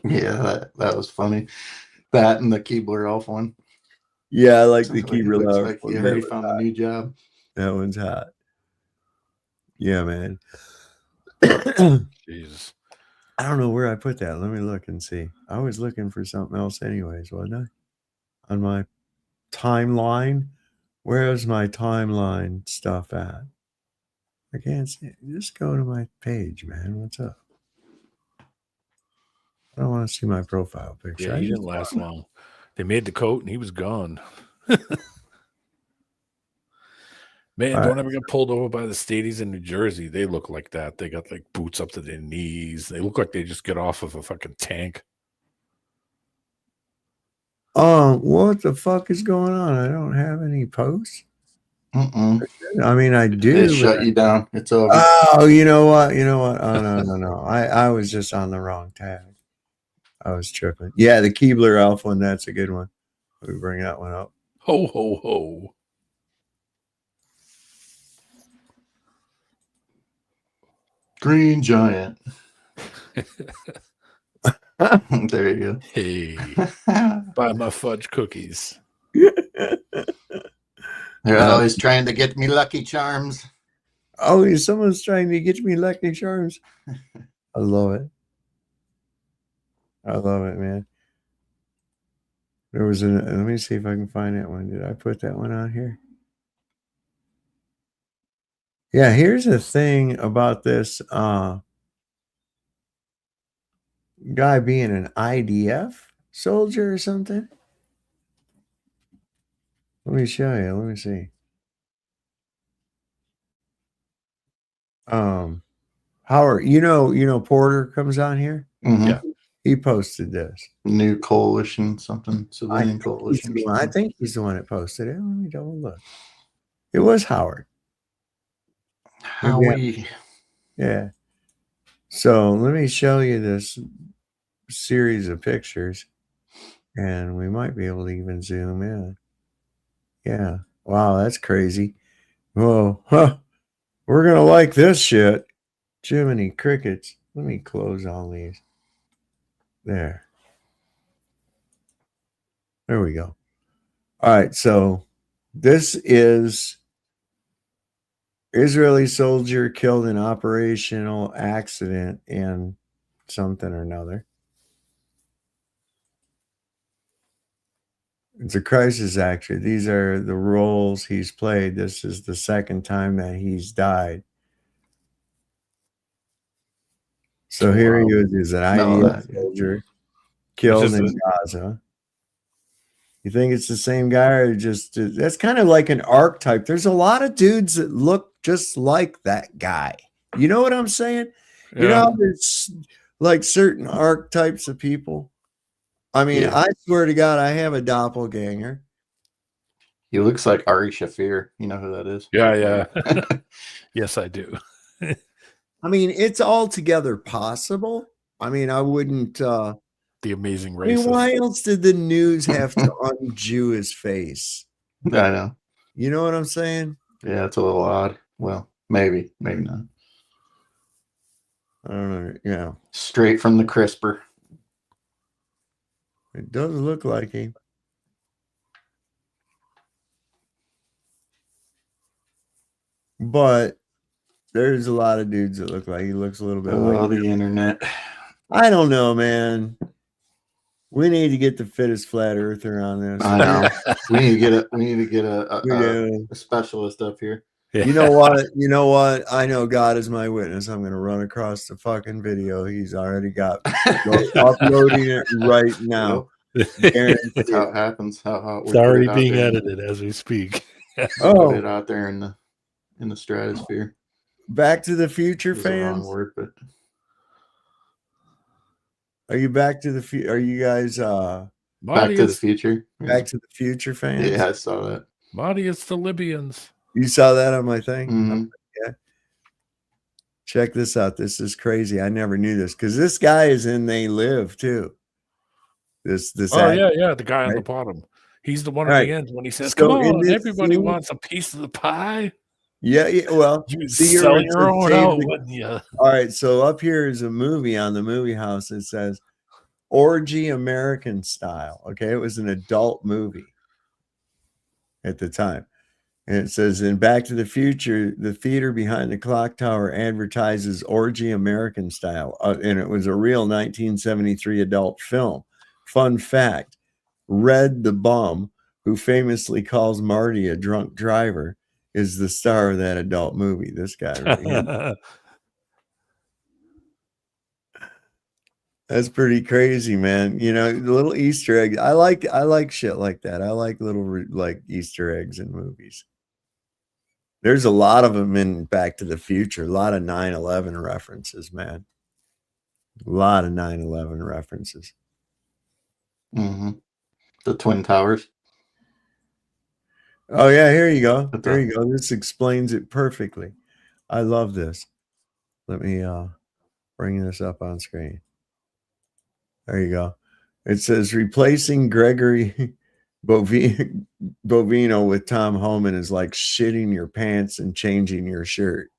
Yeah, that was funny. That and the Keebler Elf one. Yeah, I like the Somebody Keebler looks Elf like one. he already found a new job. That one's hot. Yeah, man. Jesus. I don't know where I put that. Let me look and see. I was looking for something else anyways, wasn't I? On my timeline. Where's my timeline stuff at? I can't see it. Just go to my page, man. What's up? I don't want to see my profile picture. Yeah, he didn't last long. They made the coat and he was gone. Man, All don't right. ever get pulled over by the stadies in New Jersey. They look like that. They got like boots up to their knees. They look like they just get off of a fucking tank. What the fuck is going on? I don't have any posts. Mm-mm. I mean, I do. They shut you down. It's over. Oh, you know what? Oh, no. I was just on the wrong tag. I was tripping. Yeah, the Keebler Elf one. That's a good one. We bring that one up. Ho, ho, ho. Green Giant. There you go. Hey, buy my fudge cookies. They're always trying to get me Lucky Charms. Oh, someone's trying to get me Lucky Charms. I love it. I love it, man. There was let me see if I can find that one. Did I put that one on here? Yeah, here's the thing about this guy being an IDF soldier or something. Let me show you. Let me see. Howard, you know Porter comes on here. Mm-hmm. Yeah. He posted this. New coalition, something, civilian coalition. I think he's the one that posted it. Let me double look. It was Howard. Howie. Yeah. So let me show you this series of pictures, and we might be able to even zoom in. Yeah. Wow, that's crazy. Whoa. Huh. We're gonna like this shit. Jiminy crickets. Let me close all these. There we go. All right, so this is Israeli soldier killed in operational accident and something or another. It's a crisis actor. These are the roles he's played. This is the second time that he's died. So here he is. He's an IDF soldier killed in Gaza. You think it's the same guy, or just that's kind of like an archetype? There's a lot of dudes that look just like that guy. You know what I'm saying? You Yeah. know, there's like certain archetypes of people. I mean, Yeah. I swear to God, I have a doppelganger. He looks like Ari Shafir. You know who that is? Yeah. Yes, I do. I mean, it's altogether possible. I mean, I wouldn't. The Amazing I mean, Racist. why else did the news have to un-Jew his face? I know. You know what I'm saying? Yeah, it's a little odd. Well, maybe not. I don't know. Yeah, straight from the crisper. It does look like him. But there's a lot of dudes that look like he looks a little bit like the internet. I don't know, man. We need to get the fittest flat earther on this. I know. we need to get a specialist up here. You know what? You know what? I know God is my witness. I'm going to run across the fucking video. He's already got uploading it right now. That's how it happens. How It's already being edited as we speak. Put it out there in the stratosphere. Back to the Future That's the wrong fans. word, but are you Back to the Future? Are you guys Back to the Future? Back to the Future fans? Yeah, I saw that. Marty, it's the Libyans. You saw that on my thing? Mm-hmm. Yeah. Check this out. This is crazy. I never knew this because this guy is in They Live too. This actor, yeah, the guy on the bottom. He's the one at the end when he says, "Come on, everybody wants a piece of the pie." Yeah, well, you sell your own out, wouldn't you? All right, so up here is a movie on the movie house. It says Orgy American Style. Okay, it was an adult movie at the time. And it says in Back to the Future, the theater behind the clock tower advertises Orgy American Style. And it was a real 1973 adult film. Fun fact, Red the Bum, who famously calls Marty a drunk driver, is the star of that adult movie. This guy right here. That's pretty crazy, man. You know, the little Easter egg. I like shit like that. I like little like Easter eggs in movies. There's a lot of them in Back to the Future. A lot of 9/11 references, man. A lot of 9/11 references. Mm-hmm. The Twin Towers. Oh yeah, here you go. There you go. This explains it perfectly. I love this. Let me bring this up on screen. There you go. It says replacing Gregory Bovino with Tom Homan is like shitting your pants and changing your shirt.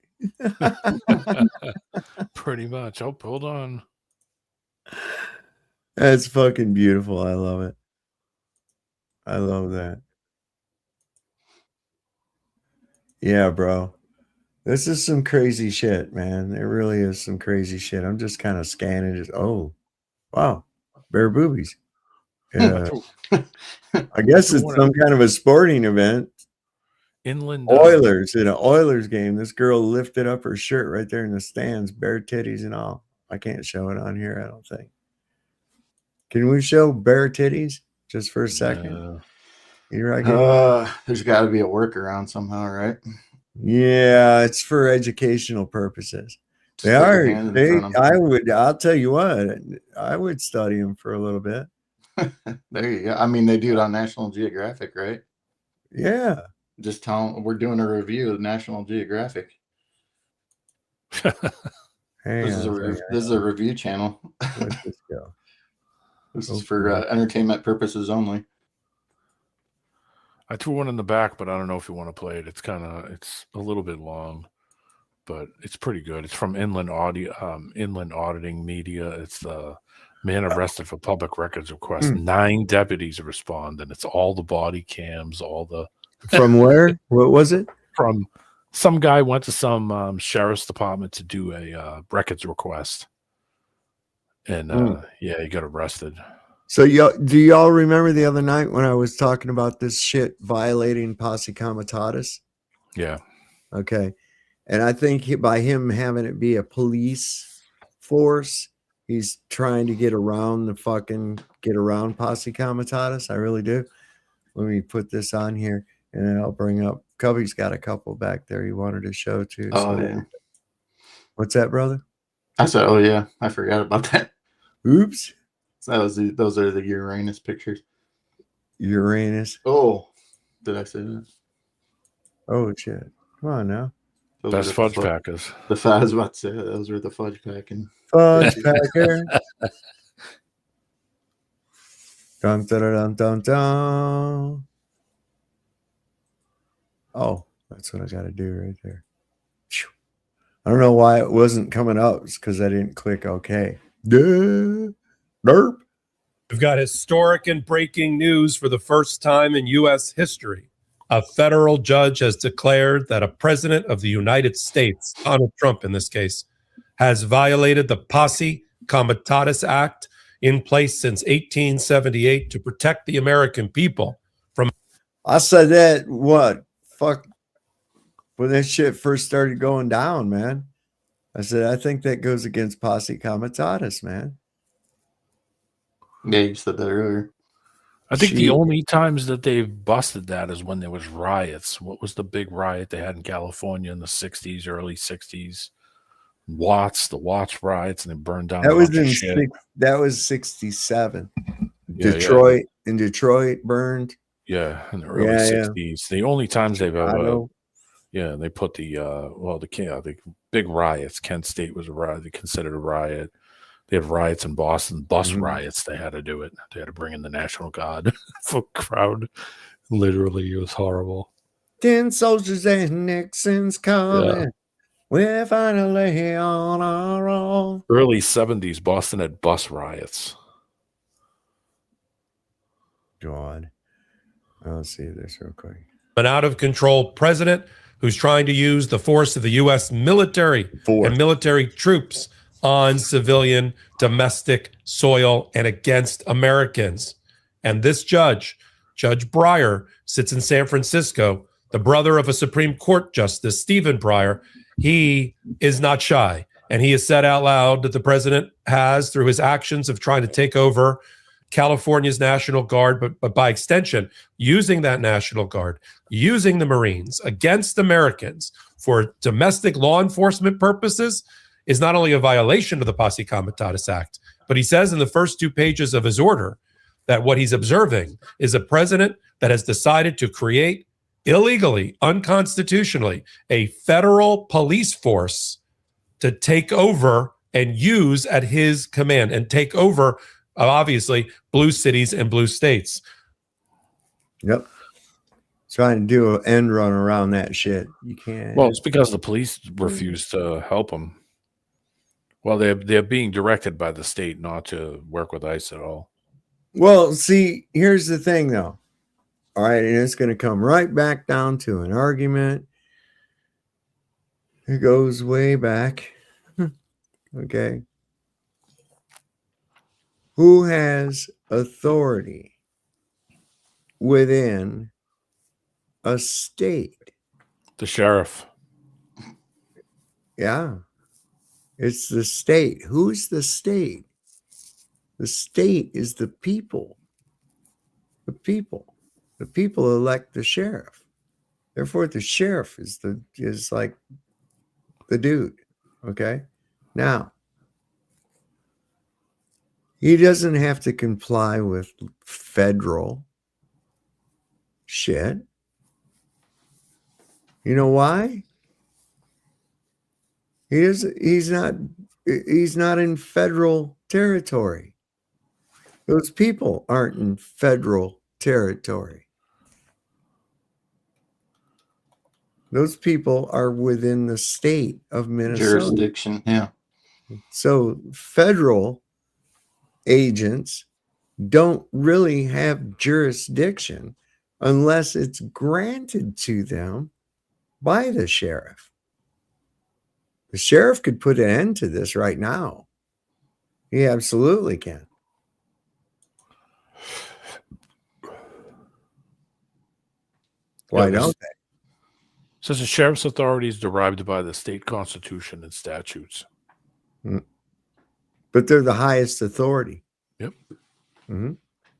Pretty much. Oh, hold on. That's fucking beautiful. I love it. I love that. Yeah, bro. This is some crazy shit, man. It really is some crazy shit. I'm just kind of scanning. Just wow, bare boobies. Yeah. I guess it's some kind of a sporting event. Inland Oilers in an Oilers game. This girl lifted up her shirt right there in the stands, bare titties and all. I can't show it on here, I don't think. Can we show bare titties just for a second? There's got to be a workaround somehow, right? Yeah, it's for educational purposes. They are. I'll tell you what. I would study them for a little bit. There you go. I mean, they do it on National Geographic, right? Yeah. Just tell them we're doing a review of National Geographic. This is a review channel. Where's this go? This is for entertainment purposes only. I threw one in the back, but I don't know if you want to play it. It's a little bit long, but it's pretty good. It's from Inland Auditing Media. It's the Man arrested for public records request. 9 deputies respond, and it's all the body cams, all the From where? What was it? From some guy went to some sheriff's department to do a records request, and yeah, he got arrested. So do y'all remember the other night when I was talking about this shit violating posse comitatus? Yeah. Okay. And I think by him having it be a police force, he's trying to get around posse comitatus. I really do. Let me put this on here and then I'll bring up Cubby's got a couple back there he wanted to show too. Oh, yeah. What's that, brother? I said, oh yeah, I forgot about that. Oops. So those are the Uranus pictures. Uranus. Oh, did I say that? Oh shit! Come on now. Those Best are fudge packers. I was about to say those were the fudge packing. Fudge packer. Dun, dun, dun, dun, dun. Oh, that's what I got to do right there. I don't know why it wasn't coming up. It's because I didn't click OK. Derp. We've got historic and breaking news for the first time in U.S. history. A federal judge has declared that a president of the United States, Donald Trump in this case, has violated the Posse Comitatus Act in place since 1878 to protect the American people from. I said that, fuck, when that shit first started going down, man. I said, I think that goes against Posse Comitatus, man. Yeah, you said that earlier. I think the only times that they've busted that is when there was riots. What was the big riot they had in California in the 60s, early 60s? The Watts riots, and they burned down That a was bunch of shit. that was 67. Yeah, Detroit in Detroit burned. Yeah, in the early 60s. The only times they've ever they put the big riots. Kent State was a riot. They considered a riot. They had riots in Boston, bus riots. They had to do it. They had to bring in the National Guard for crowd. Literally, it was horrible. 10 soldiers and Nixon's coming. Yeah. We're finally on our own. Early 70s, Boston had bus riots. Go on. I'll see this real quick. An out-of-control president who's trying to use the force of the U.S. military and military troops on civilian domestic soil and against Americans. And this judge, Judge Breyer, sits in San Francisco, the brother of a Supreme Court Justice, Stephen Breyer. He is not shy. And he has said out loud that the president has, through his actions of trying to take over California's National Guard, but by extension, using that National Guard, using the Marines against Americans for domestic law enforcement purposes, is not only a violation of the Posse Comitatus Act, but he says in the first 2 pages of his order that what he's observing is a president that has decided to create illegally, unconstitutionally, a federal police force to take over and use at his command and take over, obviously, blue cities and blue states. Yep. Trying to do an end run around that shit. You can't. Well, it's because the police refuse to help them. Well, they're being directed by the state not to work with ICE at all. Well, see, here's the thing, though. All right, and it's going to come right back down to an argument. It goes way back. Okay. Who has authority within a state? The sheriff. Yeah. It's the state. Who's the state? The state is the people. The people. The people elect the sheriff. Therefore, the sheriff is like the dude. Okay. Now, he doesn't have to comply with federal shit. You know why? He's not in federal territory. Those people aren't in federal territory. Those people are within the state of Minnesota. Jurisdiction, yeah. So federal agents don't really have jurisdiction unless it's granted to them by the sheriff. The sheriff could put an end to this right now. He absolutely can. Why don't they? Says the sheriff's authority is derived by the state constitution and statutes. But they're the highest authority. Yep. Mm-hmm.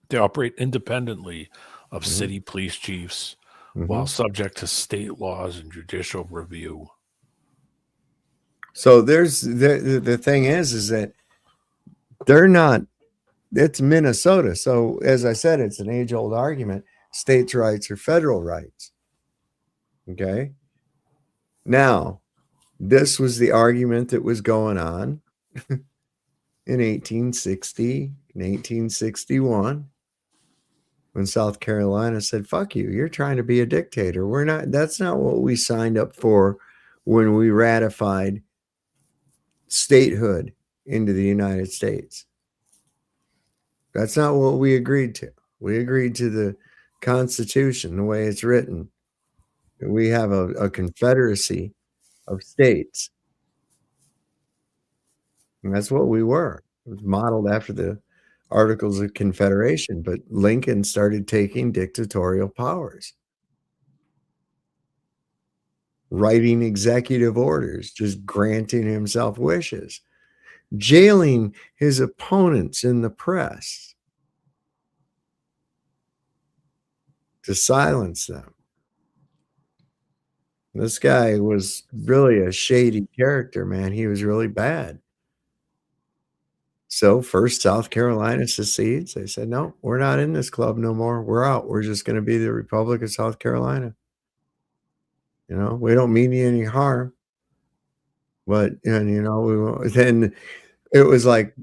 They operate independently of city police chiefs while subject to state laws and judicial review. So there's the thing is that they're not, it's Minnesota. So as I said, it's an age-old argument. States' rights are federal rights. Okay. Now, this was the argument that was going on in 1860, in 1861, when South Carolina said, fuck you, you're trying to be a dictator. We're not, that's not what we signed up for when we ratified statehood into the United States. That's not what we agreed to. We agreed to the Constitution, the way it's written. We have a confederacy of states. And that's what we were. It was modeled after the Articles of Confederation, but Lincoln started taking dictatorial powers, writing executive orders, just granting himself wishes, jailing his opponents in the press to silence them. This guy was really a shady character, man. He was really bad. So first South Carolina secedes. They said, no, we're not in this club no more. We're out. We're just going to be the Republic of South Carolina. You know, we don't mean you any harm. But, and you know, then it was like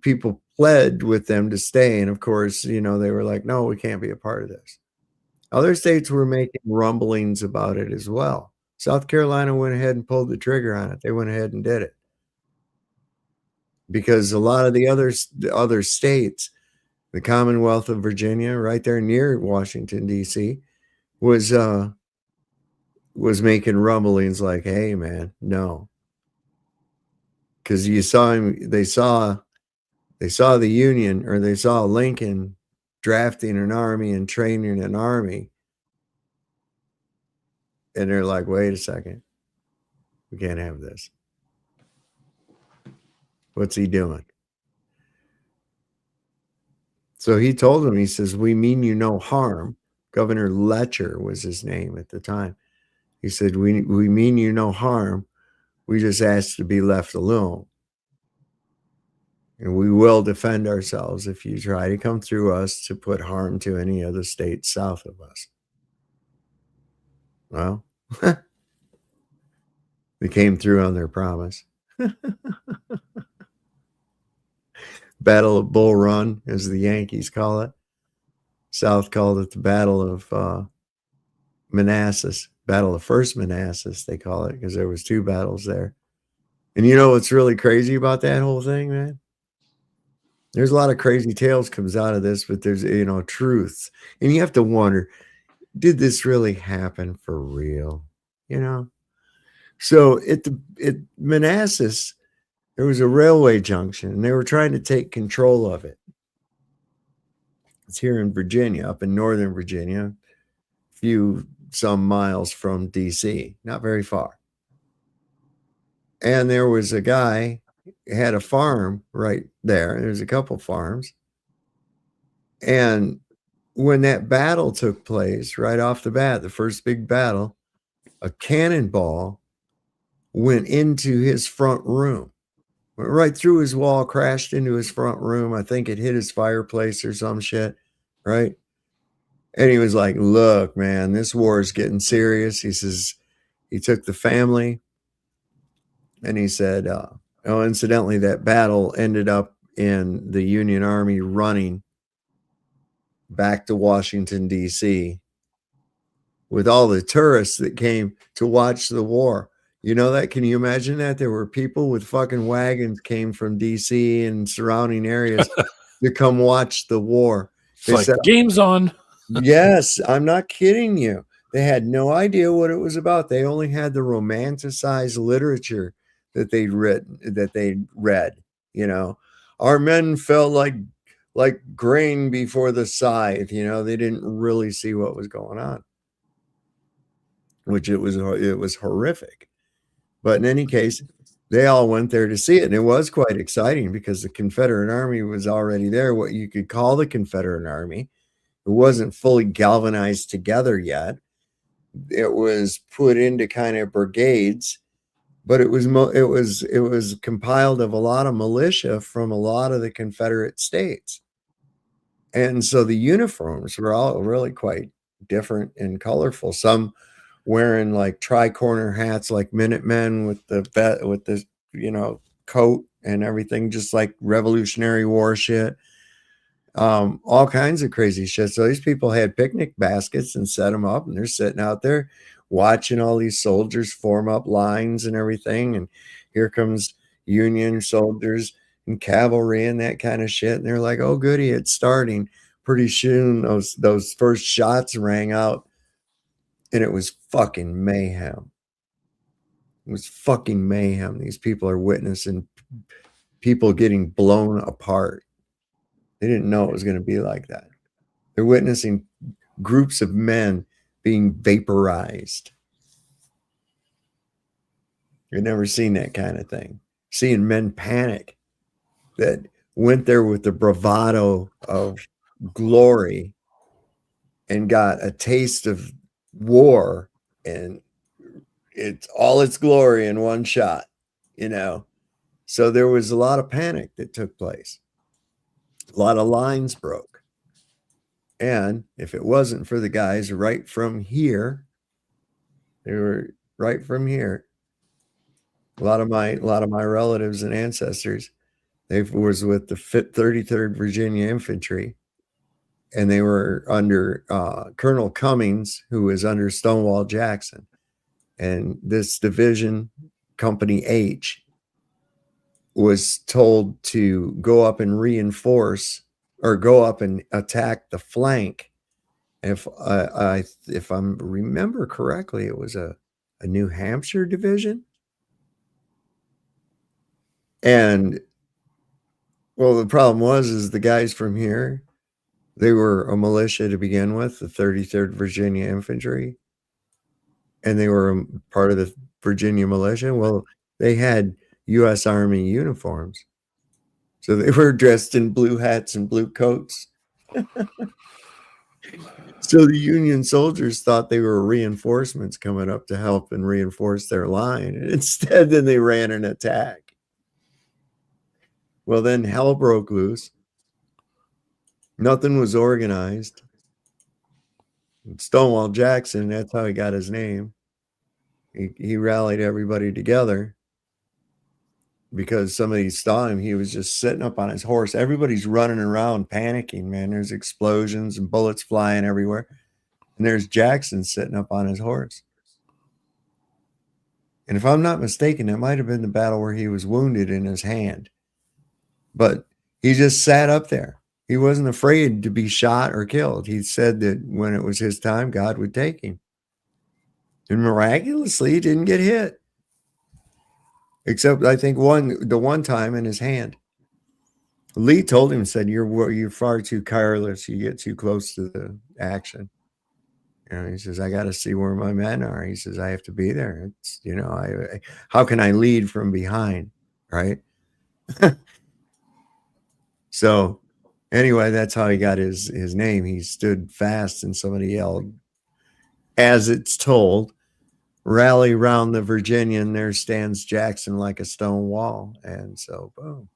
people pled with them to stay. And of course, you know, they were like, no, we can't be a part of this. Other states were making rumblings about it as well. South Carolina went ahead and pulled the trigger on it. They went ahead and did it. Because a lot of the other states, the Commonwealth of Virginia, right there near Washington, D.C., was making rumblings like, hey, man, no. Because you saw him, they saw the Union, or they saw Lincoln drafting an army and training an army. And they're like, wait a second. We can't have this. What's he doing? So he told them, he says, we mean you no harm. Governor Letcher was his name at the time. He said, we mean you no harm. We just ask to be left alone. And we will defend ourselves if you try to come through us to put harm to any other state south of us. Well, they came through on their promise. Battle of Bull Run, as the Yankees call it. South called it the Battle of Manassas. Battle of First Manassas, they call it, because there was two battles there. And you know what's really crazy about that whole thing, man? There's a lot of crazy tales comes out of this, but there's, you know, truths. And you have to wonder, did this really happen for real? You know? So at Manassas, there was a railway junction, and they were trying to take control of it. It's here in Virginia, up in northern Virginia, a few some miles from D.C., not very far. And there was a guy who had a farm right there. There's a couple farms. And when that battle took place, right off the bat, the first big battle, a cannonball went into his front room. Went right through his wall, crashed into his front room. I think it hit his fireplace or some shit, right? And he was like, look, man, this war is getting serious. He says, he took the family, and he said, oh, incidentally, that battle ended up in the Union Army running back to Washington, D.C., with all the tourists that came to watch the war You know that? Can you imagine that? There were people with fucking wagons came from DC and surrounding areas to come watch the war. It's like the game's on. Yes, I'm not kidding you. They had no idea what it was about. They only had the romanticized literature that they'd read. You know, our men felt like grain before the scythe. You know, they didn't really see what was going on, which it was horrific. But in any case, they all went there to see it, and it was quite exciting because the Confederate Army was already there. What you could call the Confederate Army. It wasn't fully galvanized together yet. It was put into kind of brigades, but it was compiled of a lot of militia from a lot of the Confederate states. And so the uniforms were all really quite different and colorful. Some wearing like tri-corner hats like Minutemen with the coat and everything, just like Revolutionary War shit. All kinds of crazy shit. So these people had picnic baskets and set them up, and they're sitting out there watching all these soldiers form up lines and everything. And here comes Union soldiers and cavalry and that kind of shit. And they're like, "Oh, goody, it's starting." Pretty soon, those first shots rang out, and it was fucking mayhem. It was fucking mayhem. These people are witnessing people getting blown apart. They didn't know it was going to be like that. They're witnessing groups of men being vaporized. You've never seen that kind of thing. Seeing men panic that went there with the bravado of glory and got a taste of war, and it's all its glory in one shot, you know. So there was a lot of panic that took place. A lot of lines broke. And if it wasn't for the guys right from here, they were right from here. A lot of my relatives and ancestors, they was with the 33rd Virginia Infantry, and they were under Colonel Cummings, who was under Stonewall Jackson. And this division, Company H, was told to go up and reinforce or go up and attack the flank. If I remember correctly, it was a New Hampshire division. And well, the problem was the guys from here, they were a militia to begin with, the 33rd Virginia Infantry, and they were a part of the Virginia militia. Well, they had U.S. Army uniforms. So they were dressed in blue hats and blue coats. So the Union soldiers thought they were reinforcements coming up to help and reinforce their line. And instead, then they ran an attack. Well, then hell broke loose. Nothing was organized. And Stonewall Jackson, that's how he got his name. He rallied everybody together because somebody saw him. He was just sitting up on his horse. Everybody's running around panicking, man. There's explosions and bullets flying everywhere. And there's Jackson sitting up on his horse. And if I'm not mistaken, it might have been the battle where he was wounded in his hand. But he just sat up there. He wasn't afraid to be shot or killed. He said that when it was his time, God would take him. And miraculously, he didn't get hit. Except, I think, the one time in his hand. Lee told him, said, you're far too careless. You get too close to the action. You know, he says, I got to see where my men are. He says, I have to be there. It's, you know, how can I lead from behind? Right. So anyway, that's how he got his name. He stood fast and somebody yelled, as it's told, rally round the Virginian, there stands Jackson like a stone wall. And so, boom.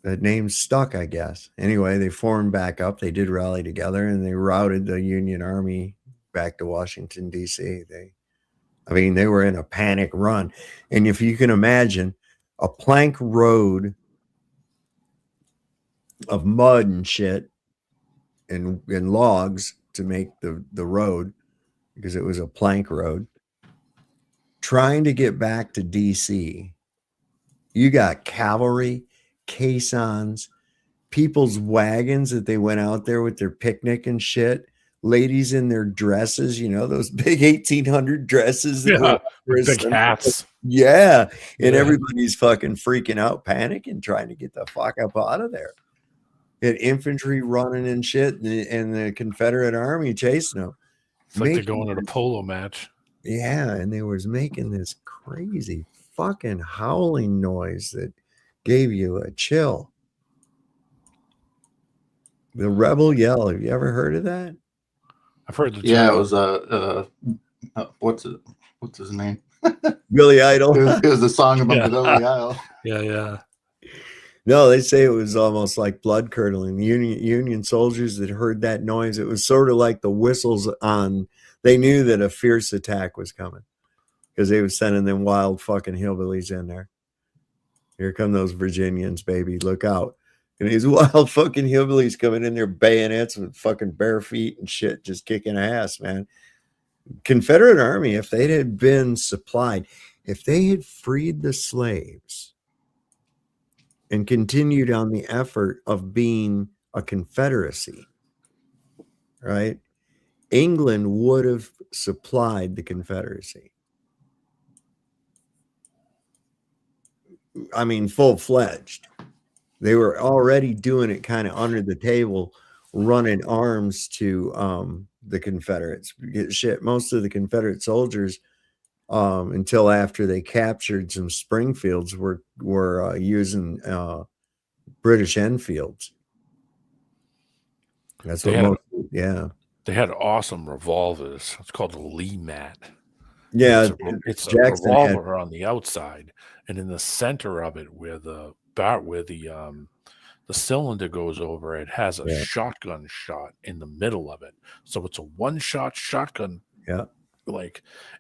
That name stuck, I guess. Anyway, they formed back up. They did rally together, and they routed the Union Army back to Washington, D.C. They were in a panic run. And if you can imagine a plank road of mud and shit and logs to make the road, because it was a plank road, trying to get back to DC. You got cavalry, caissons, people's wagons that they went out there with their picnic and shit. Ladies in their dresses, you know, those big 1800 dresses. That with big hats. Yeah. And Yeah. everybody's fucking freaking out, panicking, trying to get the fuck up out of there. Had infantry running and shit, and the Confederate army chasing them. It's like they're going to a polo match. Yeah, and they was making this crazy fucking howling noise that gave you a chill. The rebel yell. Have you ever heard of that? I've heard the term. Yeah, it was what's his name? Billy Idol. It was a song about Billy Idol. Yeah. No, they say it was almost like blood curdling. The Union soldiers that heard that noise, it was sort of like the whistles on. They knew that a fierce attack was coming because they were sending them wild fucking hillbillies in there. Here come those Virginians, baby. Look out. And these wild fucking hillbillies coming in their bayonets with fucking bare feet and shit, just kicking ass, man. Confederate army, if they had been supplied, if they had freed the slaves and continued on the effort of being a confederacy, right? England would have supplied the Confederacy. I mean, full-fledged. They were already doing it kind of under the table, running arms to the Confederates. Shit, most of the Confederate soldiers, until after they captured some Springfields, were using British Enfields. That's what They had awesome revolvers. It's called a Lee Mat. Yeah, it's a Jackson revolver on the outside, and in the center of it, where the cylinder goes over, it has a shotgun shot in the middle of it. So it's a one-shot shotgun. Yeah.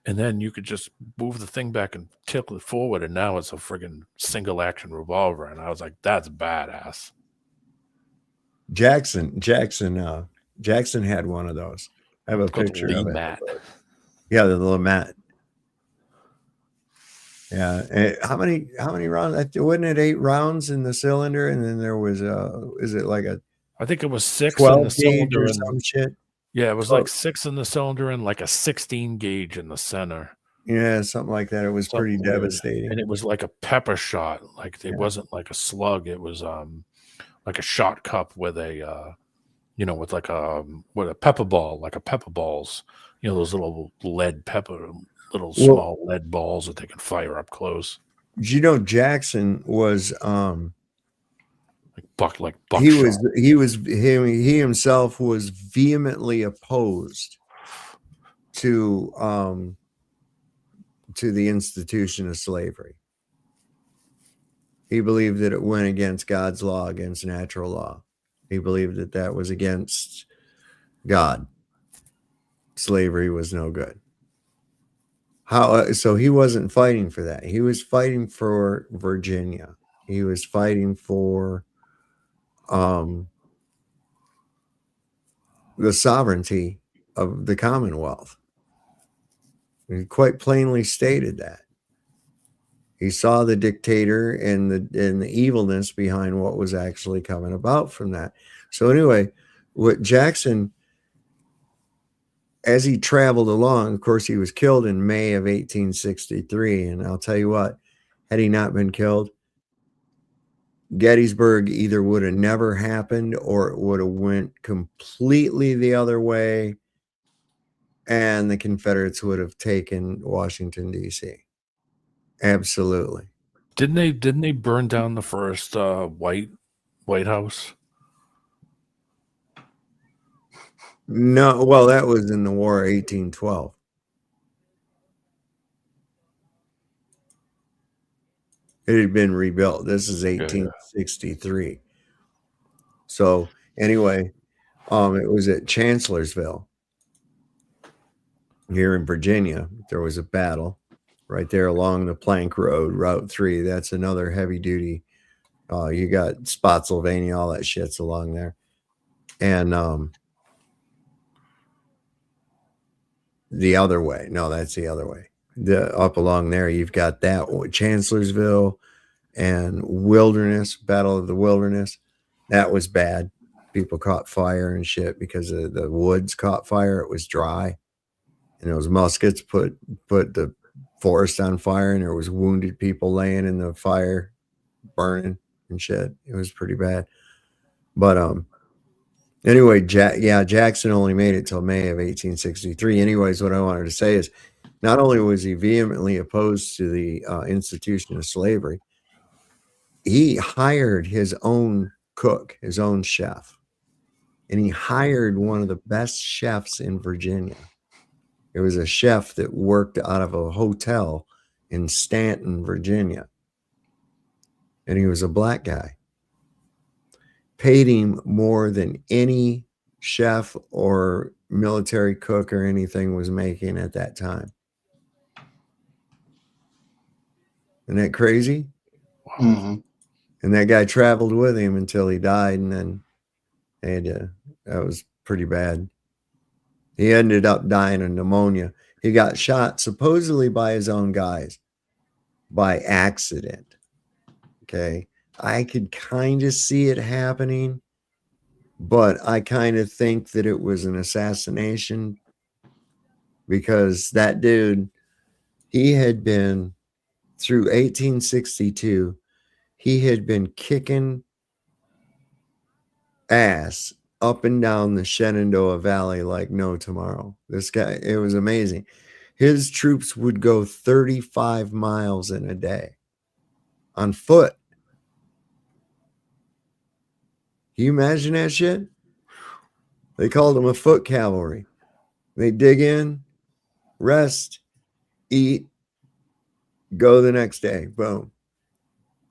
And then you could just move the thing back and tilt it forward, and now it's a friggin' single action revolver. And I was like, that's badass. Jackson had one of those. I have a picture of it. Yeah, the Lamette. Yeah. How many rounds? Wasn't it 8 rounds in the cylinder? And then there was is it like a I think it was 6 12 in the cylinder or and some shit? Yeah, it was like 6 in the cylinder and like a 16 gauge in the center. Yeah, something like that. It was pretty devastating. And it was like a pepper shot. Like it wasn't like a slug. It was like a shot cup with a with a pepper ball, like a pepper balls. Those little small lead balls that they can fire up close. Jackson was buckshot. He himself was vehemently opposed to the institution of slavery. He believed that it went against God's law, against natural law. He believed that was against God. Slavery was no good. So he wasn't fighting for that. He was fighting for Virginia. He was fighting for the sovereignty of the Commonwealth. He quite plainly stated that. He saw the dictator and the evilness behind what was actually coming about from that. So anyway, what Jackson, as he traveled along, of course, he was killed in May of 1863. And I'll tell you what, had he not been killed, Gettysburg either would have never happened or it would have went completely the other way, and the Confederates would have taken Washington, D.C. Absolutely. Didn't they burn down the first White House? No, well, that was in the War of 1812. It had been rebuilt. This is 1863. So anyway, it was at Chancellorsville here in Virginia. There was a battle right there along the Plank Road, Route 3. That's another heavy duty. You got Spotsylvania, all that shit's along there. And the other way. No, that's the other way. up along there, you've got that Chancellorsville and Wilderness, Battle of the Wilderness. That was bad. People caught fire and shit because the woods caught fire. It was dry, and those muskets put the forest on fire, and there was wounded people laying in the fire, burning and shit. It was pretty bad. But anyway, Jackson only made it till May of 1863. Anyways, what I wanted to say is, not only was he vehemently opposed to the institution of slavery, he hired his own cook, his own chef, and he hired one of the best chefs in Virginia. It was a chef that worked out of a hotel in Stanton, Virginia, and he was a black guy. Paid him more than any chef or military cook or anything was making at that time. Isn't that crazy? Mm-hmm. And that guy traveled with him until he died, and then that was pretty bad. He ended up dying of pneumonia. He got shot supposedly by his own guys by accident. Okay. I could kind of see it happening, but I kind of think that it was an assassination, because that dude, he had been through 1862, he had been kicking ass up and down the Shenandoah Valley like no tomorrow. This guy, it was amazing. His troops would go 35 miles in a day on foot. Can you imagine that shit? They called them a foot cavalry. They dig in, rest, eat, go the next day. Boom.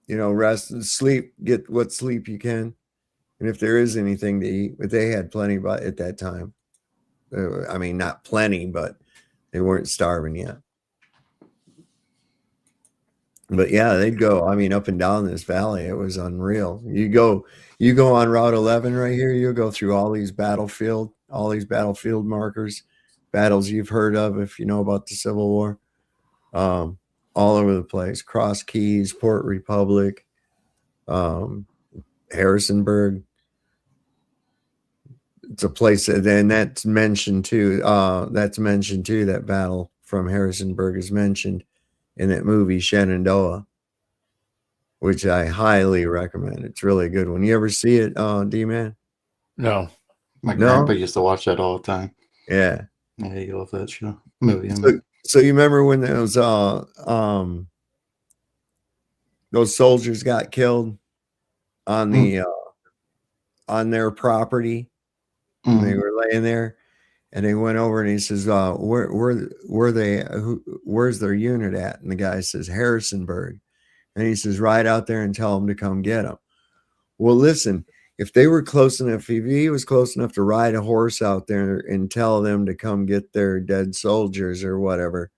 You know, rest and sleep, get what sleep you can. And if there is anything to eat, but they had plenty at that time. I mean, not plenty, but they weren't starving yet. But yeah, they'd go, I mean, up and down this valley. It was unreal. You go on Route 11 right here, you'll go through all these battlefield markers, battles you've heard of if you know about the Civil War. All over the place. Cross Keys, Port Republic, Harrisonburg. It's a place, and that's mentioned too. That battle from Harrisonburg is mentioned in that movie Shenandoah, which I highly recommend. It's really a good one. You ever see it, D-Man? No. My grandpa used to watch that all the time. Yeah. Yeah, you love that show. Movie. So you remember when those soldiers got killed on the on their property? And they were laying there, and they went over and he says, where's their unit at? And the guy says, Harrisonburg. And he says, right out there and tell them to come get them. Well, listen, if they were close enough, if he was close enough to ride a horse out there and tell them to come get their dead soldiers or whatever,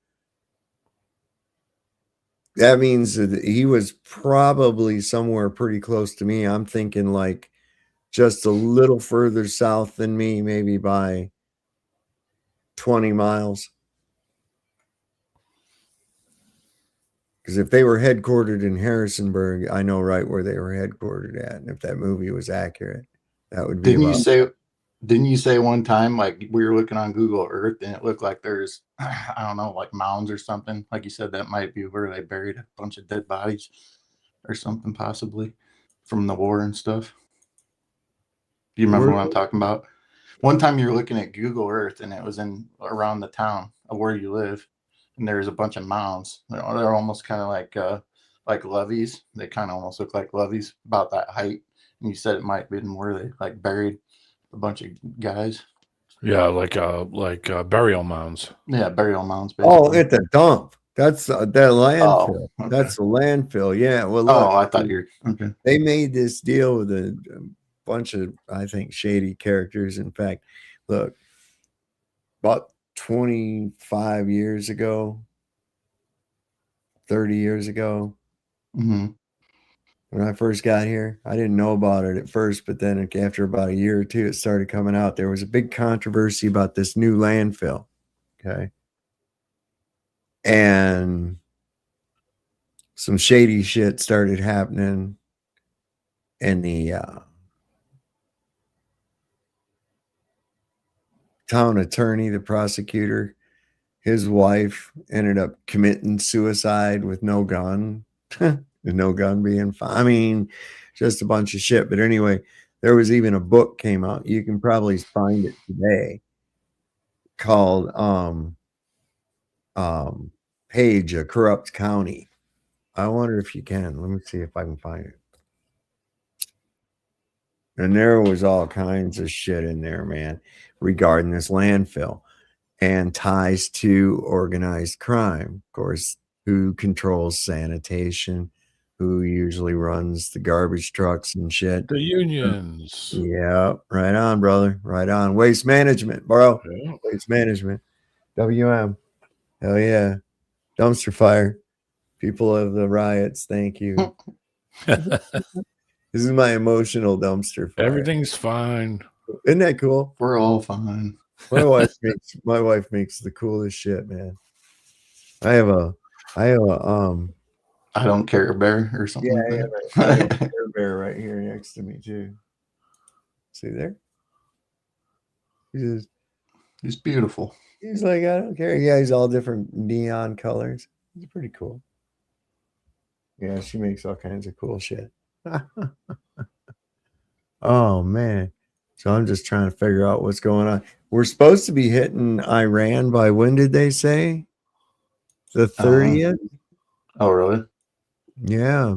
that means that he was probably somewhere pretty close to me. I'm thinking like just a little further south than me, maybe by 20 miles. Because if they were headquartered in Harrisonburg, I know right where they were headquartered at. And if that movie was accurate, that would be. Didn't you say one time, like we were looking on Google Earth and it looked like there's, I don't know, like mounds or something? Like you said, that might be where they buried a bunch of dead bodies or something, possibly from the war and stuff. Do you remember what I'm talking about? One time you were looking at Google Earth and it was in around the town of where you live, and there's a bunch of mounds. They're almost kind of like levees. They kind of almost look like levees, about that height. And you said it might have been where they like buried a bunch of guys. Yeah, like burial mounds. Yeah, burial mounds. Basically. Oh, at the dump. That's that landfill. Oh, okay. That's the landfill. Yeah. Well, look, I thought you're okay. They made this deal with a bunch of, I think, shady characters. In fact, look, about 25 years ago, 30 years ago, when I first got here, I didn't know about it at first, but then after about a year or two, it started coming out. There was a big controversy about this new landfill. Okay. and some shady shit started happening, and the town attorney, the prosecutor, his wife ended up committing suicide with no gun. No gun being found. I mean, just a bunch of shit. But anyway, there was even a book came out. You can probably find it today, called Page, A Corrupt County. I wonder if you can. Let me see if I can find it. And there was all kinds of shit in there, man, regarding this landfill and ties to organized crime. Of course, who controls sanitation, who usually runs the garbage trucks and shit. The unions. Yeah, right on, brother. Right on. Waste management, bro. Yeah. Waste management. WM. Hell yeah. Dumpster fire. People of the riots, thank you. This is my emotional dumpster fire. Everything's fine. Isn't that cool? We're all fine. My wife makes the coolest shit, man. I have a I don't care bear or something. Yeah, like I that. have a Care Bear right here next to me too. See there? He's beautiful. He's like, I don't care. Yeah, he's all different neon colors. He's pretty cool. Yeah, she makes all kinds of cool shit. Oh man. So I'm just trying to figure out what's going on. We're supposed to be hitting Iran by when did they say? The 30th? Oh, really? Yeah.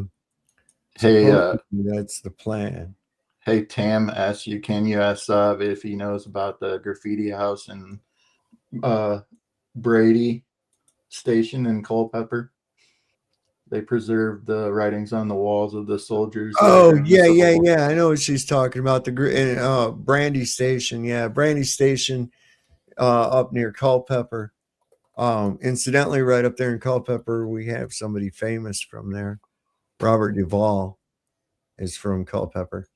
Hey, that's the plan. Hey, Tam asks you, can you ask Sav if he knows about the graffiti house in Brady Station in Culpeper? They preserved the writings on the walls of the soldiers. Oh, yeah. I know what she's talking about. The Brandy Station. Yeah, Brandy Station up near Culpeper. Incidentally, right up there in Culpeper, we have somebody famous from there. Robert Duvall is from Culpeper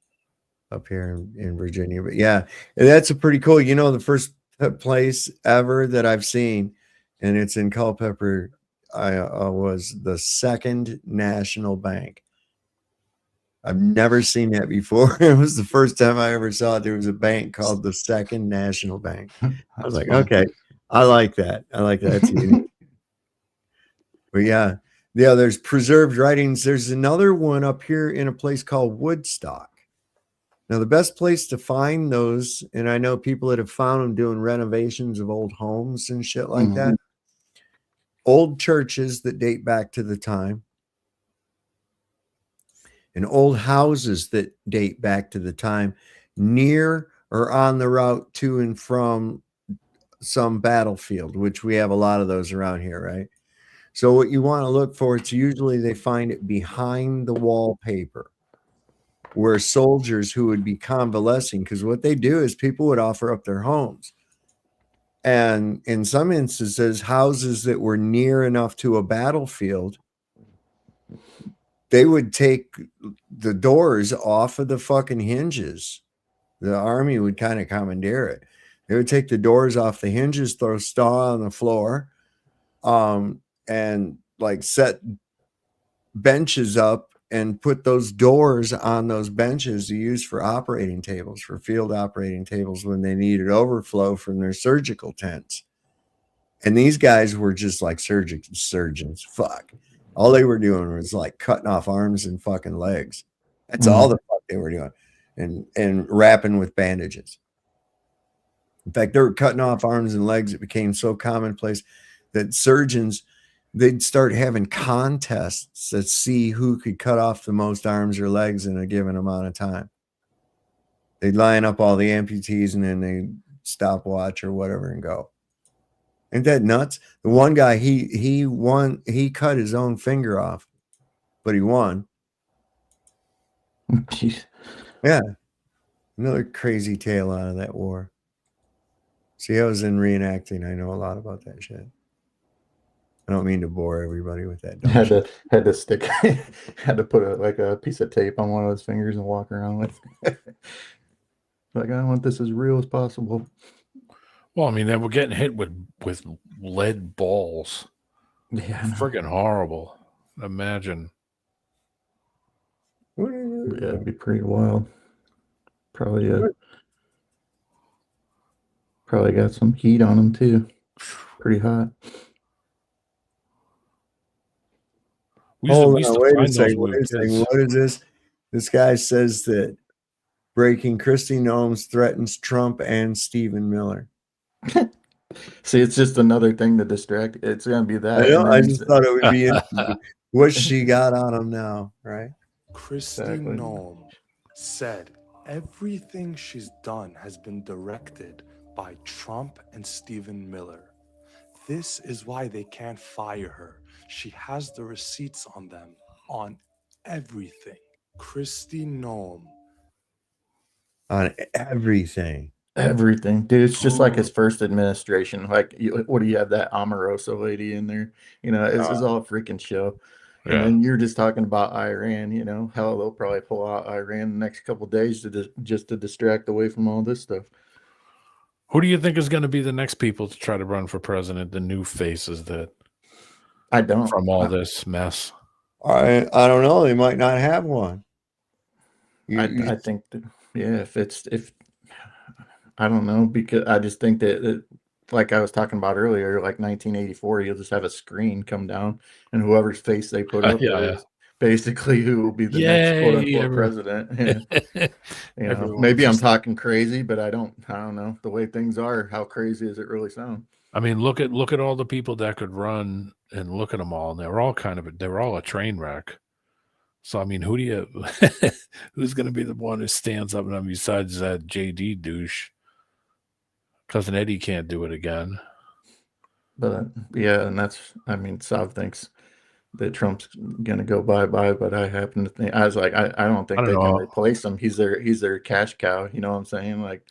up here in Virginia. But yeah, that's a pretty cool. You know, the first place ever that I've seen, and it's in Culpeper, was the Second National Bank. I've never seen that before. It was the first time I ever saw it. There was a bank called the Second National Bank. I was like, okay, I like that. That's unique. But yeah, there's preserved writings. There's another one up here in a place called Woodstock. Now, the best place to find those, and I know people that have found them doing renovations of old homes and shit like that, old churches that date back to the time, and old houses that date back to the time, near or on the route to and from some battlefield, which we have a lot of those around here, right? So what you want to look for, it's usually they find it behind the wallpaper, where soldiers who would be convalescing, because what they do is people would offer up their homes. And in some instances, houses that were near enough to a battlefield, they would take the doors off of the fucking hinges. The army would kind of commandeer it. They would take the doors off the hinges, throw straw on the floor, and like set benches up and put those doors on those benches to use for operating tables, for field operating tables when they needed overflow from their surgical tents. And these guys were just like surgeons. Fuck. All they were doing was like cutting off arms and fucking legs. That's all the fuck they were doing. And wrapping with bandages. In fact, they were cutting off arms and legs. It became so commonplace that surgeons, they'd start having contests that see who could cut off the most arms or legs in a given amount of time. They'd line up all the amputees and then they'd stopwatch or whatever and go. Ain't that nuts? The one guy, he won, he cut his own finger off, but he won. Jeez. Yeah. Another crazy tale out of that war. See, I was in reenacting. I know a lot about that shit. I don't mean to bore everybody with that. Had to stick, had to put a piece of tape on one of his fingers and walk around with. Like, I want this as real as possible. Well, I mean, they were getting hit with lead balls. Yeah, Friggin' horrible. Imagine. Yeah, it'd be pretty wild. Probably got some heat on them too. Pretty hot. Hold on, wait a second. What is this? This guy says that breaking Kristi Noem's threatens Trump and Stephen Miller. See, it's just another thing to distract. It's gonna be that. I know. and I then just thought it would be interesting. What she got on him now, right? Kristi Noem said everything she's done has been directed by Trump and Stephen Miller. This is why they can't fire her. She has the receipts on them, on everything. Kristi Noem. On everything. Everything, dude. It's just like his first administration. Like, what do you have that Omarosa lady in there? It's all a freaking show. And Yeah. then you're just talking about Iran. Hell, they'll probably pull out Iran the next couple of days just to distract away from all this stuff. Who do you think is going to be the next people to try to run for president? The new faces that I don't from all this mess. I don't know. They might not have one. I think that, yeah, if I don't know, because I just think that like I was talking about earlier, like 1984, you'll just have a screen come down, and whoever's face they put up there is basically who will be the next quote unquote president. Maybe I'm talking crazy, but I don't know the way things are. How crazy does it really sound? I mean, look at all the people that could run, and look at them all, and they're all a train wreck. So I mean, who's going to be the one who stands up and besides that JD douche? Cousin Eddie can't do it again. But yeah, and Sav thinks that Trump's gonna go bye-bye, but I happen to think I don't think they can replace him. He's their cash cow, you know what I'm saying? Like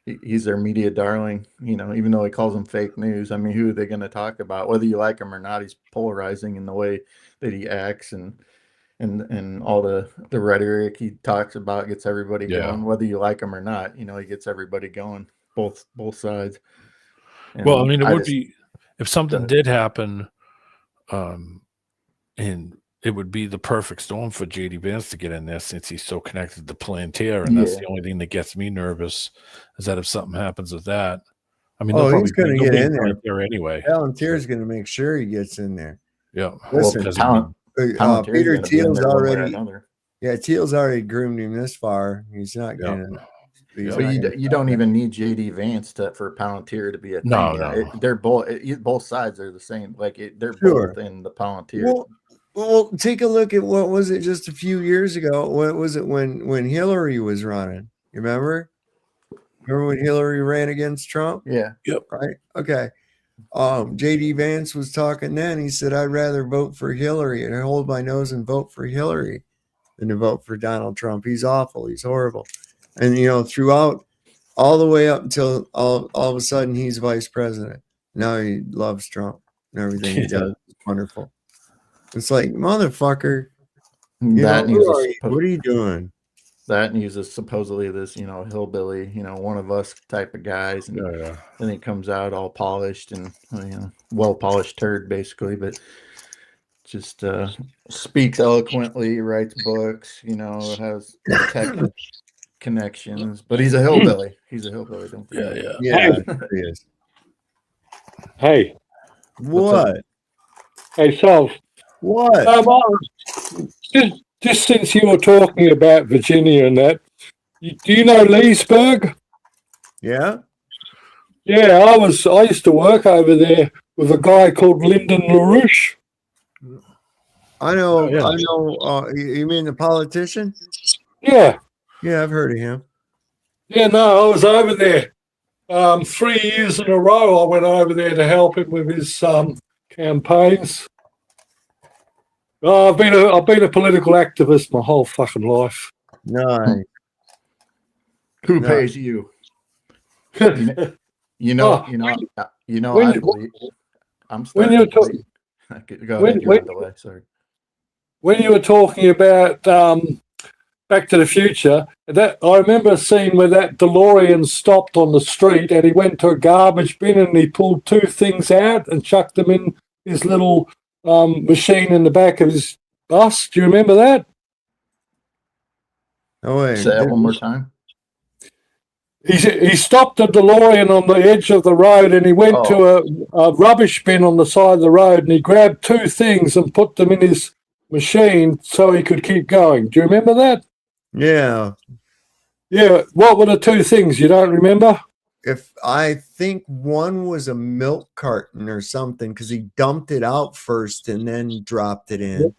he's their media darling, even though he calls them fake news. I mean, who are they gonna talk about? Whether you like him or not, he's polarizing in the way that he acts and all the rhetoric he talks about gets everybody going, whether you like him or not, he gets everybody going, both sides. And well, I mean, it would be if something did happen, and it would be the perfect storm for JD Vance to get in there since he's so connected to Palantir, and that's the only thing that gets me nervous is that if something happens with that, I mean, he's going to get in there anyway. Palantir is going to make sure he gets in there. Yeah, listen, Peter Thiel's already. Yeah, Thiel's already groomed him this far. He's not going to. But you don't even need JD Vance for Palantir to be a thing. No. They're both sides are the same. Like they're both in the Palantir. Well, take a look at what was it just a few years ago? What was it when Hillary was running? You remember? Remember when Hillary ran against Trump? Yeah. Yep. Right. Okay. JD Vance was talking then. He said, "I'd rather vote for Hillary and hold my nose and vote for Hillary than to vote for Donald Trump. He's awful. He's horrible." And throughout all the way up until all of a sudden he's vice president. Now he loves Trump and everything he does is wonderful. It's like, motherfucker, what are you doing? That and uses supposedly this, hillbilly, one of us type of guys, and then he comes out all polished and well polished turd basically, but just speaks eloquently, writes books, has tech connections, but he's a hillbilly. Don't forget. Yeah, he is. Hey, what? Hey, Sol. What? Just since you were talking about Virginia and that, do you know Leesburg? Yeah. Yeah, I used to work over there with a guy called Lyndon LaRouche. I know. I know. You mean the politician? Yeah. Yeah, I've heard of him. Yeah, no, I was over there 3 years in a row. I went over there to help him with his campaigns. I've been a political activist my whole fucking life. Nice. Who pays you? I believe. I'm starting to believe. Go ahead. You're on delay. Sorry. When you were talking about Back to the Future, that I remember a scene where that DeLorean stopped on the street and he went to a garbage bin and he pulled two things out and chucked them in his little machine in the back of his bus. Do you remember that? Oh, wait. Say that one more time. He stopped a DeLorean on the edge of the road and he went to a rubbish bin on the side of the road and he grabbed two things and put them in his machine so he could keep going. Do you remember that? Yeah. Yeah. What were the two things? You don't remember? If I think one was a milk carton or something because he dumped it out first and then dropped it in.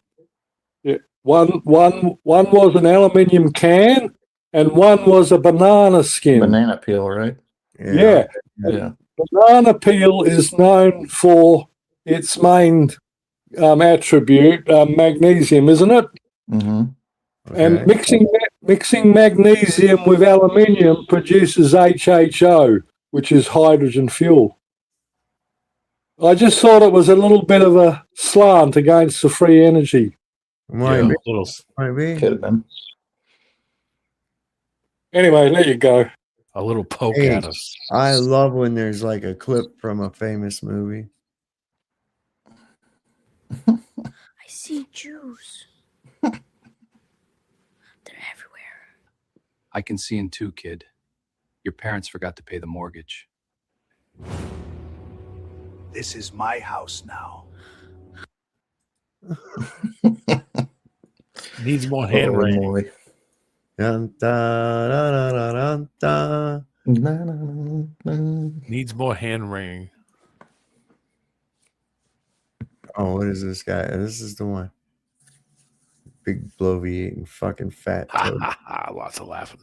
Yeah. One was an aluminium can and one was a banana skin. Banana peel, right? Yeah. Yeah. Banana peel is known for its main attribute, magnesium, isn't it? Mm-hmm. And mixing magnesium with aluminium produces HHO, which is hydrogen fuel. I just thought it was a little bit of a slant against the free energy. Might Yeah, be. a little, Might be. Could have been. Anyway, there you go. a little poke Hey, at us. I love when there's like a clip from a famous movie. I see Jews. I can see in too, kid. Your parents forgot to pay the mortgage. This is my house now. Needs more hand wringing. Boy. Dun, da, da, da, da, da, da. Needs more hand wringing. Oh, what is this guy? This is the one. Big bloviating fucking fat toad. Lots of laughing.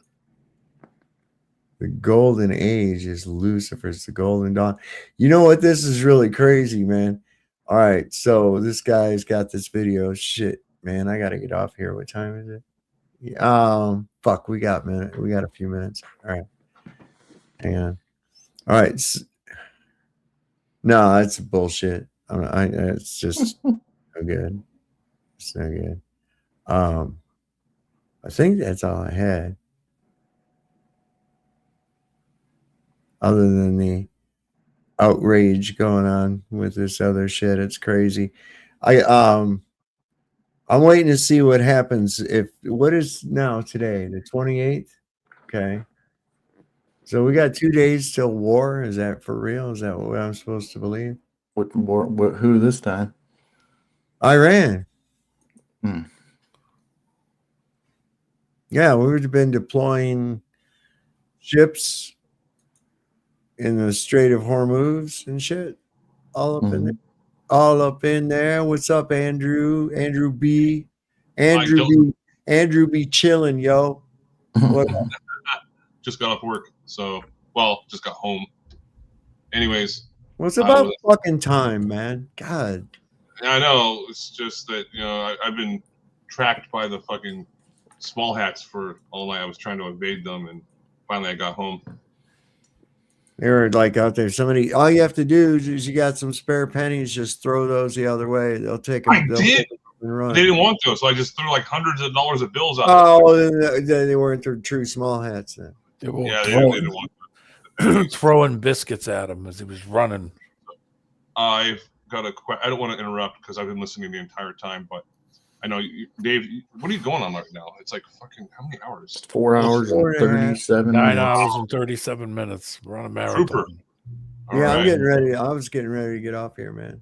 The golden age is Lucifer's the golden dawn. You know what? This is really crazy, man. All right, so this guy's got this video. Shit, man, I gotta get off here. What time is it? Fuck, we got a few minutes. All right, hang on. All right, no, that's bullshit. It's just no good. It's no good. I think that's all I had. Other than the outrage going on with this other shit, it's crazy. I'm waiting to see what happens what is now today, the 28th? Okay. So we got 2 days till war. Is that for real? Is that what I'm supposed to believe? What war? Who this time? Iran. Hmm. Yeah, we've been deploying ships in the Strait of Hormuz and shit. All up in there. All up in there. What's up, Andrew? Andrew B. Andrew B chilling, yo. What up? Just got off work, so just got home. Anyways, What's about fucking time, man? God. I know, it's just that I've been tracked by the fucking small hats for all night. I was trying to evade them, and finally I got home. They were like out there. Somebody, all you have to do is you got some spare pennies, just throw those the other way. They'll take them. I did. And run. They didn't want to, so I just threw like hundreds of dollars of bills out. Oh, they weren't their true small hats then. They didn't want to. Throwing biscuits at him as he was running. I've got I don't want to interrupt because I've been listening the entire time, but I know Dave. What are you going on right now? It's like fucking how many hours? 4 hours and 37 9 minutes. hours and 37 minutes. We're on a marathon. Trooper. Yeah, right. I'm getting ready. I was getting ready to get off here, man.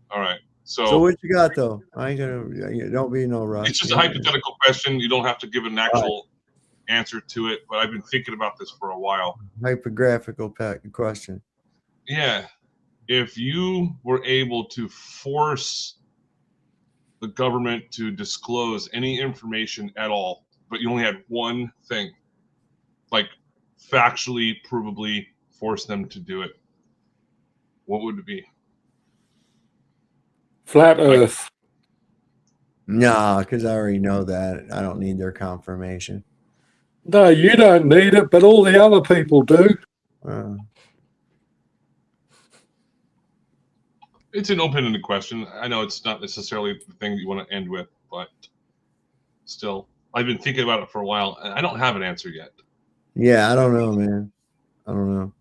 All right. So what you got though? I ain't gonna. Don't be no rush. It's just a hypothetical question. You don't have to give an actual answer to it, but I've been thinking about this for a while. Hypographical question. Yeah. If you were able to force the government to disclose any information at all, but you only had one thing, like factually, provably force them to do it, what would it be? Flat Earth. No, because I already know that. I don't need their confirmation. No, you don't need it, but all the other people do. It's an open-ended question. I know it's not necessarily the thing you want to end with, but still, I've been thinking about it for a while, and I don't have an answer yet. Yeah, I don't know, man. I don't know.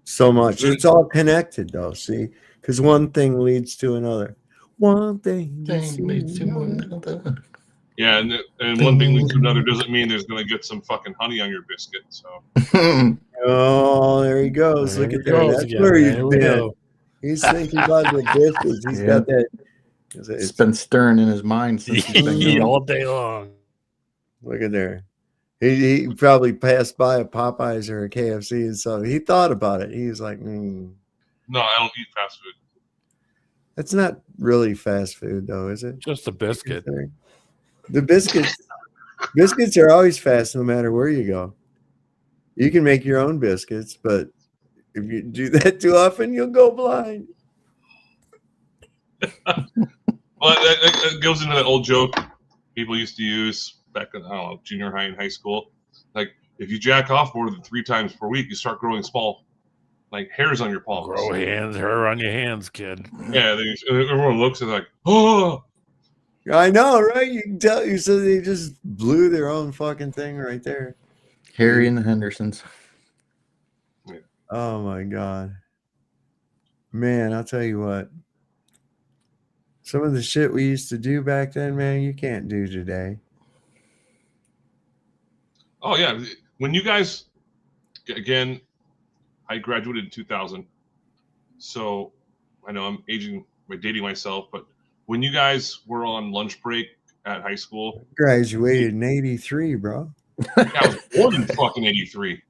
So much. It's all connected, though, see? Because one thing leads to another. One thing leads to another. Yeah, and one thing leads to another doesn't mean there's going to get some fucking honey on your biscuit. So. Oh, there he goes. There Look he at that. goes That's again. where he's There we been. go. He's thinking about the biscuits. He's got that. It's been stirring in his mind since he's been Yeah, gone. all day long. Look at there. He probably passed by a Popeyes or a KFC and so he thought about it. He was like, No, I don't eat fast food. That's not really fast food, though, is it? Just a biscuit. The biscuits are always fast, no matter where you go. You can make your own biscuits, but if you do that too often, you'll go blind. Well, that goes into that old joke people used to use back in, I don't know, junior high and high school. Like, if you jack off more than 3 times per week, you start growing small, like hairs on your palms. Grow hair on your hands, kid. Yeah, everyone looks and like, oh. I know, right? You can tell. You so they just blew their own fucking thing right there. Harry and the Hendersons. Oh my god, man! I'll tell you what. Some of the shit we used to do back then, man, you can't do today. Oh yeah, when you guys, again, I graduated in 2000, so I know I'm dating myself, but when you guys were on lunch break at high school, Graduated in '83, bro. I was born in fucking '83.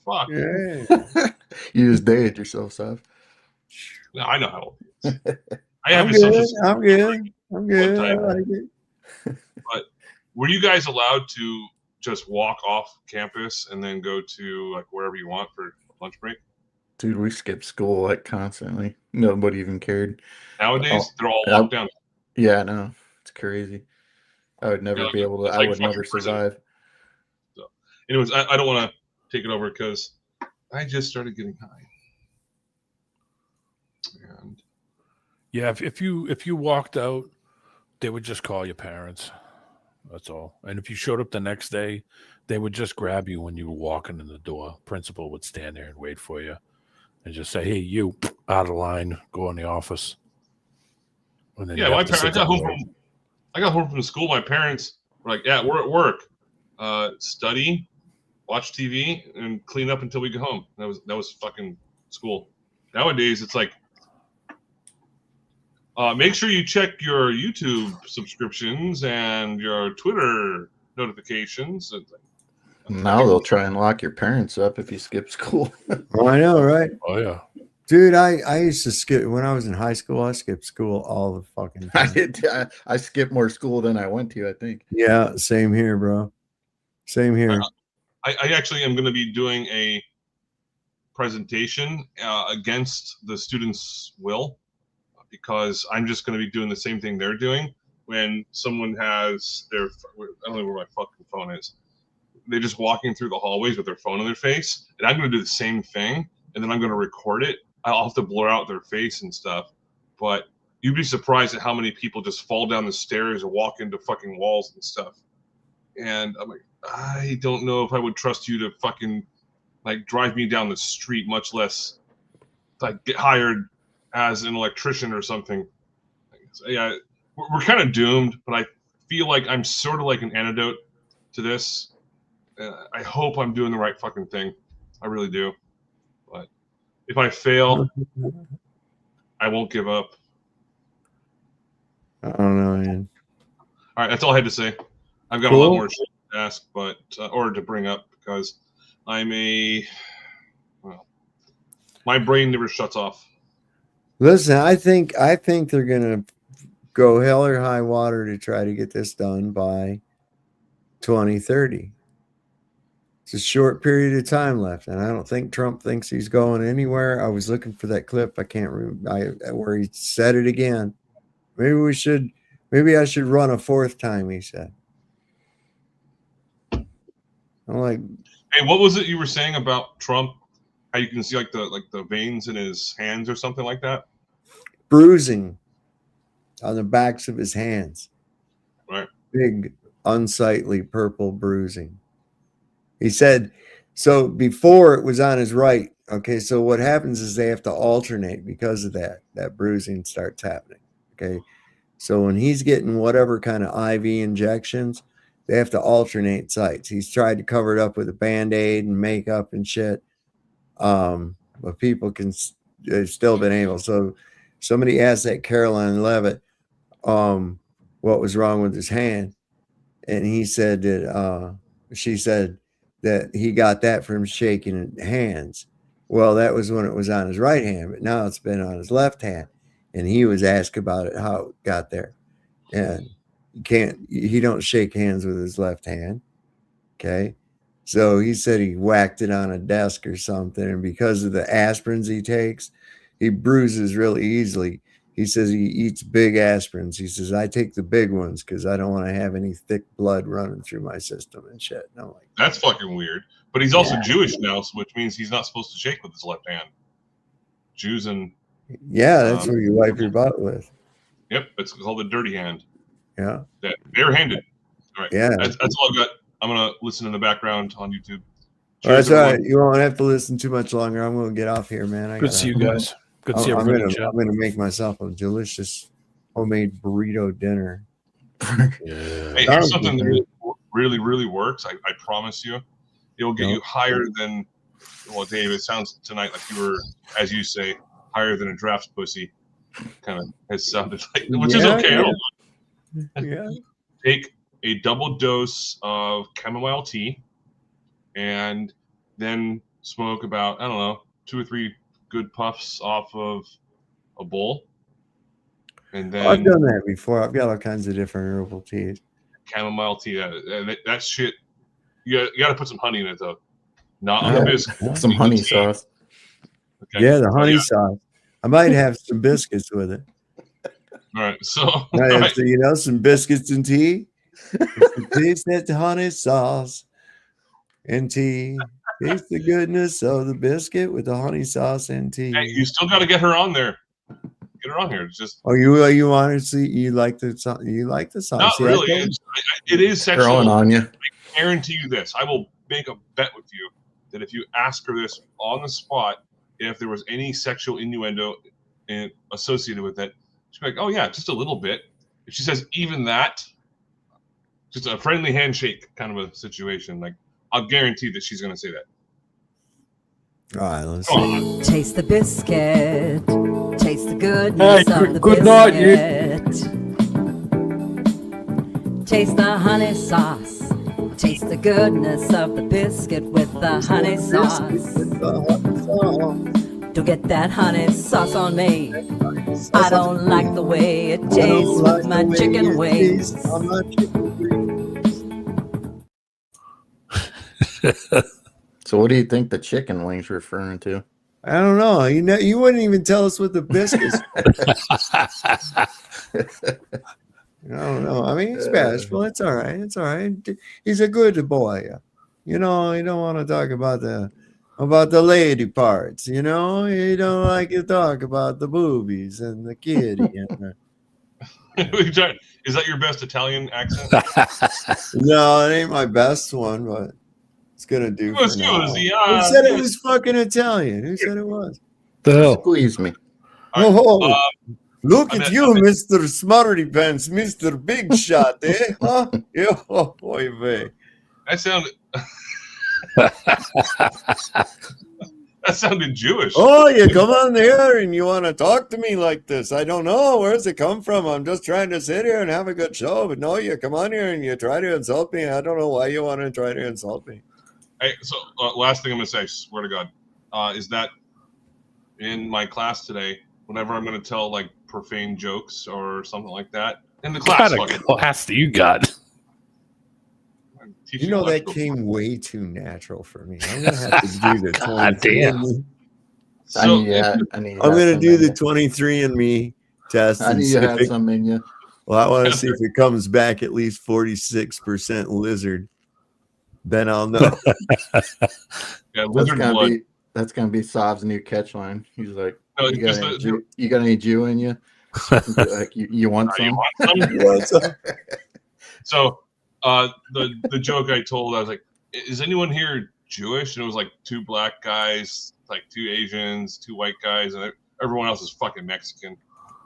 Fuck. Yeah. You just dated yourself, Sav. No, I know how old it is. I have I'm a social good. security I'm good. I'm one good. I time. like it. But were you guys allowed to just walk off campus and then go to like wherever you want for lunch break? Dude, we skipped school like constantly. Nobody even cared. Nowadays, they're all locked down. Yeah, I know. It's crazy. I would never be able to. It's I like would never fucking prison. survive. So, anyways, I don't want to take it over because I just started getting high. And Yeah, if you walked out, they would just call your parents. That's all. And if you showed up the next day, they would just grab you when you were walking in the door. Principal would stand there and wait for you and just say, "Hey, you out of line, go in the office." And then yeah, my parents. I got home from school. My parents were like, "Yeah, we're at work. Study, watch TV, and clean up until we get home." That was fucking school. Nowadays, it's like, make sure you check your YouTube subscriptions and your Twitter notifications. Now they'll try and lock your parents up if you skip school. Oh, I know, right? Oh yeah. Dude, I used to skip when I was in high school. I skipped school all the fucking time. I did. I skipped more school than I went to, I think. Yeah, same here, bro. Same here. I actually am going to be doing a presentation against the students' will, because I'm just going to be doing the same thing they're doing. When someone has I don't know where my fucking phone is. They're just walking through the hallways with their phone in their face, and I'm going to do the same thing, and then I'm going to record it. I'll have to blur out their face and stuff, but you'd be surprised at how many people just fall down the stairs or walk into fucking walls and stuff. And I'm like, I don't know if I would trust you to fucking like drive me down the street, much less like get hired as an electrician or something. So, yeah, we're kind of doomed, but I feel like I'm sort of like an antidote to this. I hope I'm doing the right fucking thing. I really do. But if I fail, I won't give up. I don't know, man. All right, that's all I had to say. I've got a lot more shit to ask, but or to bring up, because my brain never shuts off. Listen, I think they're gonna go hell or high water to try to get this done by 2030. It's a short period of time left, and I don't think Trump thinks he's going anywhere. I was looking for that clip. I can't remember where he said it again. Maybe I should run a fourth time, he said. I'm like, hey, what was it you were saying about Trump? How you can see like the veins in his hands or something like that? Bruising on the backs of his hands. Right. Big, unsightly purple bruising. He said, so before it was on his right. Okay, so what happens is they have to alternate because of that bruising starts happening. Okay. So when he's getting whatever kind of IV injections, they have to alternate sites. He's tried to cover it up with a Band-Aid and makeup and shit. But people they've still been able. So somebody asked that Caroline Levitt what was wrong with his hand. And he said that she said that he got that from shaking hands. Well, that was when it was on his right hand, but now it's been on his left hand. And he was asked about it, how it got there. And he don't shake hands with his left hand. Okay. So he said he whacked it on a desk or something. And because of the aspirins he takes, he bruises really easily. He says he eats big aspirins. He says, I take the big ones because I don't want to have any thick blood running through my system and shit. And I'm like, that's fucking weird. But he's also Jewish now, which means he's not supposed to shake with his left hand. Jews and that's what you wipe your butt with. Yep, it's called the dirty hand. Yeah. That barehanded. All right. Yeah. That's all I've got. I'm gonna listen in the background on YouTube. That's all right. You won't have to listen too much longer. I'm gonna get off here, man. Good to see you guys. Good to see everybody in chat. I'm gonna make myself a delicious homemade burrito dinner. Hey, here's something that really works. I promise you. It'll get you higher than, well, Dave, it sounds tonight like you were, as you say, higher than a draft pussy. Kind of has sounded like, which is okay. I don't mind. Take a double dose of chamomile tea and then smoke about, I don't know, 2 or 3 good puffs off of a bowl. And then I've done that before. I've got all kinds of different herbal teas. Chamomile tea, that shit. You got to put some honey in it though, not on the biscuit. Some honey sauce. Okay. Yeah, the honey sauce. I might have some biscuits with it. All right, so so some biscuits and tea. Taste that honey sauce and tea. Taste the goodness of the biscuit with the honey sauce and tea. Hey, you still got to get her on there. Get her on here. It's just you want to see? You like the song? not See, really. It is sexual. Growing on you. I guarantee you this. I will make a bet with you that if you ask her this on the spot, if there was any sexual innuendo associated with it, she'd be like, "Oh yeah, just a little bit." If she says even that, just a friendly handshake kind of a situation, like I'll guarantee that she's going to say that. All right, let's see. Taste the biscuit. Taste the goodness of the good biscuit. Taste the honey sauce. Taste the goodness of the biscuit with the honey sauce. Don't get that honey sauce on me. I don't like the way it tastes with my chicken wings. So what do you think the chicken wings referring to? I don't know. You wouldn't even tell us what the biscuits. I don't know. I mean, he's bashful. It's all right. It's all right. He's a good boy. You don't want to talk about the lady parts. You don't like to talk about the boobies and the kitty. Is that your best Italian accent? No, it ain't my best one, but it's gonna do. Who said it was fucking Italian? Who said it was? The hell? Squeeze me. Look at you, Mr. Smarty Pants, Mr. Big Shot, eh? Huh? Oh, boy, vey. That sounded. That sounded Jewish. Oh, you come on there and you want to talk to me like this. I don't know. Where's it come from? I'm just trying to sit here and have a good show. But no, you come on here and you try to insult me. I don't know why you want to try to insult me. Hey, so last thing I'm going to say, swear to God, is that in my class today, whenever I'm going to tell like profane jokes or something like that, in the class. What kind of class do you got? That came way too natural for me. I'm gonna have to do the 23andMe. I'm gonna do the 23andMe test. I knew you had some in you. Well, I want to see if it comes back at least 46% lizard. Then I'll know. Yeah, lizard blood. That's gonna be Saab's new catch line. He's like, you got any Jew in you? Like you want some? You want some? So the joke I told, I was like, is anyone here Jewish? And it was like 2 black guys, like 2 Asians, 2 white guys, and everyone else is fucking Mexican.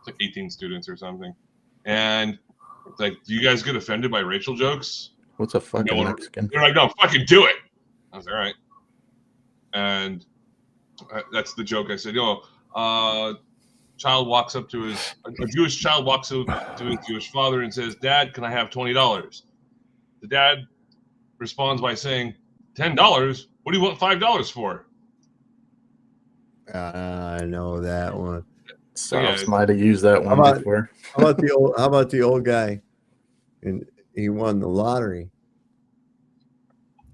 It's like 18 students or something. And it's like, do you guys get offended by racial jokes? What's a fucking Mexican? They're like, no, fucking do it. I was like, all right. And that's the joke. I said, child walks up to a Jewish child walks up to his Jewish father and says, Dad, can I have $20? The dad responds by saying, $10? What do you want $5 for? I know that one. Sounds might have used that one before. How about the old guy? And he won the lottery.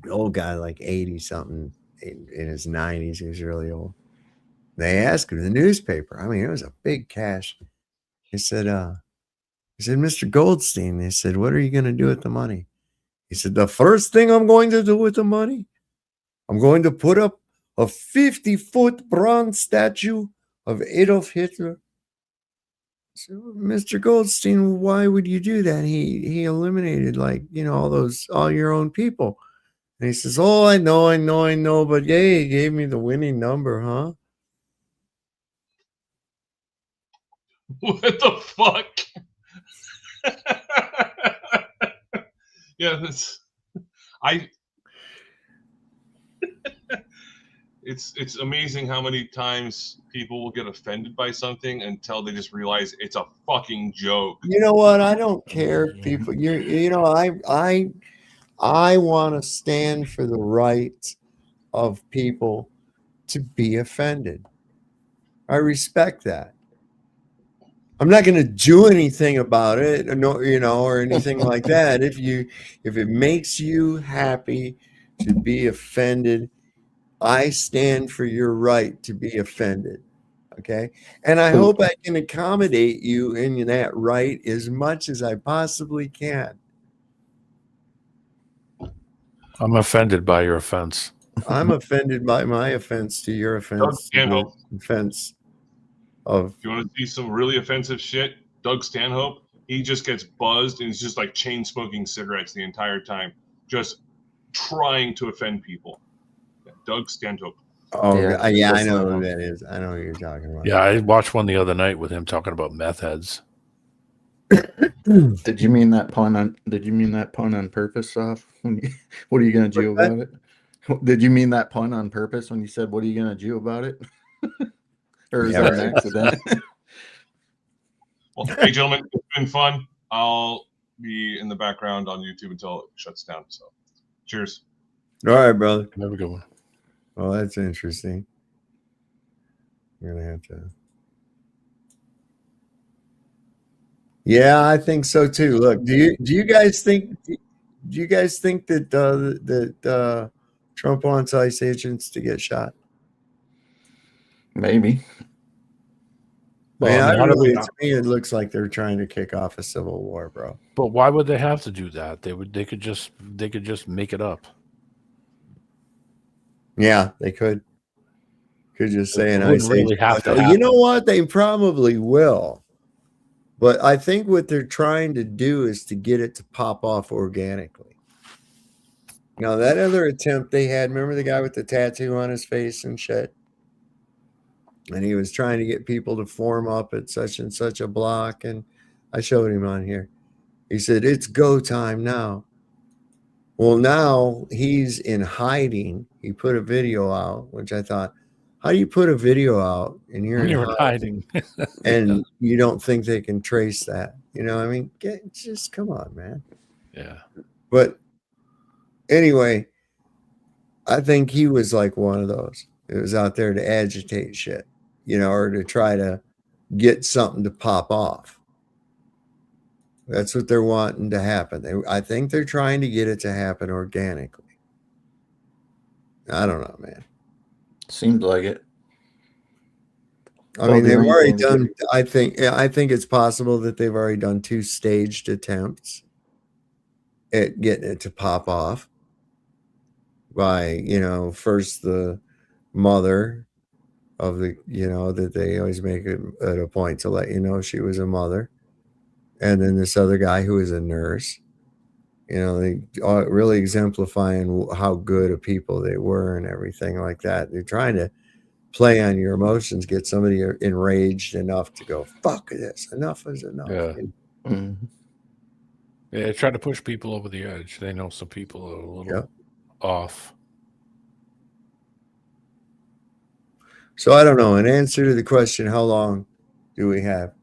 The old guy, like 80 something, in his 90s, he was really old. They asked him in the newspaper. I mean, it was a big cash. He said, Mr. Goldstein, they said, what are you going to do with the money? He said, the first thing I'm going to do with the money, I'm going to put up a 50-foot bronze statue of Adolf Hitler. So, Mr. Goldstein, why would you do that? He eliminated, all your own people. And he says, oh, I know, but yeah, he gave me the winning number, huh? What the fuck? Yeah, it's amazing how many times people will get offended by something until they just realize it's a fucking joke. You know what? I don't care if people. I want to stand for the right of people to be offended. I respect that. I'm not going to do anything about it, or anything like that. If it makes you happy to be offended, I stand for your right to be offended. Okay. And I hope I can accommodate you in that right as much as I possibly can. I'm offended by your offense. I'm offended by my offense to your offense. Offense of. If you want to see some really offensive shit, Doug Stanhope, he just gets buzzed and he's just like chain smoking cigarettes the entire time, just trying to offend people. Yeah, Doug Stanhope. Oh, yeah, I know who that is. I know who you're talking about. Yeah, I watched one the other night with him talking about meth heads. Did you mean that pun on purpose, Soph? What are you going to do about it? Did you mean that pun on purpose when you said, what are you going to do about it? Or is that an accident? Well, hey, gentlemen, it's been fun. I'll be in the background on YouTube until it shuts down. So, cheers. All right, brother. Have a good one. Well, that's interesting. We're going to have to. Yeah, I think so too. Look, do you guys think that Trump wants ICE agents to get shot? Maybe. Well, to me, it looks like they're trying to kick off a civil war, bro. But why would they have to do that? They could just make it up. Yeah, they could just say an ICE really have to. You know what? They probably will. But I think what they're trying to do is to get it to pop off organically. Now, that other attempt they had, remember the guy with the tattoo on his face and shit? And he was trying to get people to form up at such and such a block. And I showed him on here. He said, it's go time now. Well, now he's in hiding. He put a video out, which I thought, how do you put a video out and you're in hiding and you don't think they can trace that? You know, I mean, just come on, man. Yeah. But anyway, I think he was like one of those. It was out there to agitate shit, or to try to get something to pop off. That's what they're wanting to happen. I think they're trying to get it to happen organically. I don't know, man. Seems like it. I mean, they've already done. I think it's possible that they've already done 2 staged attempts at getting it to pop off. By first the mother of the that they always make it at a point to let you know she was a mother, and then this other guy who is a nurse. They are really exemplifying how good of people they were and everything like that. They're trying to play on your emotions, get somebody enraged enough to go, fuck this, enough is enough. Yeah. Mm-hmm. Yeah, they try to push people over the edge. They know some people are a little off. So I don't know. In answer to the question, how long do we have?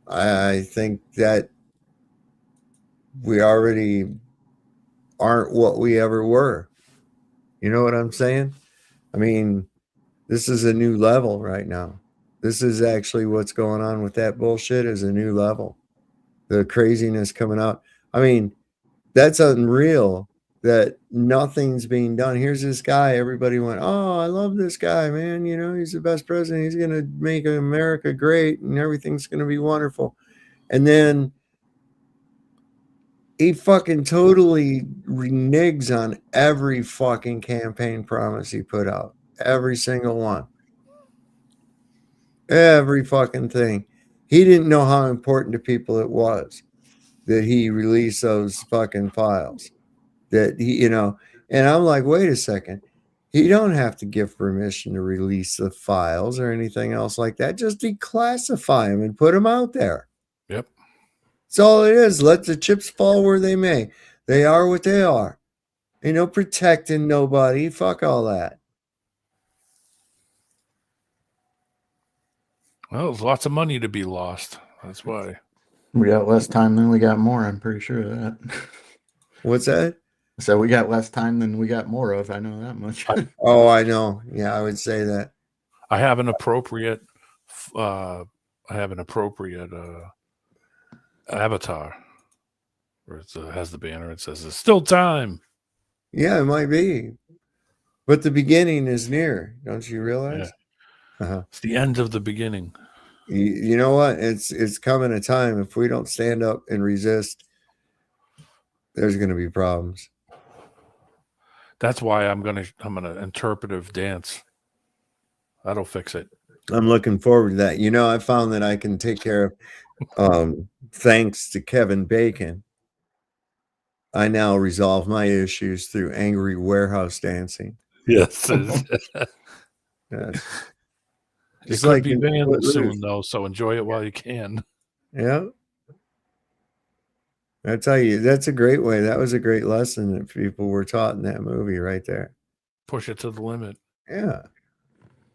I think that we already aren't what we ever were. You know what I'm saying? I mean, this is a new level right now. This is actually what's going on with that bullshit is a new level. The craziness coming out. I mean, that's unreal that nothing's being done. Here's this guy. Everybody went, oh, I love this guy, man. You know, he's the best president. He's going to make America great and everything's going to be wonderful. And then he fucking totally reneges on every fucking campaign promise he put out. Every single one. Every fucking thing. He didn't know how important to people it was that he released those fucking files. That he, you know, and I'm like, wait a second. He don't have to give permission to release the files or anything else like that. Just declassify them and put them out there. Yep. That's all it is. Let the chips fall where they may. They are what they are. Ain't no protecting nobody. Fuck all that. Well, there's lots of money to be lost. That's why. We got less time than we got more. I'm pretty sure of that. What's that? So we got less time than we got more of. I know that much. Oh, I know. Yeah, I would say that. I have an appropriate avatar where it has the banner. It says, "It's still time." Yeah, it might be. But the beginning is near. Don't you realize? Yeah. Uh-huh. It's the end of the beginning. You know what? It's coming a time. If we don't stand up and resist, there's going to be problems. That's why I'm gonna interpretive dance. That'll fix it. I'm looking forward to that. You know, I found that I can take care of, thanks to Kevin Bacon, I now resolve my issues through angry warehouse dancing. Yes. Yes. It could be banned soon, though, so enjoy it while you can. Yeah. I tell you, that's a great way. That was a great lesson that people were taught in that movie right there. Push it to the limit. Yeah.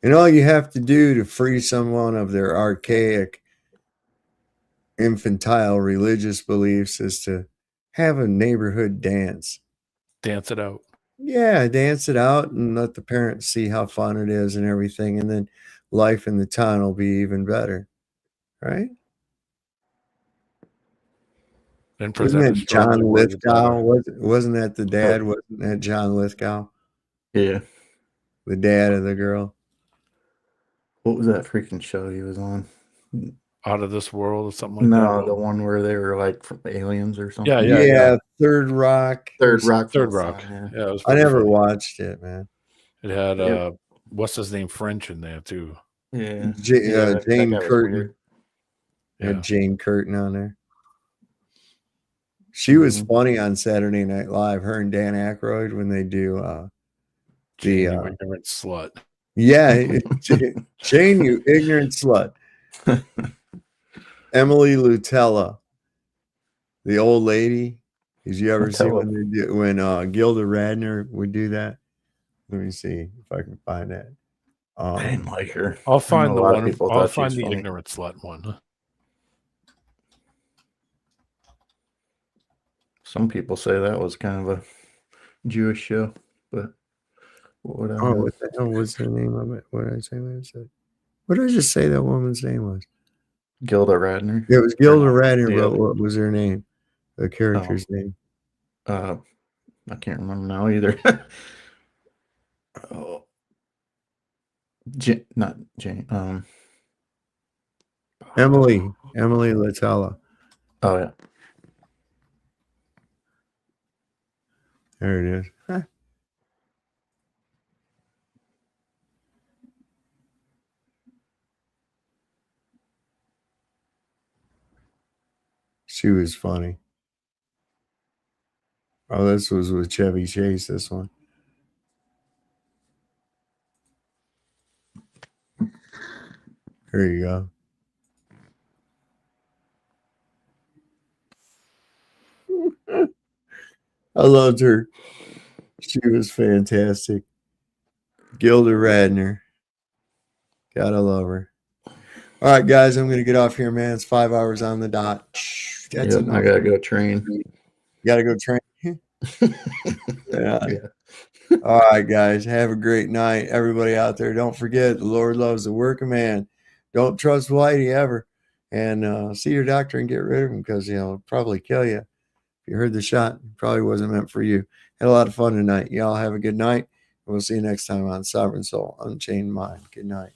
And all you have to do to free someone of their archaic, infantile religious beliefs is to have a neighborhood dance. Dance it out. Yeah, dance it out and let the parents see how fun it is and everything. And then life in the town will be even better. Right? And wasn't that John Lithgow? Wasn't that the dad? Wasn't that John Lithgow? Yeah. The dad of the girl. What was that freaking show he was on? Out of This World or something like that? No, the one where they were like from aliens or something. Yeah. Third Rock. Third Rock. Yeah, it was I never funny. watched it, man. It had what's his name French in there too. Yeah. Jane Curtin. Yeah. Had Jane Curtin on there. She was funny on Saturday Night Live. Her and Dan Aykroyd when they do Jane, you ignorant slut. Yeah, Jane, you ignorant slut. Emily Lutella, the old lady. Did you ever see when they do Gilda Radner would do that? Let me see if I can find that. I didn't like her. I'll find the one. I'll find the ignorant slut one. Some people say that was kind of a Jewish show, but what the hell was the name of it? What did I say? What did I just say that woman's name was? Gilda Radner. It was Gilda Radner, but what was her name? The character's name? I can't remember now either. Not Jane. Emily Latella. Oh yeah. There it is. Huh. She was funny. Oh, this was with Chevy Chase, this one. There you go. I loved her. She was fantastic. Gilda Radner. Gotta love her. All right, guys, I'm going to get off here, man. It's 5 hours on the dot. That's I gotta go train. You gotta go train. Yeah. All right, guys. Have a great night. Everybody out there, don't forget the Lord loves the working man. Don't trust Whitey ever. And see your doctor and get rid of him because it'll probably kill you. If you heard the shot, it probably wasn't meant for you. Had a lot of fun tonight. Y'all have a good night. We'll see you next time on Sovereign Soul Unchained Mind. Good night.